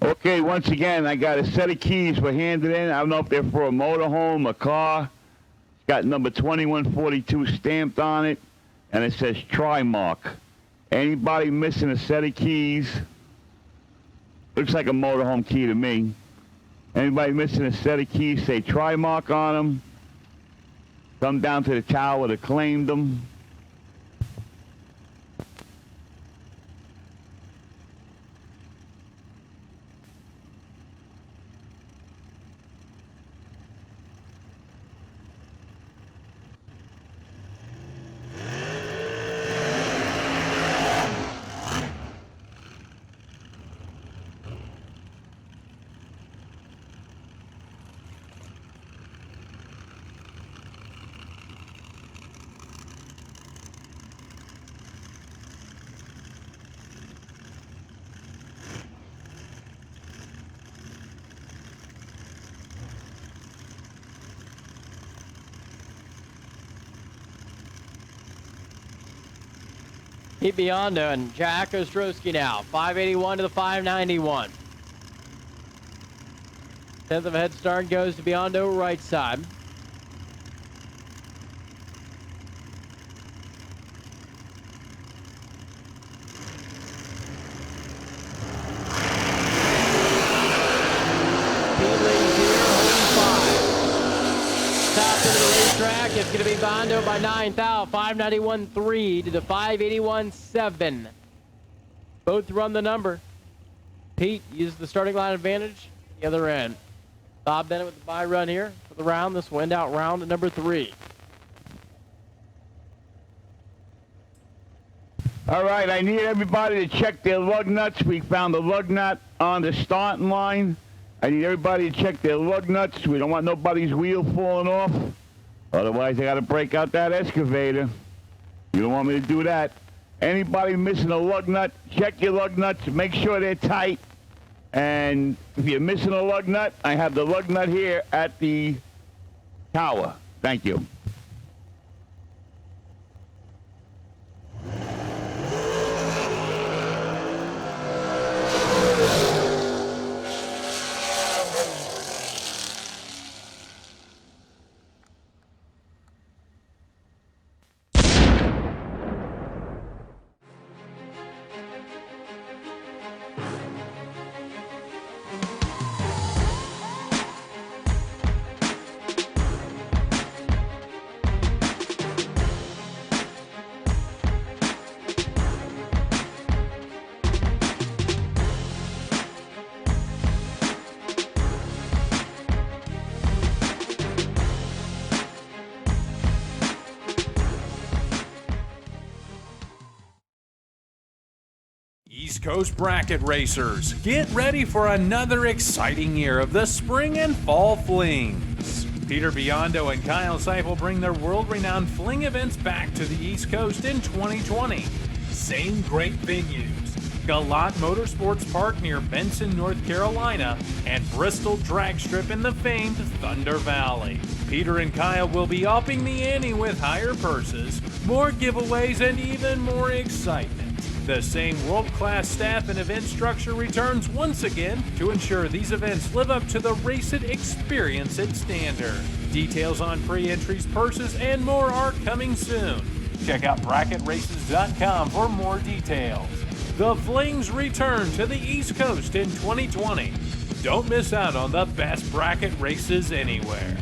Okay, once again, I got a set of keys were handed in. I don't know if they're for a motorhome, a car. It's got number 2142 stamped on it, and it says try mark. Anybody missing a set of keys? Looks like a motorhome key to me. Anybody missing a set of keys, say try mark on them. Come down to the tower to claim them. Pete Biondo and Jack Ostrowski now. 581 to the 591. 10th of a head start goes to Biondo, right side. It's going to be Bondo by 9 thou. 591.3 to the 581.7. Both run the number. Pete uses the starting line advantage. The other end. Bob Bennett with the bye run here for the round. This will end out round at number 3. All right, I need everybody to check their lug nuts. We found the lug nut on the starting line. I need everybody to check their lug nuts. We don't want nobody's wheel falling off. Otherwise, I got to break out that excavator. You don't want me to do that. Anybody missing a lug nut, check your lug nuts. Make sure they're tight. And if you're missing a lug nut, I have the lug nut here at the tower. Thank you. East Coast Bracket Racers, get ready for another exciting year of the spring and fall flings. Peter Biondo and Kyle Seipel bring their world-renowned fling events back to the East Coast in 2020. Same great venues: Galat Motorsports Park near Benson, North Carolina, and Bristol Drag Strip in the famed Thunder Valley. Peter and Kyle will be upping the ante with higher purses, more giveaways, and even more excitement. The same world-class staff and event structure returns once again to ensure these events live up to the Race It Experience It standard. Details on pre-entries, purses, and more are coming soon. Check out bracketraces.com for more details. The Flings return to the East Coast in 2020. Don't miss out on the best bracket races anywhere.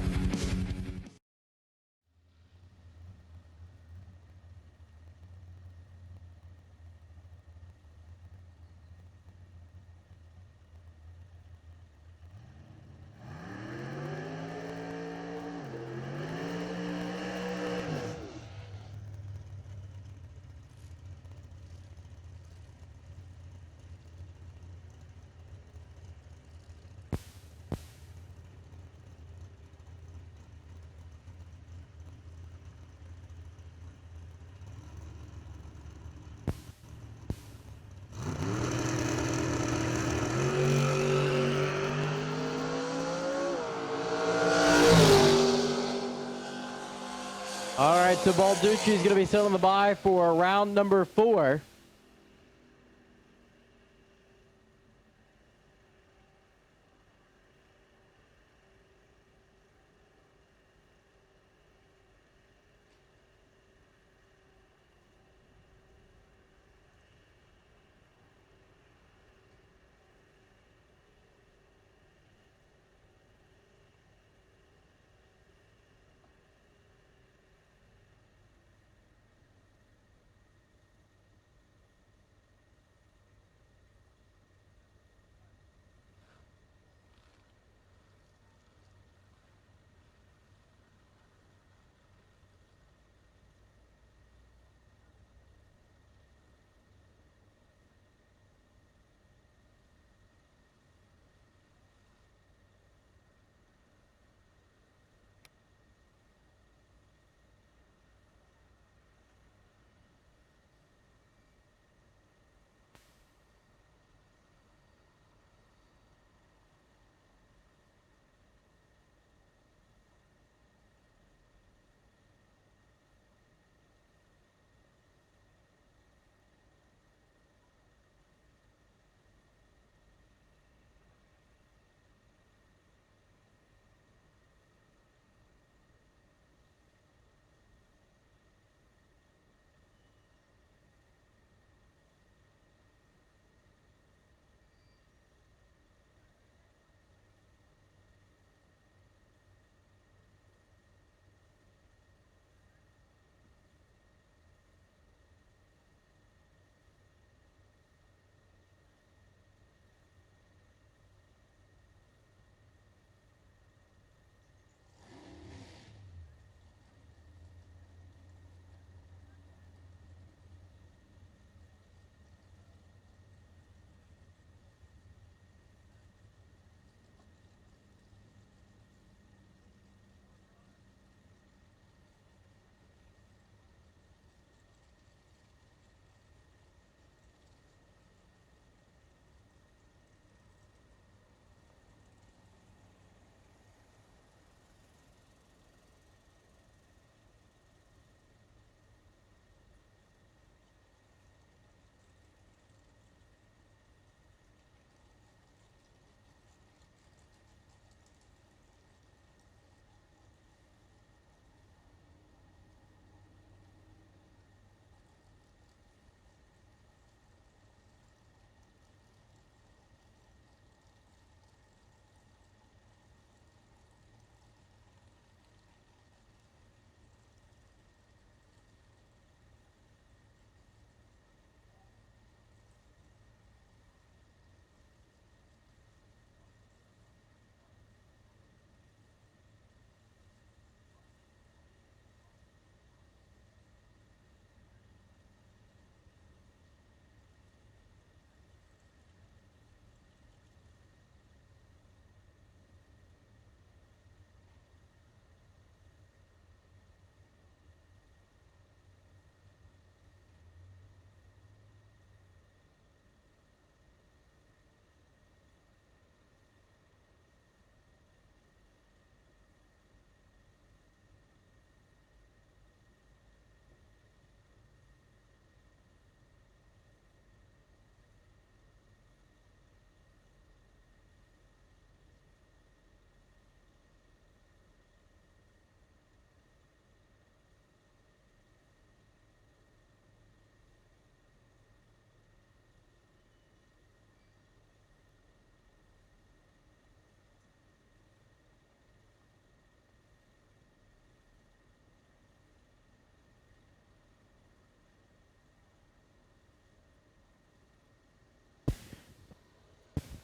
All right, so Balducci is going to be selling the bye for round number 4.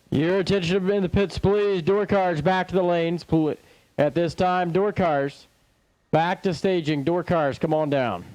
Your attention in the pits, please. Door cars back to the lanes. At this time, door cars back to staging. Door cars, come on down.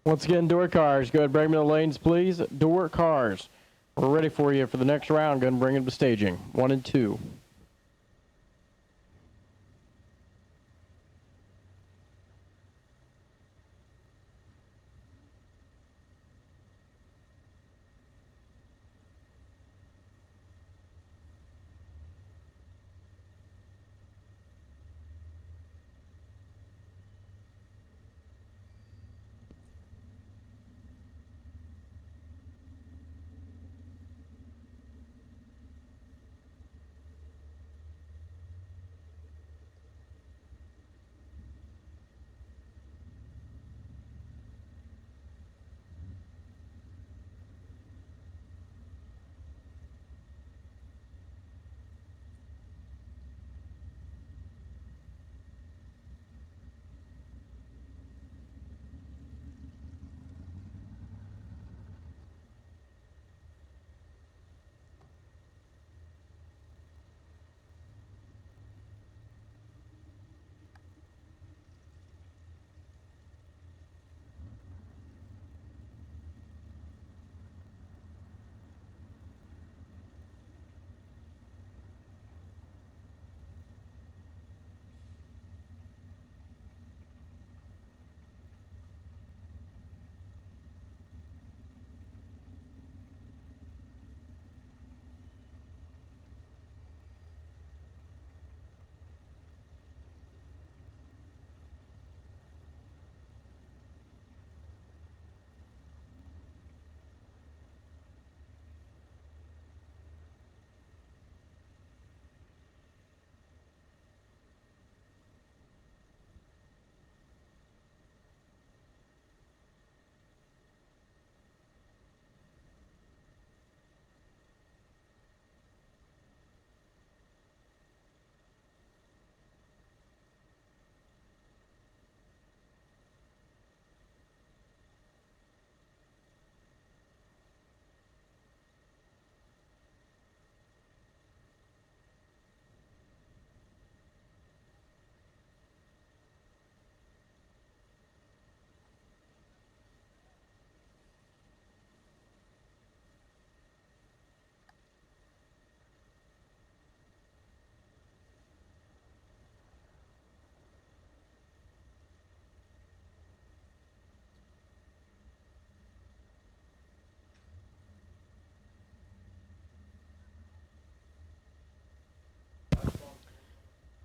Once again, door cars, go ahead and bring them to the lanes, please. Door cars. We're ready for you for the next round. Go ahead and bring them to staging. 1 and 2.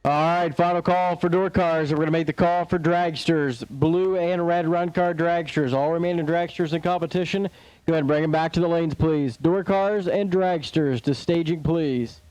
All right, final call for door cars. We're going to make the call for dragsters. Blue and red run car dragsters. All remaining dragsters in competition. Go ahead and bring them back to the lanes, please. Door cars and dragsters to staging, please.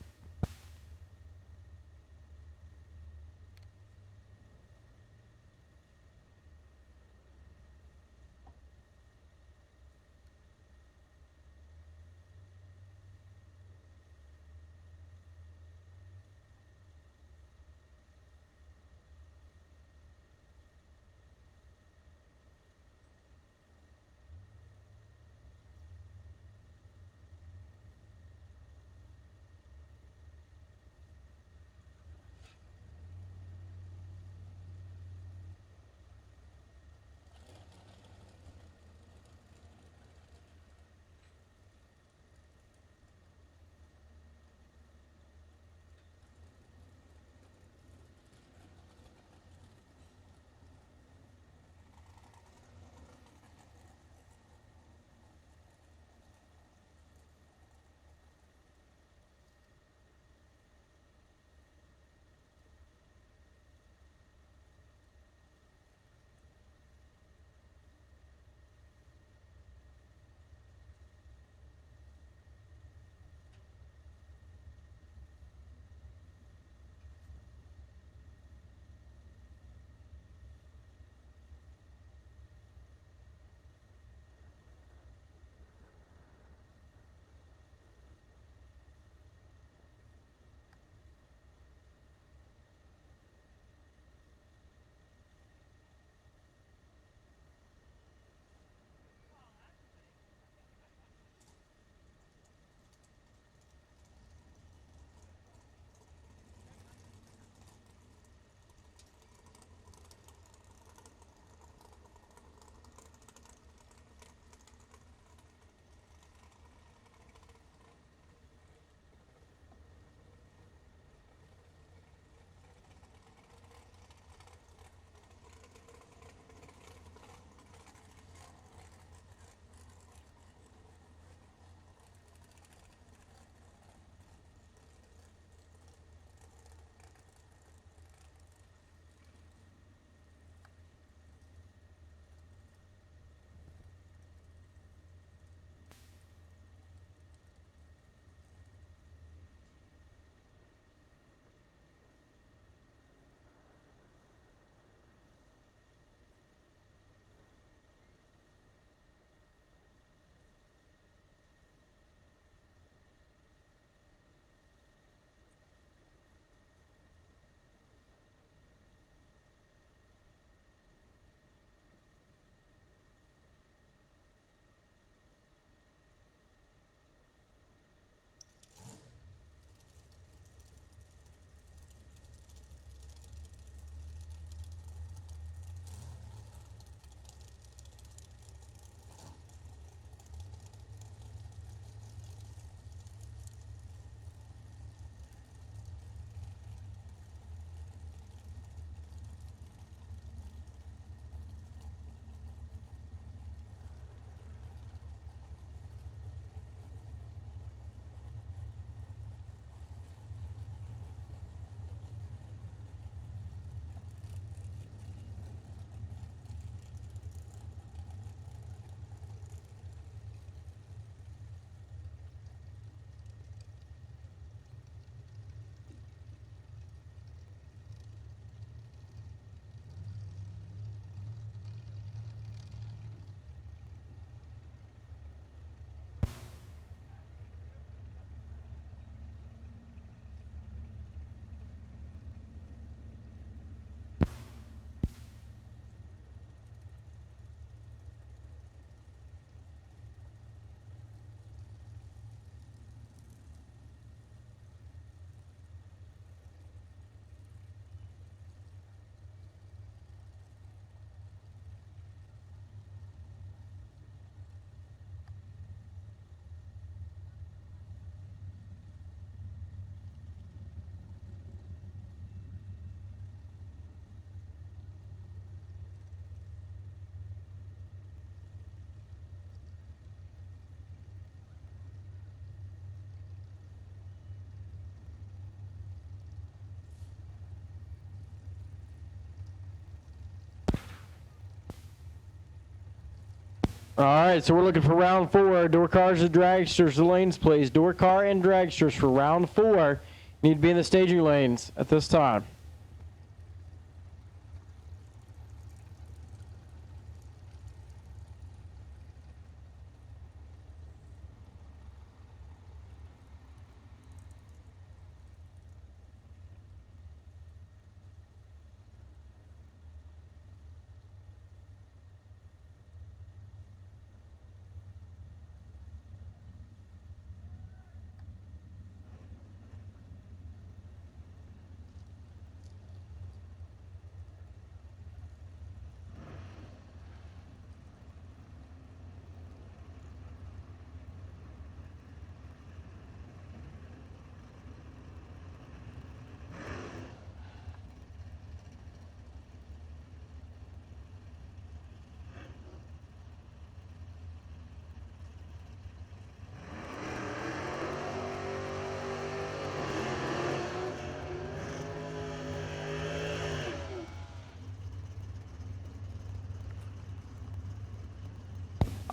All right, so we're looking for round 4. Door cars and dragsters, the lanes, please. Door car and dragsters for round 4 need to be in the staging lanes at this time.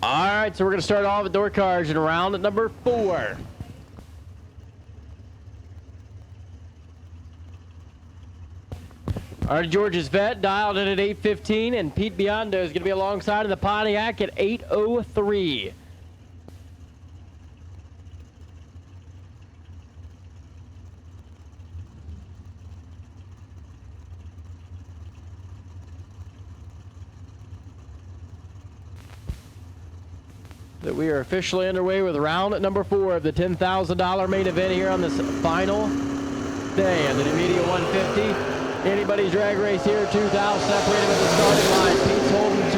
All right, so we're going to start off with door cars in round number 4. All right, George's Vet dialed in at 8:15, and Pete Biondo is going to be alongside of the Pontiac at 8:03. That we are officially underway with round number 4 of the $10,000 main event here on this final day of the Numidia 150. Anybody's drag race here, 2,000 separated with the starting line. Pete's holding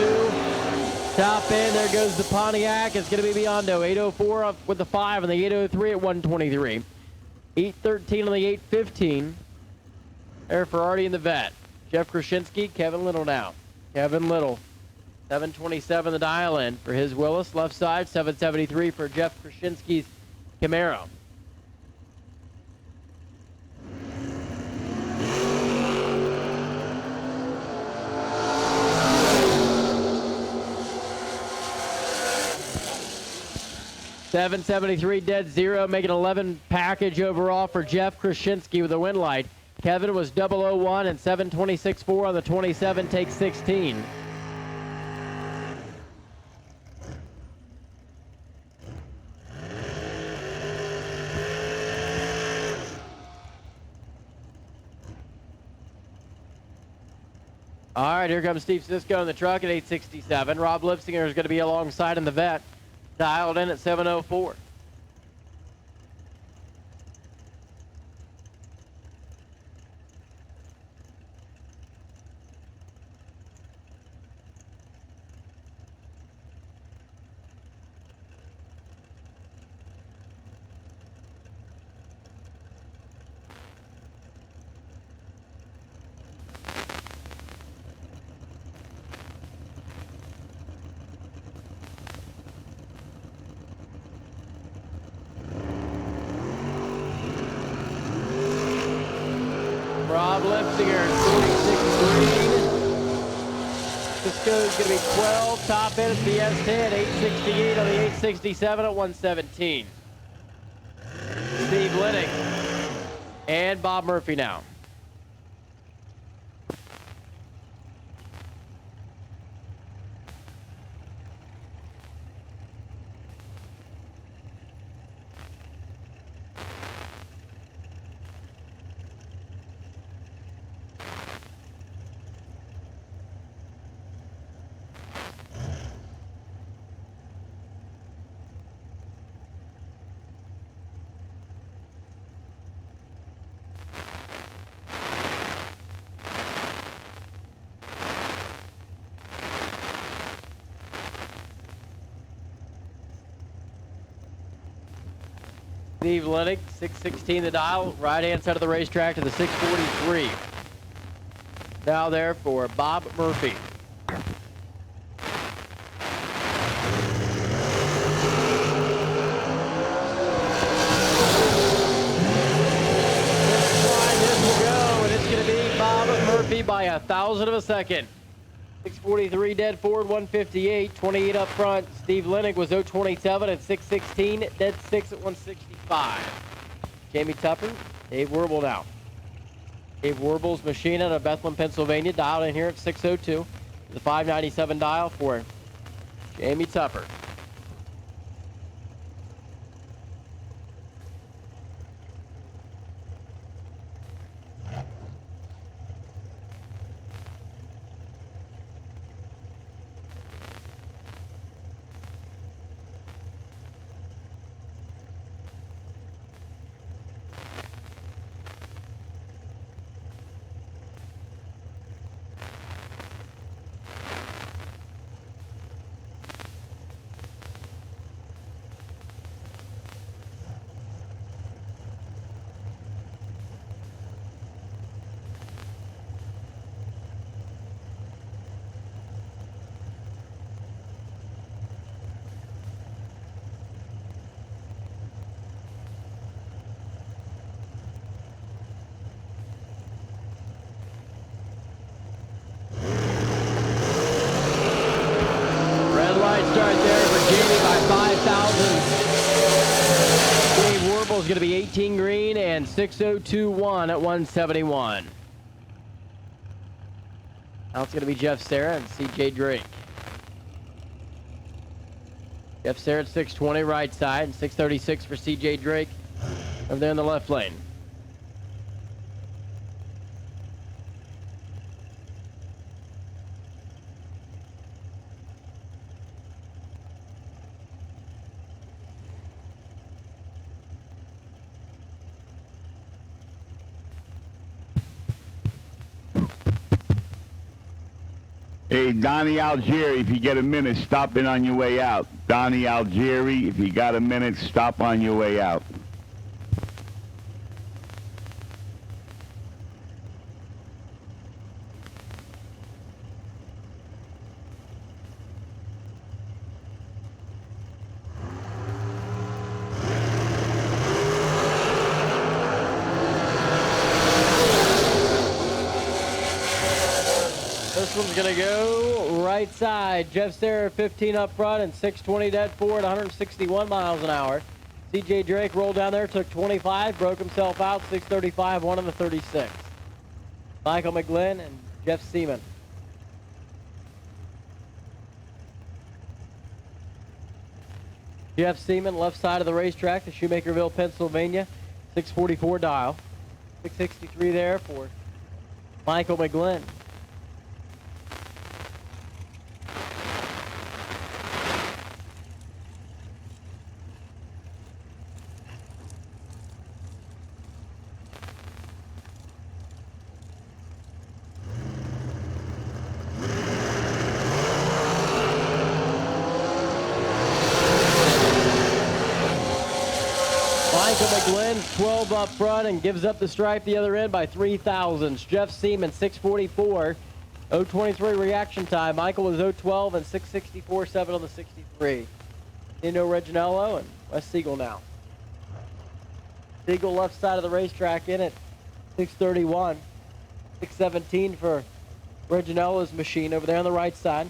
2. Top end, there goes the Pontiac. It's going to be Biondo, 8:04 up with the 5 and the 8:03 at 123. 8:13 on the 8:15. There for Artie and the Vet. Jeff Krasinski, Kevin Little now. Kevin Little. 727 the dial in for his Willis. Left side, 773 for Jeff Krasinski's Camaro. $773 dead zero, making 11 package overall for Jeff Krasinski with a win light. Kevin was 001 and 726.4 on the 27, takes 16. All right, here comes Steve Sisko in the truck at 867. Rob Lipsinger is going to be alongside in the Vet, dialed in at 704. Rob Lipsinger, 46 green. Cisco's going to be 12. Top end at the S10, 868 on the 867 at 117. Steve Linnick and Bob Murphy now. Steve Linnick, 616 the dial, right hand side of the racetrack to the 643. Now there for Bob Murphy. This will go, and it's going to be Bob Murphy by 1,000 of a second. 643 dead forward, 158. 28 up front. Steve Lennick was 027 at 616. Dead 6 at 165. Jamie Tupper, Dave Werble now. Dave Werble's machine out of Bethlehem, Pennsylvania, dialed in here at 602. The 597 dial for Jamie Tupper. Start there for Jamie by 5,000. Dave Werble is going to be 18 green and 6021 at 171. Now it's going to be Jeff Serra and CJ Drake. Jeff Serra at 620 right side and 636 for CJ Drake over there in the left lane. Hey, Donnie Algieri, if you get a minute, stop in on your way out. Donnie Algieri, if you got a minute, stop on your way out. This one's going to go right side. Jeff Serra 15 up front and 620 dead forward, 161 miles an hour. CJ Drake rolled down there, took 25, broke himself out, 635, one on the 36. Michael McGlynn and Jeff Seaman. Jeff Seaman, left side of the racetrack, the Shoemakerville, Pennsylvania, 644 dial. 663 there for Michael McGlynn. Michael McGlynn, 12 up front and gives up the stripe the other end by 3 thousandths. Jeff Seaman, 644. 023 reaction time. Michael was 012 and 664.7 on the 63. Nino Reginello and Wes Siegel now. Siegel left side of the racetrack in at 631. 617 for Reginello's machine over there on the right side.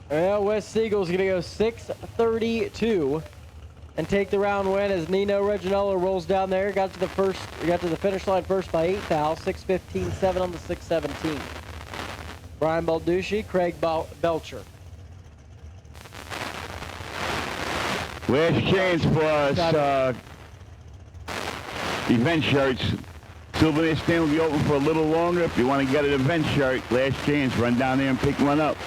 Well, Wes Siegel's going to go 632 and take the round win as Nino Reginello rolls down there. Got to the finish line first by 8 thou, 615.7 on the 617. Brian Balducci, Craig Belcher. Last chance for us, event shirts. Souvenir stand will be open for a little longer. If you want to get an event shirt, last chance, run down there and pick one up.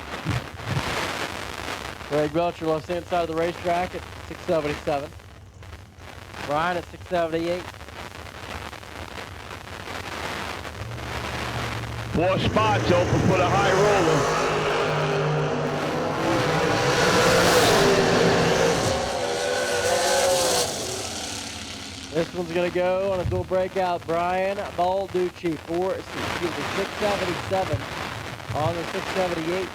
Craig Belcher left hand side of the racetrack at 677. Brian at 678. 4 spots open for the high roller. This one's going to go on a dual breakout. Brian Balducci, 677 on the 678.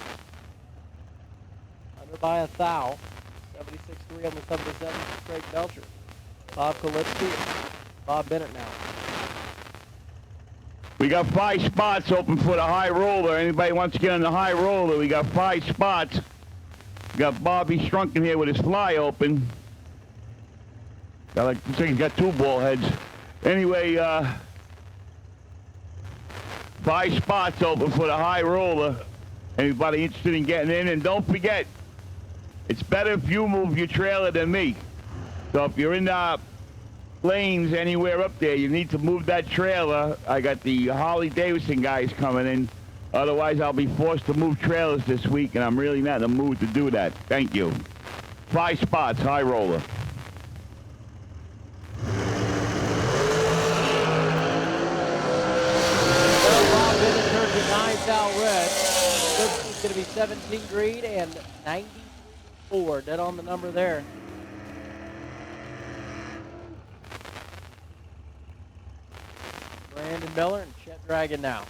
Under by a thou. 76.3 on the 77. Craig Belcher. Bob Kolitsky. Bob Bennett now. We got 5 spots open for the high roller. Anybody wants to get on the high roller, we got 5 spots. We got Bobby Strunken here with his fly open. Looks like he's got 2 ball heads. Anyway, 5 spots open for the high roller. Anybody interested in getting in? And don't forget, it's better if you move your trailer than me. So if you're in the lanes anywhere up there, you need to move that trailer. I got the Harley Davidson guys coming in. Otherwise, I'll be forced to move trailers this week, and I'm really not in the mood to do that. Thank you. 5 spots, high roller. Bob Bennett turns to 9 thou red. This is going to be 17 green and 94. Dead on the number there. Brandon Miller and Chet Dragon now.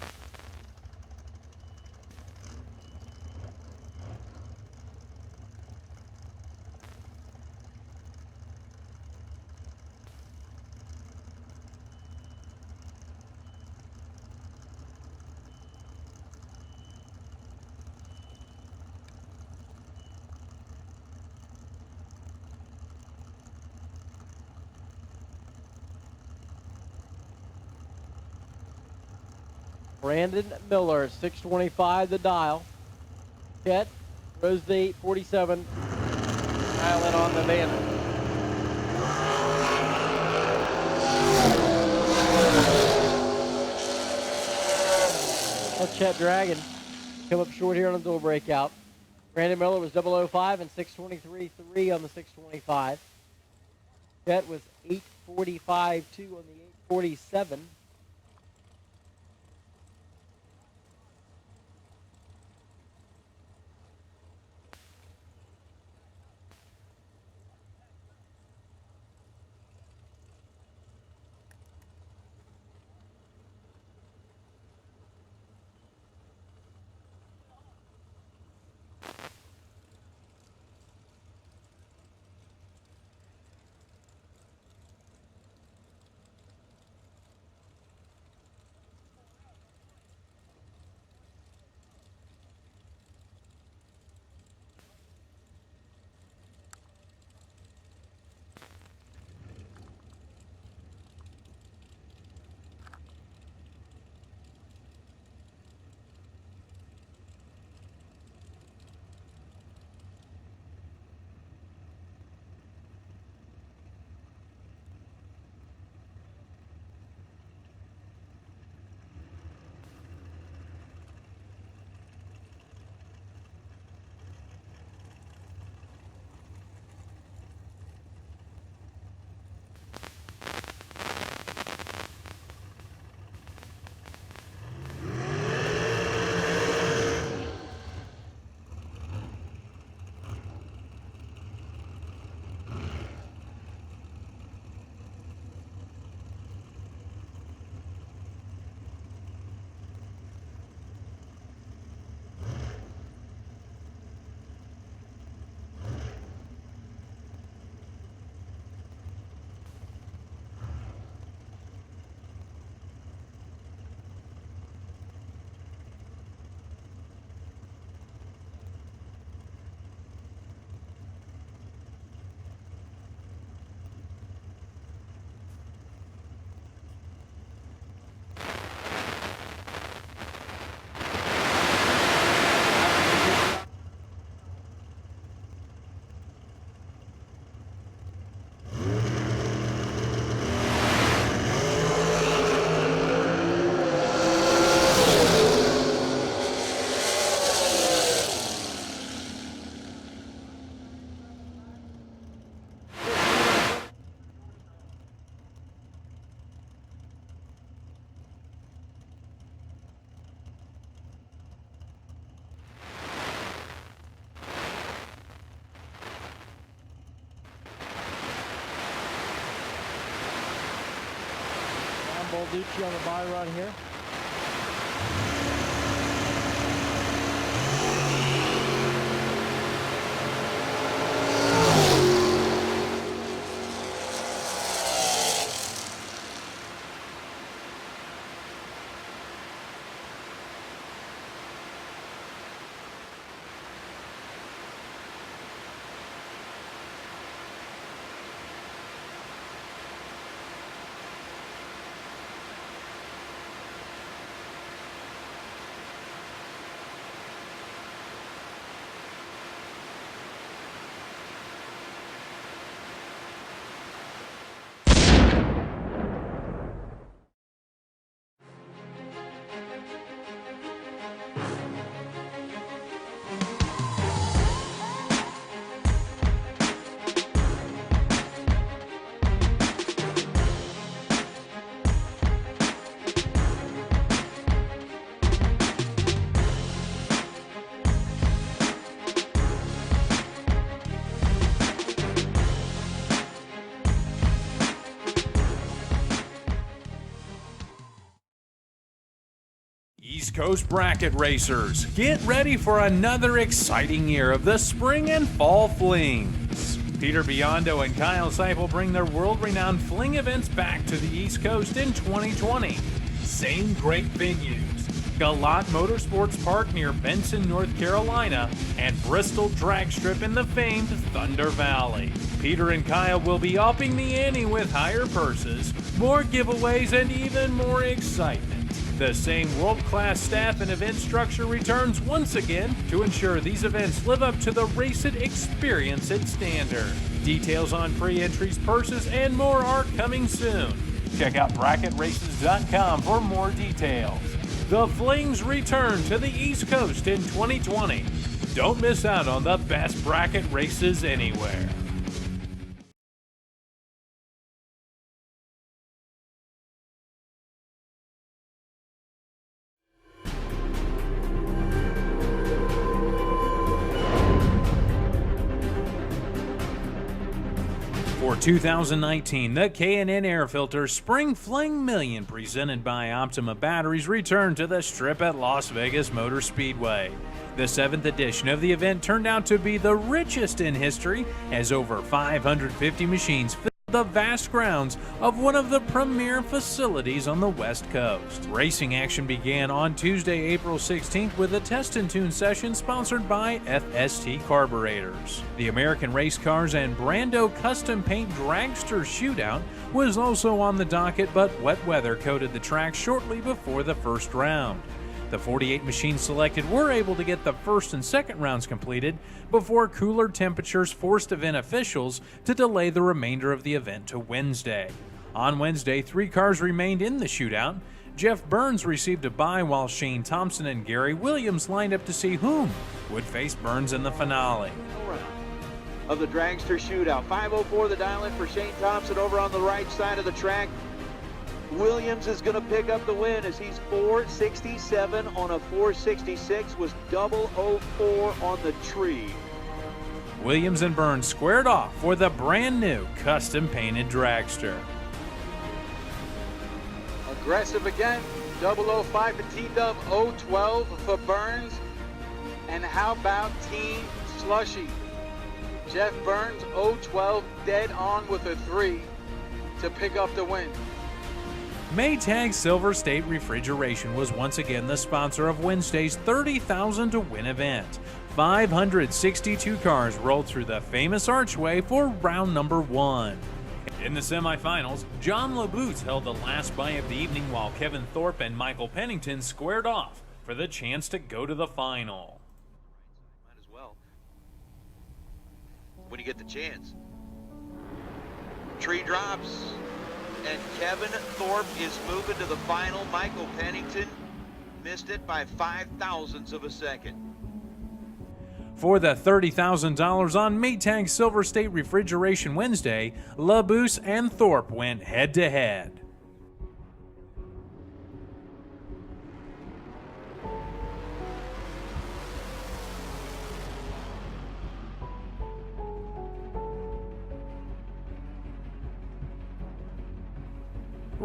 Brandon Miller, 625 the dial. Chet, rose the 847. Dial in on the banner. Well, Chet Dragon come up short here on the dual breakout. Brandon Miller was 005 and 623.3 on the 625. Chet was 845.2 on the 847. Balducci on the bye run here. East Coast Bracket Racers, get ready for another exciting year of the spring and fall flings. Peter Biondo and Kyle Seipel bring their world-renowned fling events back to the East Coast in 2020. Same great venues: Galat Motorsports Park near Benson, North Carolina, and Bristol Drag Strip in the famed Thunder Valley. Peter and Kyle will be upping the ante with higher purses, more giveaways, and even more excitement. The same world-class staff and event structure returns once again to ensure these events live up to the Race It Experience It standard. Details on pre-entries, purses, and more are coming soon. Check out bracketraces.com for more details. The Flings return to the East Coast in 2020. Don't miss out on the best bracket races anywhere. For 2019, the K&N Air Filter Spring Fling Million presented by Optima Batteries returned to the Strip at Las Vegas Motor Speedway. The 7th edition of the event turned out to be the richest in history, as over 550 machines filled the vast grounds of one of the premier facilities on the West Coast. Racing action began on Tuesday, April 16th with a test and tune session sponsored by FST Carburetors. The American Race Cars and Brando Custom Paint Dragster Shootout was also on the docket, but wet weather coated the track shortly before the first round. The 48 machines selected were able to get the first and second rounds completed before cooler temperatures forced event officials to delay the remainder of the event to Wednesday. On Wednesday, 3 cars remained in the shootout. Jeff Burns received a bye while Shane Thompson and Gary Williams lined up to see whom would face Burns in the finale. Of the dragster shootout, 5:04 the dial in for Shane Thompson over on the right side of the track. Williams is going to pick up the win as he's 467 on a 466, was 004 on the tree. Williams and Burns squared off for the brand new custom painted dragster. Aggressive again, 005 to T-Dub, 012 for Burns. And how about Team Slushy? Jeff Burns, 012, dead on with a 3 to pick up the win. Maytag Silver State Refrigeration was once again the sponsor of Wednesday's $30,000 to win event. 562 cars rolled through the famous archway for round number 1. In the semifinals, John LaBoots held the last bye of the evening while Kevin Thorpe and Michael Pennington squared off for the chance to go to the final. Might as well, when you get the chance. Tree drops, and Kevin Thorpe is moving to the final. Michael Pennington missed it by 0.005 of a second. For the $30,000 on Maytag Silver State Refrigeration Wednesday, LaBoots and Thorpe went head-to-head.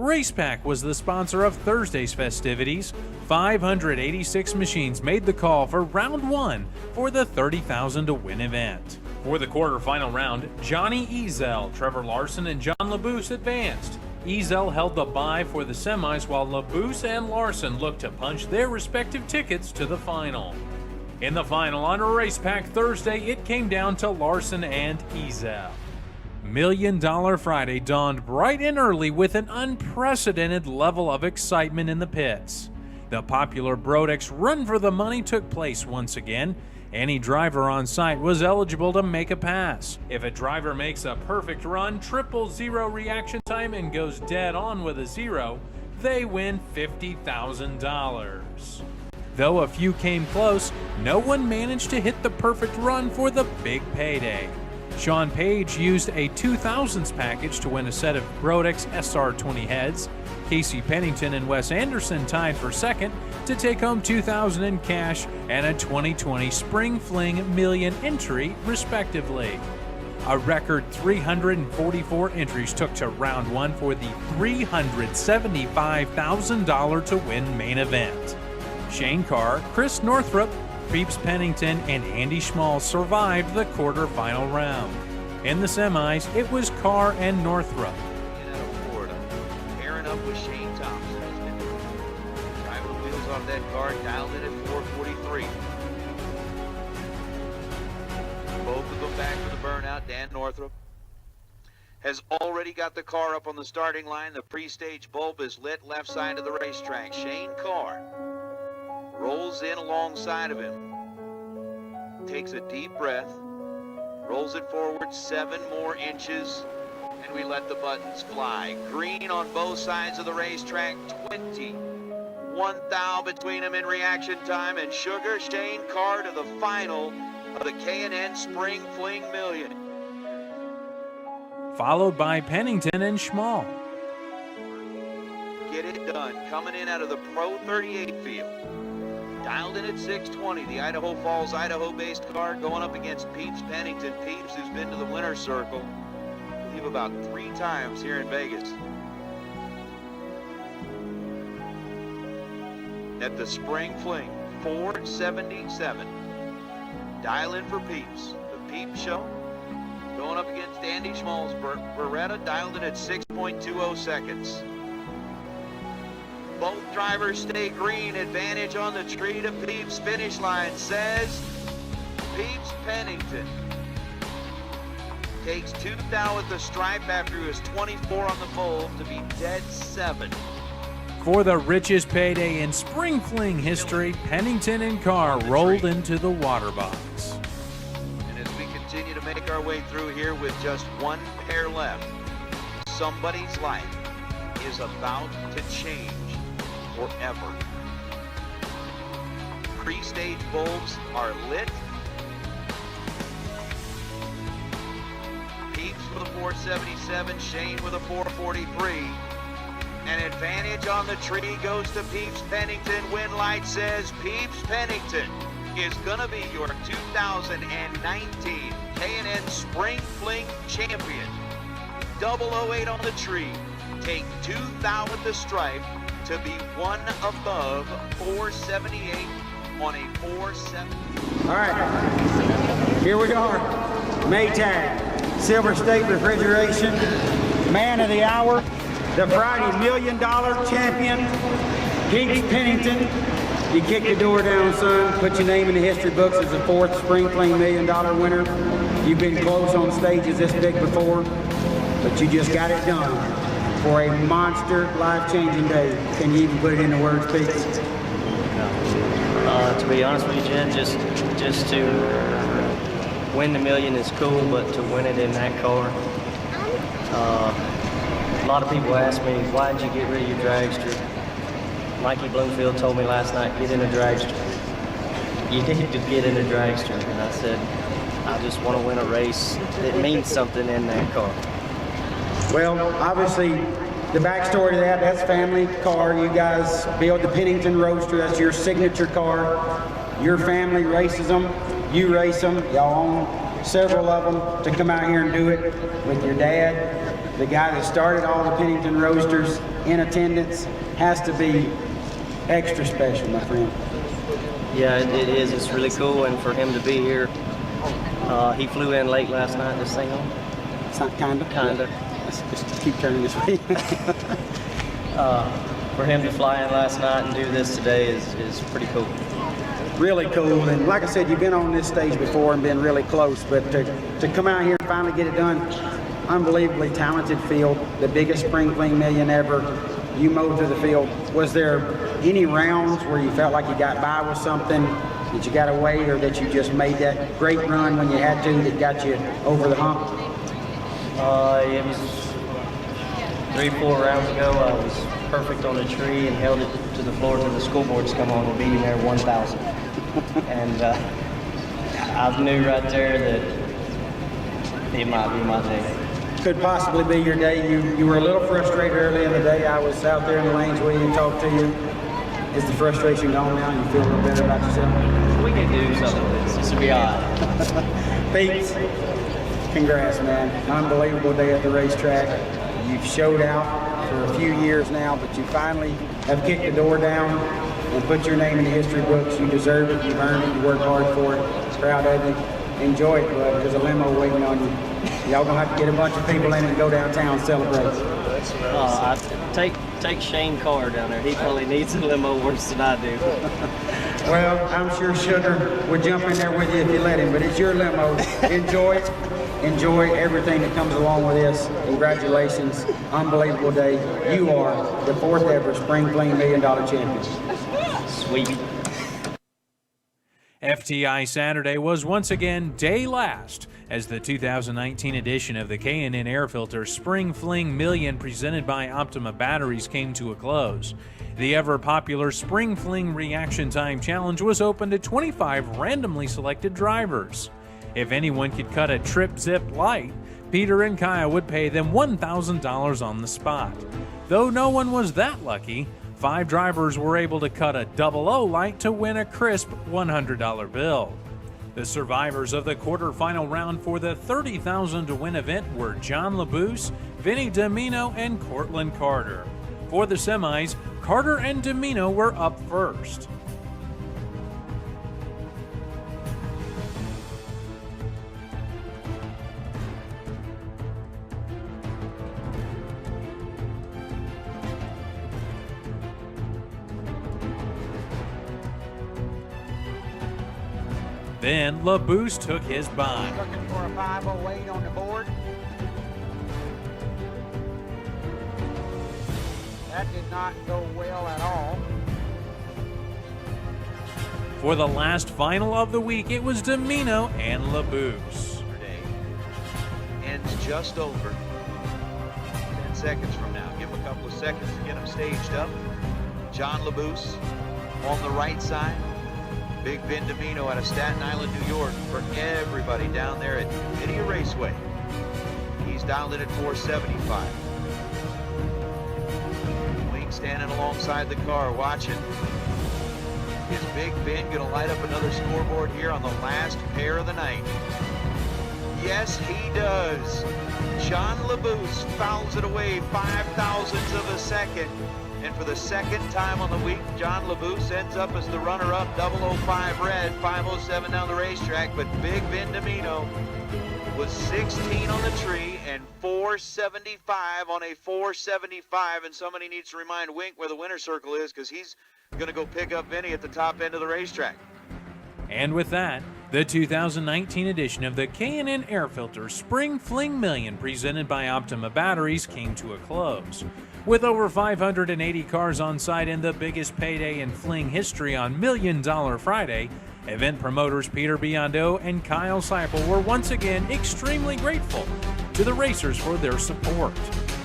RacePack was the sponsor of Thursday's festivities. 586 machines made the call for round 1 for the $30,000 to win event. For the quarterfinal round, Johnny Ezel, Trevor Larson, and John Labuse advanced. Ezel held the bye for the semis while Labuse and Larson looked to punch their respective tickets to the final. In the final on RacePack Thursday, it came down to Larson and Ezel. $1 Million Friday dawned bright and early with an unprecedented level of excitement in the pits. The popular Brodex Run for the Money took place once again. Any driver on site was eligible to make a pass. If a driver makes a perfect run, 000 reaction time, and goes dead on with a 0, they win $50,000. Though a few came close, no one managed to hit the perfect run for the big payday. Sean Page used a 2000s package to win a set of Brodex SR20 heads. Casey Pennington and Wes Anderson tied for second to take home $2,000 in cash and a 2020 Spring Fling Million entry, respectively. A record 344 entries took to round 1 for the $375,000 to win main event. Shane Carr, Chris Northrup, Peeps Pennington, and Andy Schmall survived the quarterfinal round. In the semis, it was Carr and Northrup. Out of Florida, pairing up with Shane Thompson. Driving the wheels off that car, dialed in at 443. Both of them back for the burnout. Dan Northrup has already got the car up on the starting line. The pre-stage bulb is lit left side of the racetrack. Shane Carr rolls in alongside of him, takes a deep breath, rolls it forward 7 more inches, and we let the buttons fly. Green on both sides of the racetrack, 21 thou between them in reaction time, and Sugar Shane Carr to the final of the K&N Spring Fling Million. Followed by Pennington and Schmall. Get it done, coming in out of the Pro 38 field. Dialed in at 620, the Idaho Falls, Idaho-based car going up against Peeps Pennington. Peeps, who's been to the winner's circle, I believe about 3 times here in Vegas. At the Spring Fling, 477. Dial in for Peeps. The Peeps show going up against Andy Schmall's Beretta, dialed in at 6.20 seconds. Both drivers stay green. Advantage on the tree to Peeps. Finish line says Peeps Pennington takes 2 thou at the stripe after he was 24 on the bulb to be dead 7. For the richest payday in Spring Fling history, Pennington and Carr rolled into the water box. And as we continue to make our way through here with just 1 pair left, somebody's life is about to change forever. Pre-stage bulbs are lit. Peeps with a 477, Shane with a 443. An advantage on the tree goes to Peeps Pennington. Win light says Peeps Pennington is gonna be your 2019 K&N Spring Fling champion. 008 on the tree. Take 2 thou at the stripe to be 1 above 478 on a 470. All right, here we are. Maytag, Silver State Refrigeration, Man of the Hour, the Friday $1 Million champion, Peeps Pennington. You kick the door down, son. Put your name in the history books as the 4th Spring Fling $1 Million winner. You've been close on stages this big before, but you just got it done. For a monster, life-changing day. Can you even put it into words, Peeps? To be honest with you, Jen, just to win the million is cool, but to win it in that car, a lot of people ask me, why did you get rid of your dragster? Mikey Bloomfield told me last night, get in a dragster. You need to get in a dragster. And I said, I just want to win a race that means something in that car. Well, obviously, the backstory to that's family car. You guys build the Pennington Roadster. That's your signature car. Your family races them. You race them. Y'all own several of them to come out here and do it with your dad. the guy that started all the Pennington Roasters in attendance, has to be extra special, my friend. Yeah, it is. It's really cool, and for him to be here, he flew in late last night. This thing on. It's not kinda. Let's just keep turning this way. For him to fly in last night and do this today is pretty cool. Really cool, and like I said, you've been on this stage before and been really close, but to come out here and finally get it done, unbelievably talented field, the biggest spring fling million ever. You mowed through the field. Was there any rounds where you felt like you got by with something, that you got away, or that you just made that great run when you had to that got you over the hump? It was 3-4 rounds ago. I was perfect on a tree and held it to the floor till the school boards come on and beat him there 1,000. And I knew right there that it might be my day. Could possibly be your day. You were a little frustrated early in the day. I was out there in the lanes with you and talked to you. Is the frustration gone now? You feel a little better about yourself? We can do something with this. This will be all right. Pete, congrats, man. Unbelievable day at the racetrack. You've showed out for a few years now, but you finally have kicked the door down and put your name in the history books. You deserve it. You've earned it. You worked hard for it. Proud of you. Enjoy it, bud. There's a limo waiting on you. Y'all gonna have to get a bunch of people in and go downtown and celebrate. Take Shane Carr down there. He probably needs a limo worse than I do. Well, I'm sure Sugar would jump in there with you if you let him, but it's your limo. Enjoy it. Enjoy everything that comes along with this. Congratulations. Unbelievable day. You are the 4th ever Spring Fling $1 Million champion. Sweet. FTI Saturday was once again day last as the 2019 edition of the K&N Air Filter Spring Fling Million presented by Optima Batteries came to a close. The ever-popular Spring Fling Reaction Time Challenge was open to 25 randomly selected drivers. If anyone could cut a trip zip light, Peter and Kyle would pay them $1,000 on the spot. Though no one was that lucky, 5 drivers were able to cut a 00 light to win a crisp $100 bill. The survivors of the quarterfinal round for the $30,000 to win event were John LaBouse, Vinny Domino, and Cortland Carter. For the semis, Carter and Domino were up first. Then LaBouse took his bye. Looking for a 508 on the board. That did not go well at all. For the last final of the week, it was Domino and LaBouse. Ends just over 10 seconds from now. Give him a couple of seconds to get him staged up. John LaBouse on the right side. Big Vin Domino out of Staten Island, New York, for everybody down there at Numidia Raceway. He's dialed in at 475. Wing standing alongside the car, watching. Is Big Ben going to light up another scoreboard here on the last pair of the night? Yes, he does. John LaBouse fouls it away 0.005 of a second. And for the second time on the week, John LaBouse ends up as the runner-up, 005 red, 507 down the racetrack. But Big Vin Domino was 16 on the tree and 475 on a 475. And somebody needs to remind Wink where the winner's circle is, because he's going to go pick up Vinny at the top end of the racetrack. And with that, the 2019 edition of the K&N Air Filter Spring Fling Million presented by Optima Batteries came to a close. With over 580 cars on site and the biggest payday in fling history on $1 Million Friday, event promoters Peter Biondo and Kyle Seipel were once again extremely grateful to the racers for their support.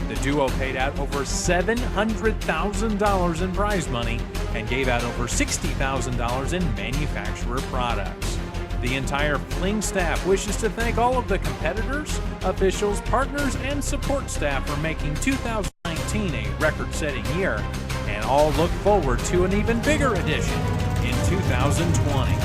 The duo paid out over $700,000 in prize money and gave out over $60,000 in manufacturer products. The entire Fling staff wishes to thank all of the competitors, officials, partners, and support staff for making 2019 a record-setting year, and all look forward to an even bigger edition in 2020.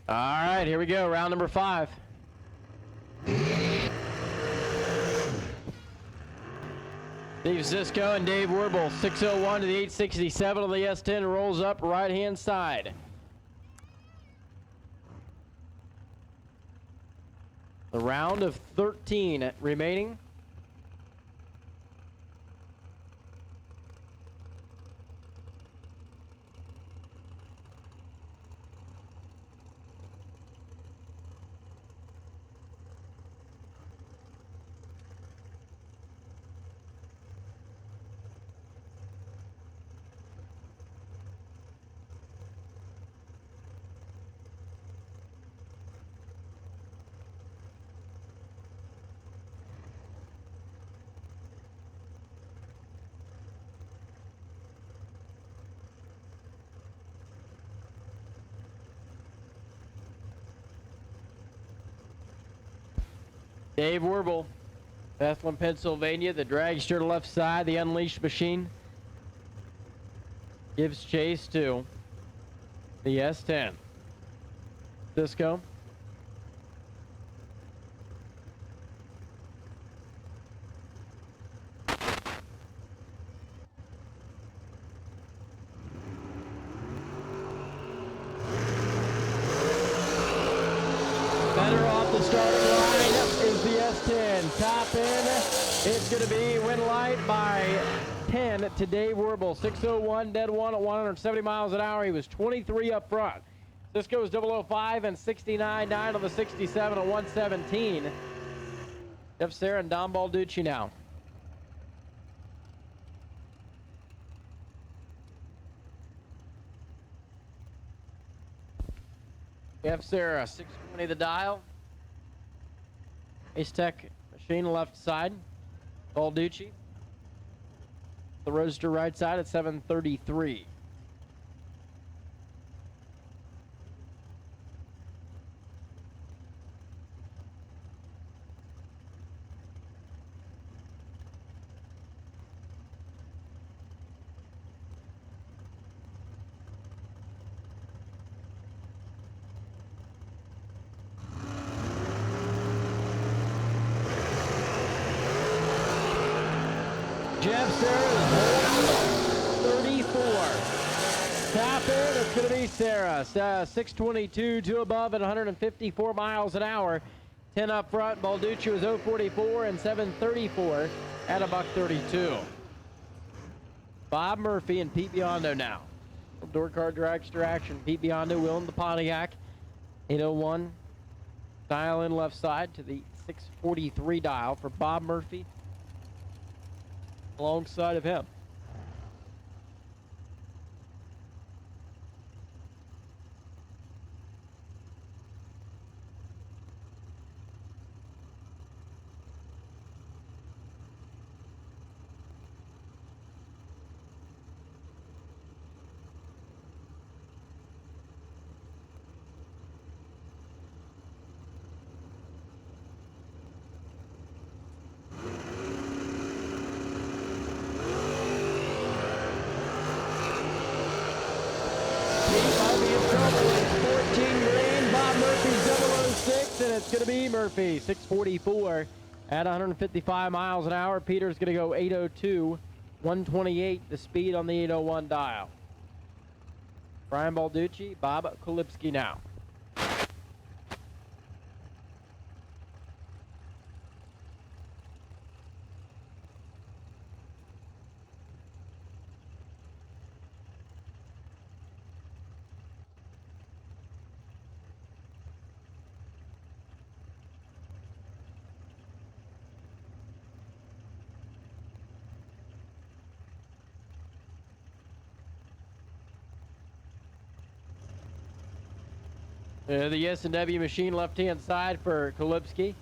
All right, here we go. Round number 5. Steve Zisco and Dave Werble, 601 to the 867 on the S10, rolls up right-hand side. The round of 13 remaining. Dave Werble, Bethlehem, Pennsylvania. The dragster to left side, the Unleashed machine. Gives chase to the S10. Cisco. the starting line is the S10. Top in, it's going to be win light by 10 to Dave Werble. 6:01, dead one at 170 miles an hour. He was 23 up front. Cisco's 005 and 69.9 on the 67 at 117. Jeff Serra and Don Balducci now. Jeff Serra, 620 the dial. Ace Tech machine left side. Balducci. The Roadster right side at 733. Jeff Serra is 34. Tap in, it's going to be Serra. 622, two above at 154 miles an hour. 10 up front. Balducci was 044 and 734 at $132. Bob Murphy and Pete Biondo now. Door card dragster action. Pete Biondo will in the Pontiac. 801. Dial in left side to the 643 dial for Bob Murphy. Alongside of him. And it's going to be Murphy, 644 at 155 miles an hour. Peter's going to go 802, 128 the speed on the 801 dial. Brian Balducci, Bob Kolipski now. The S&W machine left-hand side for Kolipski.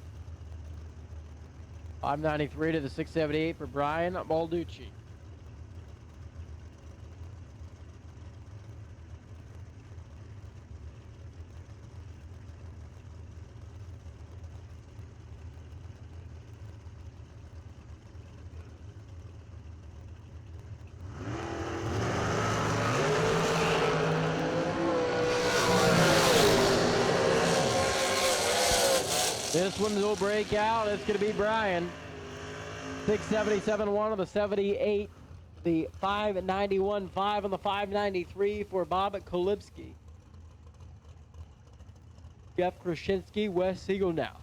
593 to the 678 for Brian Balducci. This one will break out. It's going to be Brian. 677.1 on the 78. The 591.5 on the 593 for Bob Kolipski. Jeff Krasinski, Wes Siegel now.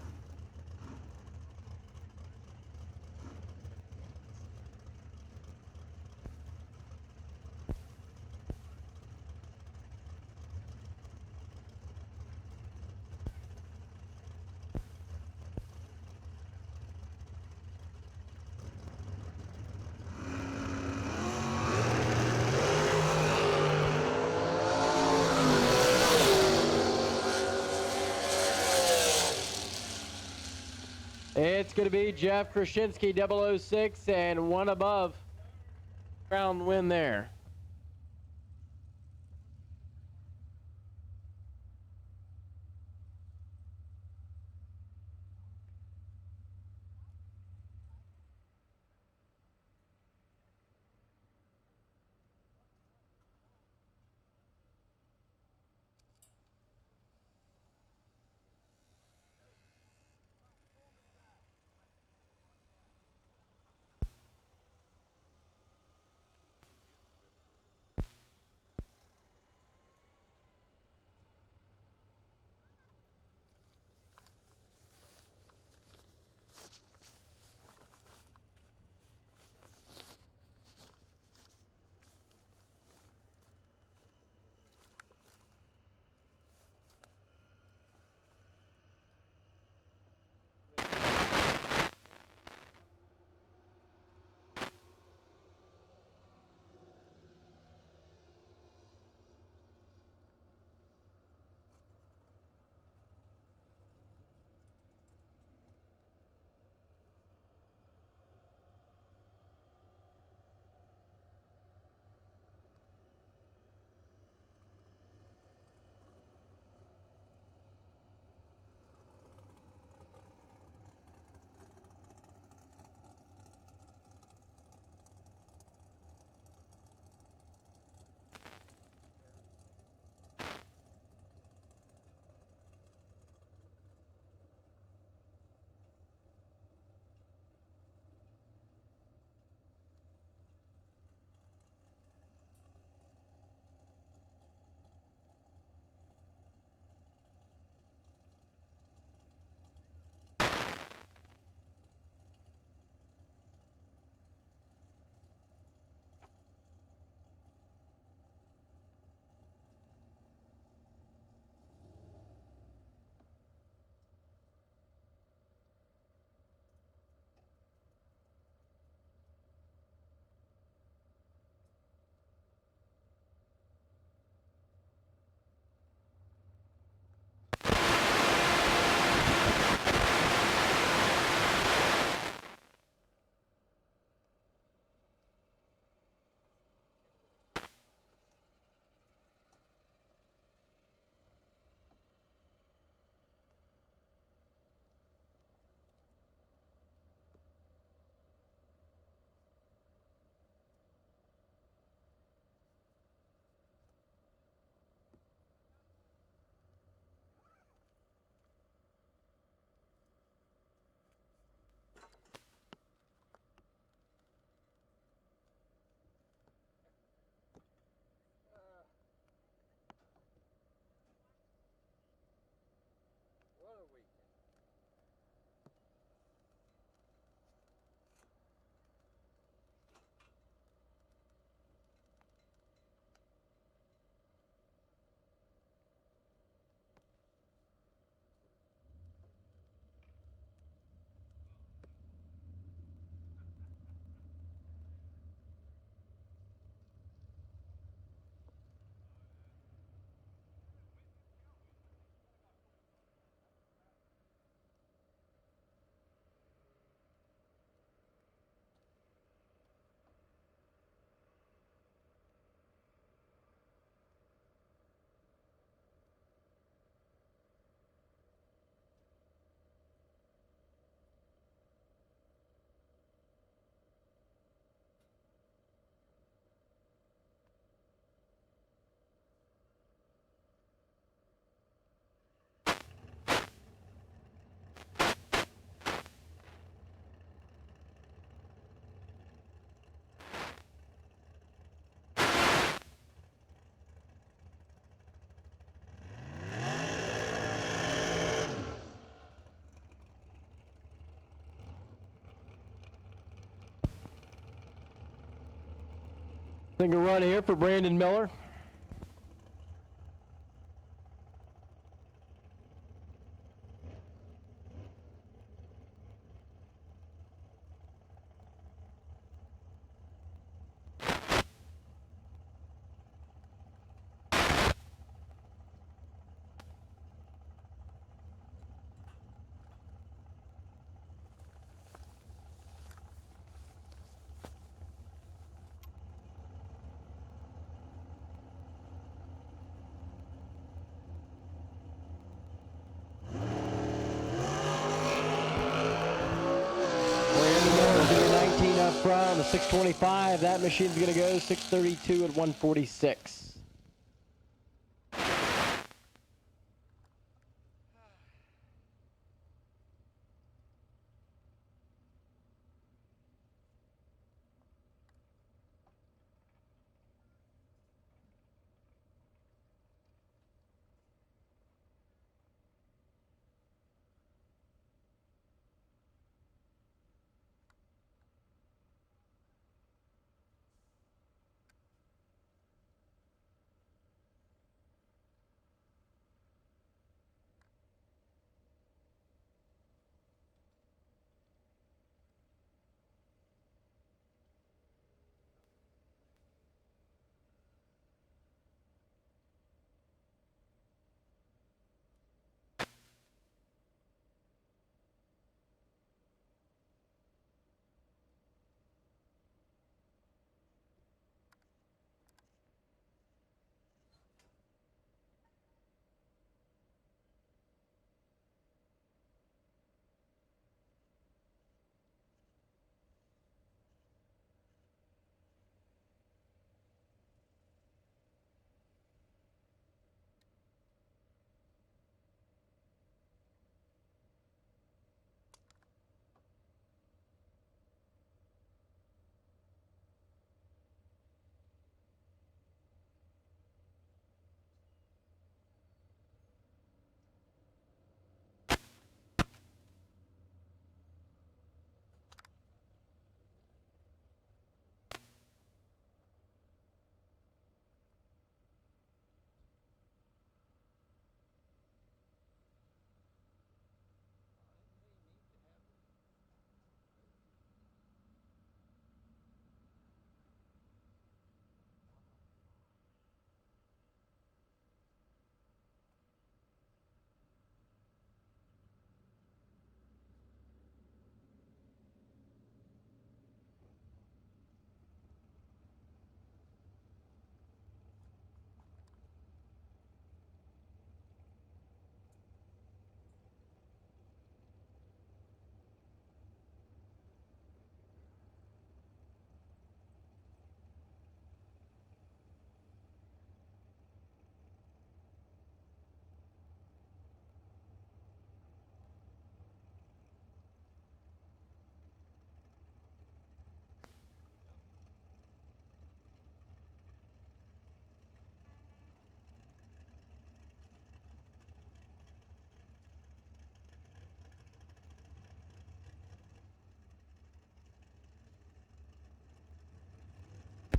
It's going to be Jeff Krasinski, 006, and one above. Round win there. Single run here for Brandon Miller. Up front on the 625. That machine's going to go 632 at 146.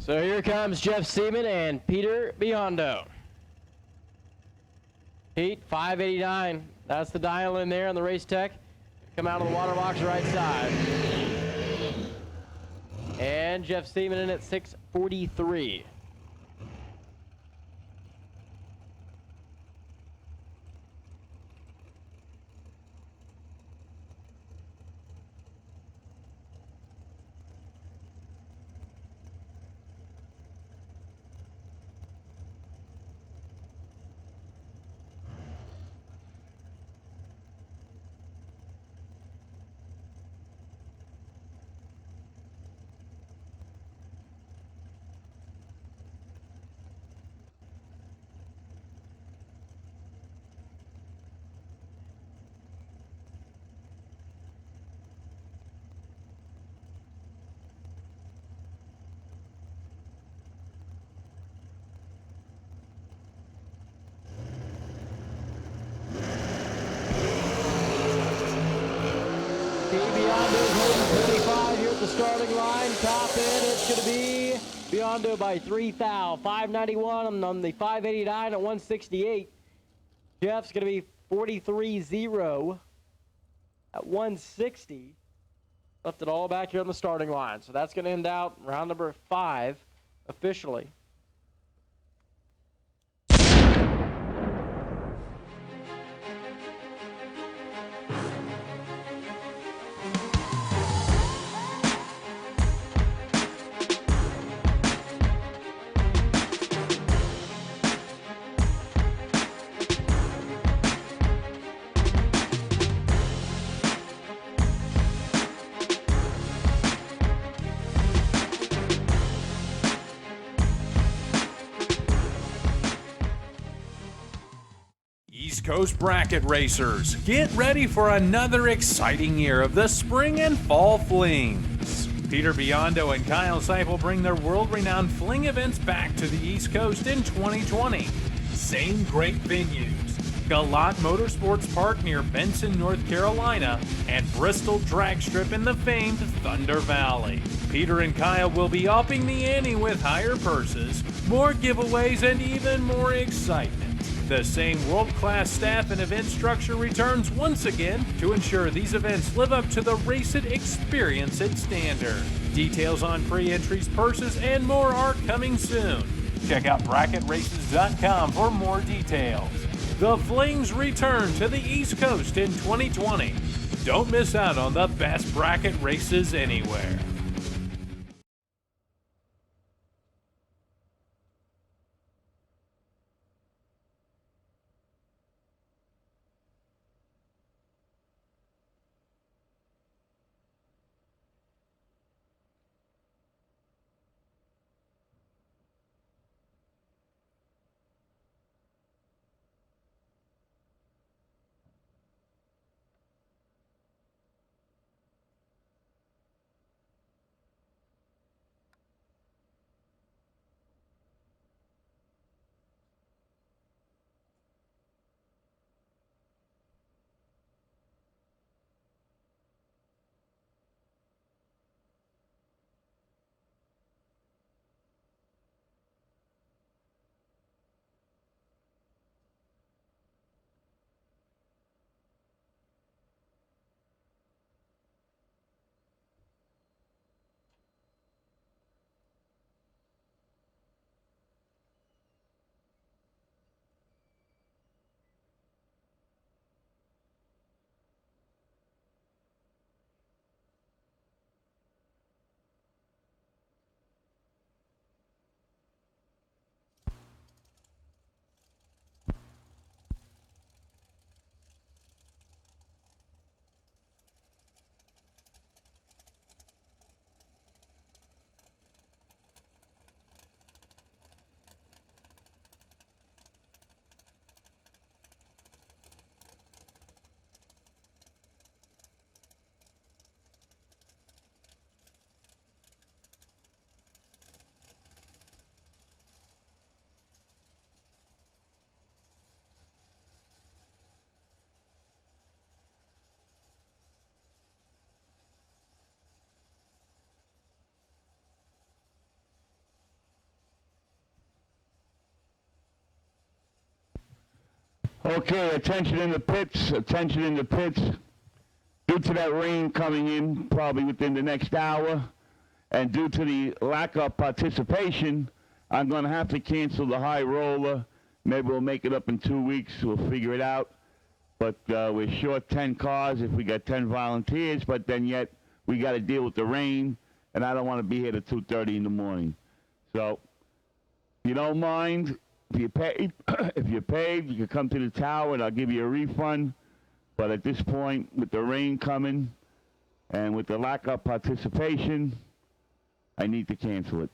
So here comes Jeff Seaman and Peter Biondo. Heat 589. That's the dial in there on the race tech. Come out of the water box right side. And Jeff Seaman in at 643. Beyondo's holding 25 here at the starting line. Top in, it's going to be Biondo by 3 thou. 591 on the 589 at 168. Jeff's going to be 43-0 at 160. Left it all back here on the starting line. So that's going to end out round number 5 officially. East Coast Bracket Racers, get ready for another exciting year of the Spring and Fall Flings. Peter Biondo and Kyle Seipel bring their world-renowned fling events back to the East Coast in 2020. Same great venues: Galat Motorsports Park near Benson, North Carolina, and Bristol Drag Strip in the famed Thunder Valley. Peter and Kyle will be upping the ante with higher purses, more giveaways, and even more excitement. The same world-class staff and event structure returns once again to ensure these events live up to the Race It Experience It standard. Details on pre-entries, purses, and more are coming soon. Check out bracketraces.com for more details. The Flings return to the East Coast in 2020. Don't miss out on the best bracket races anywhere. Okay, attention in the pits, attention in the pits. Due to that rain coming in probably within the next hour, and due to the lack of participation, I'm going to have to cancel the high roller. Maybe we'll make it up in 2 weeks. We'll figure it out. But we're short 10 cars if we got 10 volunteers, but then yet we got to deal with the rain, and I don't want to be here till 2:30 in the morning. So, if you don't mind, if you're paid, you can come to the tower and I'll give you a refund. But at this point, with the rain coming and with the lack of participation, I need to cancel it.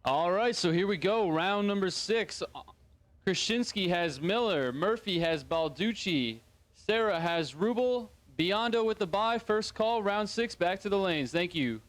All right, so here we go. Round number 6. Krasinski has Miller. Murphy has Balducci. Sarah has Rubel. Biondo with the bye. First call, round 6. Back to the lanes. Thank you.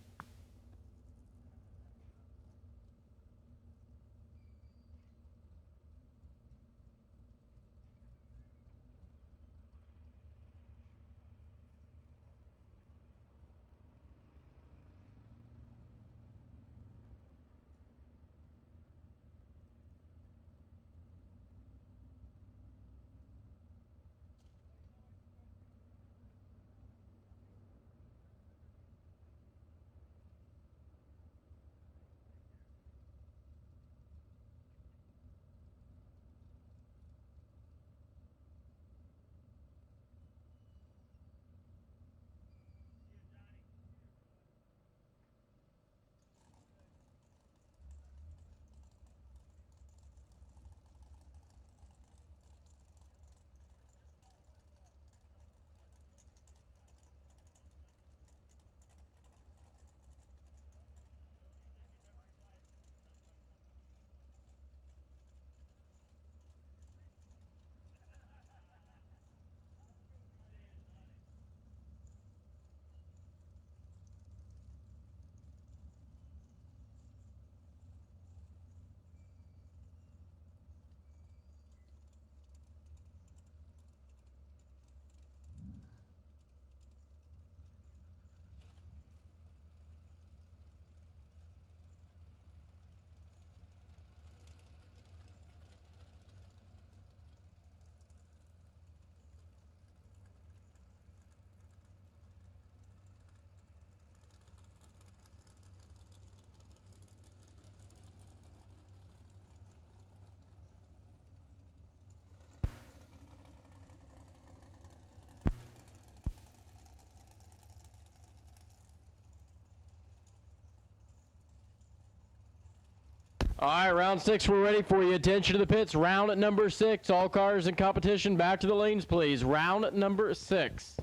All right, round 6, we're ready for you. Attention to the pits. Round number 6. All cars in competition, back to the lanes, please. Round number 6.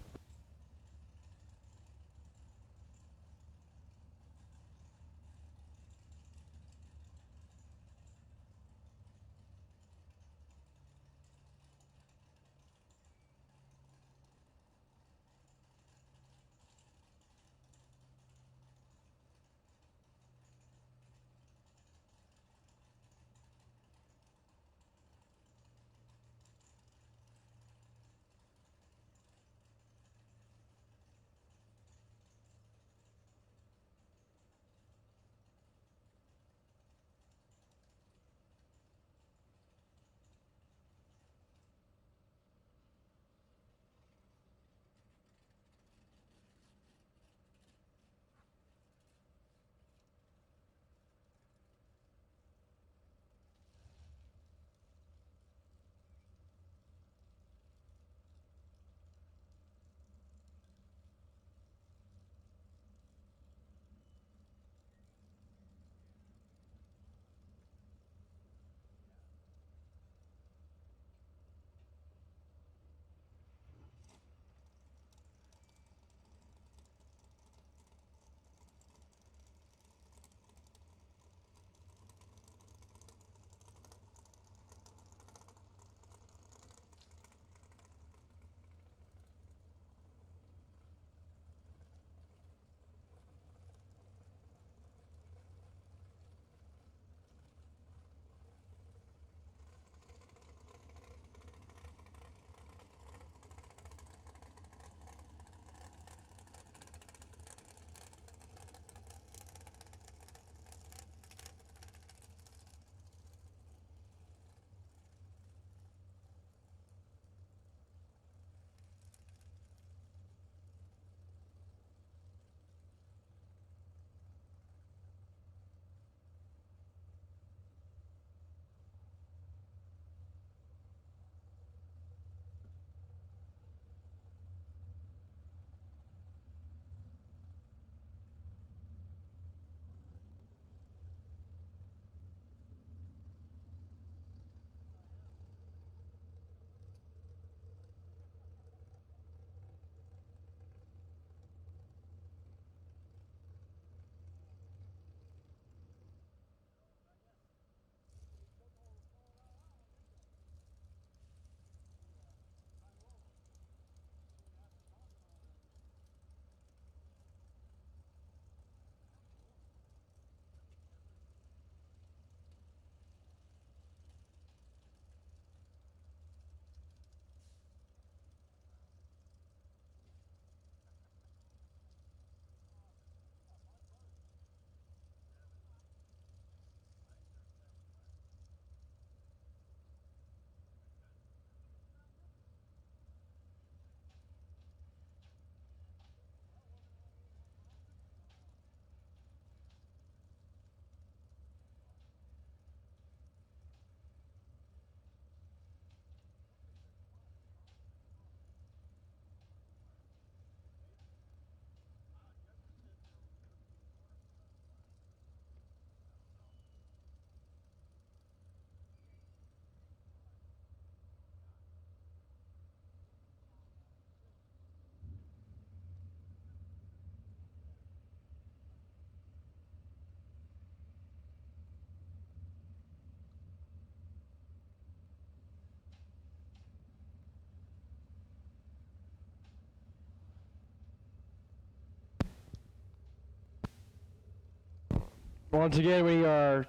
Once again, we are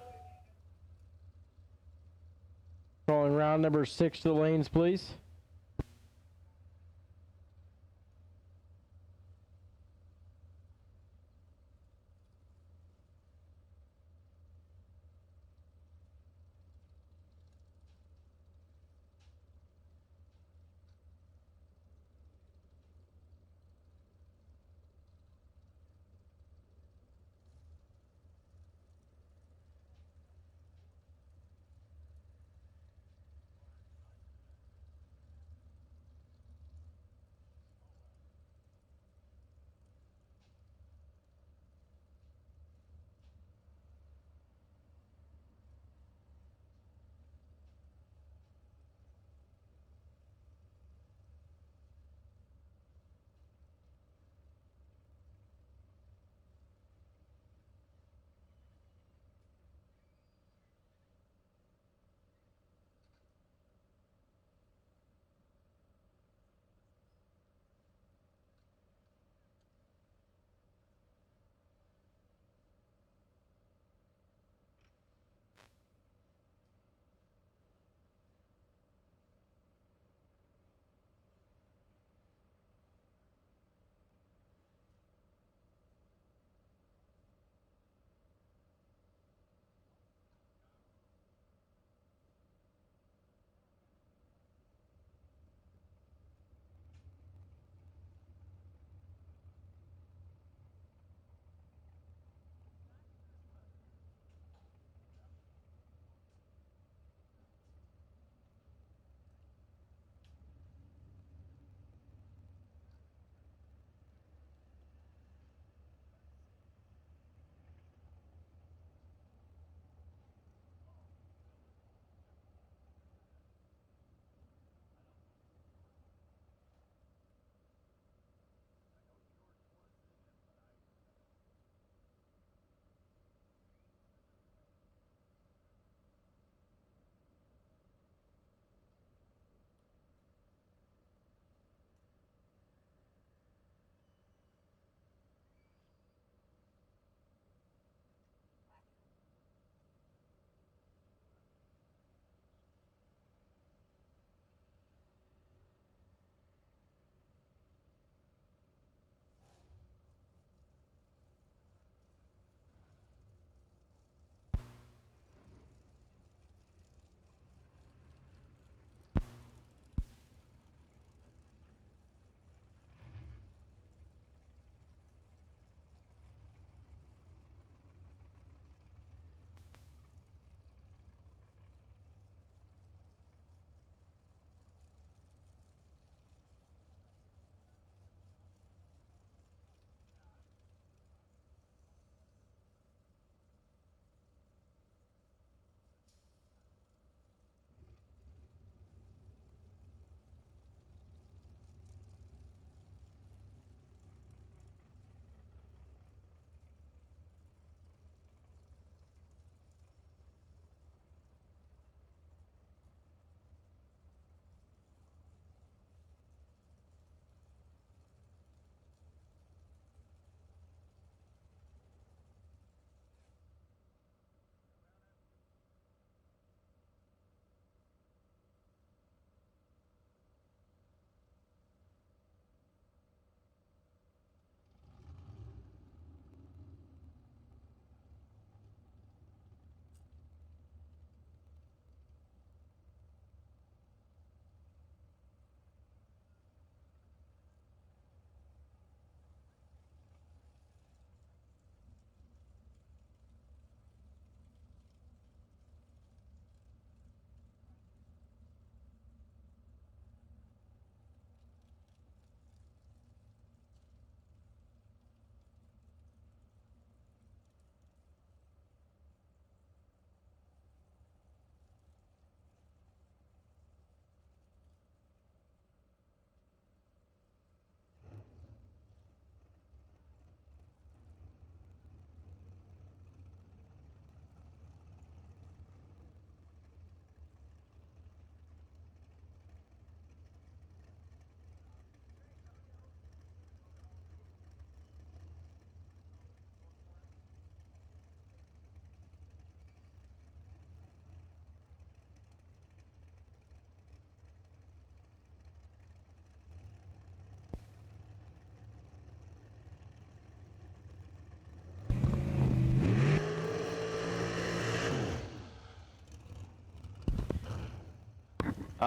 calling round number 6 to the lanes, please.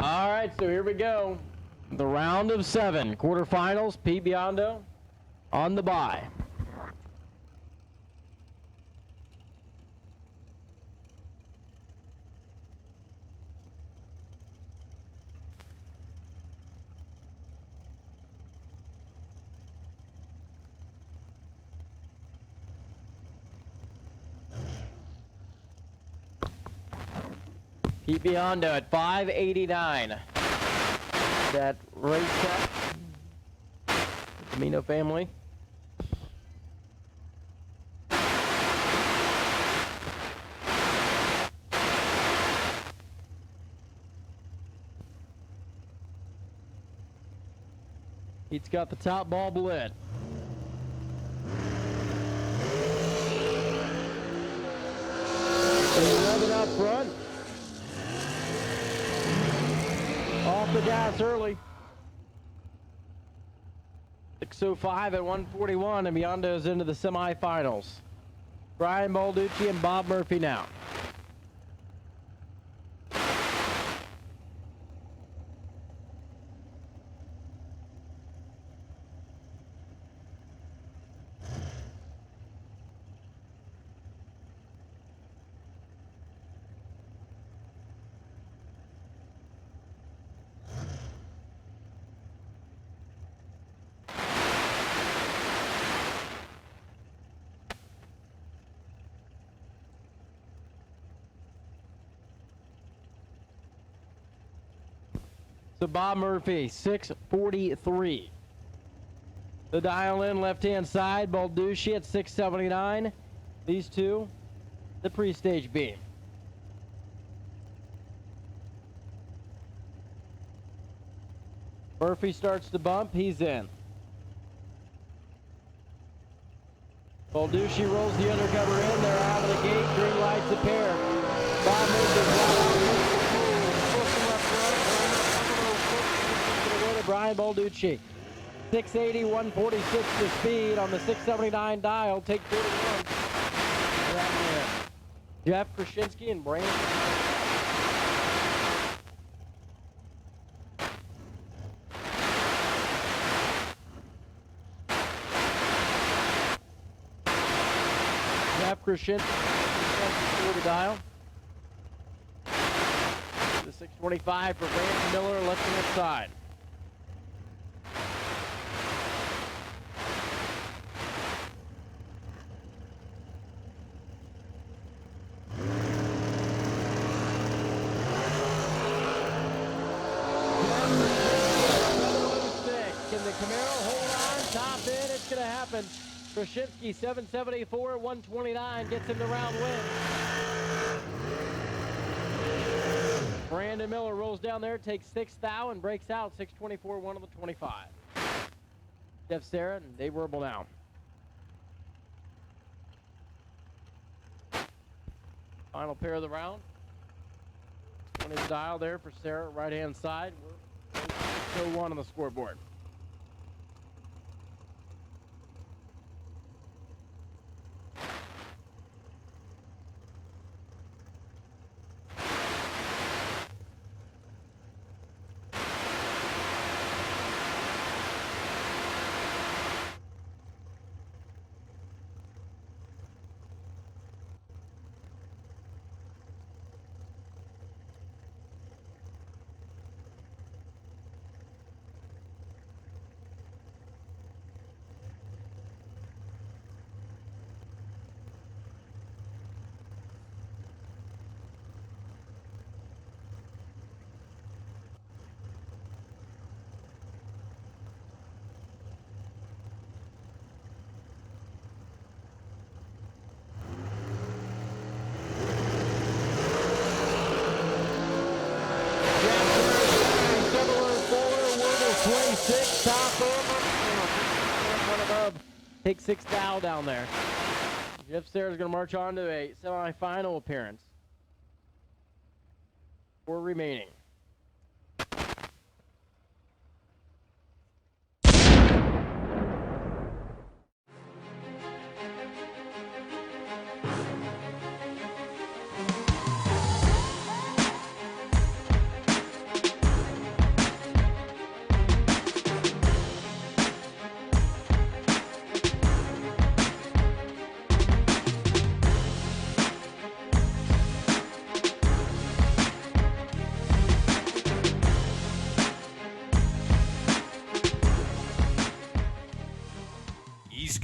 All right, so here we go. The round of 7, quarterfinals, Pete Biondo on the bye. Pete Biondo at 589. That race set. The Camino family. Pete's got the top bulb lit. Revving up front. Off the gas early. 6:05 at 141, and Biondo's into the semifinals. Brian Balducci and Bob Murphy now. So Bob Murphy, 643. The dial in left-hand side, Balducci at 679. These two, the pre-stage beam. Murphy starts to bump, he's in. Balducci rolls the undercover in, they're out of the gate, green lights appear. Bob Murphy, Brian Balducci. 680, 146 to speed on the 679 dial. Take 41. Jeff Krasinski and Brandon. Jeff Krasinski for the dial. The 625 for Brandon Miller, left-hand side. Krasinski 774, 129 gets him the round win. Brandon Miller rolls down there, takes 6th thou and breaks out 624, 1 of the 25. Jeff Sarah and Dave Werble now. Final pair of the round. 20 dial there for Sarah, right hand side. We're 601 on the scoreboard. Take 6th thou down there. Jeff Sarah's going to march on to a semi-final appearance. 4 remaining.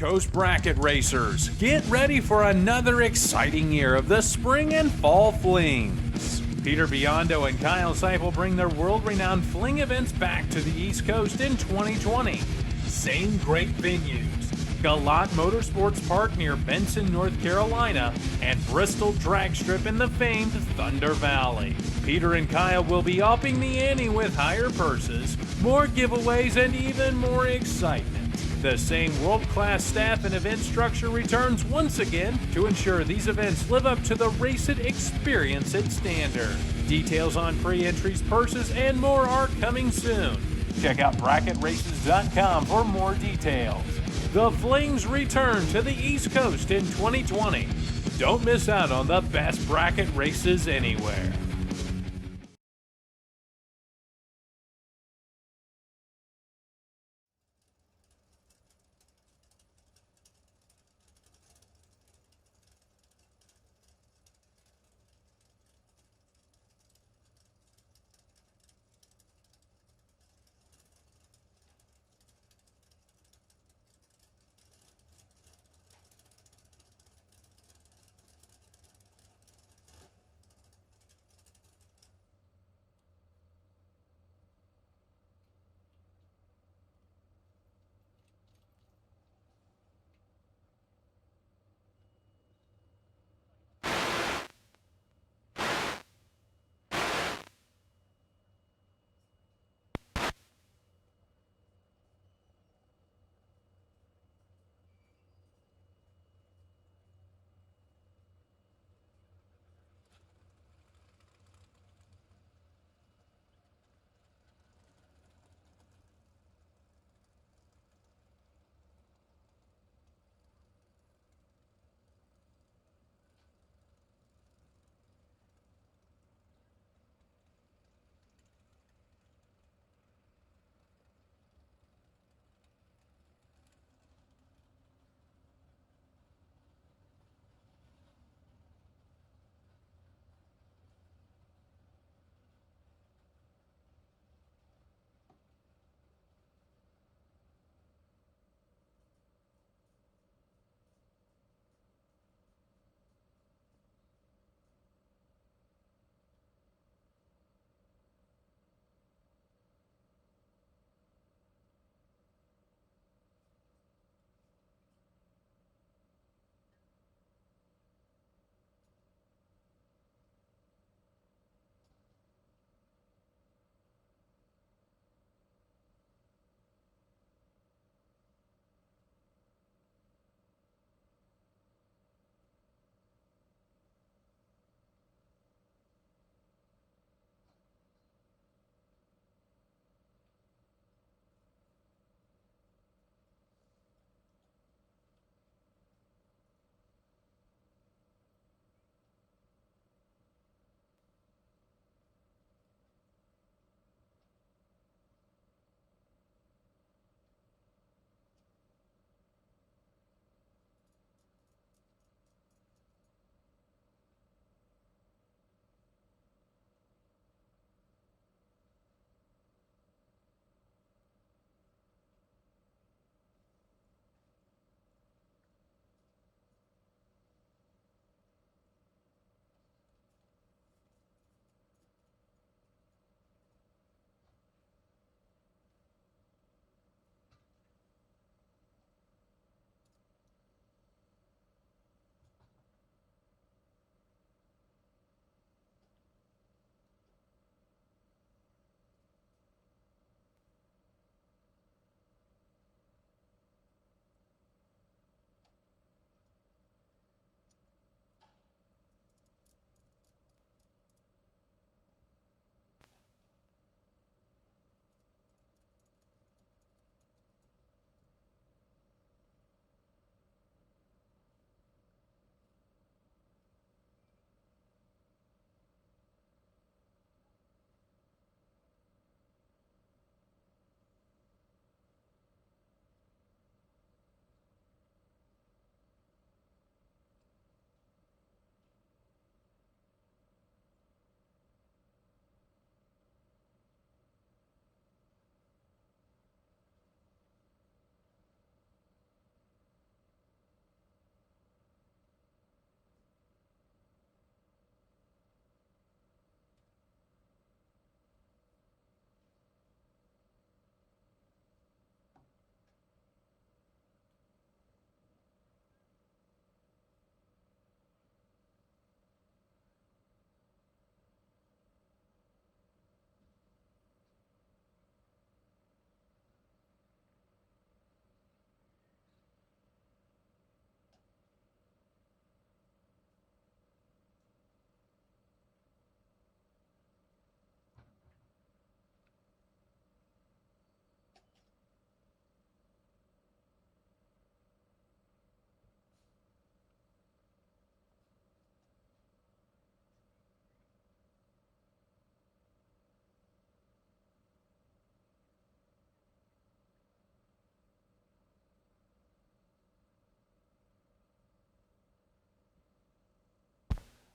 Coast Bracket Racers, get ready for another exciting year of the spring and fall flings. Peter Biondo and Kyle Seipel bring their world-renowned fling events back to the East Coast in 2020. Same great venues: Galat Motorsports Park near Benson, North Carolina, and Bristol Drag Strip in the famed Thunder Valley. Peter and Kyle will be upping the ante with higher purses, more giveaways, and even more excitement. The same world-class staff and event structure returns once again to ensure these events live up to the Race It Experience It standard. Details on free entries, purses, and more are coming soon. Check out bracketraces.com for more details. The Flings return to the East Coast in 2020. Don't miss out on the best bracket races anywhere.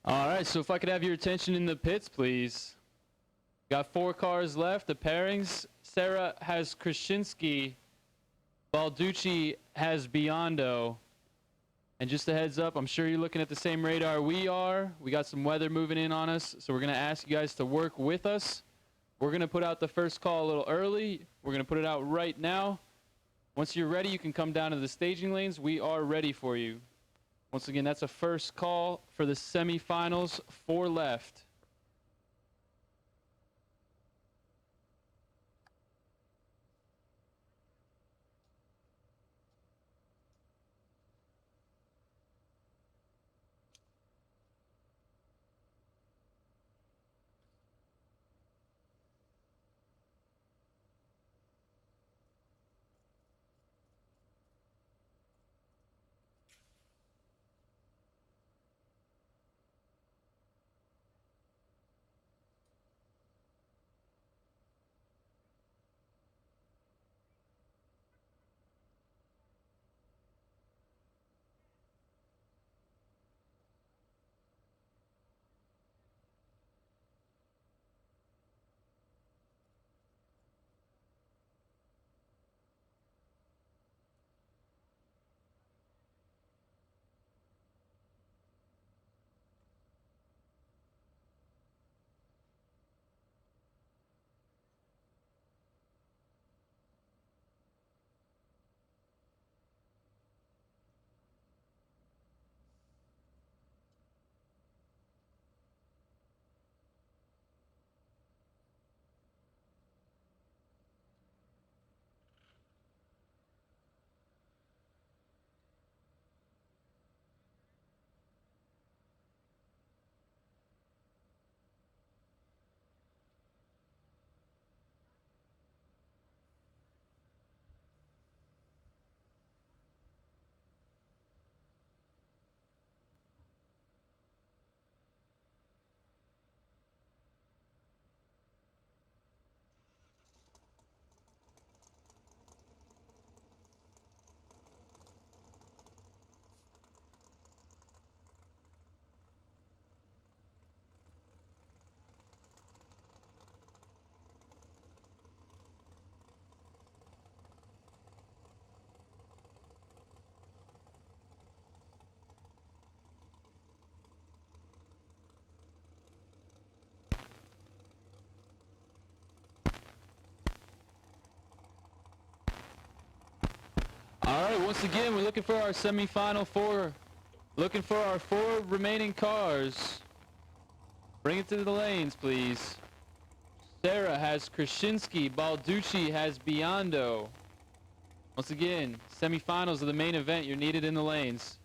All right, so if I could have your attention in the pits, please. Got 4 cars left. The pairings, Sarah has Krasinski. Balducci has Biondo. And just a heads up, I'm sure you're looking at the same radar we are. We got some weather moving in on us, so we're going to ask you guys to work with us. We're going to put out the first call a little early. We're going to put it out right now. Once you're ready, you can come down to the staging lanes. We are ready for you. Once again, that's a first call for the semifinals, 4 left. All right, once again, we're looking for our semifinal 4. Looking for our 4 remaining cars. Bring it to the lanes, please. Sarah has Krasinski. Balducci has Biondo. Once again, semifinals of the main event. You're needed in the lanes.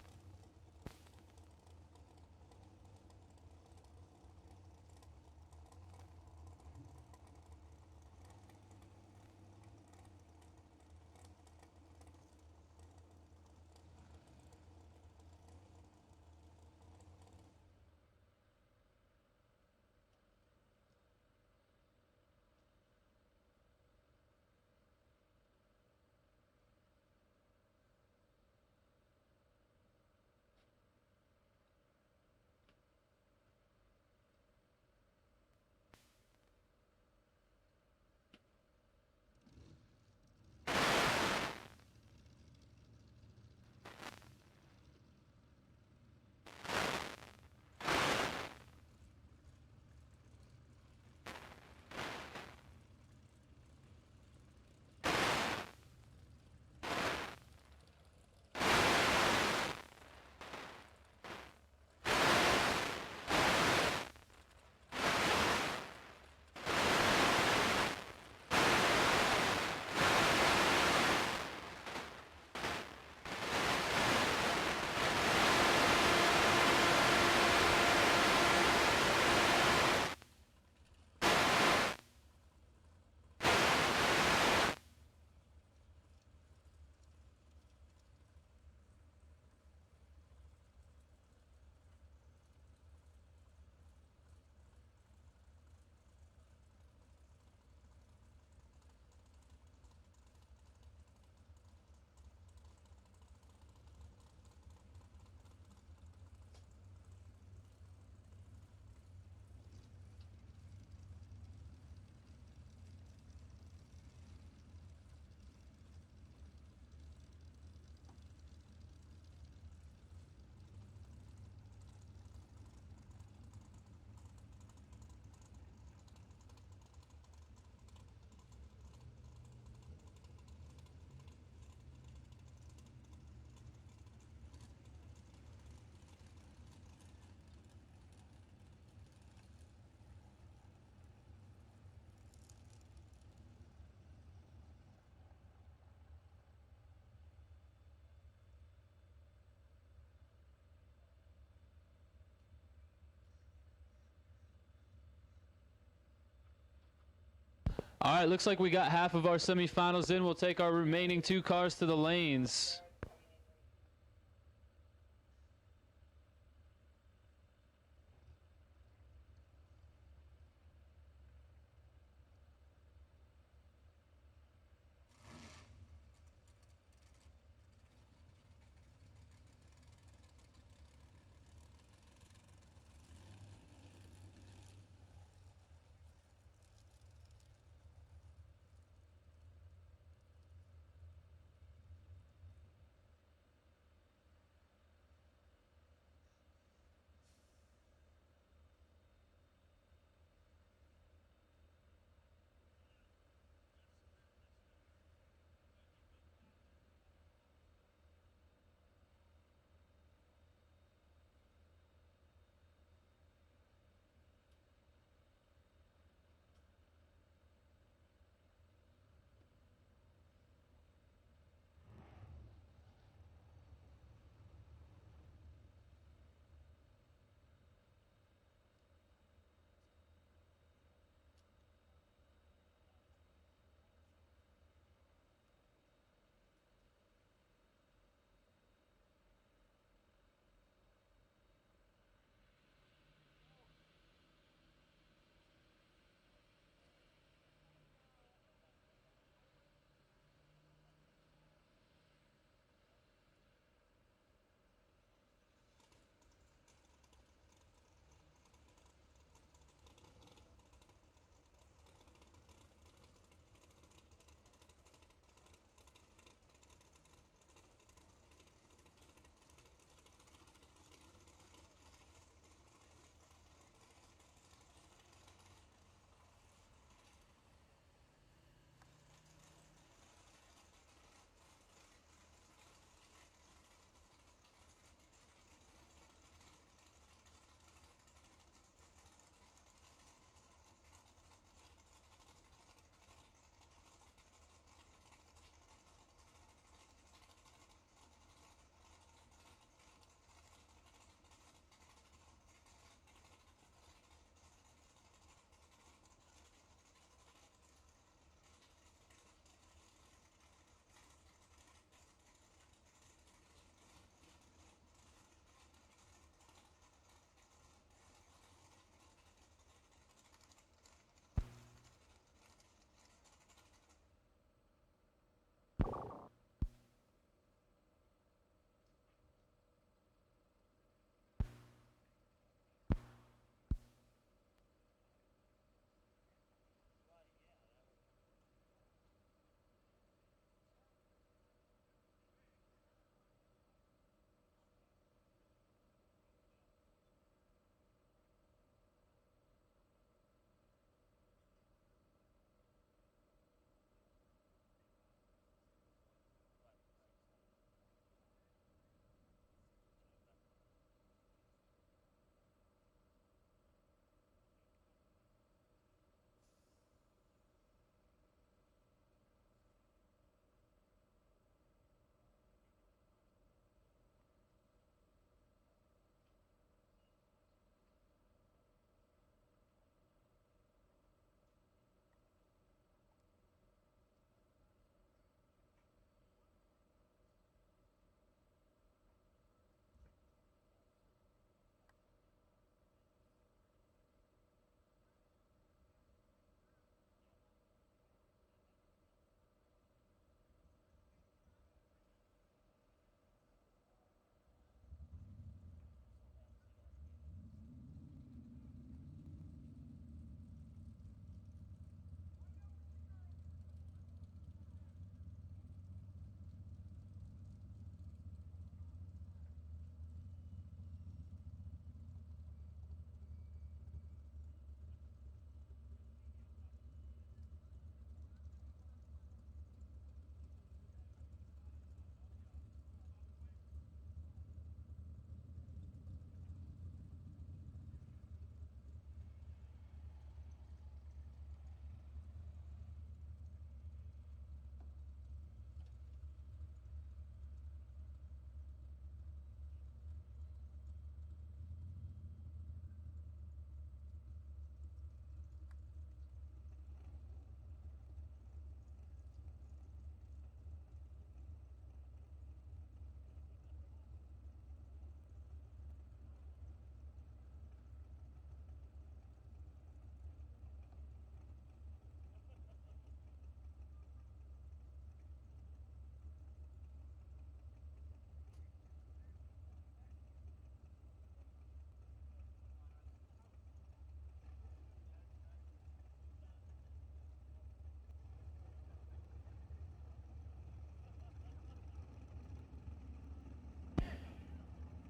All right, looks like we got half of our semifinals in. We'll take our remaining 2 cars to the lanes.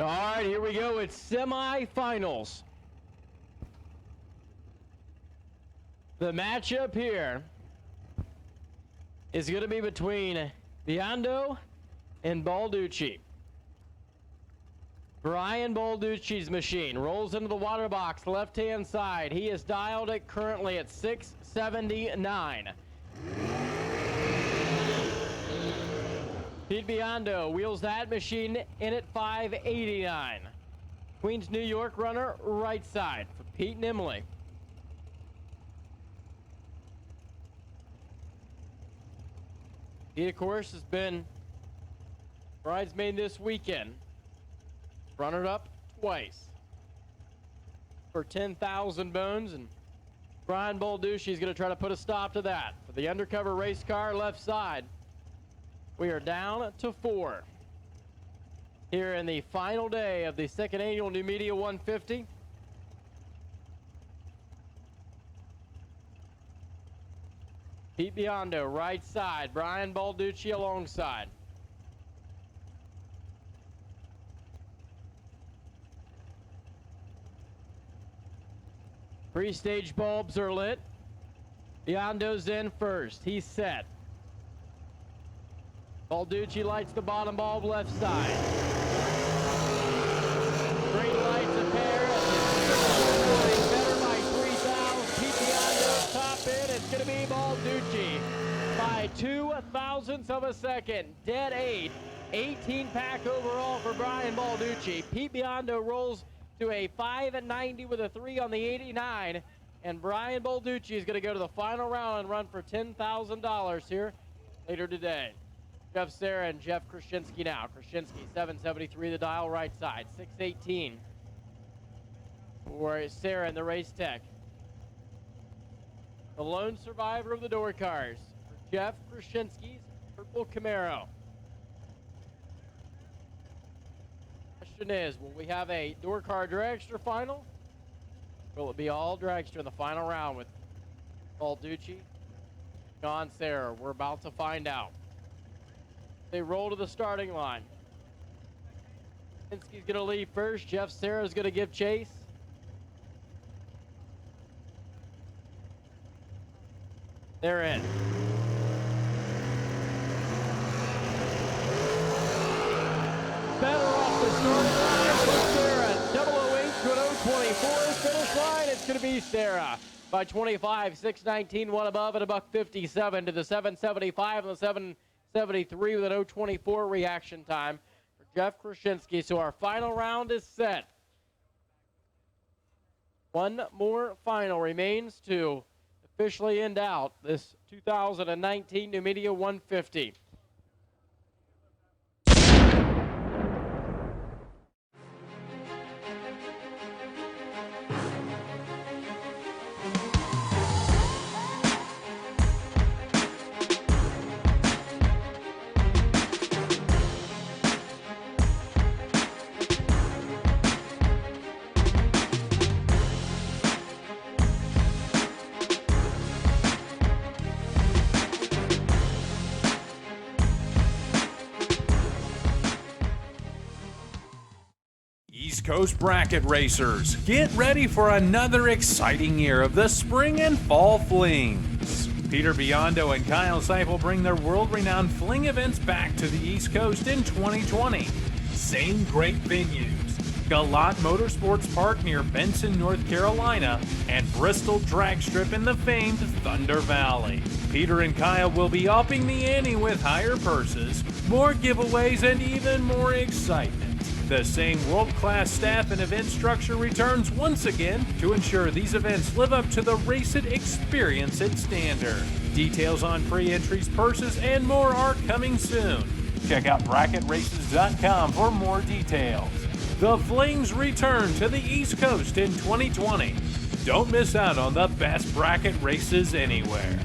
All right, here we go. It's semifinals. The matchup here is going to be between Biondo and Balducci. Brian Balducci's machine rolls into the water box, left-hand side. He is dialed it currently at 679. Pete Biondo wheels that machine in at 589. Queens, New York runner, right side for Pete Nimley. Pete, of course, has been bridesmaid this weekend. Runner-up twice for 10,000 bones, and Brian Balducci is going to try to put a stop to that. For the undercover race car left side, we are down to 4 here in the final day of the second annual Numidia 150. Pete Biondo right side, Brian Balducci alongside. Pre-stage bulbs are lit. Biondo's in first. He's set. Balducci lights the bottom bulb left side. Green lights a pair. Better by 3,000. Pete Biondo top in. It's going to be Balducci by 2,000ths of a second. Dead 8. 18 pack overall for Brian Balducci. Pete Biondo rolls to a 590 with a 3 on the 89, and Brian Balducci is going to go to the final round and run for $10,000 here later today. Jeff Serra and Jeff Krasinski now. Krasinski 773 the dial right side, 618 for Serra and the race tech. The lone survivor of the door cars for Jeff Krasinski's purple Camaro. Question is, will we have a door car dragster final? Will it be all dragster in the final round with Balducci, John Serra? We're about to find out. They roll to the starting line. Krasinski's going to lead first. Jeff Serra is going to give chase. They're in. Better off the starting line for Serra. 008 to 024 finish line. It's going to be Serra by 25. 619, one above at $157 to the 775 and the 773 with an 024 reaction time for Jeff Krasinski. So our final round is set. One more final remains to officially end out this 2019 Numidia 150. East Coast Bracket Racers, get ready for another exciting year of the spring and fall flings. Peter Biondo and Kyle Seipel bring their world-renowned fling events back to the East Coast in 2020. Same great venues: Galat Motorsports Park near Benson, North Carolina, and Bristol Drag Strip in the famed Thunder Valley. Peter and Kyle will be upping the ante with higher purses, more giveaways, and even more excitement. The same world-class staff and event structure returns once again to ensure these events live up to the Race It experience and standard. Details on pre-entries, purses, and more are coming soon. Check out bracketraces.com for more details. The Flings return to the East Coast in 2020. Don't miss out on the best bracket races anywhere.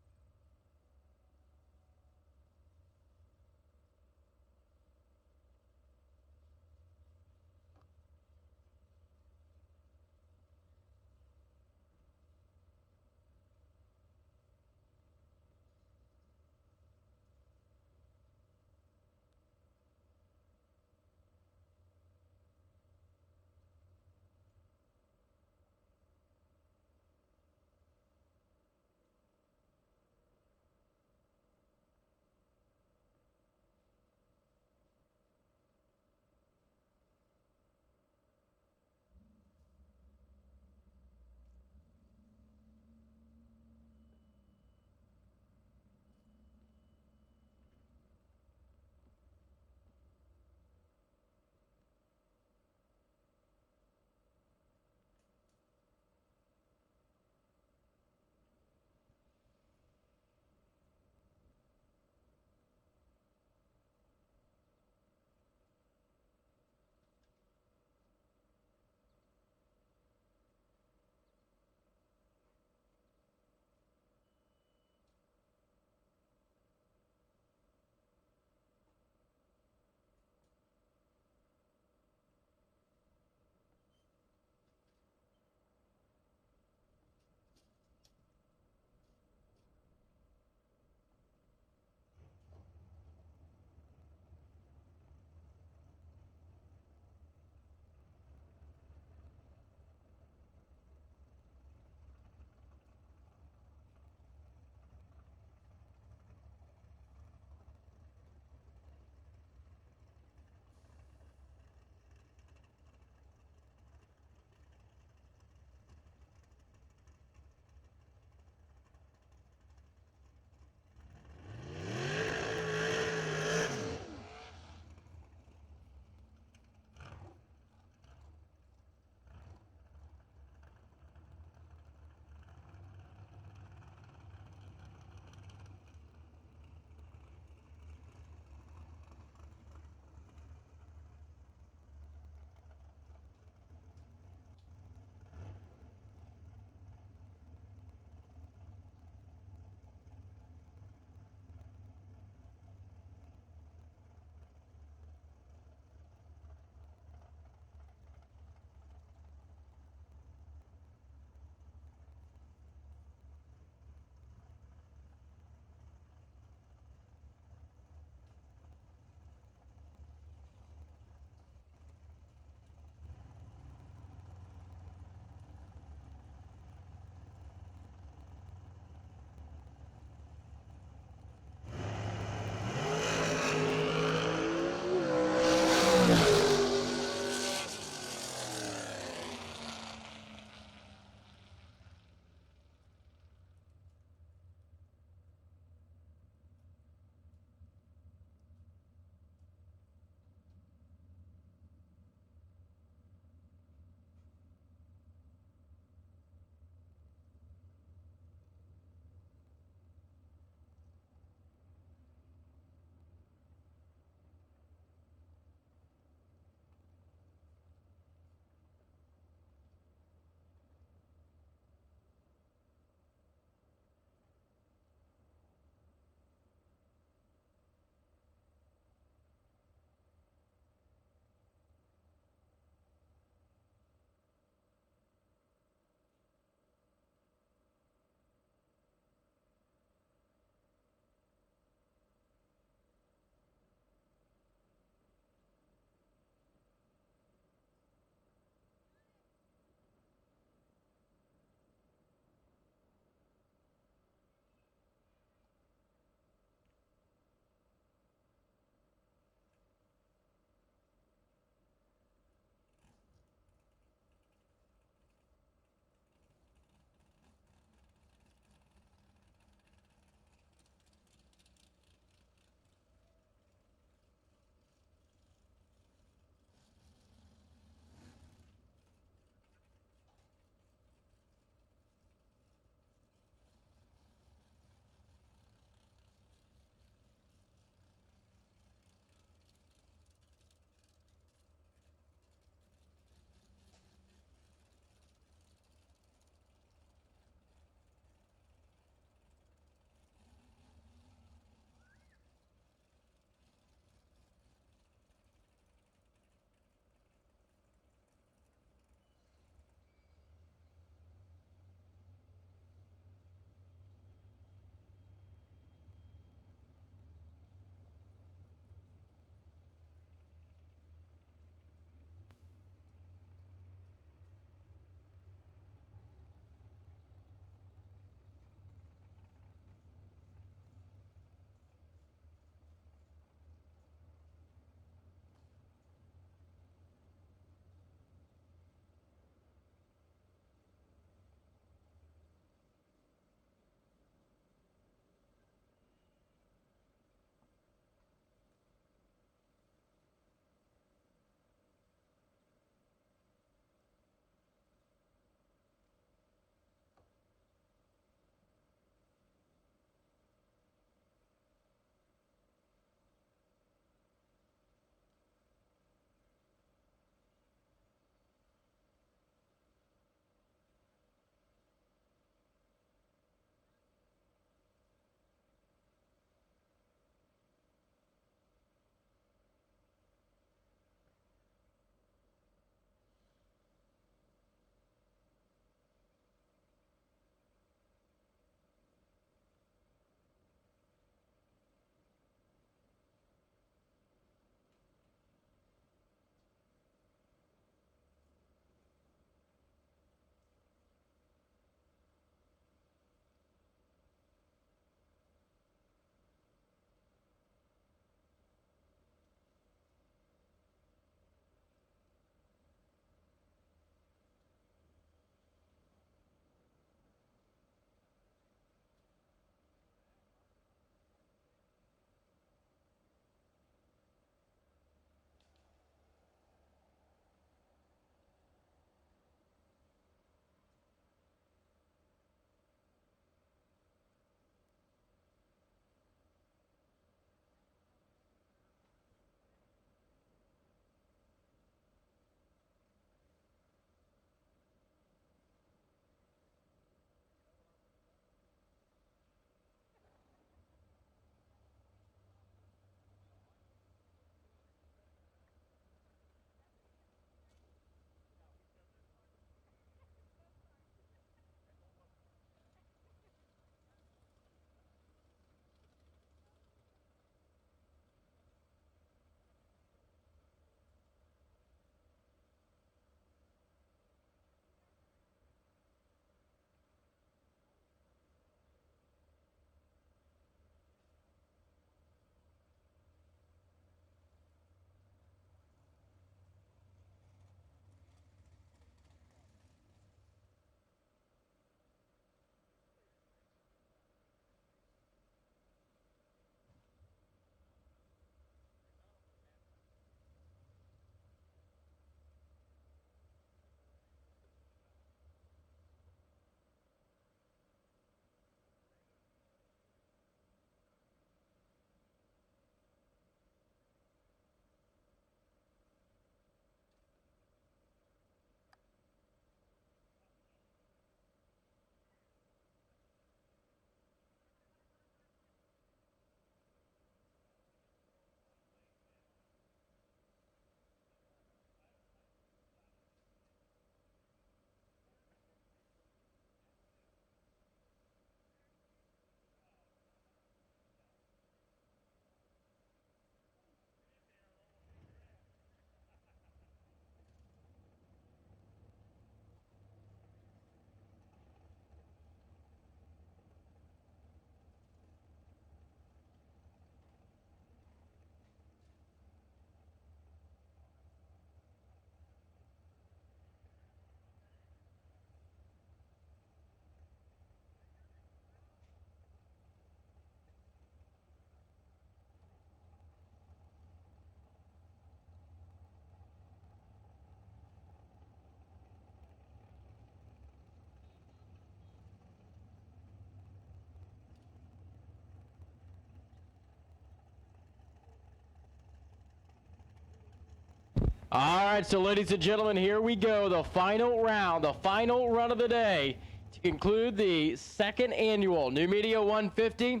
All right, so ladies and gentlemen, here we go. The final round, the final run of the day to conclude the second annual Numidia 150.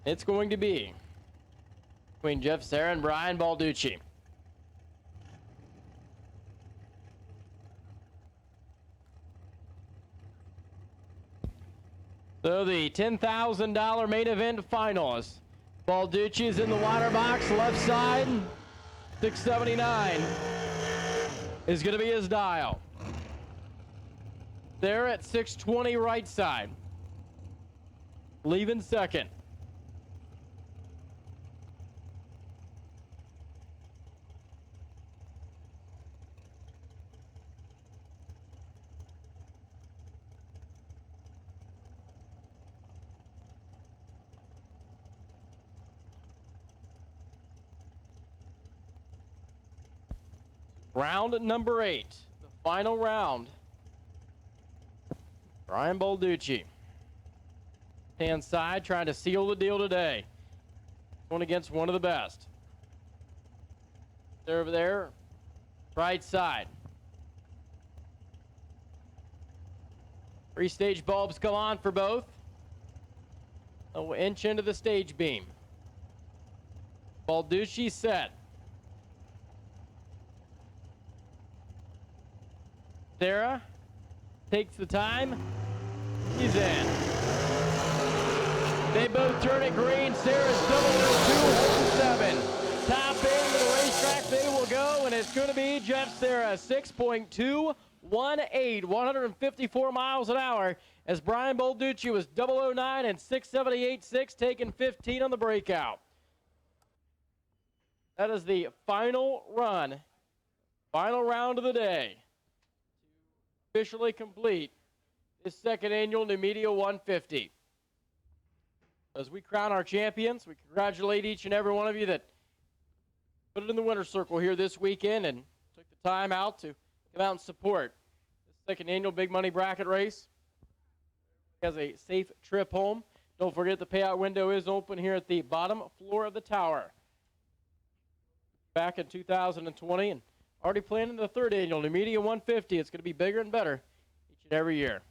It's going to be between Jeff Serra and Brian Balducci. So the $10,000 main event finals. Balducci is in the water box, left side. 679 is going to be his dial. There at 620 right side. Leaving second. Round number 8, the final round. Brian Balducci. Hand side trying to seal the deal today. Going against one of the best. They're over there, right side. 3-stage bulbs come on for both. An inch into the stage beam. Balducci set. Sarah takes the time. He's in. They both turn it green. Sarah's double 217. Top end of the racetrack they will go, and it's going to be Jeff Serra. 6.218, 154 miles an hour, as Brian Balducci was 009 and 678.6, taking 15 on the breakout. That is the final run, final round of the day. Officially complete this second annual Numidia 150. As we crown our champions, we congratulate each and every one of you that put it in the winner's circle here this weekend and took the time out to come out and support this second annual big money bracket race. Has a safe trip home. Don't forget the payout window is open here at the bottom floor of the tower. Back in 2020 and already planning the third annual Numidia 150. It's going to be bigger and better each and every year.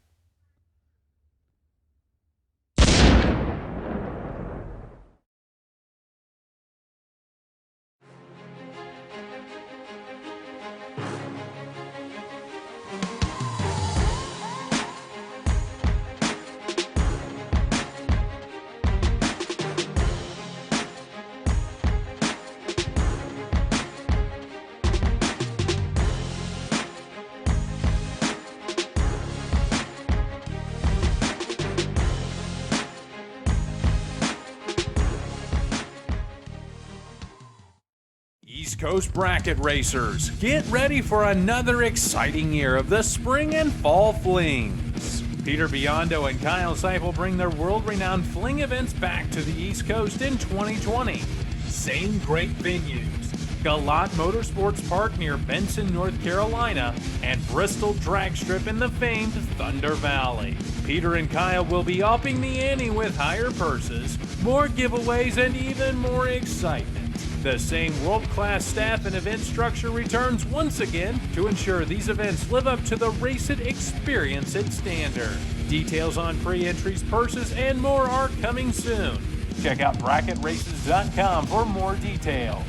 East Coast Bracket Racers, get ready for another exciting year of the spring and fall flings. Peter Biondo and Kyle Seipel bring their world-renowned fling events back to the East Coast in 2020. Same great venues: Galat Motorsports Park near Benson, North Carolina, and Bristol Drag Strip in the famed Thunder Valley. Peter and Kyle will be upping the ante with higher purses, more giveaways, and even more excitement. The same world-class staff and event structure returns once again to ensure these events live up to the Race It Experience It standard. Details on pre-entries, purses, and more are coming soon. Check out bracketraces.com for more details.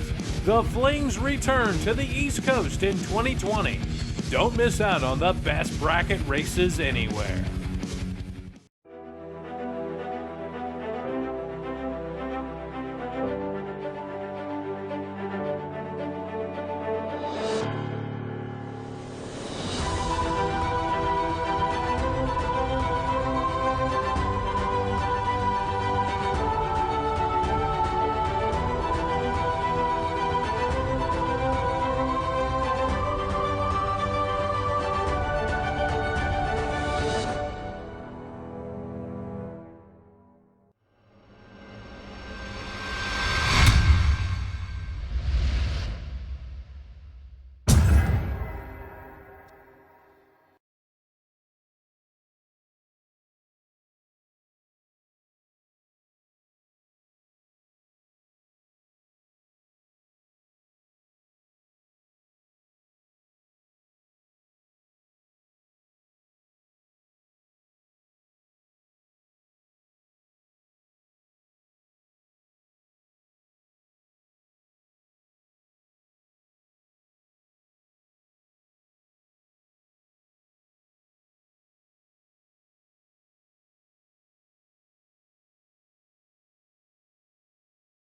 The Flings return to the East Coast in 2020. Don't miss out on the best bracket races anywhere.